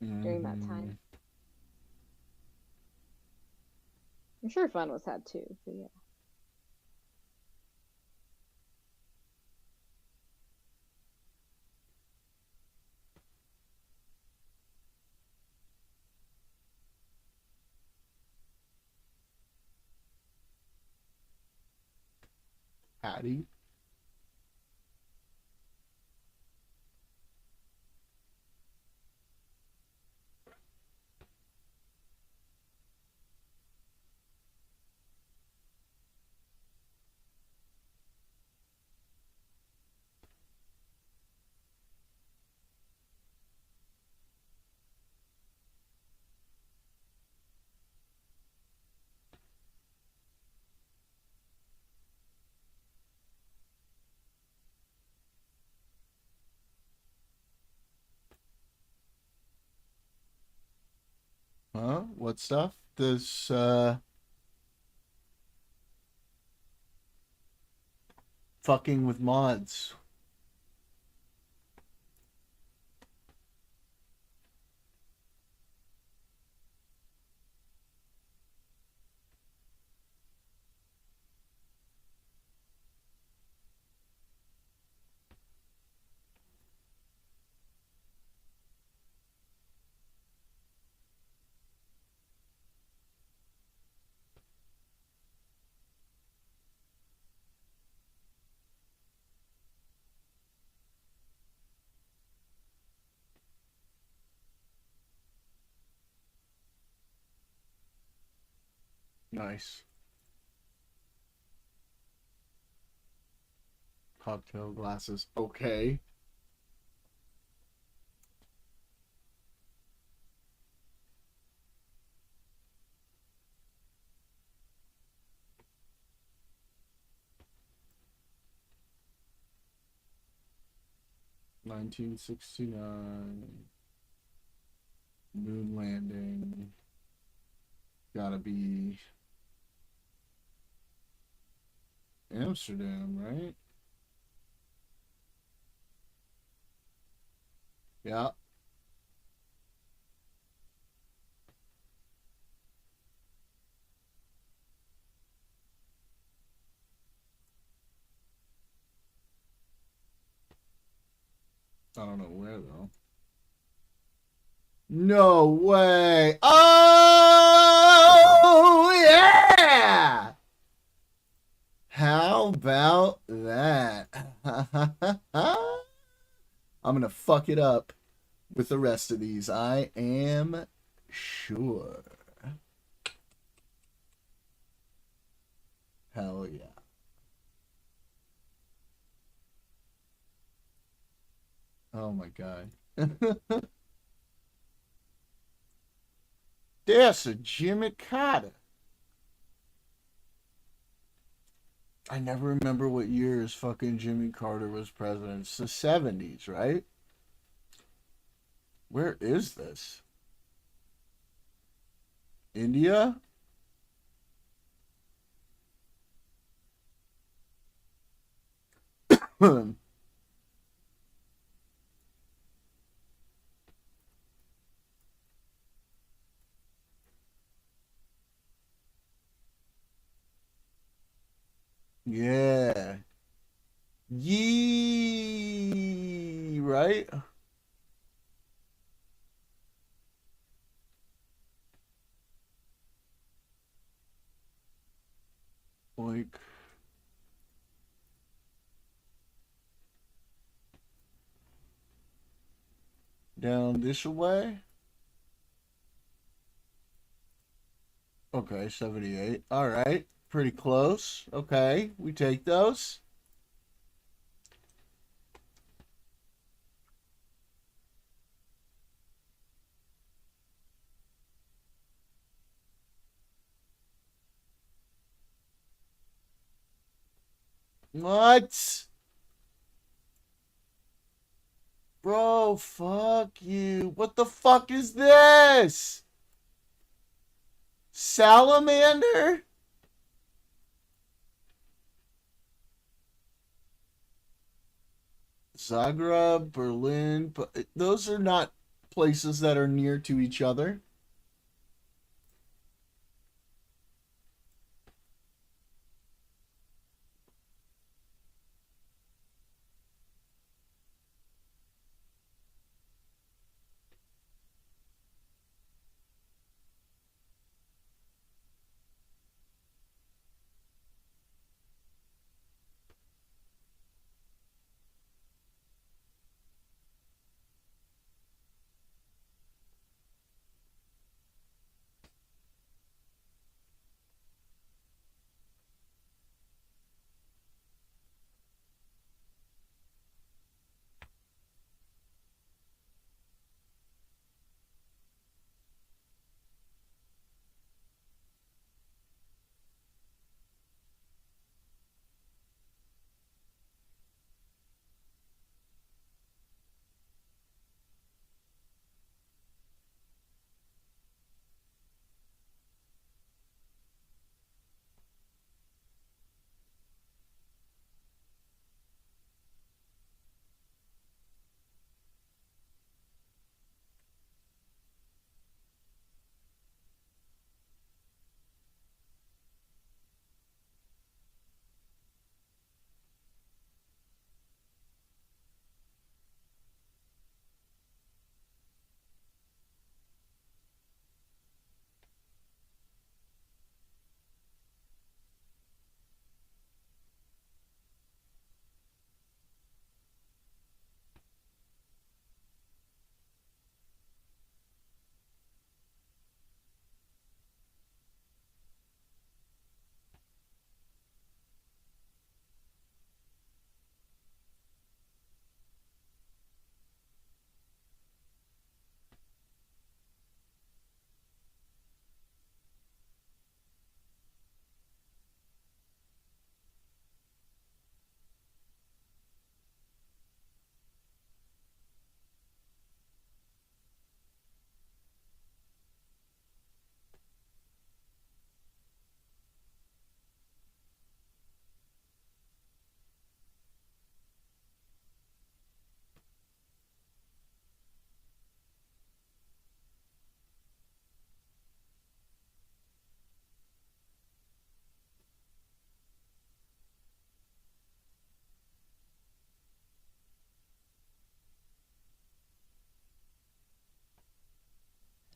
during that time. I'm sure fun was had too, but yeah. Patty? Huh? What stuff? This, fucking with mods. Nice. Cocktail glasses. Okay. $1969. Moon landing. Gotta be Amsterdam, right? Yeah. I don't know where though. No way. Oh yeah. How about that? I'm gonna fuck it up with the rest of these. I am sure. Hell yeah. Oh my god. That's a Jimmy Carter. I never remember what years fucking Jimmy Carter was president. It's the 70s, right? Where is this? India? Yeah. Yee, right? Like down this way. Okay, 78. All right. Pretty close. Okay, we take those. What? Bro, fuck you. What the fuck is this? Salamander? Zagreb, Berlin, but those are not places that are near to each other.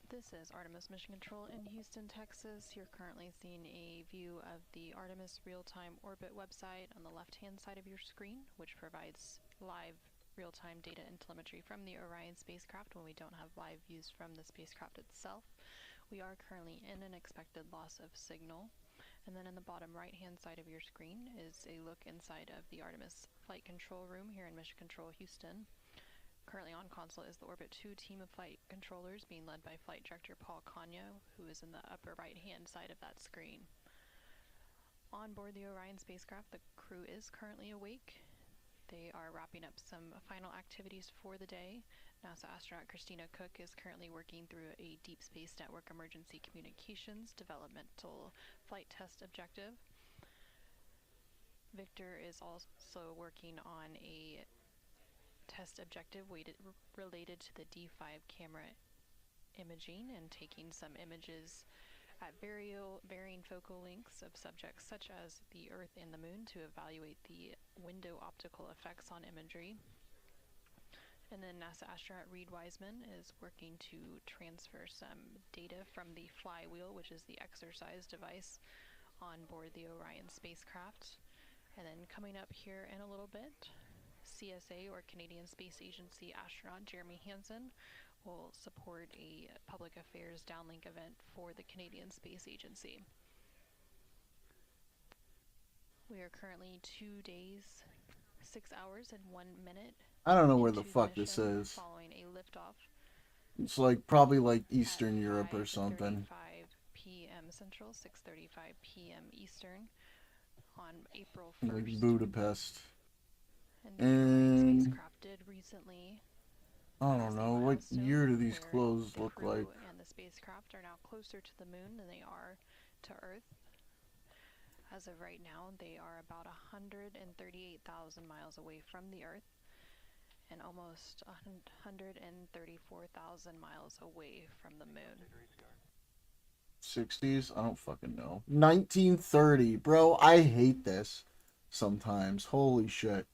This is Artemis Mission Control in Houston, Texas. You're currently seeing a view of the Artemis real-time orbit website on the left-hand side of your screen, which provides live real-time data and telemetry from the Orion spacecraft when we don't have live views from the spacecraft itself. We are currently in an expected loss of signal. And then in the bottom right-hand side of your screen is a look inside of the Artemis flight control room here in Mission Control Houston. Currently on console is the Orbit 2 team of flight controllers being led by Flight Director Paul Cagno, who is in the upper right-hand side of that screen. On board the Orion spacecraft, the crew is currently awake. They are wrapping up some final activities for the day. NASA astronaut Christina Cook is currently working through a Deep Space Network Emergency Communications Developmental Flight Test Objective. Victor is also working on a test objective related to the D5 camera imaging and taking some images at varying focal lengths of subjects such as the Earth and the Moon to evaluate the window optical effects on imagery. And then NASA astronaut Reed Wiseman is working to transfer some data from the flywheel, which is the exercise device on board the Orion spacecraft. And then coming up here in a little bit, CSA or Canadian Space Agency astronaut Jeremy Hansen will support a public affairs downlink event for the Canadian Space Agency. We are currently 2 days, 6 hours, and 1 minute. I don't know where the into fuck mission this is. Following a liftoff It's like probably like Eastern Europe or something. 5 p.m. Central, 6:35 p.m. Eastern, on April 1st. Like Budapest. And the And spacecraft did recently. I don't know, what year do these clothes look Crew like? and the spacecraft are now closer to the moon than they are to Earth. As of right now, they are about 138,000 miles away from the Earth and almost 134,000 miles away from the moon. 60s? I don't fucking know. 1930. Bro, I hate this sometimes. Holy shit.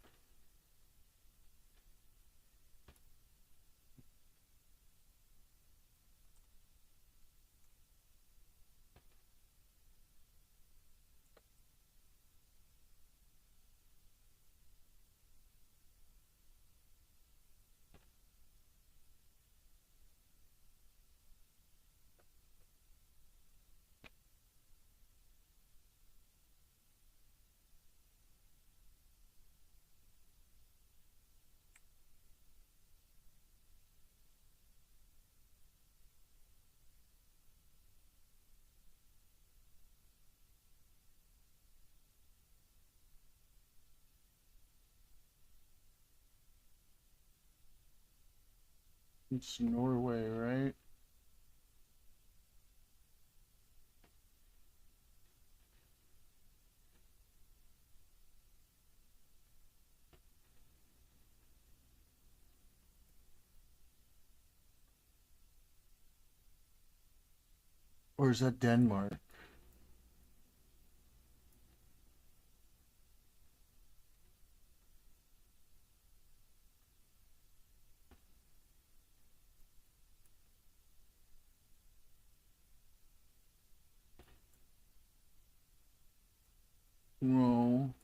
It's Norway, right? Or is that Denmark? No.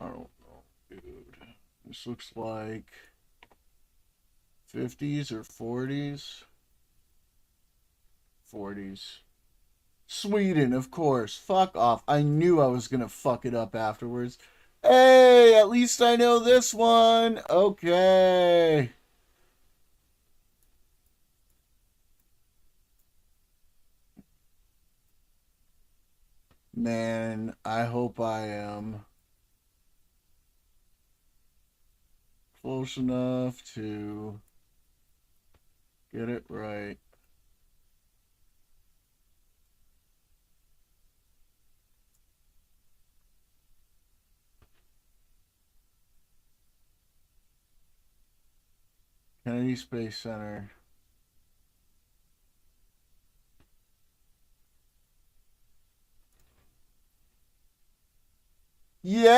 I don't know, dude. This looks like 50s or 40s. 40s. Sweden, of course. Fuck off. I knew I was gonna fuck it up afterwards. Hey, at least I know this one. Okay. Man, I hope I am close enough to get it right. Kennedy Space Center. Yeah!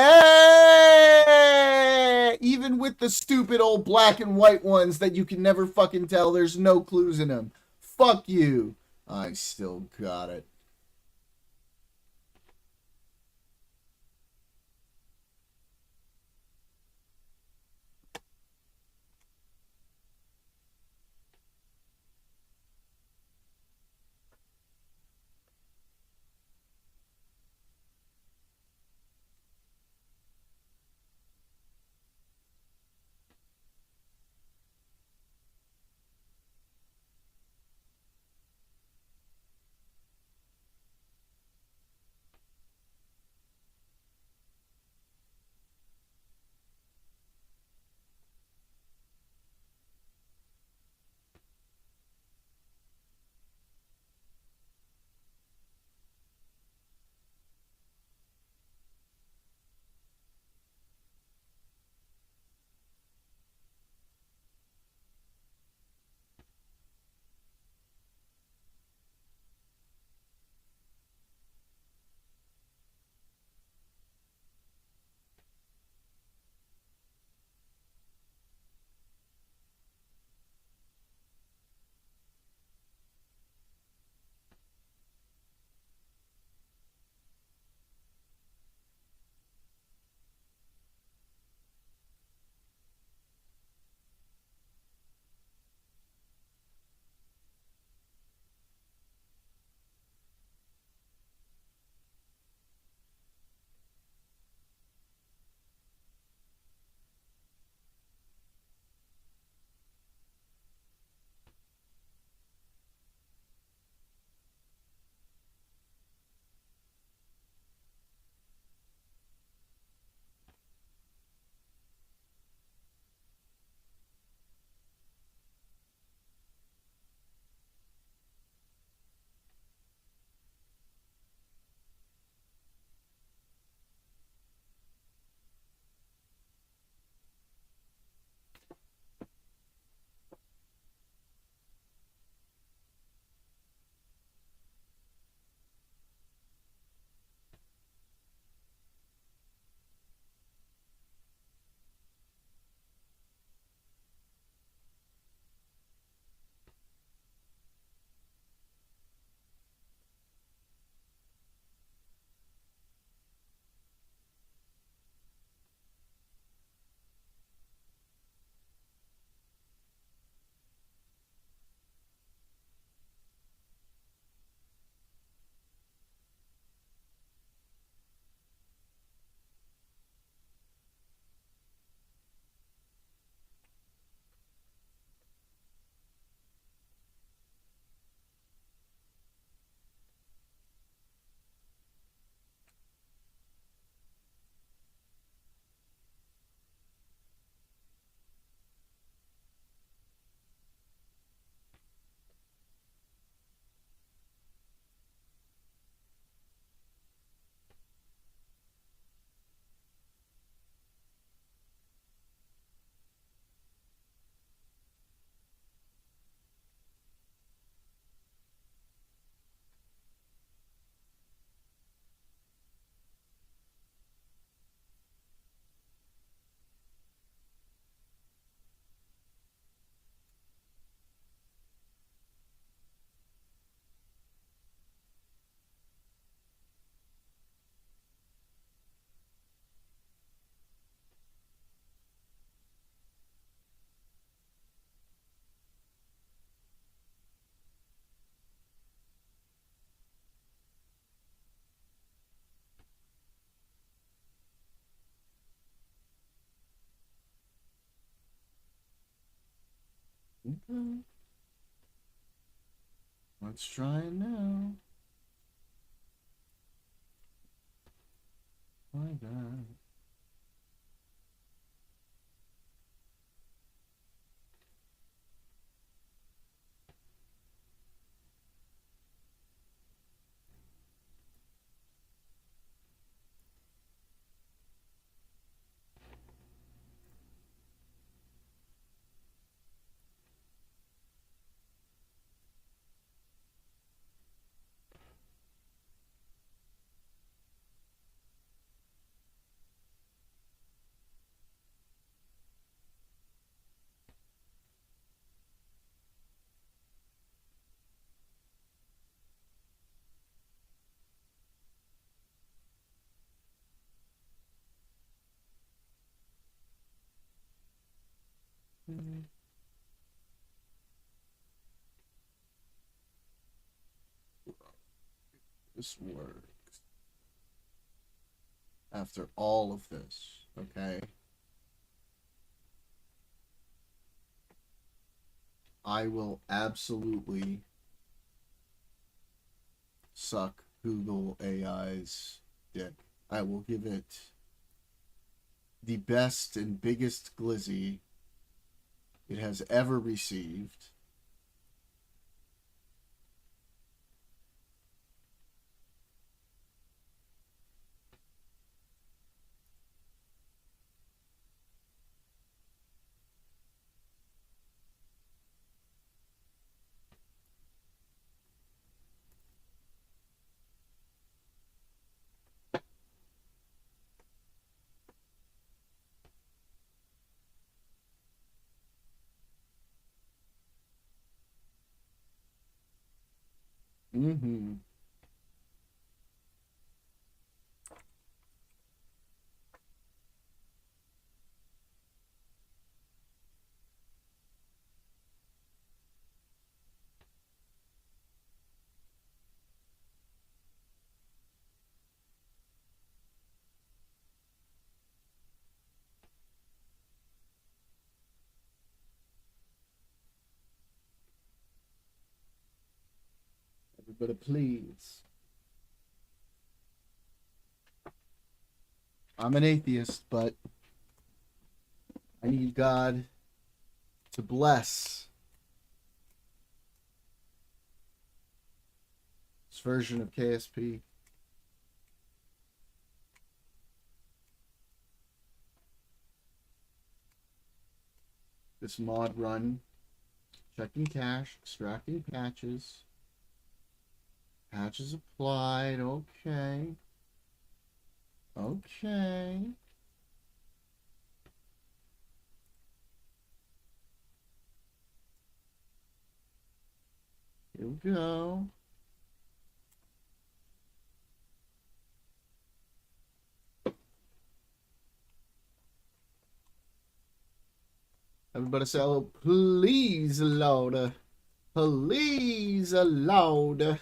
Even with the stupid old black and white ones that you can never fucking tell, there's no clues in them. Fuck you. I still got it. Okay. Let's try it now. My God. This works. After all of this, okay? I will absolutely suck Google AI's dick. I will give it the best and biggest glizzy it has ever received. Mm-hmm. Everybody, please. I'm an atheist, but I need God to bless this version of KSP. This mod run, checking cache, extracting patches. Patches applied, okay. Okay. Here we go. Everybody say, oh, please load. Please load.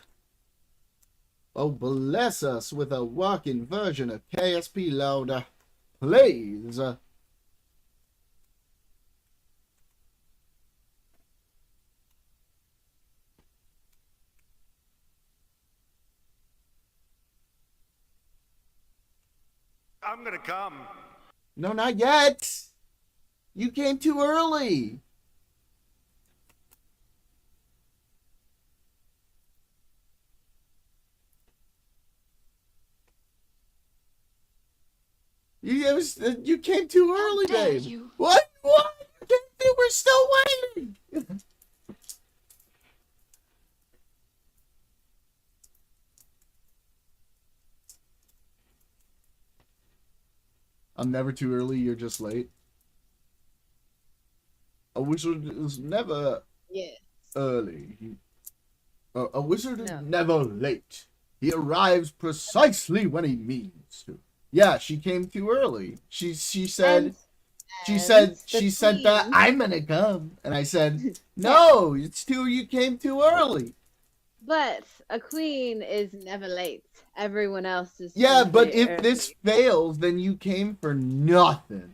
Oh, bless us with a working version of KSP loader. Please. I'm gonna come. No, not yet. You came too early. You came too early, babe. you. What? What? We're still waiting. I'm never too early. You're just late. A wizard is never early. A wizard is never late. He arrives precisely when he means to. Yeah, she came too early. She said that I'm gonna come, and I said no. You came too early. But a queen is never late. Everyone else is. Yeah, but if early. this fails, then you came for nothing.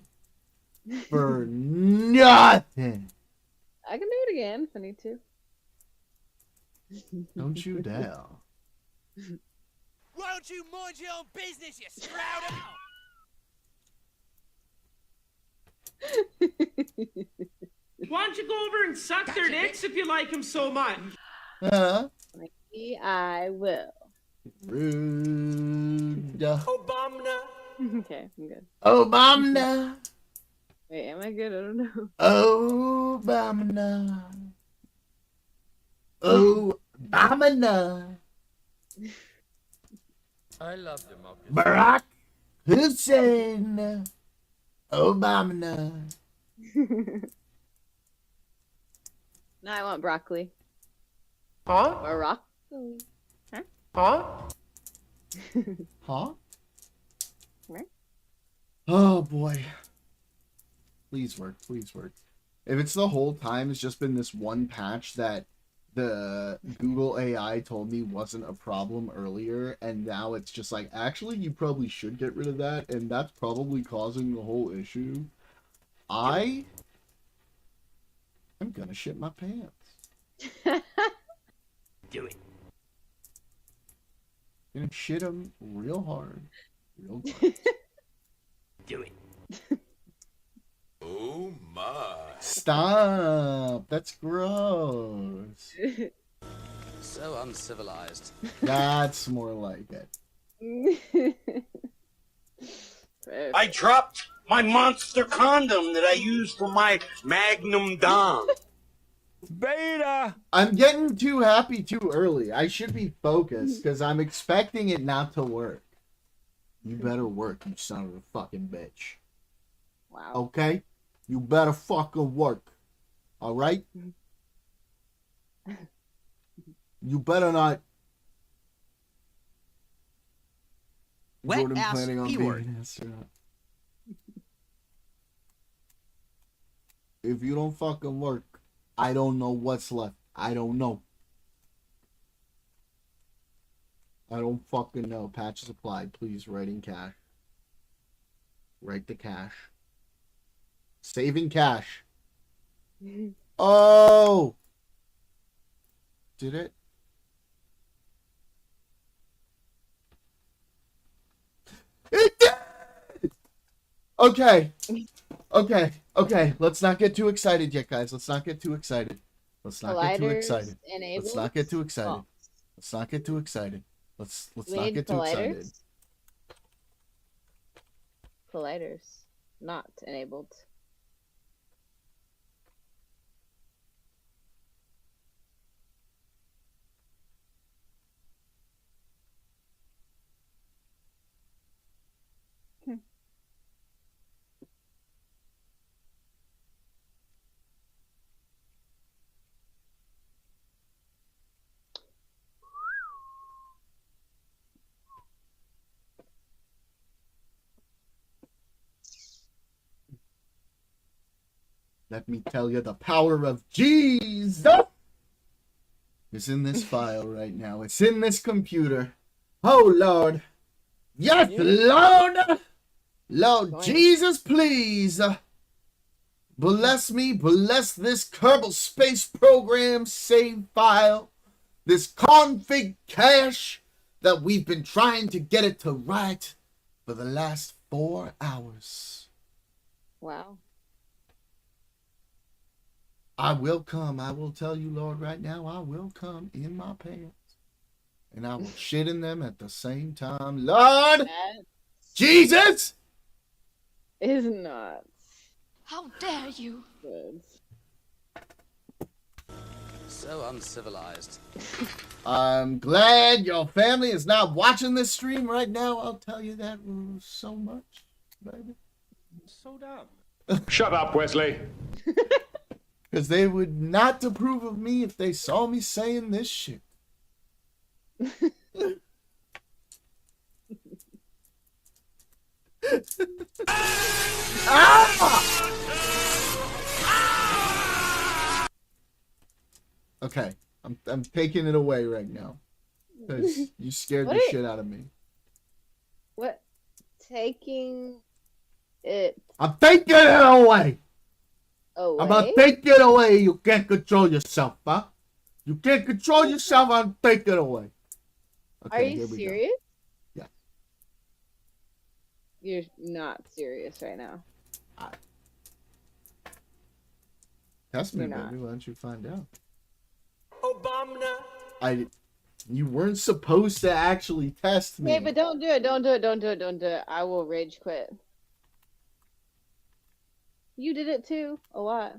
For nothing. I can do it again if I need to. Don't you dare. Why don't you mind your own business, you sprout out? Why don't you go over and suck their dicks if you like them so much? Maybe I will. Rude. Obama. Okay, I'm good. Obama. Wait, am I good? I don't know. Obama. Obama. I love democracy. Barack Hussein. Obama. Now I want broccoli. Huh? Broccoli. Huh? Huh? Huh? Right? Oh boy. Please work, please work. If it's the whole time, it's just been this one patch that the Google AI told me wasn't a problem earlier, and now it's just like, actually, you probably should get rid of that, and that's probably causing the whole issue. I'm gonna shit my pants. Do it. Gonna shit them real hard. Real hard. Do it. Oh my. Stop! That's gross. So uncivilized. That's more like it. I dropped my monster condom that I use for my Magnum Dom. Beta! I'm getting too happy too early. I should be focused because I'm expecting it not to work. You better work, you son of a fucking bitch. Wow. Okay? You better fucking work. Alright? You better not. Wet Jordan ass planning on P-word. being an astronaut. If you don't fucking work, I don't know what's left. I don't know. I don't fucking know. Patches applied. Please write in cash. Write the cash. Saving cash. Oh! Did it? It did! Okay. Okay. Okay. Let's not get too excited yet, guys. Let's not get too excited. Let's not get too Colliders excited. enabled? Let's not get too excited. Oh. Let's not get too excited. Let's We not need get too excited. colliders? Colliders. Not enabled. Let me tell you, the power of Jesus is in this file right now. It's in this computer. Oh, Lord. Yes, Lord. Lord Jesus, please. Bless me. Bless this Kerbal Space Program save file. This config cache that we've been trying to get it to write for the last 4 hours. Wow. I will come. I will tell you, Lord, right now, I will come in my pants. And I will shit in them at the same time. Lord! That Jesus! is not How dare you? good. So uncivilized. I'm glad your family is not watching this stream right now. I'll tell you that so much, baby. So dumb. Shut up, Wesley. Because they would not approve of me if they saw me saying this shit. Ah! Okay, I'm taking it away right now. Because you scared the shit out of me. What? Taking it. I'm taking it away! away. I'm gonna take it away. You can't control yourself, huh? You can't control yourself. I'm take it away. Okay, Are you here we go. serious? Yeah. You're not serious right now. Test me, You're not. baby. Why don't you find out? Obama. You weren't supposed to actually test me. Hey, but don't do it. Don't do it. Don't do it. Don't do it. I will rage quit. You did it too. A lot.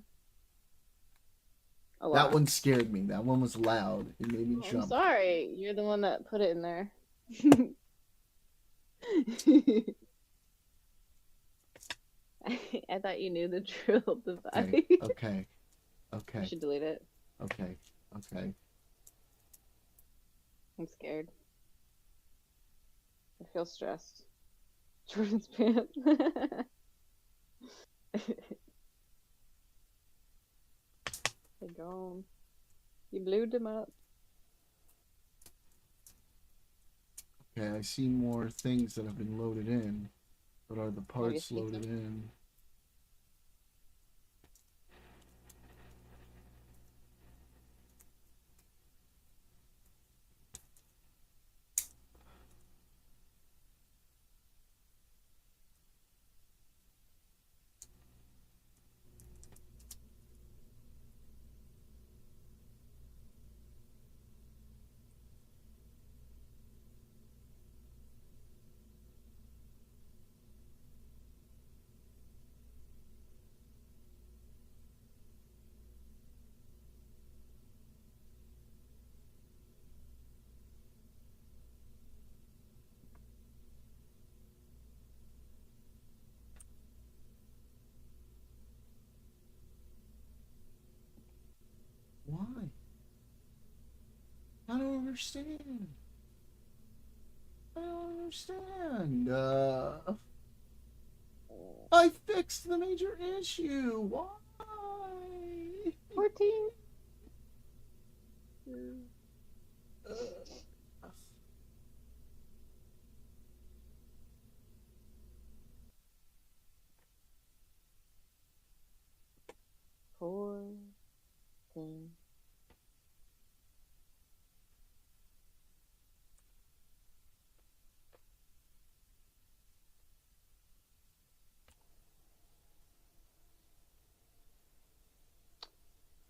A lot. That one scared me. That one was loud. It made me I'm jump. sorry. You're the one that put it in there. I thought you knew the drill device. Okay. Okay. I should delete it. Okay. Okay. I'm scared. I feel stressed. Jordan's pants. They're gone. You blew them up. Okay, I see more things that have been loaded in, but are the parts see loaded in? Why? I don't understand. I don't understand. I fixed the major issue. Why? 14.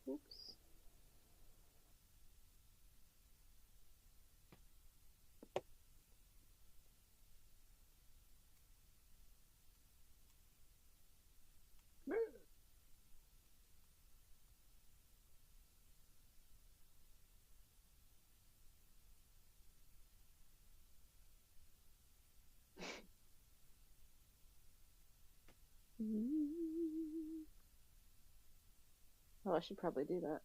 Oops. Oh, I should probably do that.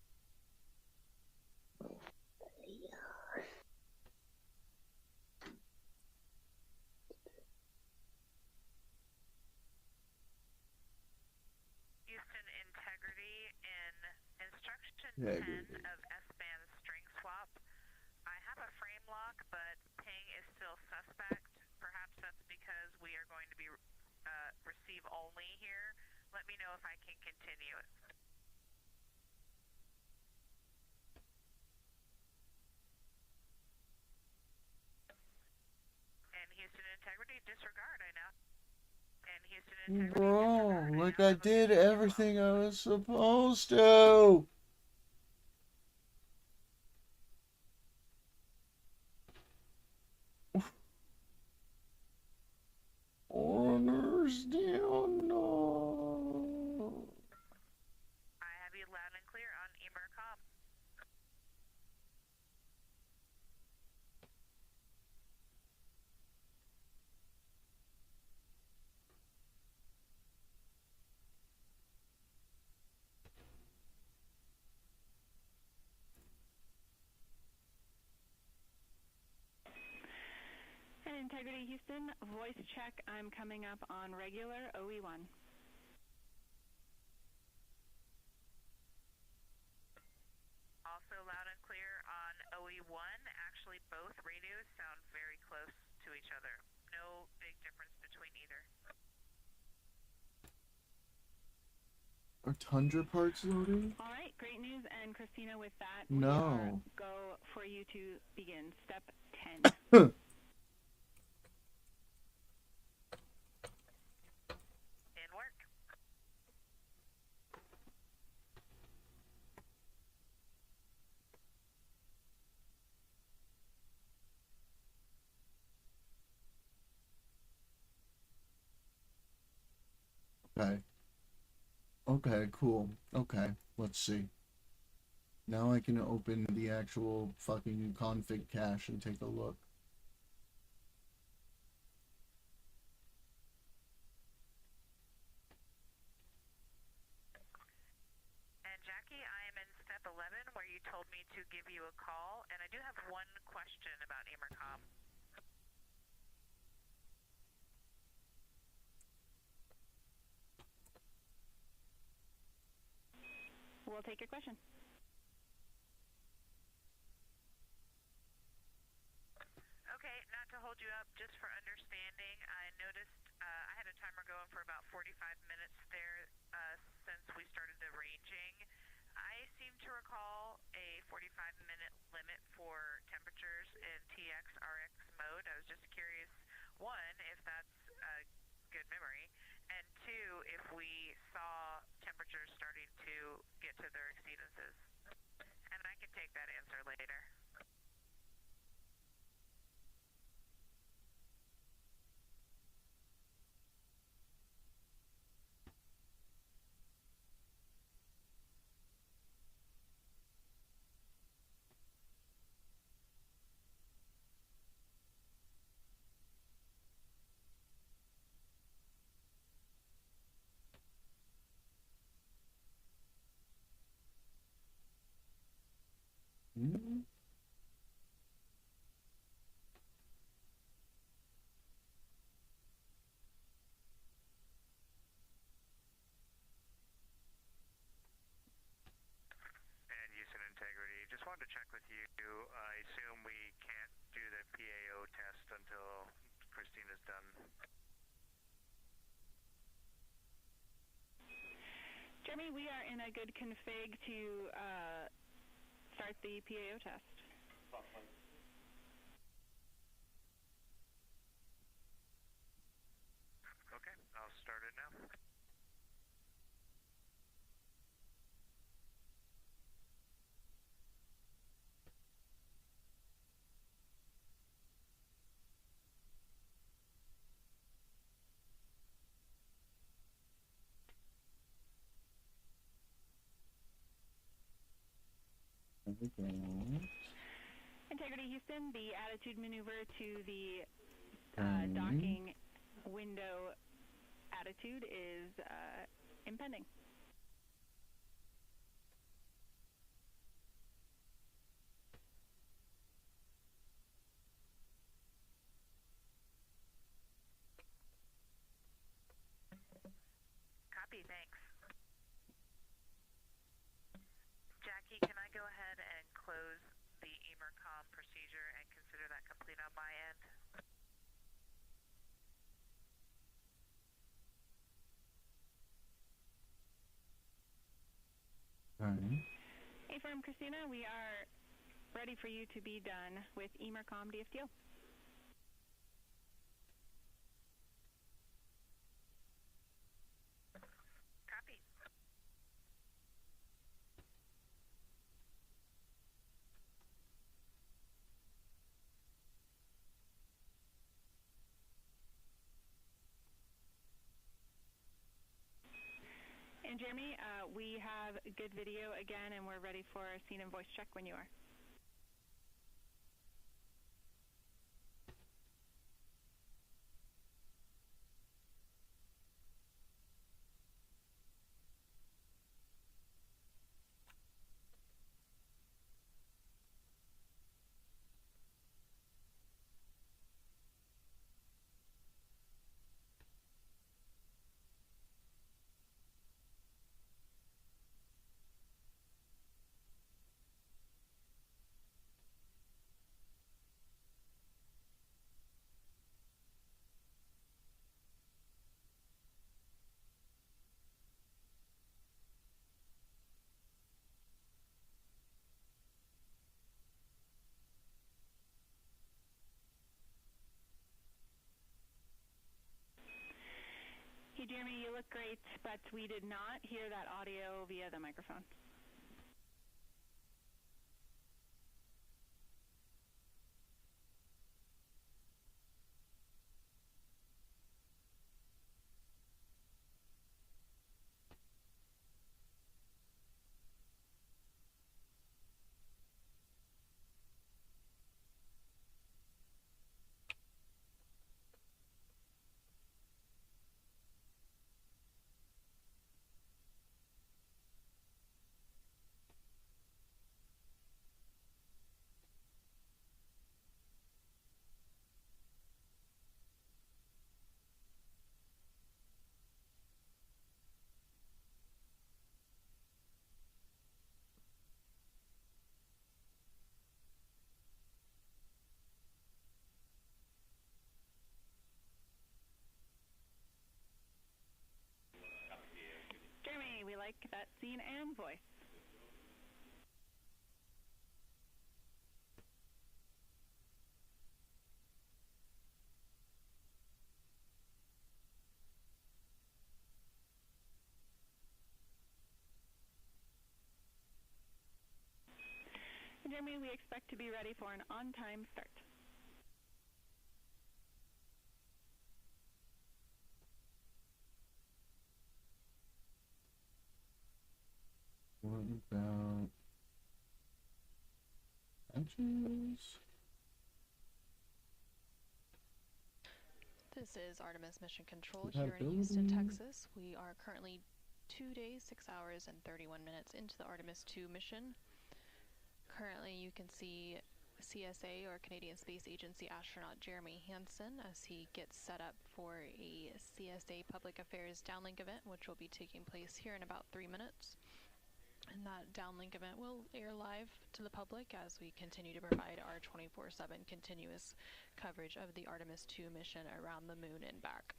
Houston integrity in instruction Yeah, 10 of S-band string swap. I have a frame lock, but ping is still suspect. Perhaps that's because we are going to be receive only here. Let me know if I can continue it. And Houston integrity disregard, I know. And Houston integrity Bro, like I did everything I was supposed to. Understand? No. I have you loud and clear on EMERCOM. And Integrity Houston, voice check. I'm coming up on regular OE1. Also loud and clear on OE1. Actually, both radios sound very close to each other. No big difference between either. Are Tundra parts loaded? All right, great news. And Christina, with that, No. go for you to begin step 10. Huh. In work. Okay. Okay, cool. Okay, let's see. Now I can open the actual fucking config cache and take a look. And Jackie, I am in step 11 where you told me to give you a call, and I do have one question about Emercom. We'll take your question. Okay, not to hold you up, just for understanding, I noticed I had a timer going for about 45 minutes there since we started arranging. I seem to recall a 45-minute limit for temperatures in TX RX mode. I was just curious, one, if that's a good memory, and two, if we saw temperatures starting to get to their exceedances. And I can take that answer later. Mm-hmm. And Houston Integrity, just wanted to check with you. I assume we can't do the PAO test until Christina's done. Jeremy, we are in a good config to start the PAO test. Okay, I'll start it now. Integrity Houston, the attitude maneuver to the docking window attitude is impending. Copy, thanks. Jackie, can I go ahead and close the Emercom procedure and consider that complete on my end? Alright. Hey, Firm Christina, we are ready for you to be done with Emercom DFTO. Copy. And Jeremy, we have good video again, and we're ready for a scene and voice check when you are. Jeremy, you look great, but we did not hear that audio via the microphone. Jeremy, we like that scene and voice. Jeremy, we expect to be ready for an on-time start. What about benches? This is Artemis Mission Control here in Houston, Texas. We are currently 2 days, 6 hours, and 31 minutes into the Artemis 2 mission. Currently, you can see CSA, or Canadian Space Agency astronaut Jeremy Hansen, as he gets set up for a CSA Public Affairs downlink event, which will be taking place here in about 3 minutes. And that downlink event will air live to the public as we continue to provide our 24/7 continuous coverage of the Artemis 2 mission around the moon and back.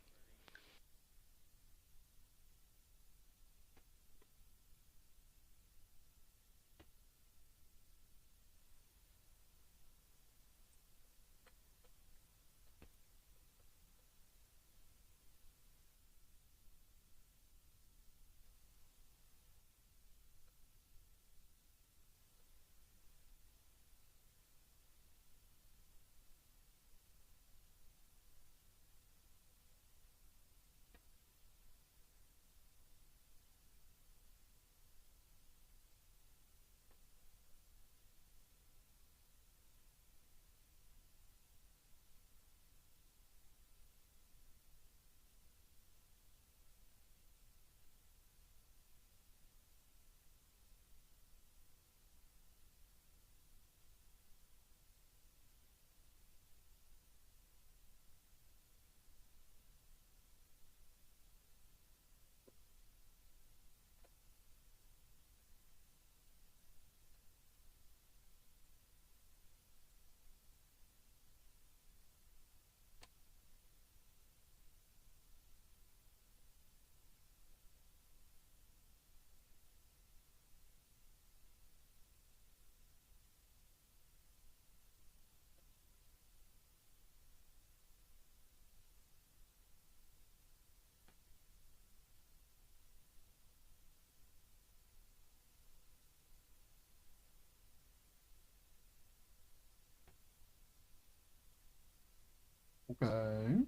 Okay.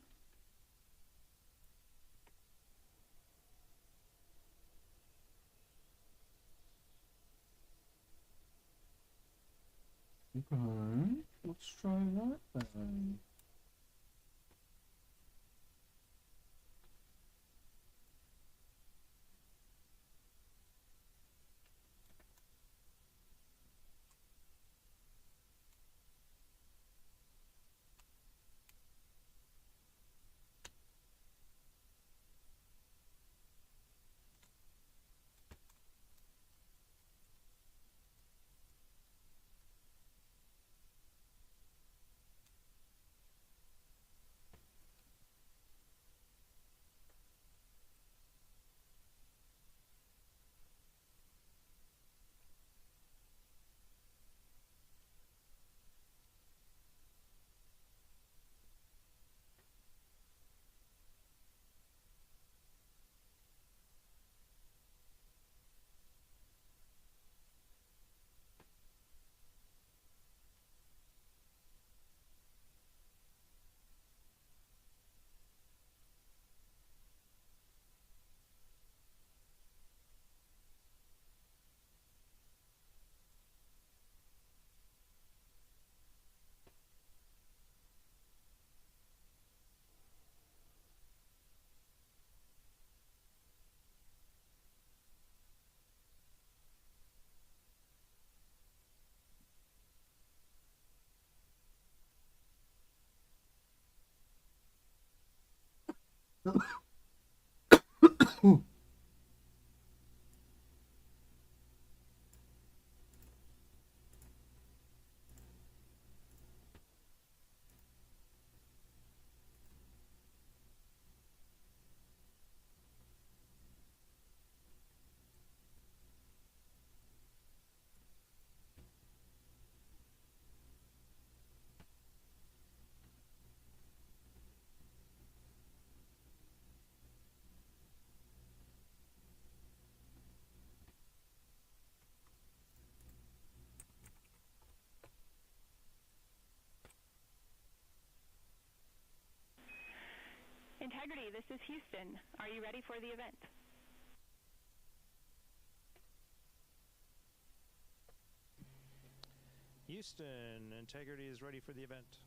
Okay. Let's try that then. Integrity, this is Houston. Are you ready for the event? Houston, Integrity is ready for the event.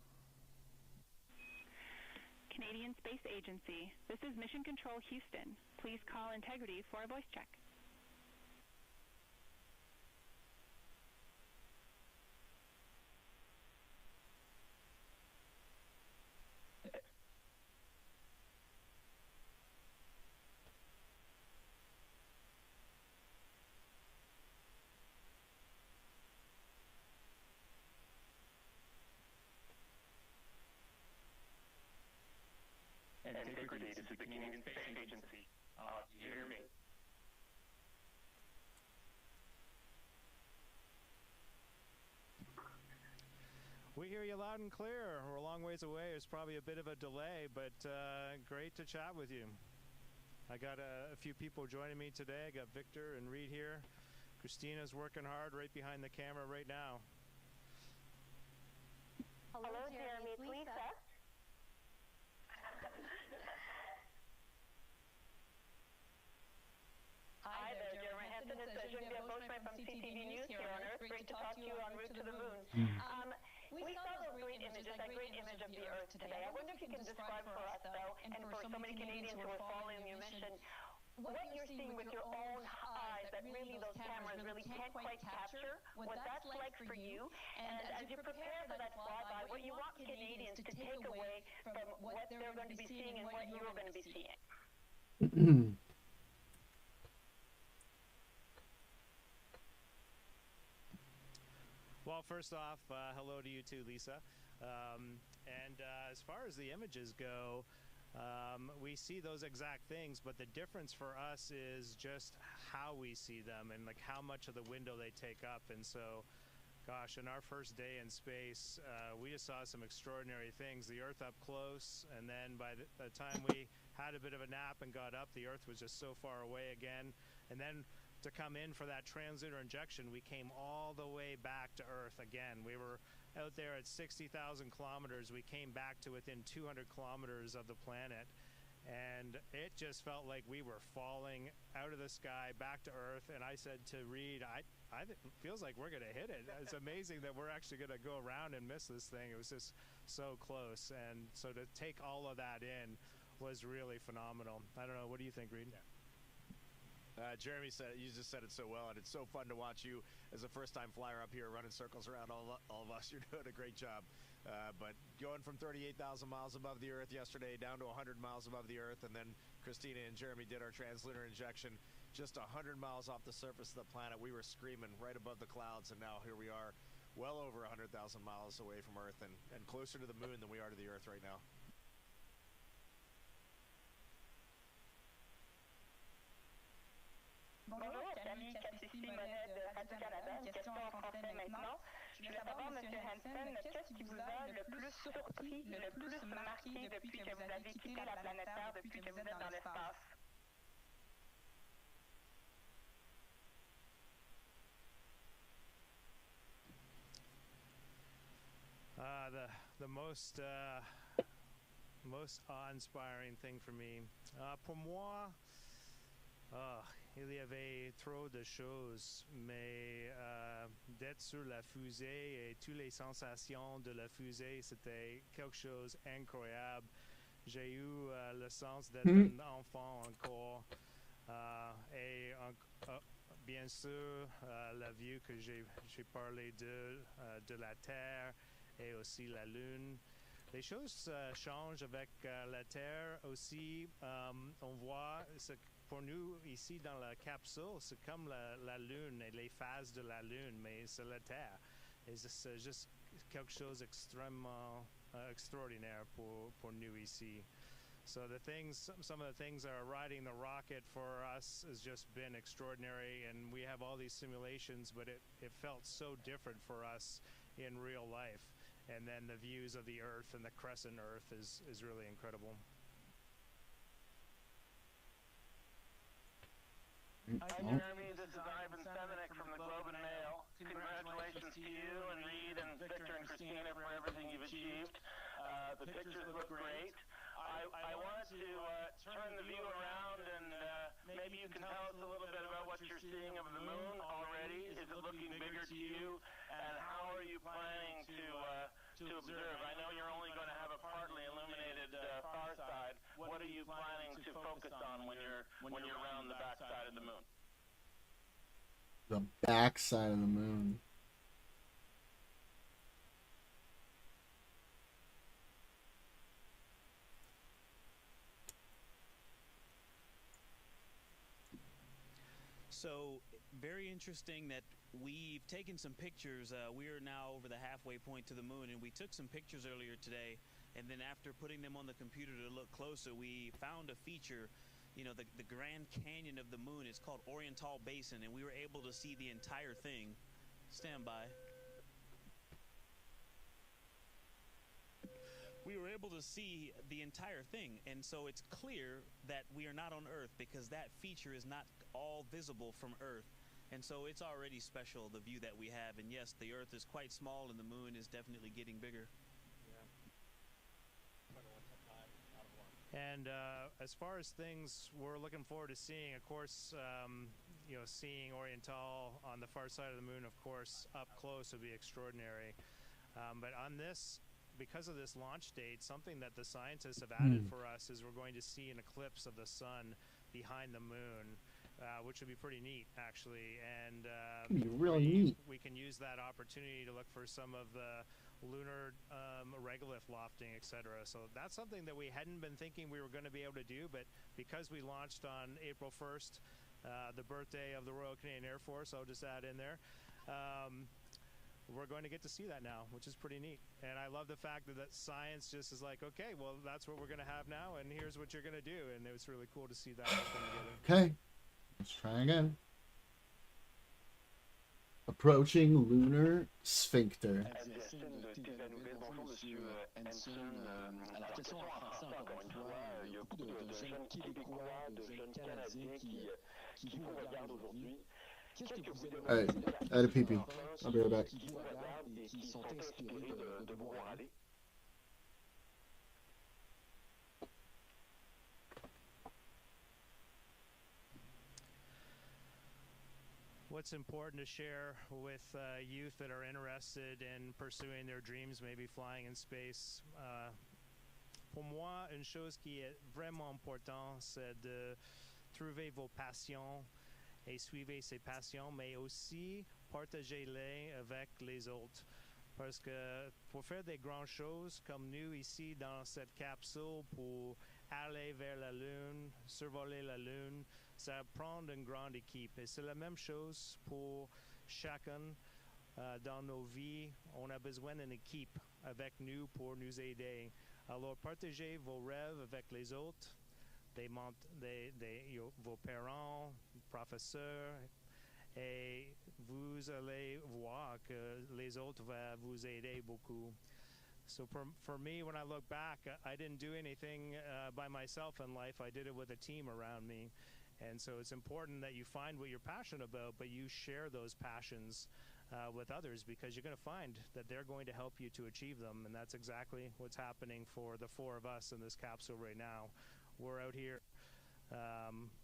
Canadian Space Agency, this is Mission Control Houston. Please call Integrity for a voice check. Integrity, this is the Canadian Space Agency. Do you hear me? We hear you loud and clear. We're a long ways away. There's probably a bit of a delay, but great to chat with you. I got a few people joining me today. I got Victor and Reed here. Christina's working hard right behind the camera right now. Hello, Jeremy. It's Lisa. Hi there, Jeremy Hansen. It's Genevieve Boschman from CTV News here on Earth. Great to talk to you en route to the moon. We saw those great images, that great image of the Earth today. I wonder if you can describe for us, though, and for so many Canadians who are following your mission, what you're seeing with your own eyes that really those cameras really can't quite capture, what that's like for you, and as you prepare for that flyby, what you want Canadians to take away from what they're going to be seeing and what you're going to be seeing. Well, first off, hello to you too, Lisa. As far as the images go, we see those exact things, but the difference for us is just how we see them and like how much of the window they take up. And so, gosh, in our first day in space, we just saw some extraordinary things. The Earth up close, and then by the time we had a bit of a nap and got up, the Earth was just so far away again. And then to come in for that translunar injection, we came all the way back to Earth again. We were out there at 60,000 kilometers. We came back to within 200 kilometers of the planet, and it just felt like we were falling out of the sky back to Earth. And I said to Reed, it feels like we're going to hit it. It's amazing that we're actually going to go around and miss this thing. It was just so close. And so to take all of that in was really phenomenal. I don't know. What do you think, Reed? Yeah. Jeremy said, you just said it so well, and it's so fun to watch you as a first-time flyer up here running circles around all of us. You're doing a great job. But going from 38,000 miles above the Earth yesterday down to 100 miles above the Earth, and then Christina and Jeremy did our translunar injection just 100 miles off the surface of the planet. We were screaming right above the clouds, and now here we are well over 100,000 miles away from Earth and closer to the moon than we are to the Earth right now. Bonjour, c'est Ami KSP Monet de Radio-Canada. Une question en français maintenant. Je veux savoir, M. Hansen, qu'est-ce qui vous a le plus surpris, le plus marqué depuis que vous avez quitté la planète Terre, depuis que vous êtes dans l'espace? The most awe-inspiring thing for me, pour moi, il y avait trop de choses, mais d'être sur la fusée et toutes les sensations de la fusée, c'était quelque chose d'incroyable. J'ai eu le sens d'être un enfant encore, et bien sûr, la vue que j'ai parlé de la Terre et aussi la Lune. les choses changent avec la Terre aussi. On voit, pour nous, ici dans la capsule, c'est comme la Lune et les phases de la Lune, mais c'est la Terre. Et c'est juste quelque chose d'extrêmement extraordinaire pour nous ici. So some of the things that are riding the rocket for us has just been extraordinary, and we have all these simulations, but it felt so different for us in real life. And then the views of the Earth and the crescent Earth is really incredible. Hi, Jeremy. This is Ivan Semenik from the Globe and Mail. Congratulations to you and Reed and Victor and Christina for everything you've achieved. The pictures look great. I wanted to turn the view around, and maybe you can tell us a little bit about what you're seeing of the moon already. Is it looking bigger to you? And how are you planning to observe? I know you're only going to have a partly illuminated far side. What are you planning to focus on when you're around the back side of the moon? The back side of the moon. So, very interesting that we've taken some pictures. We are now over the halfway point to the moon, and we took some pictures earlier today. And then after putting them on the computer to look closer, we found a feature, the Grand Canyon of the moon. It's called Oriental Basin, and we were able to see the entire thing. Stand by. We were able to see the entire thing, and so it's clear that we are not on Earth because that feature is not all visible from Earth. And so it's already special, the view that we have. And yes, the Earth is quite small and the moon is definitely getting bigger. And as far as things we're looking forward to seeing, of course, seeing Oriental on the far side of the moon, of course, up close would be extraordinary. But on this, because of this launch date, something that the scientists have added for us is we're going to see an eclipse of the sun behind the moon, which would be pretty neat, actually. And really neat. We can use that opportunity to look for some of the lunar regolith lofting, etc. So that's something that we hadn't been thinking we were going to be able to do, but because we launched on April 1st, the birthday of the Royal Canadian Air Force, I'll just add in there, we're going to get to see that now, which is pretty neat. And I love the fact that science just is like, okay, well, that's what we're going to have now, and here's what you're going to do. And it was really cool to see that all come together. Okay, let's try again. Approaching lunar sphincter. Alright, I had a pee-pee. I'll be right back. What's important to share with youth that are interested in pursuing their dreams, maybe flying in space? Pour moi, une chose qui est vraiment importante, c'est de trouver vos passions et suivre ces passions, mais aussi partagez-les avec les autres. Parce que pour faire des grandes choses comme nous ici dans cette capsule, pour aller vers la Lune, survoler la Lune, ça prend une grande équipe. Et c'est la même chose pour chacun dans nos vies. On a besoin d'une équipe avec nous pour nous aider. Alors partagez vos rêves avec les autres, vos parents, professeurs, et vous allez voir que les autres vont vous aider beaucoup. So for me, when I look back, I didn't do anything by myself in life. I did it with a team around me. And so it's important that you find what you're passionate about, but you share those passions with others, because you're going to find that they're going to help you to achieve them. And that's exactly what's happening for the four of us in this capsule right now. We're out here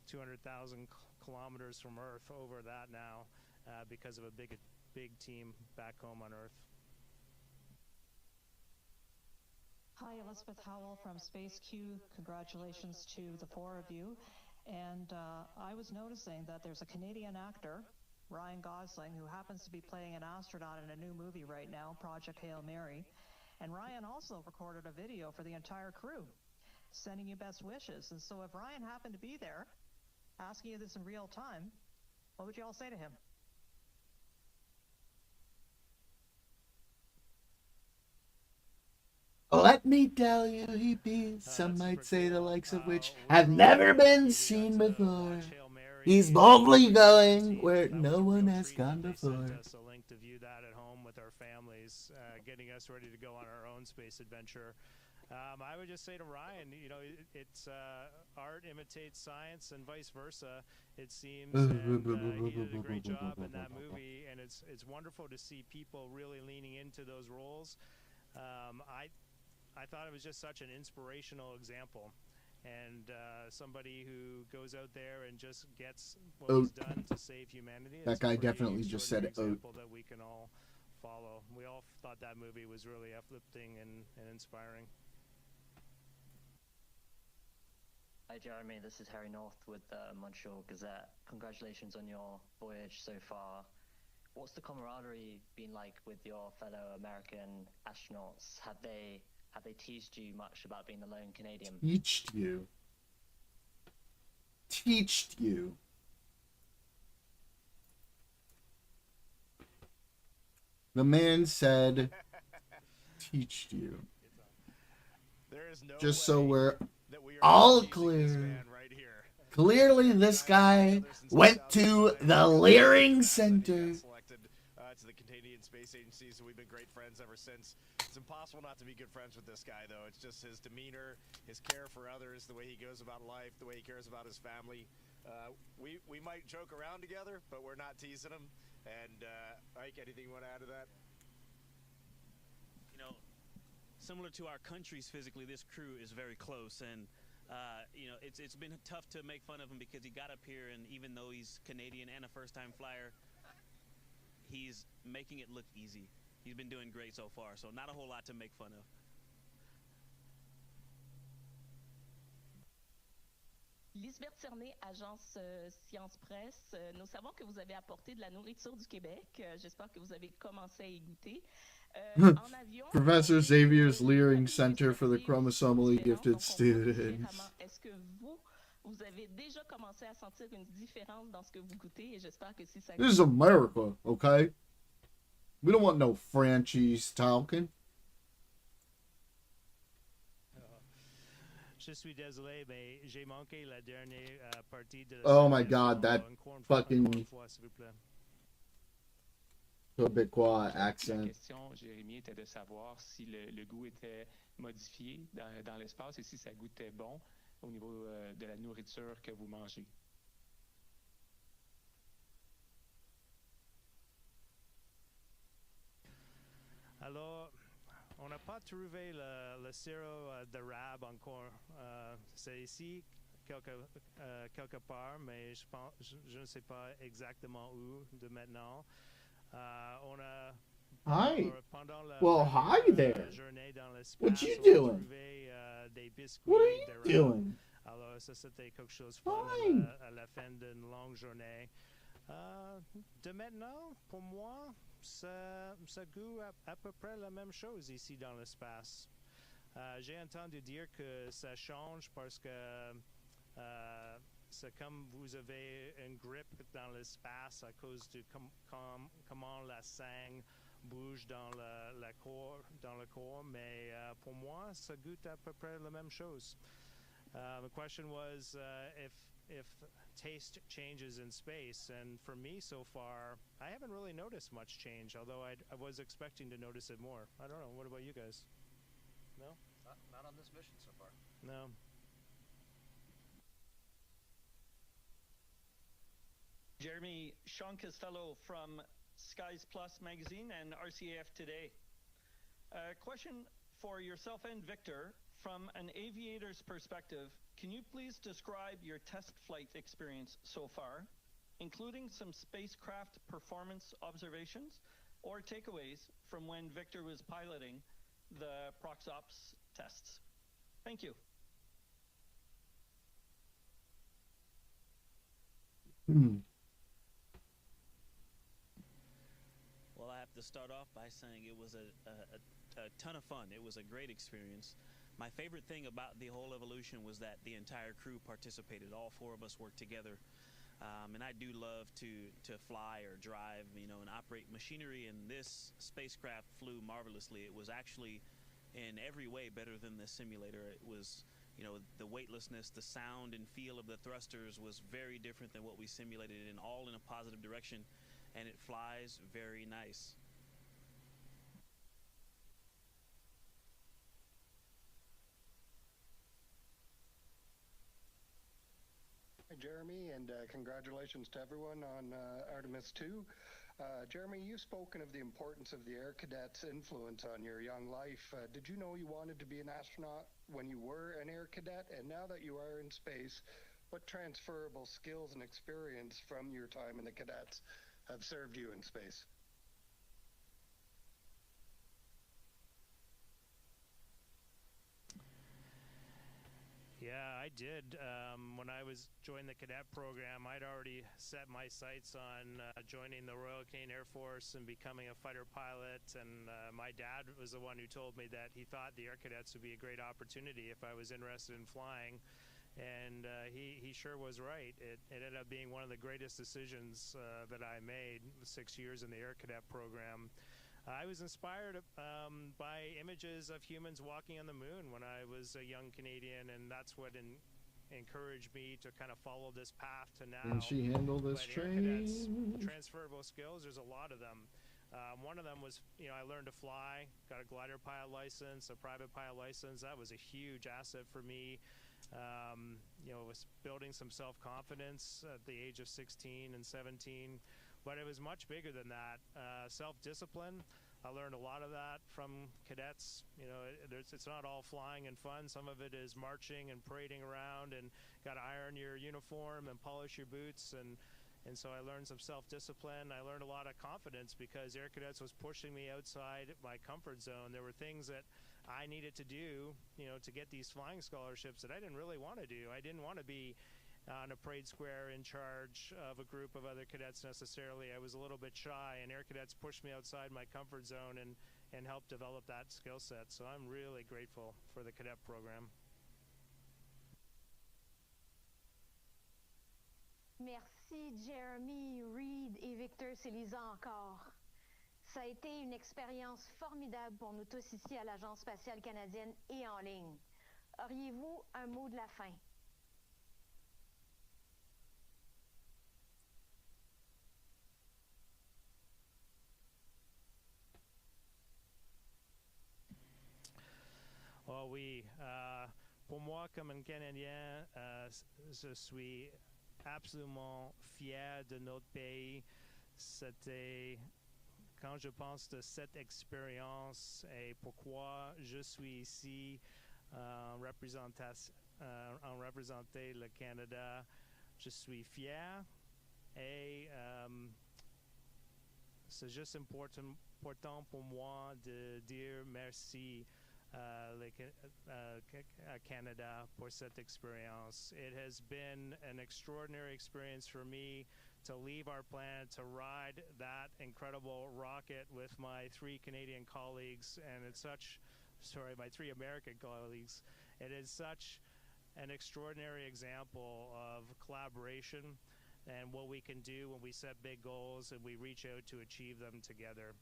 200,000 kilometers from Earth, over that now, because of a big team back home on Earth. Hi, Elizabeth Howell from Space Q. Congratulations to the four of you. And I was noticing that there's a Canadian actor, Ryan Gosling, who happens to be playing an astronaut in a new movie right now, Project Hail Mary. And Ryan also recorded a video for the entire crew, sending you best wishes. And so if Ryan happened to be there, asking you this in real time, what would you all say to him? Let me tell you, he be, some might say the likes of which have never been seen before. He's boldly going where no one has gone before. Sent us a link to view that at home with our families, getting us ready to go on our own space adventure. I would just say to Ryan, you know, it's art imitates science and vice versa, it seems. And he did a great job in that movie, and it's wonderful to see people really leaning into those roles. I thought it was just such an inspirational example, and somebody who goes out there and just gets what he's done to save humanity. That guy definitely just said example that we can all follow. We all thought that movie was really uplifting and inspiring. Hi Jeremy, this is Harry North with the Montreal Gazette. Congratulations on your voyage so far. What's the camaraderie been like with your fellow American astronauts? Have they teased you much about being the lone Canadian? Teached you. Teached you. The man said, teached you. Just so we're all clear. Clearly, this guy went to the Leering Center. To the Canadian Space Agency, so we've been great friends ever since. It's impossible not to be good friends with this guy, though. It's just his demeanor, his care for others, the way he goes about life, the way he cares about his family. We might joke around together, but we're not teasing him. And Ike, anything you want to add to that? You know, similar to our countries physically, this crew is very close, and you know, it's been tough to make fun of him because he got up here, and even though he's Canadian and a first-time flyer, he's making it look easy. He's been doing great so far, so not a whole lot to make fun of. Lisbeth Cerné, agence Science Presse. Nous savons que vous avez apporté de la nourriture du Québec. J'espère que vous avez commencé à y goûter. En avion, Professor Xavier's Leering Center for the Chromosomally Gifted Students. Est-ce que vous avez déjà commencé à sentir une différence dans ce que vous goûtez, et j'espère que si ça... This is America, okay? We don't want no Frenchies talking. Je suis désolé, mais j'ai manqué la dernière partie de la... Oh my god, that fucking Quebecois accent. La question, Jérémy, était de savoir si le goût était modifié dans l'espace et si ça goûtait bon au niveau de la nourriture que vous mangez. Alors, on n'a pas trouvé le sirop d'érable encore. C'est ici, quelque part, mais je ne sais pas exactement où de maintenant. On a... Hi. Well, hi there. What you doing? What are you doing? Alors, ça c'était quelque chose Fine. à la fin d'une longue journée. De maintenant, pour moi, ça goûte à peu près la même chose ici dans l'espace. J'ai entendu dire que ça change parce que c'est comme vous avez une grippe dans l'espace à cause de comment la sang bouge dans le corps, mais pour moi, ça goûte à peu près la même chose. The question was if taste changes in space, and for me so far, I haven't really noticed much change, although I was expecting to notice it more. I don't know. What about you guys? No? Not on this mission so far. No. Jeremy, Sean Costello from Skies Plus magazine and RCAF Today. A question for yourself and Victor. From an aviator's perspective, can you please describe your test flight experience so far, including some spacecraft performance observations or takeaways from when Victor was piloting the ProxOps tests? Thank you. Well, I have to start off by saying it was a a ton of fun. It was a great experience. My favorite thing about the whole evolution was that the entire crew participated. All 4 of us worked together. And I do love to fly or drive, you know, and operate machinery, and this spacecraft flew marvelously. It was actually in every way better than the simulator. It was, you know, the weightlessness, the sound and feel of the thrusters was very different than what we simulated, and all in a positive direction, and it flies very nice. Hi, Jeremy, and congratulations to everyone on Artemis 2. Jeremy, you've spoken of the importance of the Air Cadet's influence on your young life. Did you know you wanted to be an astronaut when you were an Air Cadet? And now that you are in space, what transferable skills and experience from your time in the cadets have served you in space? Yeah, I did. When I was joined the cadet program, I'd already set my sights on joining the Royal Canadian Air Force and becoming a fighter pilot. And my dad was the one who told me that he thought the Air Cadets would be a great opportunity if I was interested in flying. And he sure was right. It ended up being one of the greatest decisions that I made, 6 years in the Air Cadet program. I was inspired by images of humans walking on the moon when I was a young Canadian, and that's what encouraged me to kind of follow this path to now. Can she handle this train? Transferable skills, there's a lot of them. One of them was, you know, I learned to fly, got a glider pilot license, a private pilot license. That was a huge asset for me. You know, was building some self-confidence at the age of 16 and 17. But it was much bigger than that. Self-discipline, I learned a lot of that from cadets. You know, it's not all flying and fun. Some of it is marching and parading around, and got to iron your uniform and polish your boots. And so I learned some self-discipline. I learned a lot of confidence because Air Cadets was pushing me outside my comfort zone. There were things that I needed to do, you know, to get these flying scholarships that I didn't really want to do. I didn't want to be on a parade square in charge of a group of other cadets necessarily. I was a little bit shy, and Air Cadets pushed me outside my comfort zone and helped develop that skill set. So I'm really grateful for the cadet program. Merci Jeremy, Reed et Victor, c'est Lisa encore. Ça a été une expérience formidable pour nous tous ici à l'Agence spatiale canadienne et en ligne. Auriez-vous un mot de la fin? Oh oui, pour moi comme un Canadien, je suis absolument fier de notre pays. C'était quand je pense de cette expérience et pourquoi je suis ici en représenter le Canada, je suis fier et c'est juste important pour moi de dire merci à Canada pour cette experience. It has been an extraordinary experience for me to leave our planet, to ride that incredible rocket with my 3 Canadian colleagues, and it's my 3 American colleagues. It is such an extraordinary example of collaboration and what we can do when we set big goals and we reach out to achieve them together.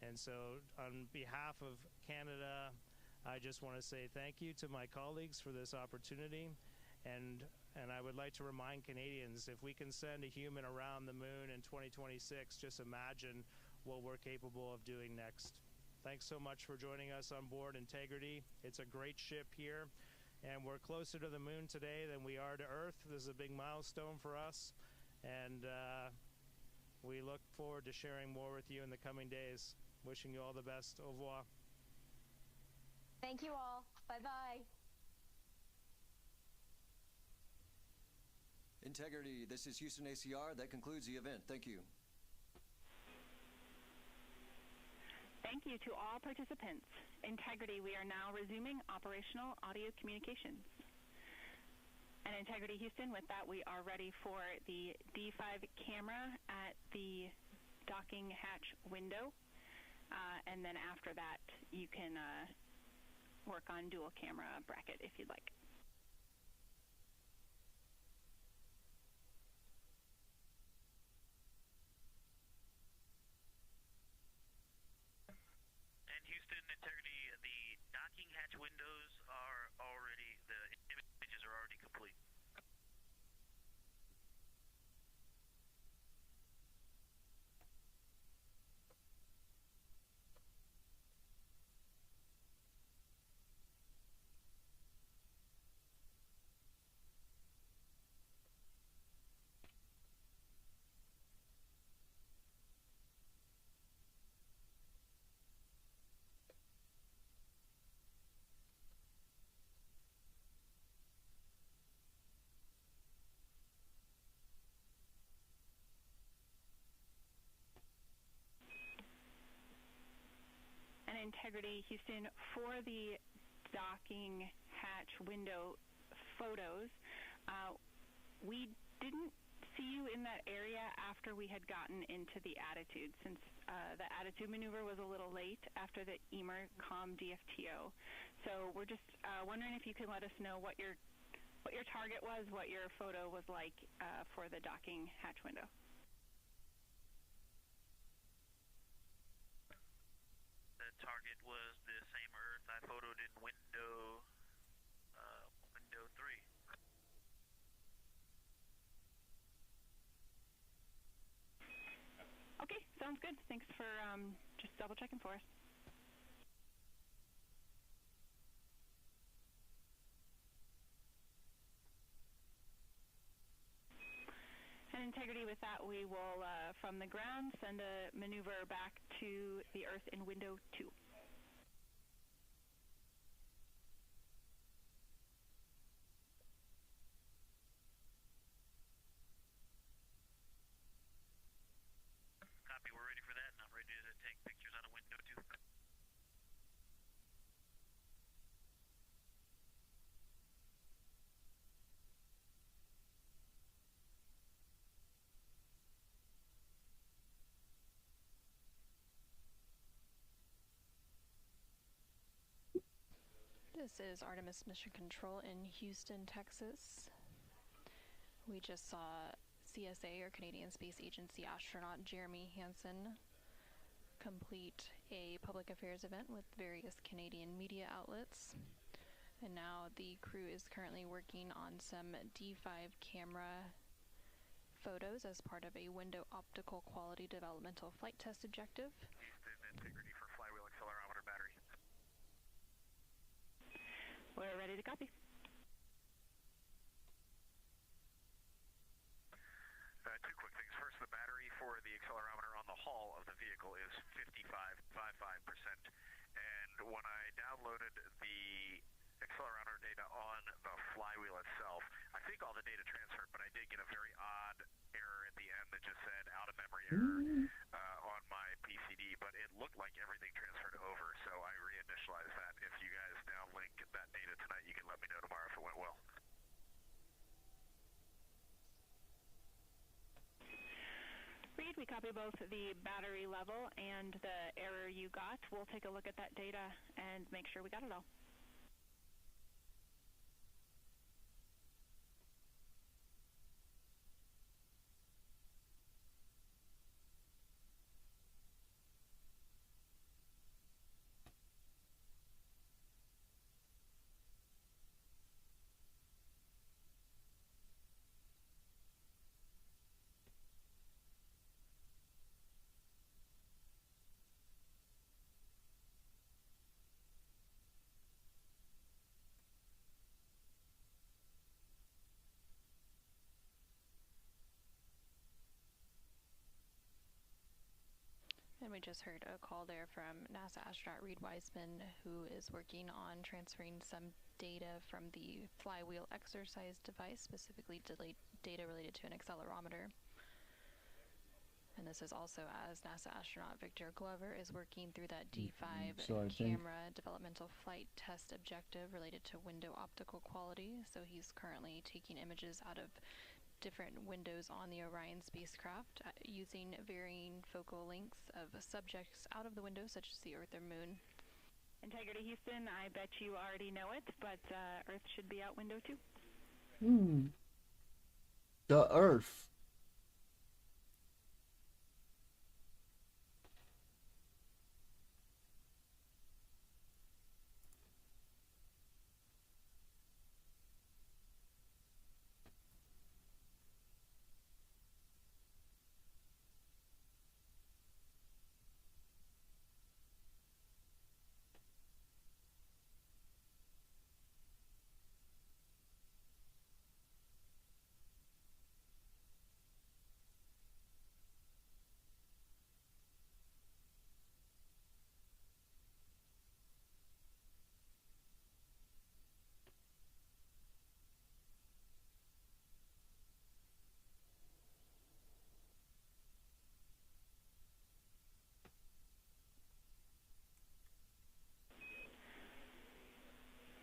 And so on behalf of Canada, I just want to say thank you to my colleagues for this opportunity, and I would like to remind Canadians, if we can send a human around the moon in 2026, just imagine what we're capable of doing next. Thanks so much for joining us on board Integrity. It's a great ship here, and we're closer to the moon today than we are to Earth. This is a big milestone for us, and we look forward to sharing more with you in the coming days. Wishing you all the best. Au revoir. Thank you all. Bye-bye. Integrity, this is Houston ACR. That concludes the event. Thank you. Thank you to all participants. Integrity, we are now resuming operational audio communications. And Integrity Houston, with that, we are ready for the D5 camera at the docking hatch window. And then after that, you can work on dual camera bracket if you'd like. And Houston, Integrity, the docking hatch windows are already, the images are already complete. And Integrity, Houston, for the docking hatch window photos, we didn't see you in that area after we had gotten into the attitude, since the attitude maneuver was a little late after the EMERCOM DFTO. So we're just wondering if you could let us know what your target was, what your photo was like for the docking hatch window. The target was the same Earth I photoed in window 3. Okay, sounds good. Thanks for just double checking for us. And Integrity, with that, we will, from the ground, send a maneuver back to the Earth in window 2. Copy, we're ready for that, and I'm ready to take pictures on a window 2. This is Artemis Mission Control in Houston, Texas. We just saw CSA, or Canadian Space Agency astronaut Jeremy Hansen, complete a public affairs event with various Canadian media outlets. And now the crew is currently working on some D5 camera photos as part of a window optical quality developmental flight test objective. Houston, Integrity for flywheel accelerometer battery. We're ready to copy. Two quick things. First, the battery for the accelerometer on the hull of the vehicle is 55%. And when I downloaded the accelerometer data on the flywheel itself, I think all the data transferred, but I did get a very odd error at the end that just said out-of-memory error on my PCD, but it looked like everything transferred over, so I reinitialized that. If you guys now link that data tonight, you can let me know tomorrow if it went well. Reed, we copy both the battery level and the error you got. We'll take a look at that data and make sure we got it all. And we just heard a call there from NASA astronaut Reed Wiseman, who is working on transferring some data from the flywheel exercise device, specifically data related to an accelerometer. And this is also as NASA astronaut Victor Glover is working through that D5 camera developmental flight test objective related to window optical quality. So he's currently taking images out of different windows on the Orion spacecraft using varying focal lengths of subjects out of the window, such as the Earth or Moon. Integrity Houston, I bet you already know it, but Earth should be out window too. The Earth.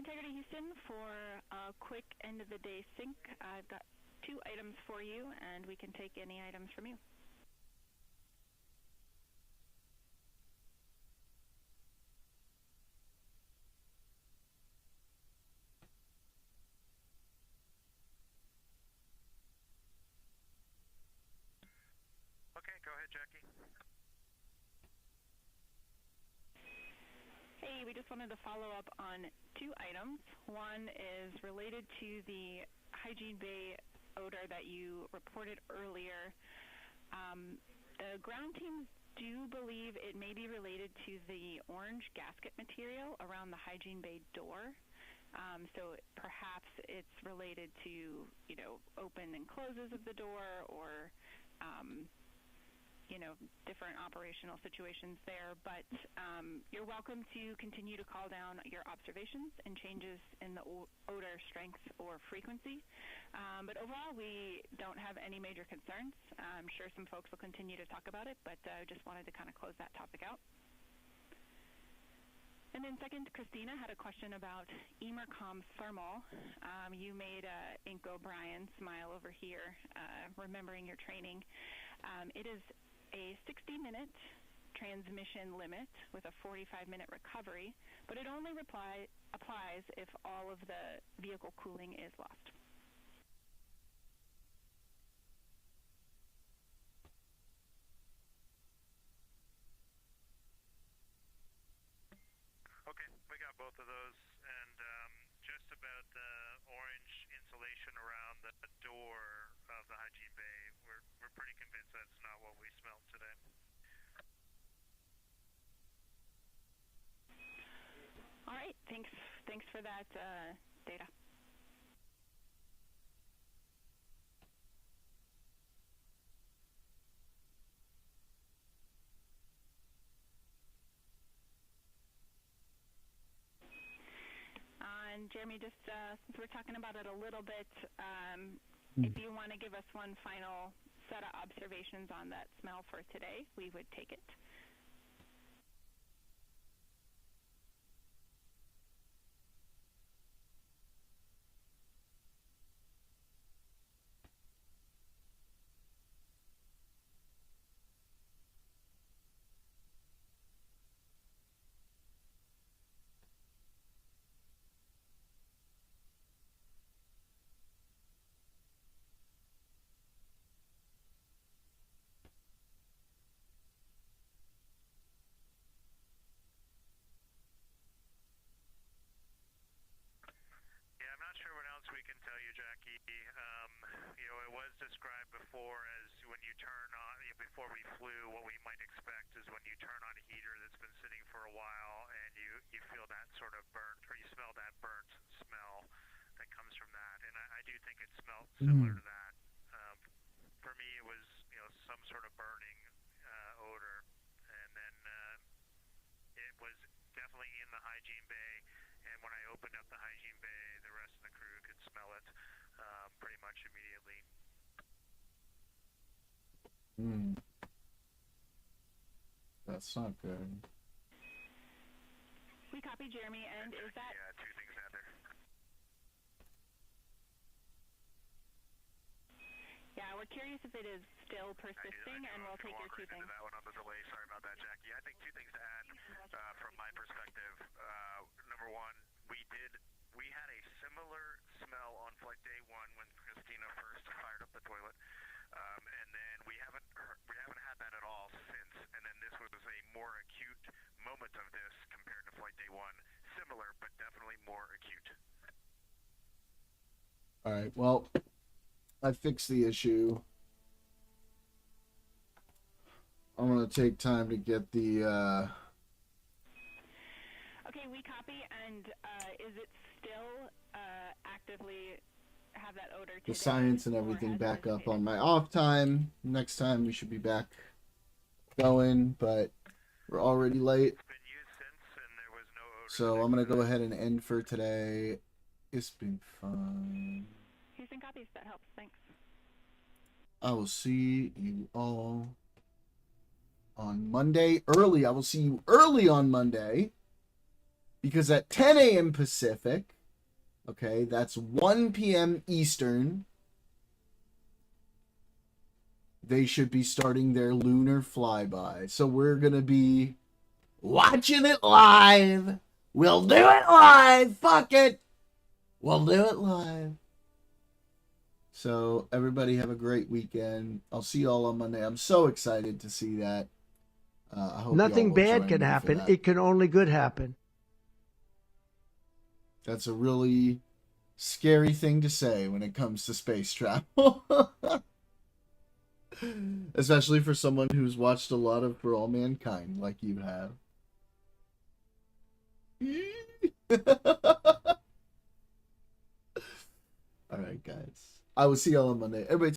Integrity Houston, for a quick end of the day sync, I've got 2 items for you, and we can take any items from you. Okay, go ahead, Jackie. Hey, we just wanted to follow up on 2 items. One is related to the hygiene bay odor that you reported earlier. The ground teams do believe it may be related to the orange gasket material around the hygiene bay door. So perhaps it's related to, open and closes of the door, or different operational situations there, but you're welcome to continue to call down your observations and changes in the odor strength or frequency. But overall, we don't have any major concerns. I'm sure some folks will continue to talk about it, but I just wanted to kind of close that topic out. And then second, Christina had a question about Emercom thermal. You made Ink O'Brien smile over here, remembering your training. It is a 60-minute transmission limit with a 45-minute recovery, but it only applies if all of the vehicle cooling is lost. Okay, we got both of those, and just about the orange insulation around the door of the hygiene bay, we're pretty convinced that's not what we smelled today. All right, thanks for that data. And Jeremy, just since we're talking about it a little bit, if you want to give us one final set of observations on that smell for today, we would take it. We can tell you, Jackie, it was described before as when you turn on, before we flew, what we might expect is when you turn on a heater that's been sitting for a while and you feel that sort of burnt, or you smell that burnt smell that comes from that. And I do think it smelled similar to that. For me, it was, some sort of burning odor. And then it was definitely in the hygiene bay. And when I opened up the hygiene bay, the rest of the crew could smell it pretty much immediately. That's not good. We copy, Jeremy, and is that... Yeah, 2 things out there. Yeah, we're curious if it is still persisting, and we'll take your two things. That one on the delay. Sorry about that, Jackie. I think two things to add from my perspective. Number one, we had a similar smell on flight day 1 when Christina first fired up the toilet, and then we haven't had that at all since. And then this was a more acute moment of this compared to flight day 1. Similar, but definitely more acute. All right. Well, I fixed the issue. I'm gonna take time to get the. Okay, we copy. And is it still actively have that odor today? The science and everything back up on my off time. Next time we should be back going, but we're already late. So I'm gonna go ahead and end for today. It's been fun. Houston copies. That helps. Thanks. I will see you all on Monday early. I will see you early on Monday because at 10 a.m. Pacific, okay, that's 1 p.m. Eastern, they should be starting their lunar flyby. So we're going to be watching it live. We'll do it live. Fuck it. We'll do it live. So everybody have a great weekend. I'll see you all on Monday. I'm so excited to see that. I hope nothing bad can happen. It can only good happen. That's a really scary thing to say when it comes to space travel. Especially for someone who's watched a lot of For All Mankind like you have. All right, guys. I will see y'all on Monday. Everybody